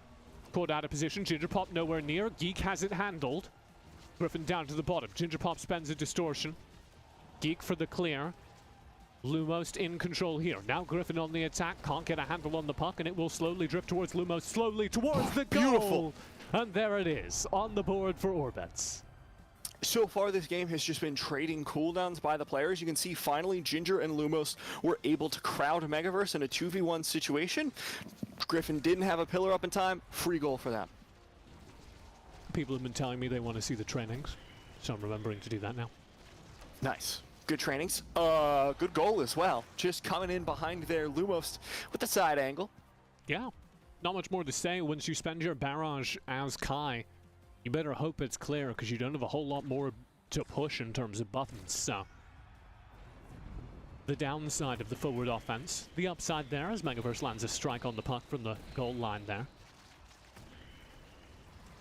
caught out of position. Ginger Pop nowhere near. Geek has it handled. Griffin down to the bottom. Ginger Pop spends a distortion. Geek for the clear. Lumos in control here. Now Griffin on the attack. Can't get a handle on the puck, and it will slowly drift towards Lumos. Slowly towards the goal. Beautiful. And there it is, on the board for Orbits. So far, this game has just been trading cooldowns by the players. You can see finally Ginger and Lumos were able to crowd Megaverse in a 2v1 situation. Griffin didn't have a pillar up in time. Free goal for them. People have been telling me they want to see the trainings, so I'm remembering to do that now. Nice. Good trainings. Good goal as well. Just coming in behind there, Lumos with the side angle. Yeah. Not much more to say. Once you spend your barrage as Kai, you better hope it's clear, because you don't have a whole lot more to push in terms of buttons. So the downside of the forward offense. The upside there as Megaverse lands a strike on the puck from the goal line there.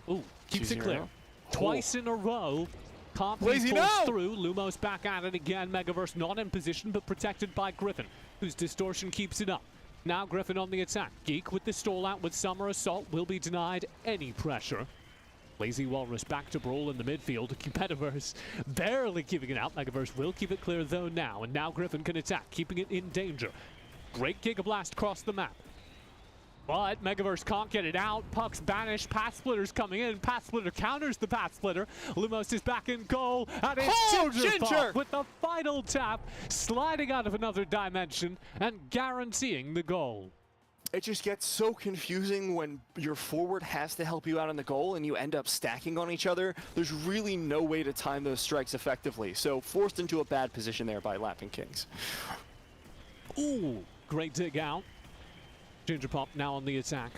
Ooh, keeps it 2-0. clear. Twice in a row. Can't be Lazy forced now. through. Lumos back at it again. Megaverse not in position, but protected by Griffin, whose distortion keeps it up. Now Griffin on the attack. Geek with the stall out with Summer Assault will be denied any pressure. Lazy Walrus back to brawl in the midfield. Metaverse barely keeping it out. Megaverse will keep it clear though now. And now Griffin can attack, keeping it in danger. Great Giga Blast across the map. But Megaverse can't get it out. Puck's banished. Path Splitter's coming in. Path Splitter counters the Path Splitter. Lumos is back in goal. And it's Ginger with the final tap, sliding out of another dimension and guaranteeing the goal. It just gets so confusing when your forward has to help you out on the goal and you end up stacking on each other. There's really no way to time those strikes effectively. So forced into a bad position there by Laughing Kings. Ooh, great dig out. Ginger Pop now on the attack.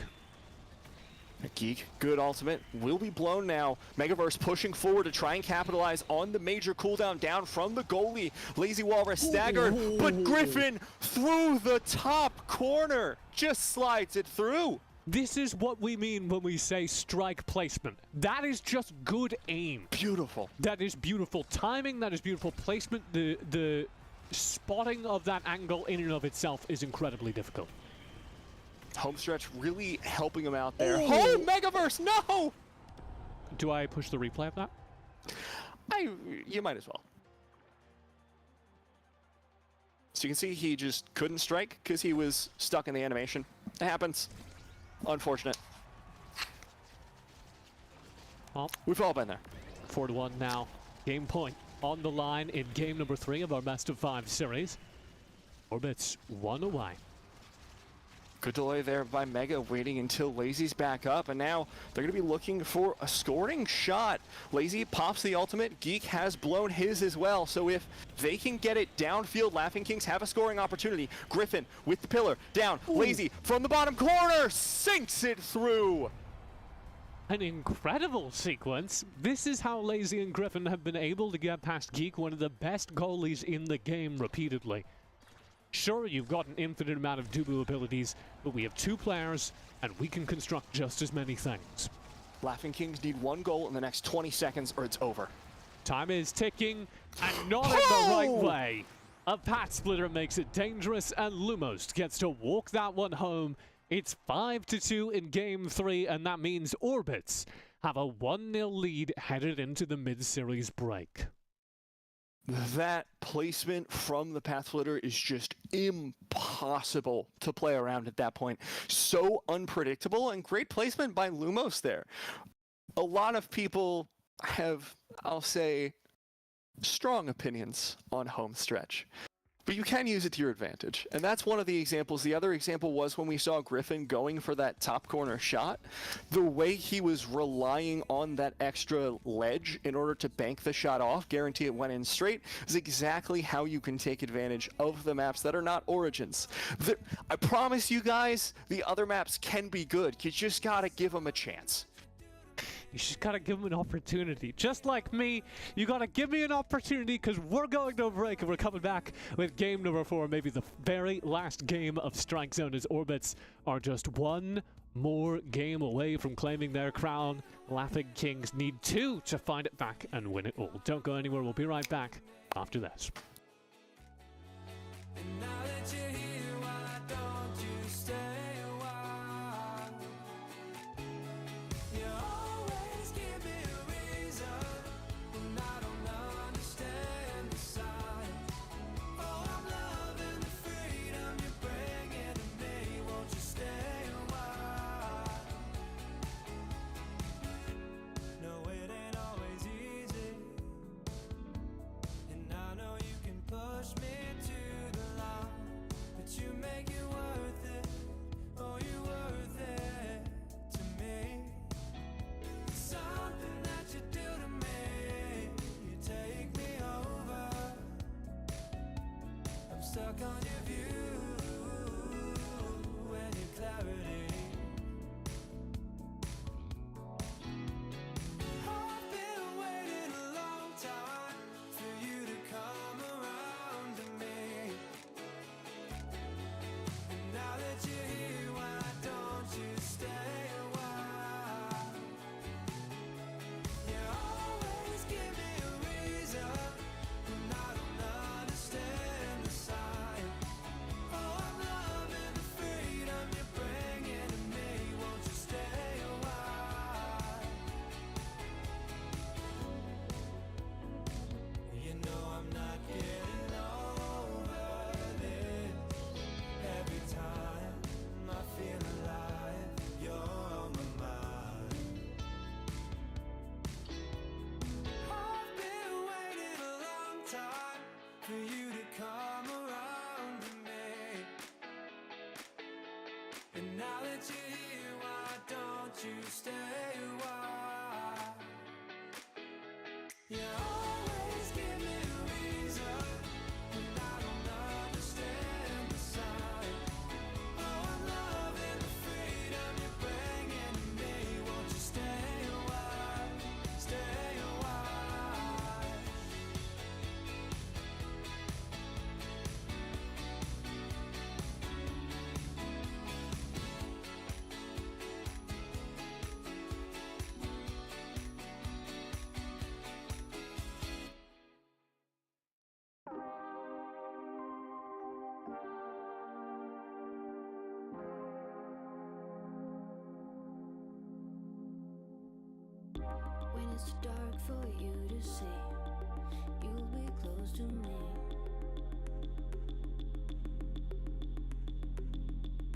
Geek, good ultimate, will be blown now. Megaverse pushing forward to try and capitalize on the major cooldown down from the goalie. Lazy Walrus staggered, but Griffin through the top corner just slides it through. This is what we mean when we say strike placement. That is just good aim. Beautiful. That is beautiful timing, that is beautiful placement. The spotting of that angle in and of itself is incredibly difficult. Homestretch really helping him out there. Oh, Megaverse, no! Do I push the replay of that? You might as well. So you can see he just couldn't strike because he was stuck in the animation. It happens. Unfortunate. Well, we've all been there. 4-1 now. Game point on the line in game number 3 of our best of 5 series. Orbits 1 away. Good delay there by Mega, waiting until Lazy's back up, and now they're going to be looking for a scoring shot. Lazy pops the ultimate, Geek has blown his as well, so if they can get it downfield, Laughing Kings have a scoring opportunity. Griffin with the pillar, down, Lazy from the bottom corner, sinks it through! An incredible sequence. This is how Lazy and Griffin have been able to get past Geek, one of the best goalies in the game, repeatedly. Sure, you've got an infinite amount of Dubu abilities, but we have 2 players, and we can construct just as many things. Laughing Kings need 1 goal in the next 20 seconds, or it's over. Time is ticking, and not in the right way. A Path Splitter makes it dangerous, and Lumos gets to walk that one home. It's 5-2 in Game 3, and that means Orbits have a 1-0 lead headed into the mid-series break. That placement from the Path Splitter is just impossible to play around at that point. So unpredictable, and great placement by Lumos there. A lot of people have, I'll say, strong opinions on Homestretch. But you can use it to your advantage, and that's one of the examples. The other example was when we saw Griffin going for that top corner shot. The way he was relying on that extra ledge in order to bank the shot off, guarantee it went in straight, is exactly how you can take advantage of the maps that are not Origins. I promise you guys, the other maps can be good. You just gotta give them a chance. You just gotta give them an opportunity. Just like me, you gotta give me an opportunity, because we're going to a break and we're coming back with game number 4, maybe the very last game of Strike Zone, as Orbits are just 1 more game away from claiming their crown. Laughing Kings need 2 to find it back and win it all. Don't go anywhere, we'll be right back after this. And now that you're here, why don't you stay a while? You always give me a reason, and I don't understand the sign. Oh, I'm loving the freedom you're bringing to me. Won't you stay a while? No, it ain't always easy, and I know you can push me to the line, but you make it worth it. Oh, you're worth it to me. Something that you do to me, you take me over. I'm stuck on your view and your clarity. I've been waiting a long time for you to come around to me. And now that you're here, why don't you stay a while? You always give me a reason, and I don't understand the sign. that you're here, why don't you stay a while? You always give me a reason, and I don't understand the sign. Oh, I'm loving the freedom you're bringing to me. Won't you stay a while? Stay a while. When it's too dark for you to see, you'll be close to me.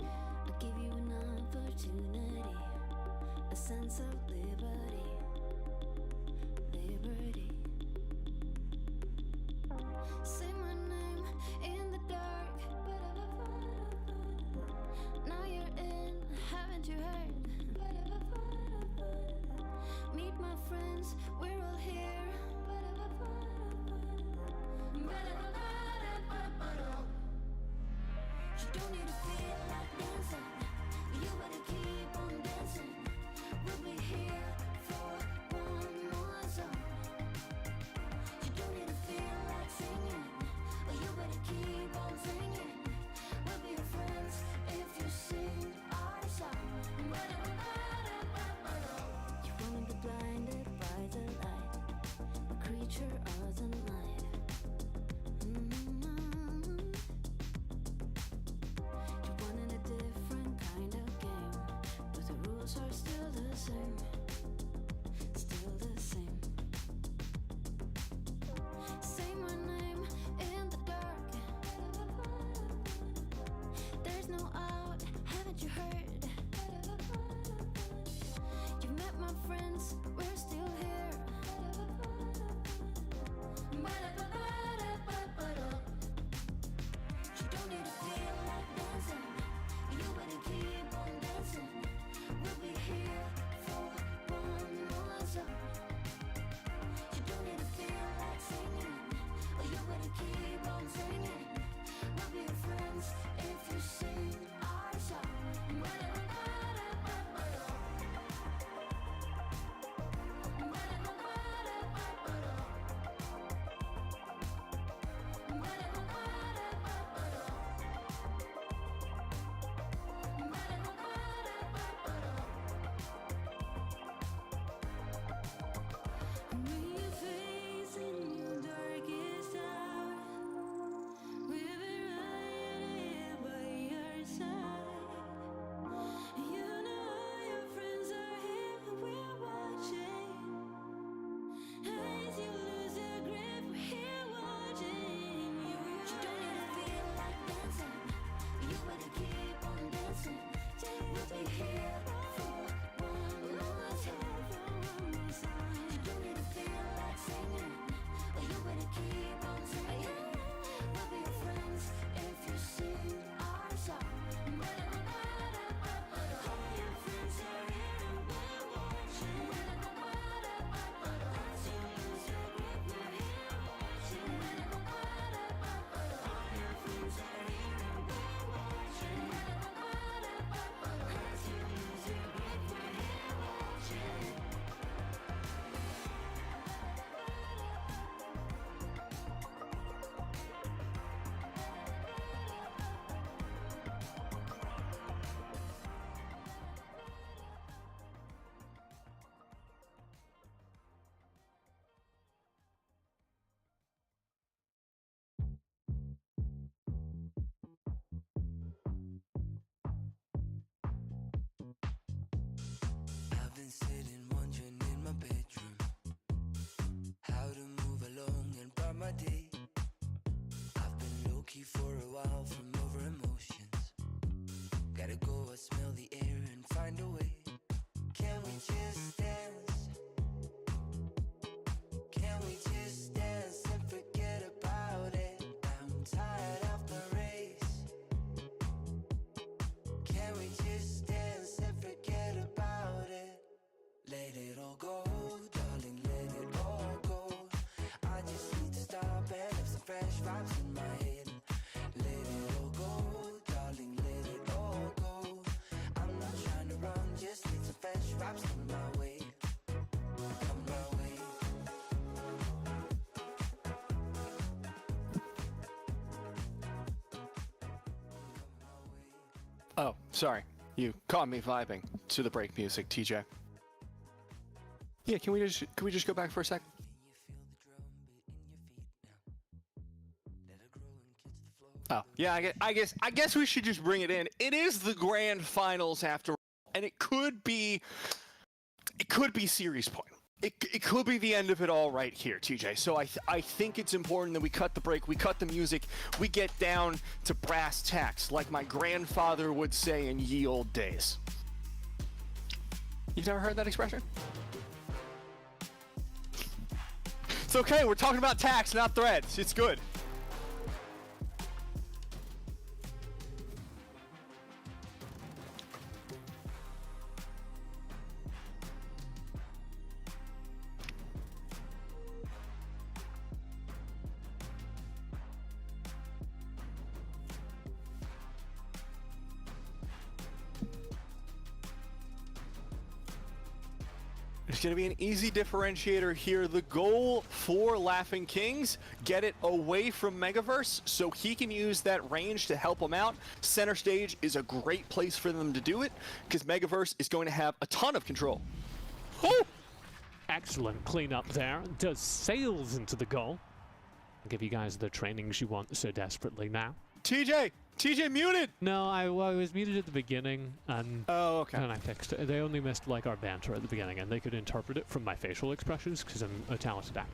I'll give you an opportunity, a sense of liberty, liberty. Say my name in the dark. Now you're in, haven't you heard? Meet my friends, we're all here. You don't need to feel like dancing. You better keep on dancing. We'll be here for one more song. You don't need to feel like singing. You better keep on singing. We'll be your friends if you sing our song. You wanna be blinded by the light, a creature of the night. You wanted a different kind of game, but the rules are still the same, still the same. Say my name in the dark. There's no out, haven't you heard? You met my friends, we're still here. You don't need to feel like dancing. You better keep on dancing. We'll be here for one more song. You don't need to feel like singing. You better keep on singing. We'll be your friends if you sing our song. When you're facing your darkest hour, we'll be right here by your side. You know all your friends are here, we're watching. As you lose your grip, we're here watching. You don't need to feel like dancing. You better keep on dancing. We'll be here for one more time. You don't need to feel like singing. You better keep on singing. We'll be your friends if you sing our song. All your friends are here and we're watching. As you lose your grip, we're here watching. All your friends are here and we're watching. As you lose your grip, we're here watching. I've been sitting wondering in my bedroom how to move along and bright my day. I've been low-key for a while from over emotions. Gotta go and smell the air and find a way. Can we just dance? Can we just dance and forget about it? I'm tired of the race. Can we just dance? Oh, sorry. You caught me vibing to the break music, TJ. Yeah, can we just go back for a sec? Oh, yeah, I guess we should just bring it in. It is the grand finals after all, and it could be series point. It could be the end of it all right here, TJ. So I think it's important that we cut the break, we cut the music, we get down to brass tacks, like my grandfather would say in ye old days. You've never heard that expression? It's okay, we're talking about tacks, not threads. It's good. It's going to be an easy differentiator here. The goal for Laughing Kings, get it away from Megaverse so he can use that range to help him out. Center stage is a great place for them to do it because Megaverse is going to have a ton of control. Oh! Excellent cleanup there. Does sails into the goal. I'll give you guys the trainings you want so desperately now. TJ muted! No, I was muted at the beginning, and okay. I fixed it. They only missed like our banter at the beginning, and they could interpret it from my facial expressions because I'm a talented actor.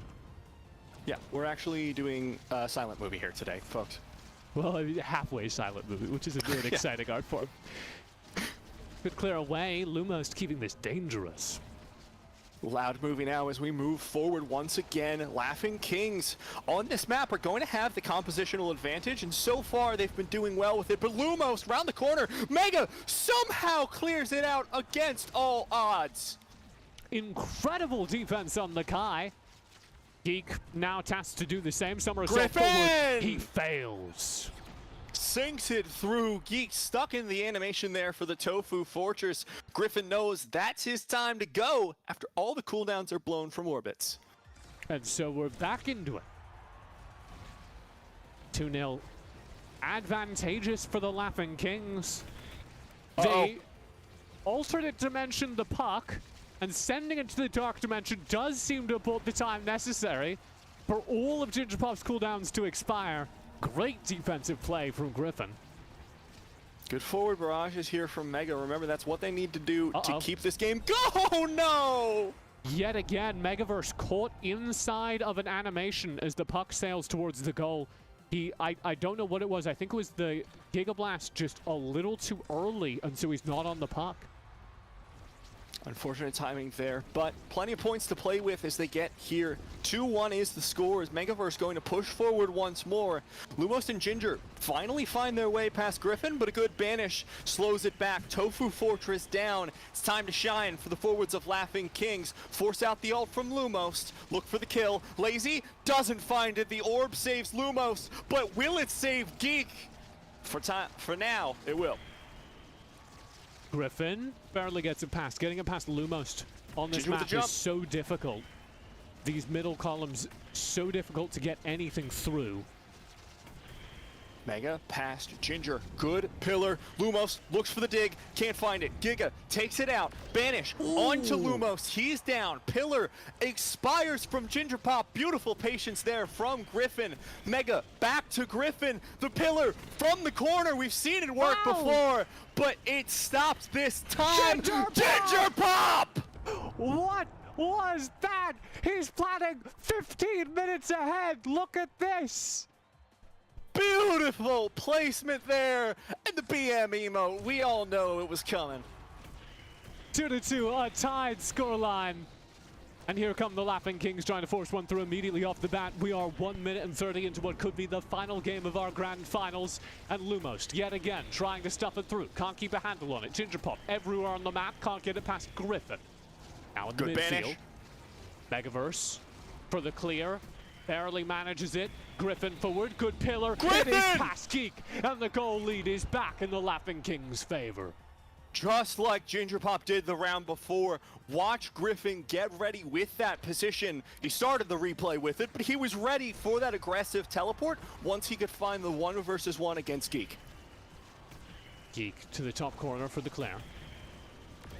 Yeah, we're actually doing a silent movie here today, folks. Well, a halfway silent movie, which is a good, exciting art form. Good clear away. Lumos keeping this dangerous. Loud movie now as we move forward once again. Laughing Kings on this map are going to have the compositional advantage, and so far they've been doing well with it. But Lumos round the corner, Mega somehow clears it out against all odds. Incredible defense on the Kai. Geek now tasked to do the same. Griffin! Forward. He fails. Sinks it through. Geek stuck in the animation there for the Tofu Fortress. Griffin knows that's his time to go after all the cooldowns are blown from orbits. And so we're back into it. 2-0. Advantageous for the Laughing Kings. They alternate dimension the puck, and sending it to the dark dimension does seem to have bought the time necessary for all of Ginger Pop's cooldowns to expire. Great defensive play from Griffin. Good forward barrages here from Mega. Remember, that's what they need to do to keep this game going. Oh, no! Yet again, Megaverse caught inside of an animation as the puck sails towards the goal. I don't know what it was. I think it was the Giga Blast just a little too early, and so he's not on the puck. Unfortunate timing there, but plenty of points to play with as they get here. 2-1 is the score as Megaverse going to push forward once more. Lumos and Ginger finally find their way past Griffin, but a good banish slows it back. Tofu Fortress down. It's time to shine for the forwards of Laughing Kings. Force out the ult from Lumos. Look for the kill. Lazy doesn't find it. The orb saves Lumos, but will it save Geek? For now, it will. Griffin barely gets it past. Getting it past Lumos on this Ginger map is so difficult. These middle columns, so difficult to get anything through. Mega past Ginger. Good pillar. Lumos looks for the dig. Can't find it. Giga takes it out. Banish onto Lumos. He's down. Pillar expires from Ginger Pop. Beautiful patience there from Griffin. Mega back to Griffin. The pillar from the corner. We've seen it work before, but it stops this time. Ginger Pop! What was that? He's planning 15 minutes ahead. Look at this. Beautiful placement there, and the BM emote. We all know it was coming. 2-2, a tied scoreline. And here come the Laughing Kings trying to force one through immediately off the bat. We are 1 minute and 30 into what could be the final game of our grand finals. And Lumos, yet again, trying to stuff it through. Can't keep a handle on it. Ginger Pop everywhere on the map. Can't get it past Griffin. Now in the midfield. Megaverse for the clear. Barely manages it. Griffin forward. Good pillar. Griffin! It is past Geek. And the goal lead is back in the Laughing Kings' favor. Just like Ginger Pop did the round before, watch Griffin get ready with that position. He started the replay with it, but he was ready for that aggressive teleport once he could find the 1 versus 1 against Geek. Geek to the top corner for the clear.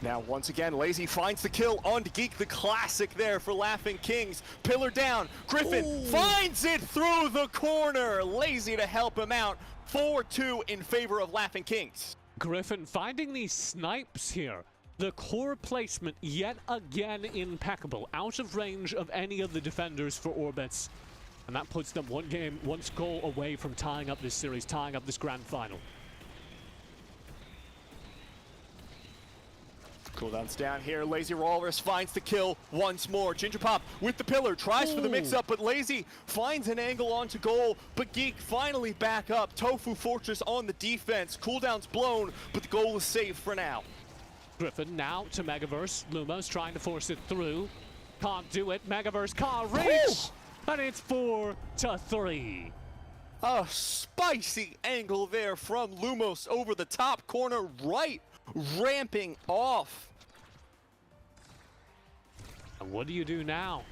Now, once again, Lazy finds the kill on Geek, the classic there for Laughing Kings. Pillar down, Griffin finds it through the corner. Lazy to help him out. 4-2 in favor of Laughing Kings. Griffin finding these snipes here. The core placement yet again impeccable, out of range of any of the defenders for Orbits. And that puts them one goal away from tying up this series, tying up this grand final. Cooldown's down here. Lazy Walrus finds the kill once more. Ginger Pop with the pillar, tries for the mix-up, but Lazy finds an angle onto goal. But Geek finally back up. Tofu Fortress on the defense. Cooldown's blown, but the goal is safe for now. Griffin now to Megaverse. Lumos trying to force it through. Can't do it. Megaverse can't reach! And it's 4-3. A spicy angle there from Lumos over the top corner right. Ramping off. And what do you do now?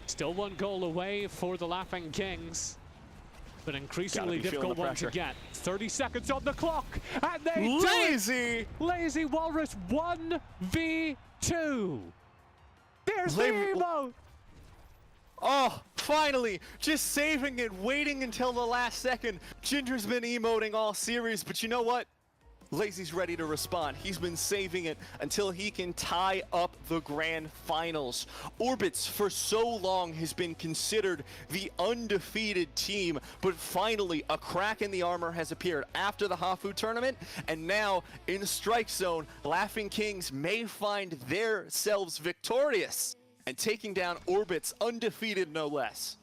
Still one goal away for the Laughing Kings, but increasingly difficult one to get. 30 seconds on the clock, and they Lazy! Lazy Walrus 1v2. There's the emote. Oh, finally, just saving it, waiting until the last second. Ginger's been emoting all series, but you know what? Lazy's ready to respond. He's been saving it until he can tie up the grand finals. Orbits for so long has been considered the undefeated team, but finally a crack in the armor has appeared after the Hafu tournament, and now in Strike Zone, Laughing Kings may find themselves victorious and taking down Orbits undefeated no less.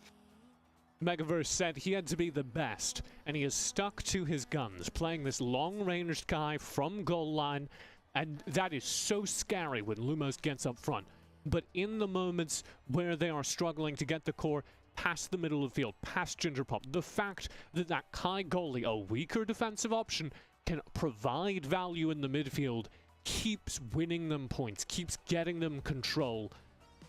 Megaverse said he had to be the best, and he has stuck to his guns, playing this long-ranged guy from goal line, and that is so scary when Lumos gets up front. But in the moments where they are struggling to get the core past the middle of the field, past Ginger Pop, the fact that that Kai goalie, a weaker defensive option, can provide value in the midfield, keeps winning them points, keeps getting them control.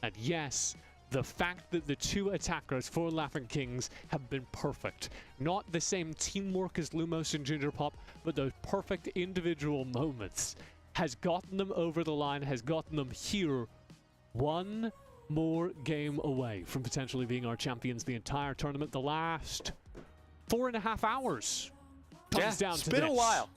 And yes, the fact that the two attackers for Laughing Kings have been perfect. Not the same teamwork as Lumos and Ginger Pop, but those perfect individual moments has gotten them over the line, has gotten them here. One more game away from potentially being our champions the entire tournament. The last 4.5 hours comes down to this. It's been a while.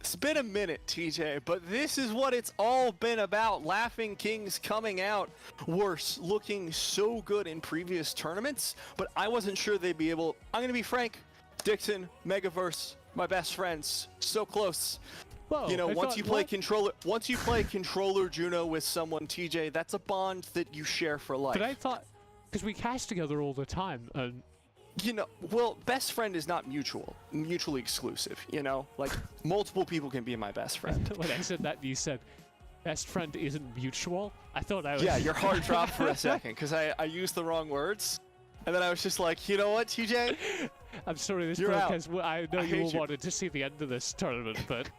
It's been a minute, TJ, but this is what it's all been about. Laughing Kings coming out worse, looking so good in previous tournaments, but I wasn't sure they'd be able. I'm going to be frank. Dixon, Megaverse, my best friends, so close. Whoa, you know, once you play controller Juno with someone, TJ, that's a bond that you share for life. But I thought, because we cast together all the time, you know, well, best friend is not mutually exclusive, you know? Like, multiple people can be my best friend. when I said that, you said, best friend isn't mutual? I thought I was... Yeah, your heart dropped for a second, because I used the wrong words. And then I was just like, you know what, TJ? I'm sorry, this broadcast, I know you all wanted to see the end of this tournament, but...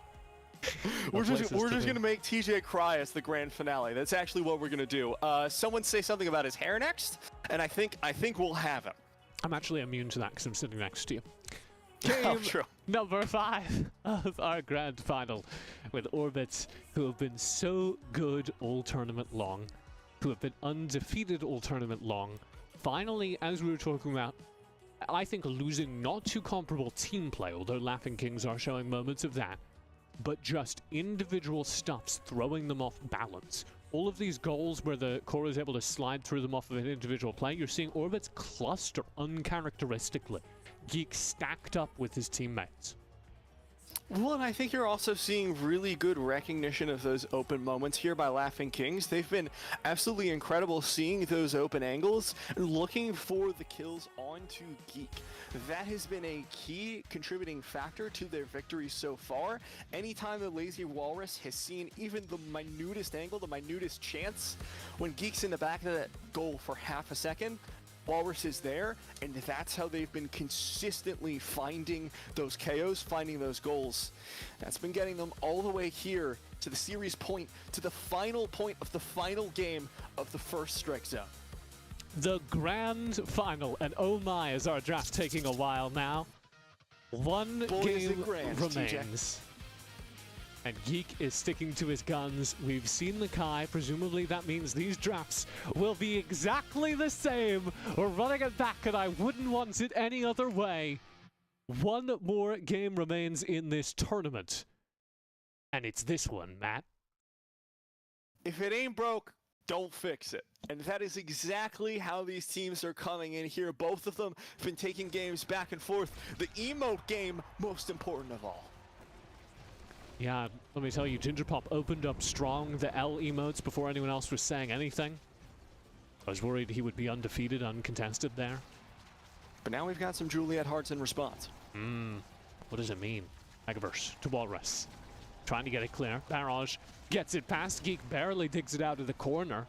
we're just gonna make TJ cry as the grand finale. That's actually what we're gonna do. Someone say something about his hair next, and I think we'll have him. I'm actually immune to that because I'm sitting next to you. Oh, true. Number 5 of our grand final with Orbits, who have been so good all tournament long, who have been undefeated all tournament long. Finally, as we were talking about, I think losing not too comparable team play, although Laughing Kings are showing moments of that, but just individual stuffs throwing them off balance. All of these goals where the core is able to slide through them off of an individual play, you're seeing Orbits cluster uncharacteristically. Geek stacked up with his teammates. Well, and I think you're also seeing really good recognition of those open moments here by Laughing Kings. They've been absolutely incredible seeing those open angles and looking for the kills onto Geek. That has been a key contributing factor to their victories so far. Anytime the Lazy Walrus has seen even the minutest angle, the minutest chance, when Geek's in the back of that goal for half a second, Walrus is there, and that's how they've been consistently finding those KOs, finding those goals. That's been getting them all the way here to the series point, to the final point of the final game of the first Strike Zone. The grand final, and oh my, is our draft taking a while now. One Boys game and grands, TJ. remains. And Geek is sticking to his guns. We've seen the Kai. Presumably that means these drafts will be exactly the same. We're running it back, and I wouldn't want it any other way. One more game remains in this tournament. And it's this one, Matt. If it ain't broke, don't fix it. And that is exactly how these teams are coming in here. Both of them have been taking games back and forth. The emote game, most important of all. Yeah, let me tell you, Gingerpop opened up strong the L emotes before anyone else was saying anything. I was worried he would be undefeated, uncontested there. But now we've got some Juliet hearts in response. What does it mean? Megaverse to Walrus. Trying to get it clear. Barrage gets it past. Geek barely digs it out of the corner.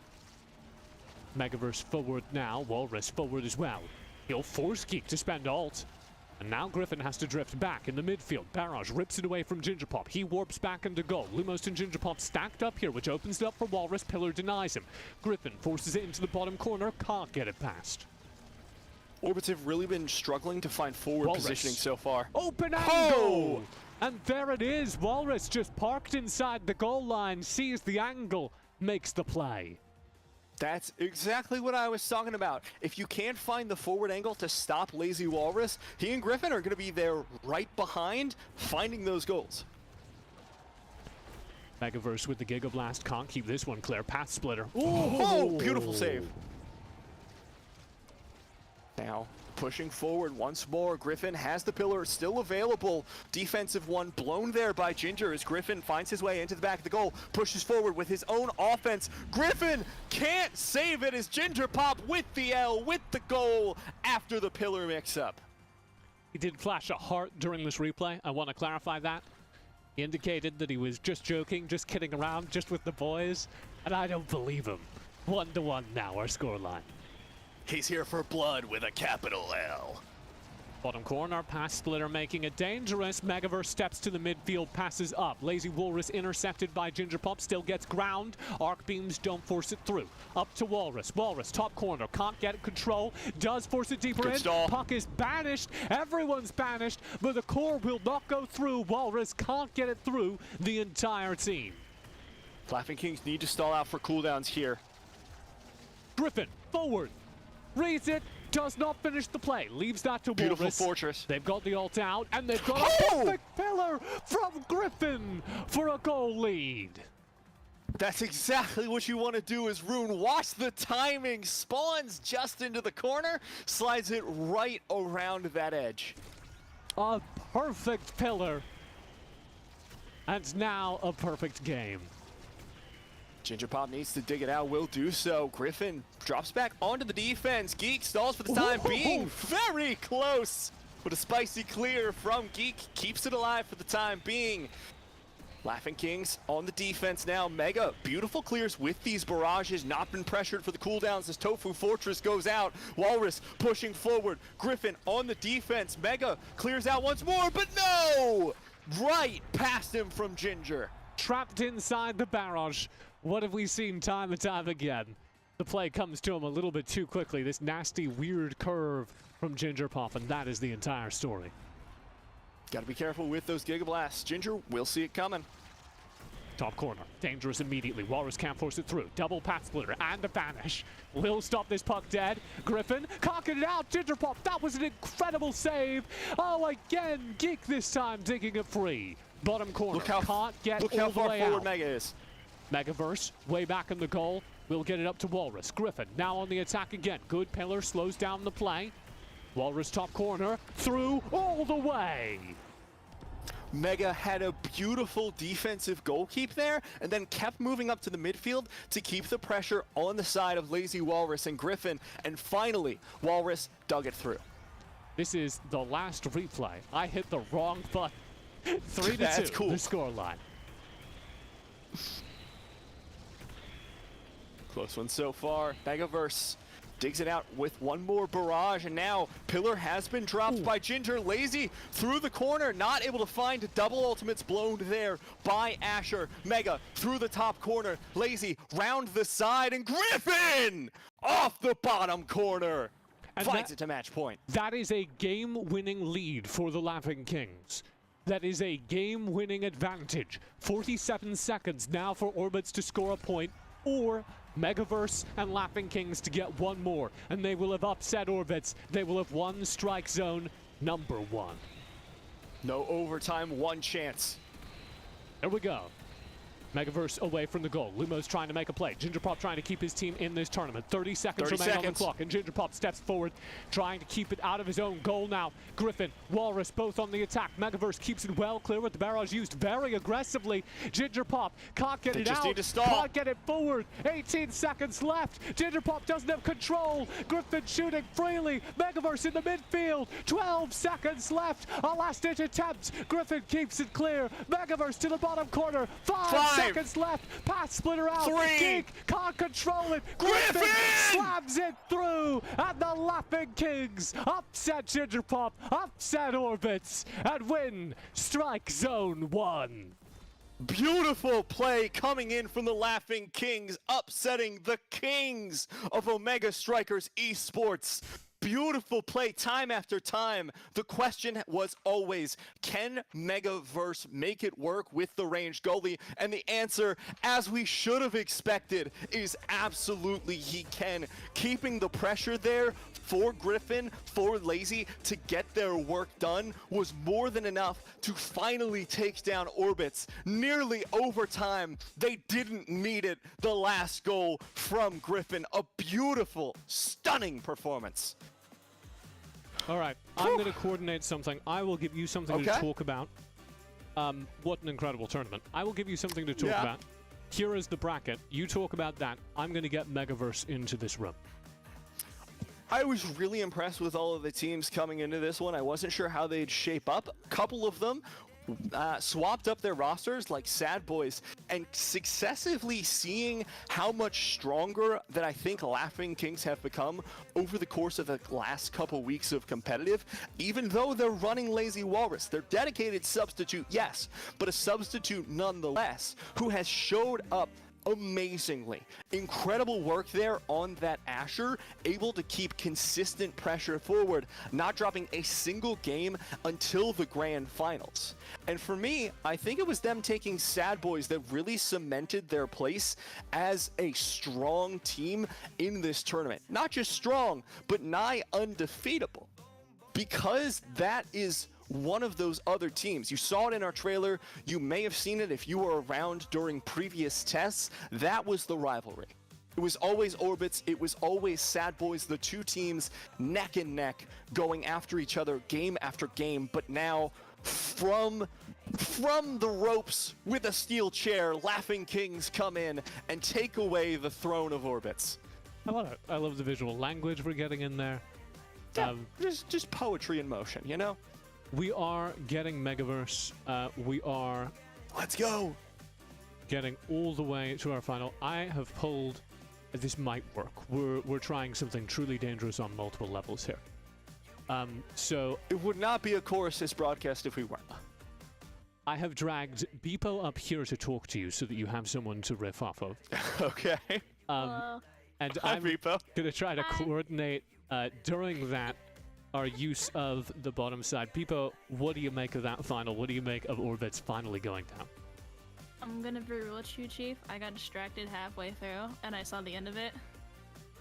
Megaverse forward now. Walrus forward as well. He'll force Geek to spend ult. And now Griffin has to drift back in the midfield. Barrage rips it away from Gingerpop. He warps back into goal. Lumos and Gingerpop stacked up here, which opens it up for Walrus. Pillar denies him. Griffin forces it into the bottom corner. Can't get it past. Orbits have really been struggling to find forward Walrus. positioning so far. Open angle! And there it is. Walrus just parked inside the goal line, sees the angle, makes the play. That's exactly what I was talking about. If you can't find the forward angle to stop Lazy Walrus, he and Griffin are going to be there right behind, finding those goals. Megaverse with the Giga Blast. Can't keep this one clear. Path splitter. Oh, beautiful save. Now, pushing forward once more. Griffin has the pillar still available. Defensive one blown there by Ginger as Griffin finds his way into the back of the goal. Pushes forward with his own offense. Griffin can't save it as Gingerpop with the L, with the goal after the pillar mix-up. He did flash a heart during this replay. I want to clarify that. He indicated that he was just joking, just kidding around, just with the boys. And I don't believe him. 1-1 now, our scoreline. He's here for blood with a capital L. Bottom corner, pass splitter making it dangerous. Megaverse steps to the midfield, passes up. Lazy Walrus intercepted by Gingerpop, still gets ground. Arc beams don't force it through. Up to Walrus. Walrus, top corner, can't get control. Does force it deeper in. Stall. Puck is banished. Everyone's banished, but the core will not go through. Walrus can't get it through the entire team. Laughing Kings need to stall out for cooldowns here. Griffin, forward. Reads it, does not finish the play, leaves that to Beautiful Walrus. fortress. They've got the ult out, and they've got a perfect pillar from Griffin for a goal lead. That's exactly what you want to do is Rune. Watch the timing, spawns just into the corner, slides it right around that edge. A perfect pillar. And now a perfect game. Gingerpop needs to dig it out, will do so. Griffin drops back onto the defense. Geek stalls for the time being, very close. But a spicy clear from Geek keeps it alive for the time being. Laughing Kings on the defense now. Mega, beautiful clears with these barrages, not been pressured for the cooldowns as Tofu Fortress goes out. Walrus pushing forward. Griffin on the defense. Mega clears out once more, but no! Right past him from Ginger. Trapped inside the barrage. What have we seen time and time again? The play comes to him a little bit too quickly. This nasty, weird curve from Gingerpop, and that is the entire story. Gotta be careful with those Giga Blasts. Ginger will see it coming. Top corner, dangerous immediately. Walrus can't force it through. Double path splitter and a banish. Will stop this puck dead. Griffin cocking it out. Gingerpop, that was an incredible save. Oh, again, Geek this time digging it free. Bottom corner, can't get all the way out. Look how far forward Mega is. Megaverse, way back in the goal. We'll get it up to Walrus. Griffin, now on the attack again. Good pillar, slows down the play. Walrus top corner, through all the way. Mega had a beautiful defensive goal keep there, and then kept moving up to the midfield to keep the pressure on the side of Lazy Walrus and Griffin, and finally, Walrus dug it through. This is the last replay. I hit the wrong button. 3-2, cool. The scoreline. Close one so far. Megaverse digs it out with one more barrage, and now Pillar has been dropped by Ginger. Lazy through the corner, not able to find double ultimates blown there by Asher. Mega through the top corner. Lazy round the side, and Griffin off the bottom corner. And finds it to match point. That is a game-winning lead for the Laughing Kings. That is a game-winning advantage. 47 seconds now for Orbits to score a point, or Megaverse and Laughing Kings to get one more, and they will have upset Orbits. They will have won Strike Zone number 1. No overtime, one chance. There we go. Megaverse away from the goal. Lumo's trying to make a play. Gingerpop trying to keep his team in this tournament. 30 seconds remain on the clock, and Gingerpop steps forward, trying to keep it out of his own goal now. Griffin, Walrus, both on the attack. Megaverse keeps it well clear with the barrage used very aggressively. Gingerpop can't get it out. Need to stall. Can't get it forward. 18 seconds left. Gingerpop doesn't have control. Griffin shooting freely. Megaverse in the midfield. 12 seconds left. A last-ditch attempt. Griffin keeps it clear. Megaverse to the bottom corner. 5 seconds left. Pass splitter out. 3. Geek can't control it. Griffin slams it through. And the Laughing Kings upset Gingerpop, upset Orbits, and win Strike Zone 1. Beautiful play coming in from the Laughing Kings, upsetting the kings of Omega Strikers Esports. Beautiful play time after time. The question was always, can Megaverse make it work with the ranged goalie? And the answer, as we should have expected, is absolutely he can. Keeping the pressure there for Griffin, for Lazy to get their work done was more than enough to finally take down Orbits. Nearly overtime, they didn't need it. The last goal from Griffin, a beautiful, stunning performance. All right, I'm going to coordinate something. I will give you something to talk about. What an incredible tournament. I will give you something to talk about. Here is the bracket. You talk about that. I'm going to get Megaverse into this room. I was really impressed with all of the teams coming into this one. I wasn't sure how they'd shape up. A couple of them swapped up their rosters like Sad Boys, and successively seeing how much stronger that I think Laughing Kings have become over the course of the last couple weeks of competitive. Even though they're running Lazy Walrus, their dedicated substitute, yes, but a substitute nonetheless, who has showed up amazingly. Incredible work there on that Asher, able to keep consistent pressure forward, not dropping a single game until the grand finals. And for me, I think it was them taking Sad Boys that really cemented their place as a strong team in this tournament. Not just strong, but nigh undefeatable. Because that is one of those other teams. You saw it in our trailer. You may have seen it if you were around during previous tests. That was the rivalry. It was always Orbits. It was always Sad Boys, the two teams neck and neck going after each other game after game. But now from the ropes with a steel chair, Laughing Kings come in and take away the throne of Orbits. I love it. I love the visual language we're getting in there. Yeah, just poetry in motion, you know? We are getting Megaverse. We are... Let's go! Getting all the way to our final. I have pulled... This might work. We're trying something truly dangerous on multiple levels here. So... It would not be a Chorus broadcast if we weren't. I have dragged Beepo up here to talk to you so that you have someone to riff off of. Okay. And Hi, I'm Beepo. going to try to coordinate during that our use of the bottom side. Beepo, what do you make of that final? What do you make of Orbits finally going down? I'm gonna be real with you, Chief. I got distracted halfway through, and I saw the end of it.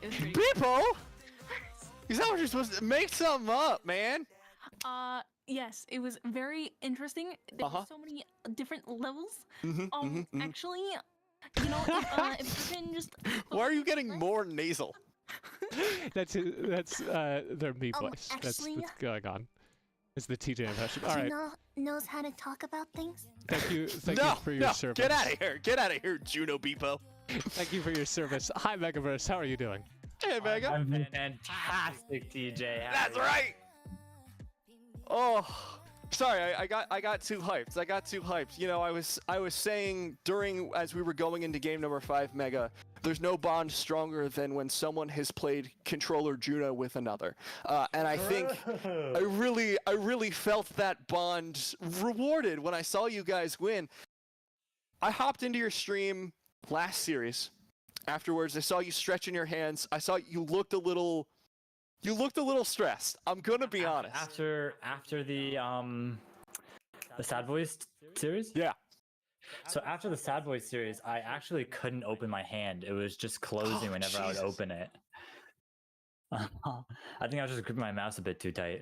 It was pretty Beepo? Is that what you're supposed to make something up, man? Yes, it was very interesting. There were so many different levels. Actually, you know, if you can just... Why are you getting more nasal? That's their me voice. That's what's going on. It's the TJ impression. All right. Knows how to talk about things. Thank you for your service. Get out of here. Get out of here, Juno Beepo. Thank you for your service. Hi, Megaverse. How are you doing? Hey, Mega. I've been fantastic, TJ. That's right. Oh, sorry. I got too hyped. You know, I was saying as we were going into game number 5, Mega, there's no bond stronger than when someone has played controller Juno with another. And I think I really felt that bond rewarded when I saw you guys win. I hopped into your stream last series. Afterwards, I saw you stretching your hands. I saw you looked a little You looked a little stressed. I'm gonna be honest. After the Sad Boys series? Yeah. So after the Sad Boys series, I actually couldn't open my hand. It was just closing whenever I would open it. I think I was just gripping my mouse a bit too tight.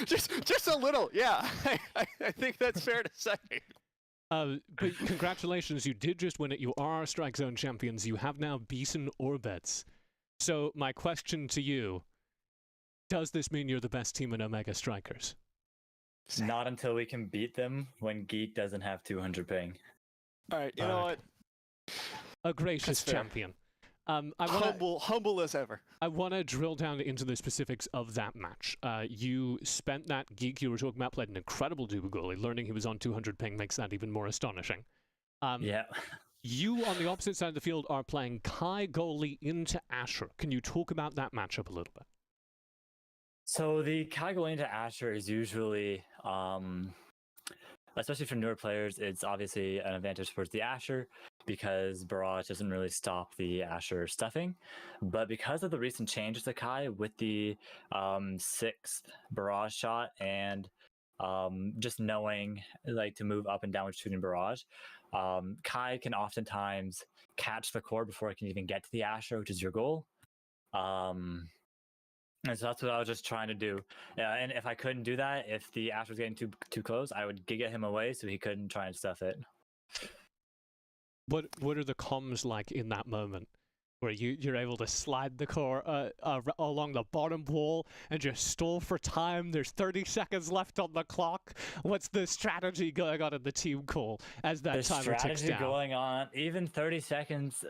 just a little, yeah. I think that's fair to say. But congratulations, you did just win it. You are our Strike Zone champions. You have now beaten Orbits. So my question to you, does this mean you're the best team in Omega Strikers? Not until we can beat them when Geek doesn't have 200 ping. All right, you know what? A gracious champion. Humble as ever. I want to drill down into the specifics of that match. You spent that Geek you were talking about, played an incredible Dubu goalie. Learning he was on 200 ping makes that even more astonishing. Yeah. You, on the opposite side of the field, are playing Kai goalie into Asher. Can you talk about that matchup a little bit? So the Kai going into Asher is usually, especially for newer players, it's obviously an advantage towards the Asher because Barrage doesn't really stop the Asher stuffing. But because of the recent changes to Kai with the 6th Barrage shot and just knowing like to move up and down with shooting Barrage, Kai can oftentimes catch the core before it can even get to the Asher, which is your goal. And so that's what I was just trying to do. And if I couldn't do that, if the Asher was getting too close, I would get him away so he couldn't try and stuff it. What are the comms like in that moment? Where you're able to slide the core along the bottom wall and just stall for time. There's 30 seconds left on the clock. What's the strategy going on in the team call as that timer ticks down? The strategy going on, even 30 seconds,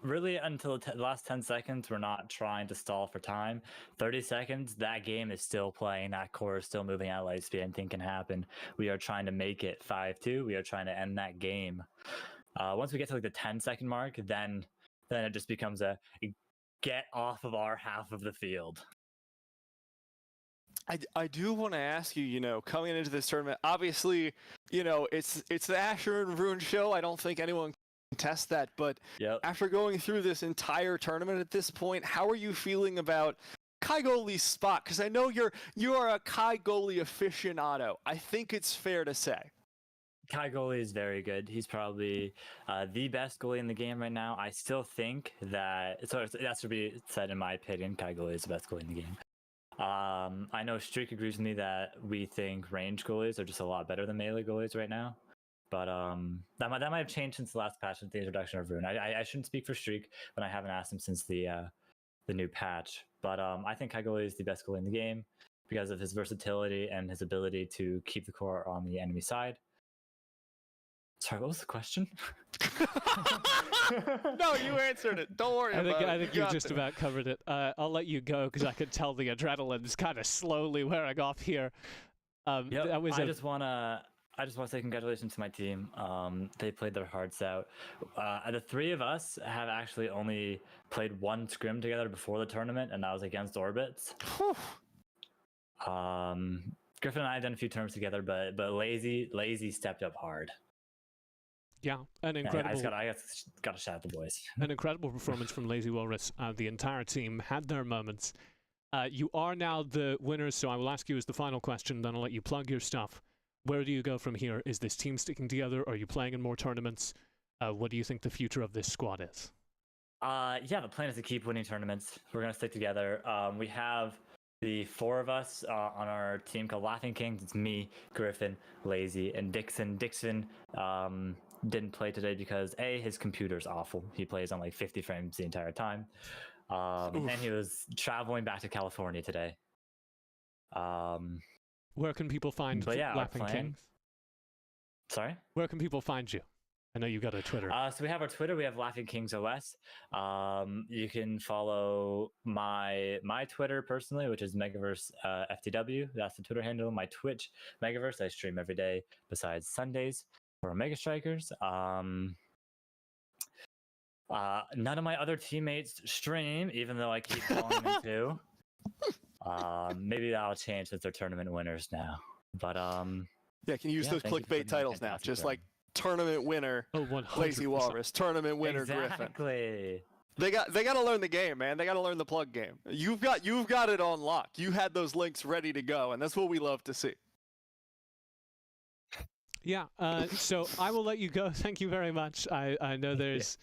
really until the last 10 seconds, we're not trying to stall for time. 30 seconds, that game is still playing. That core is still moving at light speed. Anything can happen. We are trying to make it 5-2. We are trying to end that game. Once we get to like the 10-second mark, then it just becomes a get off of our half of the field. I do want to ask you, coming into this tournament, obviously, it's the Asher and Rune show. I don't think anyone can test that, but after going through this entire tournament at this point, how are you feeling about Kai goalie's spot? Because I know you are a Kai goalie aficionado. I think it's fair to say. Kai goalie is very good. He's probably the best goalie in the game right now. I still think that, so that's to be said in my opinion, Kai goalie is the best goalie in the game. I know Streak agrees with me that we think range goalies are just a lot better than melee goalies right now. But that might have changed since the last patch with the introduction of Rune. I shouldn't speak for Streak, but I haven't asked him since the new patch. But I think Kai goalie is the best goalie in the game because of his versatility and his ability to keep the core on the enemy side. Sorry, what was the question? No, you answered it. Don't worry about it. I think you just about covered it. I'll let you go because I could tell the adrenaline's kind of slowly wearing off here. I just want to say congratulations to my team. They played their hearts out. The three of us have actually only played one scrim together before the tournament, and that was against Orbits. Griffin and I have done a few tournaments together, but Lazy stepped up hard. Yeah, an incredible. I got to shout out the boys. An incredible performance from Lazy Walrus. The entire team had their moments. You are now the winners, so I will ask you as the final question, then I'll let you plug your stuff. Where do you go from here? Is this team sticking together? Are you playing in more tournaments? What do you think the future of this squad is? The plan is to keep winning tournaments. We're going to stick together. We have the four of us on our team called Laughing Kings. It's me, Griffin, Lazy, and Dixon. Dixon didn't play today because his computer's awful. He plays on like 50 frames the entire time. And he was traveling back to California today. Where can people find Laughing Kings? Sorry? Where can people find you? I know you got a Twitter. So we have our Twitter. We have Laughing Kings OS. You can follow my Twitter personally, which is Megaverse FTW. That's the Twitter handle. My Twitch, Megaverse. I stream every day besides Sundays for Mega Strikers. None of my other teammates stream, even though I keep calling them to. Maybe that'll change since they're tournament winners now. But can you use those clickbait titles now? Just like tournament winner, Lazy Walrus, tournament winner, Griffin. Exactly. They got to learn the game, man. They got to learn the plug game. You've got it on lock. You had those links ready to go, and that's what we love to see. Yeah, so I will let you go. Thank you very much. I know there's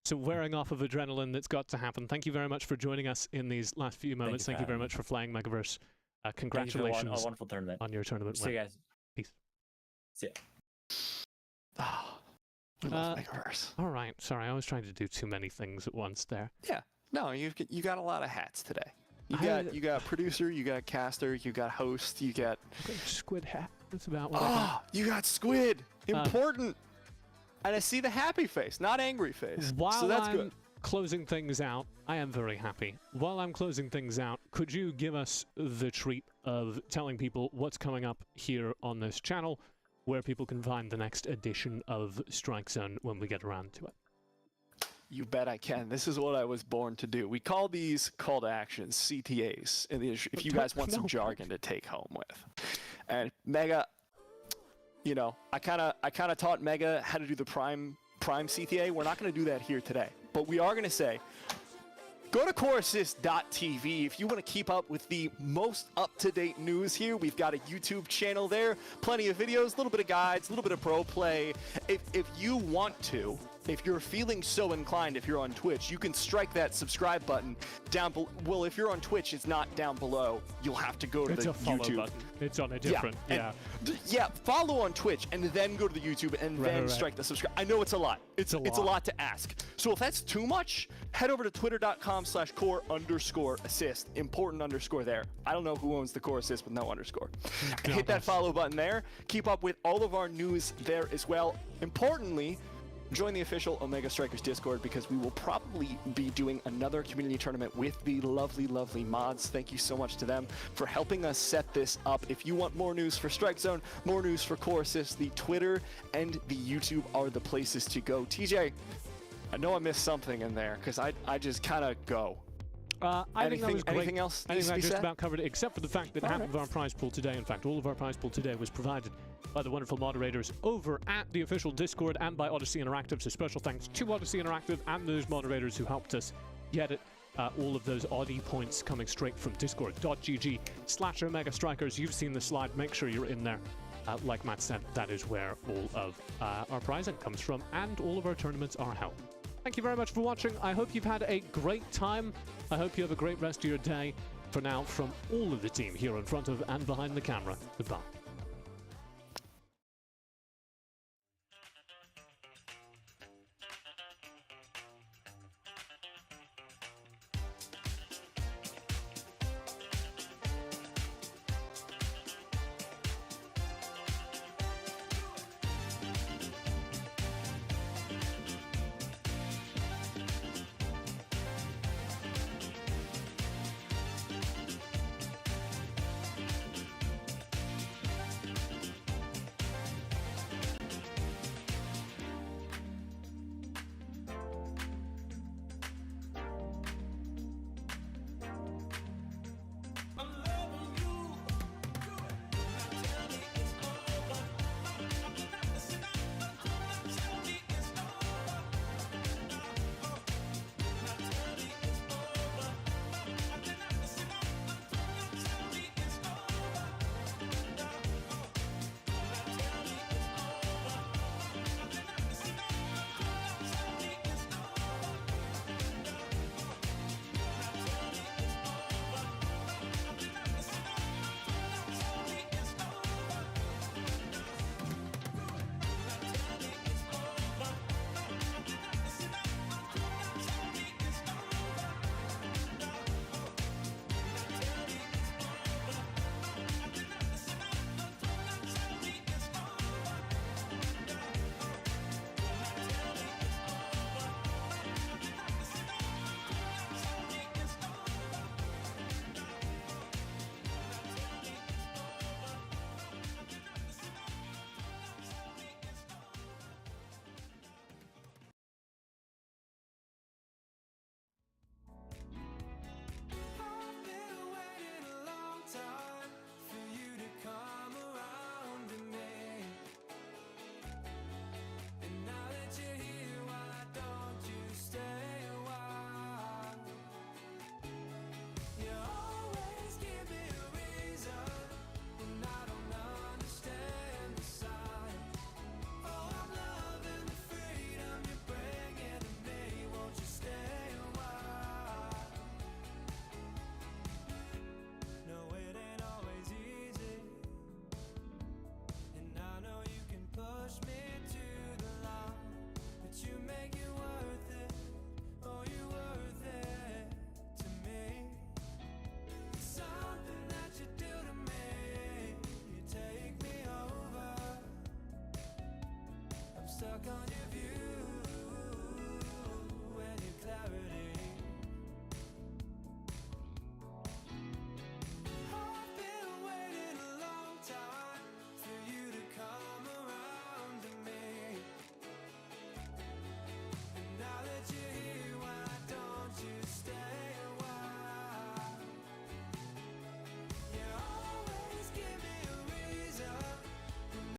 some wearing off of adrenaline that's got to happen. Thank you very much for joining us in these last few moments. Thank you very much for flying Megaverse. Congratulations a wonderful tournament. on your tournament See win. you guys. Peace. See ya. Oh, I love Megaverse. All right. Sorry, I was trying to do too many things at once there. Yeah. No, you got a lot of hats today. You got producer, you got caster, you got host, you got squid hat. That's about what I got. You got squid. Important. And I see the happy face, not angry face. While so that's I'm good. closing things out, I am very happy. While I'm closing things out, could you give us the treat of telling people what's coming up here on this channel, where people can find the next edition of Strike Zone when we get around to it? You bet I can. This is what I was born to do. We call these call to actions CTAs, if you guys want some jargon to take home with. And Mega, you know, I kind of taught Mega how to do the prime CTA. We're not going to do that here today, but we are going to say, go to coreassist.tv if you want to keep up with the most up-to-date news here. We've got a YouTube channel there, plenty of videos, a little bit of guides, a little bit of pro play. If you want to, if you're feeling so inclined, if you're on Twitch, you can strike that subscribe button down below. Well, if you're on Twitch, it's not down below. You'll have to go to the YouTube button. It's on a different, yeah, follow on Twitch and then go to the YouTube and then strike the subscribe. I know it's a lot. It's a lot to ask. So if that's too much, head over to twitter.com/core_assist. Important underscore there. I don't know who owns the core assist with no underscore. Hit that follow button there. Keep up with all of our news there as well. Importantly, join the official Omega Strikers Discord because we will probably be doing another community tournament with the lovely, lovely mods. Thank you so much to them for helping us set this up. If you want more news for Strike Zone, more news for Core Assist, the Twitter and the YouTube are the places to go. TJ, I know I missed something in there because I just kind of go. I think that was great. Anything else I needs think to be that just said? about covered it, except for the fact that half of our prize pool today, in fact, all of our prize pool today was provided by the wonderful moderators over at the official Discord and by Odyssey Interactive. So special thanks to Odyssey Interactive and those moderators who helped us get it. All of those Oddie points coming straight from discord.gg/Omega Strikers. You've seen the slide. Make sure you're in there. Like Matt said, that is where all of our prizing comes from and all of our tournaments are held. Thank you very much for watching. I hope you've had a great time. I hope you have a great rest of your day. For now, from all of the team here in front of and behind the camera, goodbye. stuck on you.